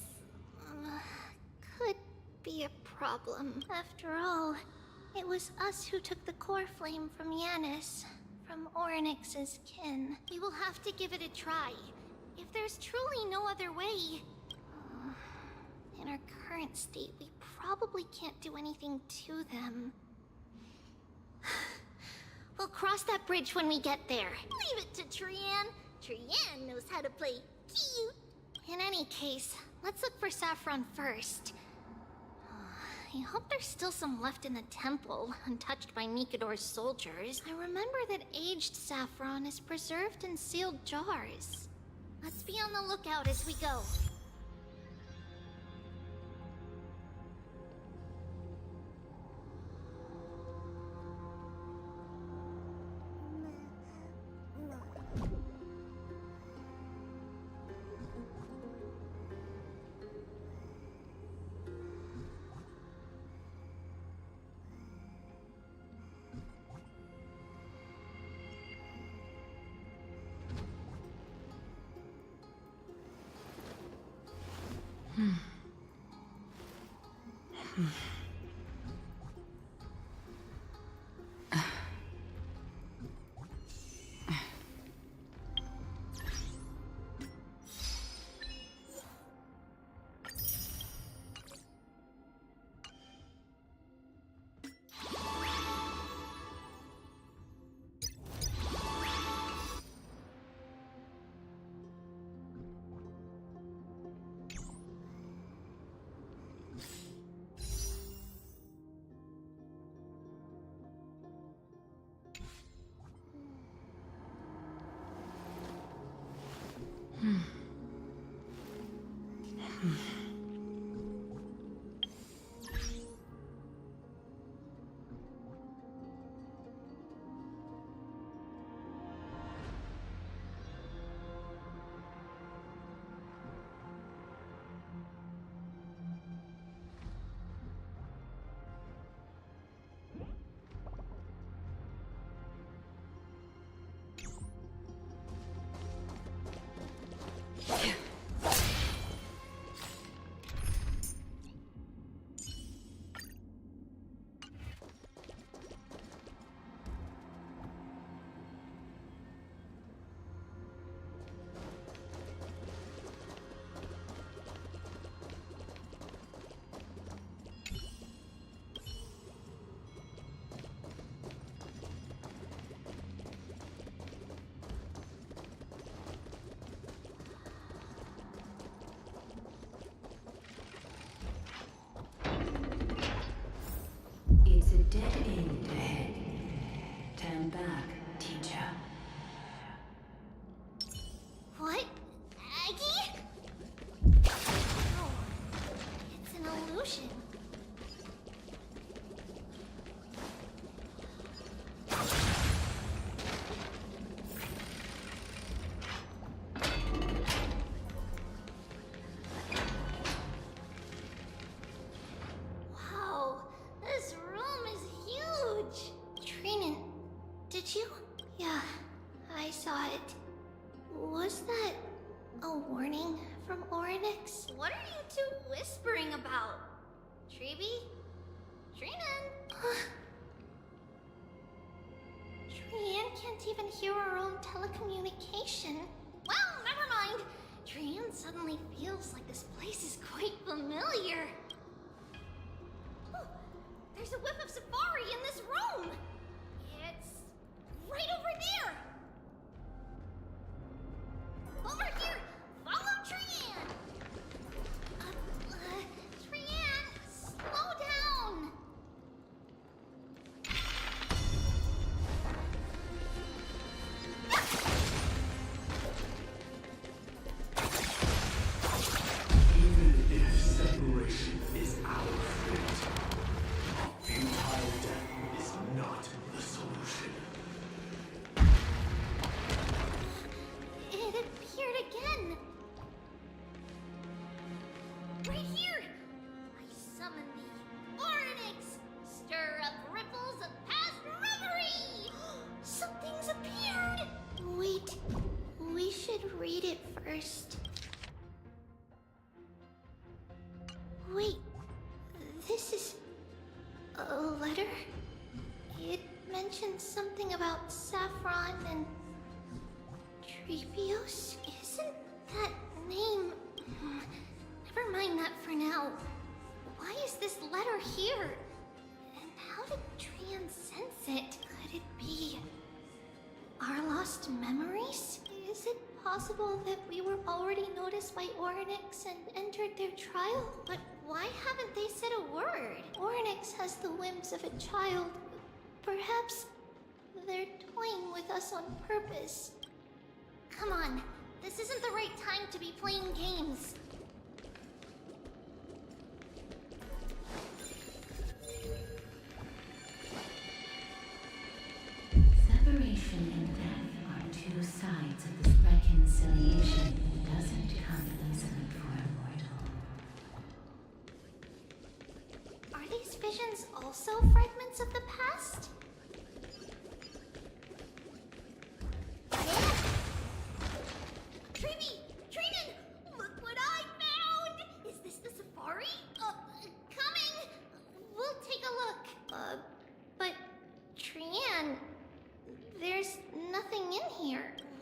could be a problem. After all, it was us who took the core flame from Yanis, from Orynyx's kin. We will have to give it a try. If there's truly no other way... in our current state, we probably can't do anything to them. We'll cross that bridge when we get there. Leave it to Trian. Trian knows how to play cute. In any case, let's look for saffron first. I hope there's still some left in the temple, untouched by Mikador's soldiers. I remember that aged saffron is preserved in sealed jars. Let's be on the lookout as we go. It's a dead end ahead. Turn back, teacher. What? Aggie? Oh, it's an illusion. Wow, this room is huge. Trinan, did you? Yeah, I saw it. Was that a warning from Oryx? What are you two whispering about? Treeby? Trinan? Trian can't even hear her own telecommunication. Well, never mind. Trian suddenly feels like this place is quite familiar. Oh, there's a whiff of safari in this room. It's right over there. Over here! Follow Trian! Trian, slow down! Even if separation is our fate, futile death is not the solution. It appeared again. Right here! I summon thee. Oryx! Stir up ripples of past reverie! Something's appeared! Wait, we should read it first. Wait, this is a letter? It mentions something about saffron and Treebios? Isn't that name... Never mind that for now. Why is this letter here? And how did Trian sense it? Could it be... our lost memories? Is it possible that we were already noticed by Oryx and entered their trial? But why haven't they said a word? Oryx has the whims of a child. Perhaps they're toying with us on purpose. Come on, this isn't the right time to be playing games. Separation and death are two sides of this reconciliation that doesn't come easily for a mortal. Are these visions also fragments of the past? Treeby! Trinan! Look what I found! Is this the safari? Coming!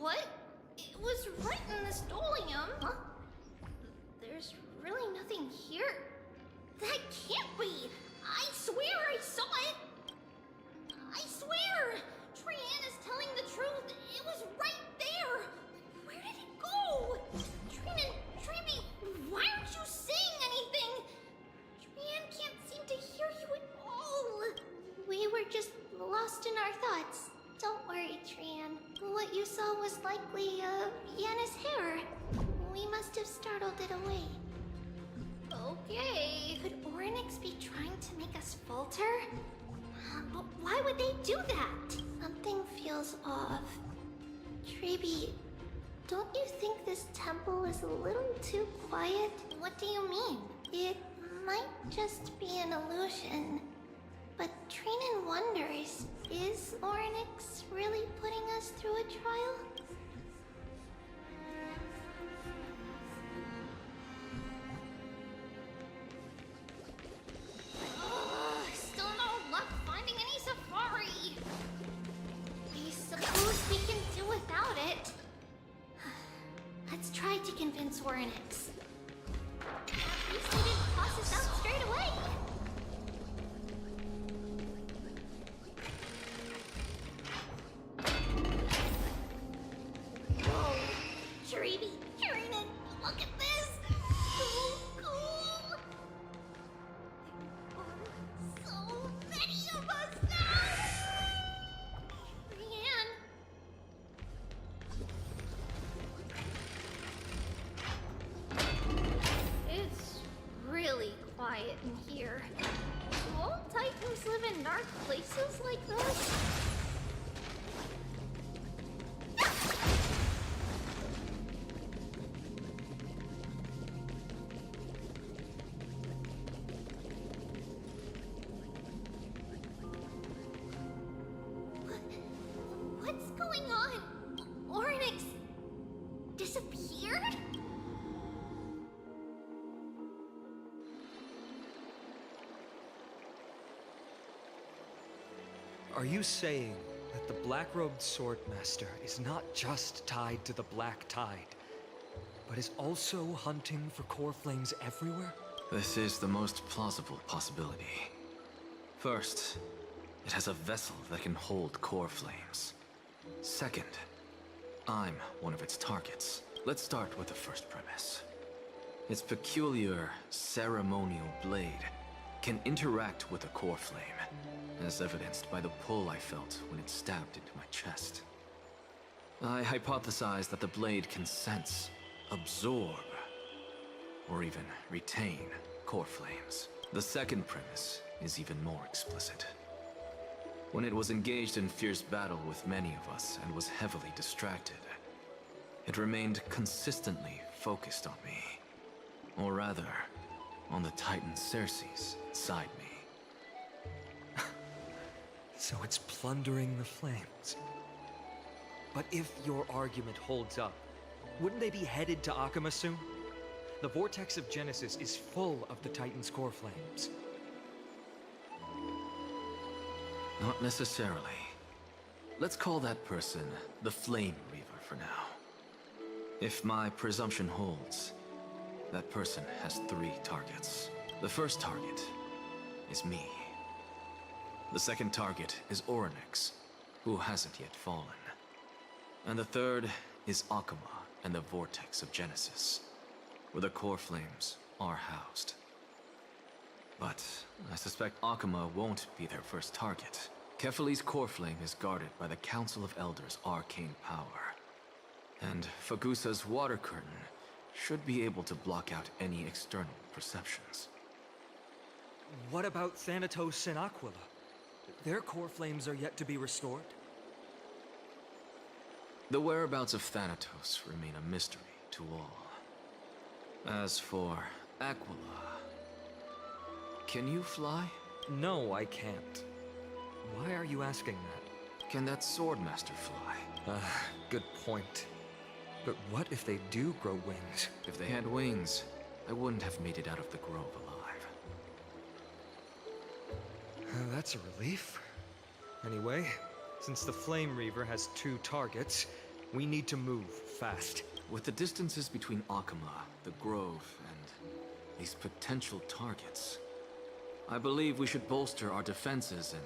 What? It was right in the stolium. Huh? There's really nothing here. That can't be! I swear I saw it! I swear! Trian is telling the truth. It was right there! Where did it go? Trian, Treeby, why aren't you saying anything? Trian can't seem to hear you at all. We were just lost in our thoughts. Don't worry, Trian. What you saw was likely, Yanna's hair. We must have startled it away. Okay. Could Orynyx be trying to make us falter? But why would they do that? Something feels off. Treeby, don't you think this temple is a little too quiet? What do you mean? It might just be an illusion. But Trinan wonders, is Orynyx really putting us through a trial? Still no luck finding any safari. I suppose we can do without it. Let's try to convince Orynyx. At least they didn't toss us out straight away. Whoa, Treeby, Trinan, look at this! So cool! So many of us now! Brienne! It's really quiet in here. Do all Titans live in dark places like this? What's going on? Orynyx disappeared? Are you saying that the black-robed swordmaster is not just tied to the Black Tide, but is also hunting for core flames everywhere? This is the most plausible possibility. First, it has a vessel that can hold core flames. Second, I'm one of its targets. Let's start with the first premise. Its peculiar ceremonial blade can interact with a core flame, as evidenced by the pull I felt when it stabbed into my chest. I hypothesize that the blade can sense, absorb, or even retain core flames. The second premise is even more explicit. When it was engaged in fierce battle with many of us and was heavily distracted, it remained consistently focused on me. Or rather, on the Titan Cersei's inside me. So it's plundering the flames. But if your argument holds up, wouldn't they be headed to Akama soon? The vortex of Genesis is full of the Titan's core flames. Not necessarily. Let's call that person the Flame Reaver for now. If my presumption holds, that person has 3 targets. The first target is me. The second target is Orynyx, who hasn't yet fallen. And the third is Akama and the Vortex of Genesis, where the core flames are housed. But I suspect Akama won't be their first target. Kefali's core flame is guarded by the Council of Elders' arcane power. And Fagusa's water curtain should be able to block out any external perceptions. What about Thanatos and Aquila? Their core flames are yet to be restored? The whereabouts of Thanatos remain a mystery to all. As for Aquila, can you fly? No, I can't. Why are you asking that? Can that Swordmaster fly? Good point. But what if they do grow wings? If they had wings, I wouldn't have made it out of the grove alive. That's a relief. Anyway, since the Flame Reaver has 2 targets, We need to move, fast. With the distances between Akama, the Grove, and these potential targets, I believe we should bolster our defenses and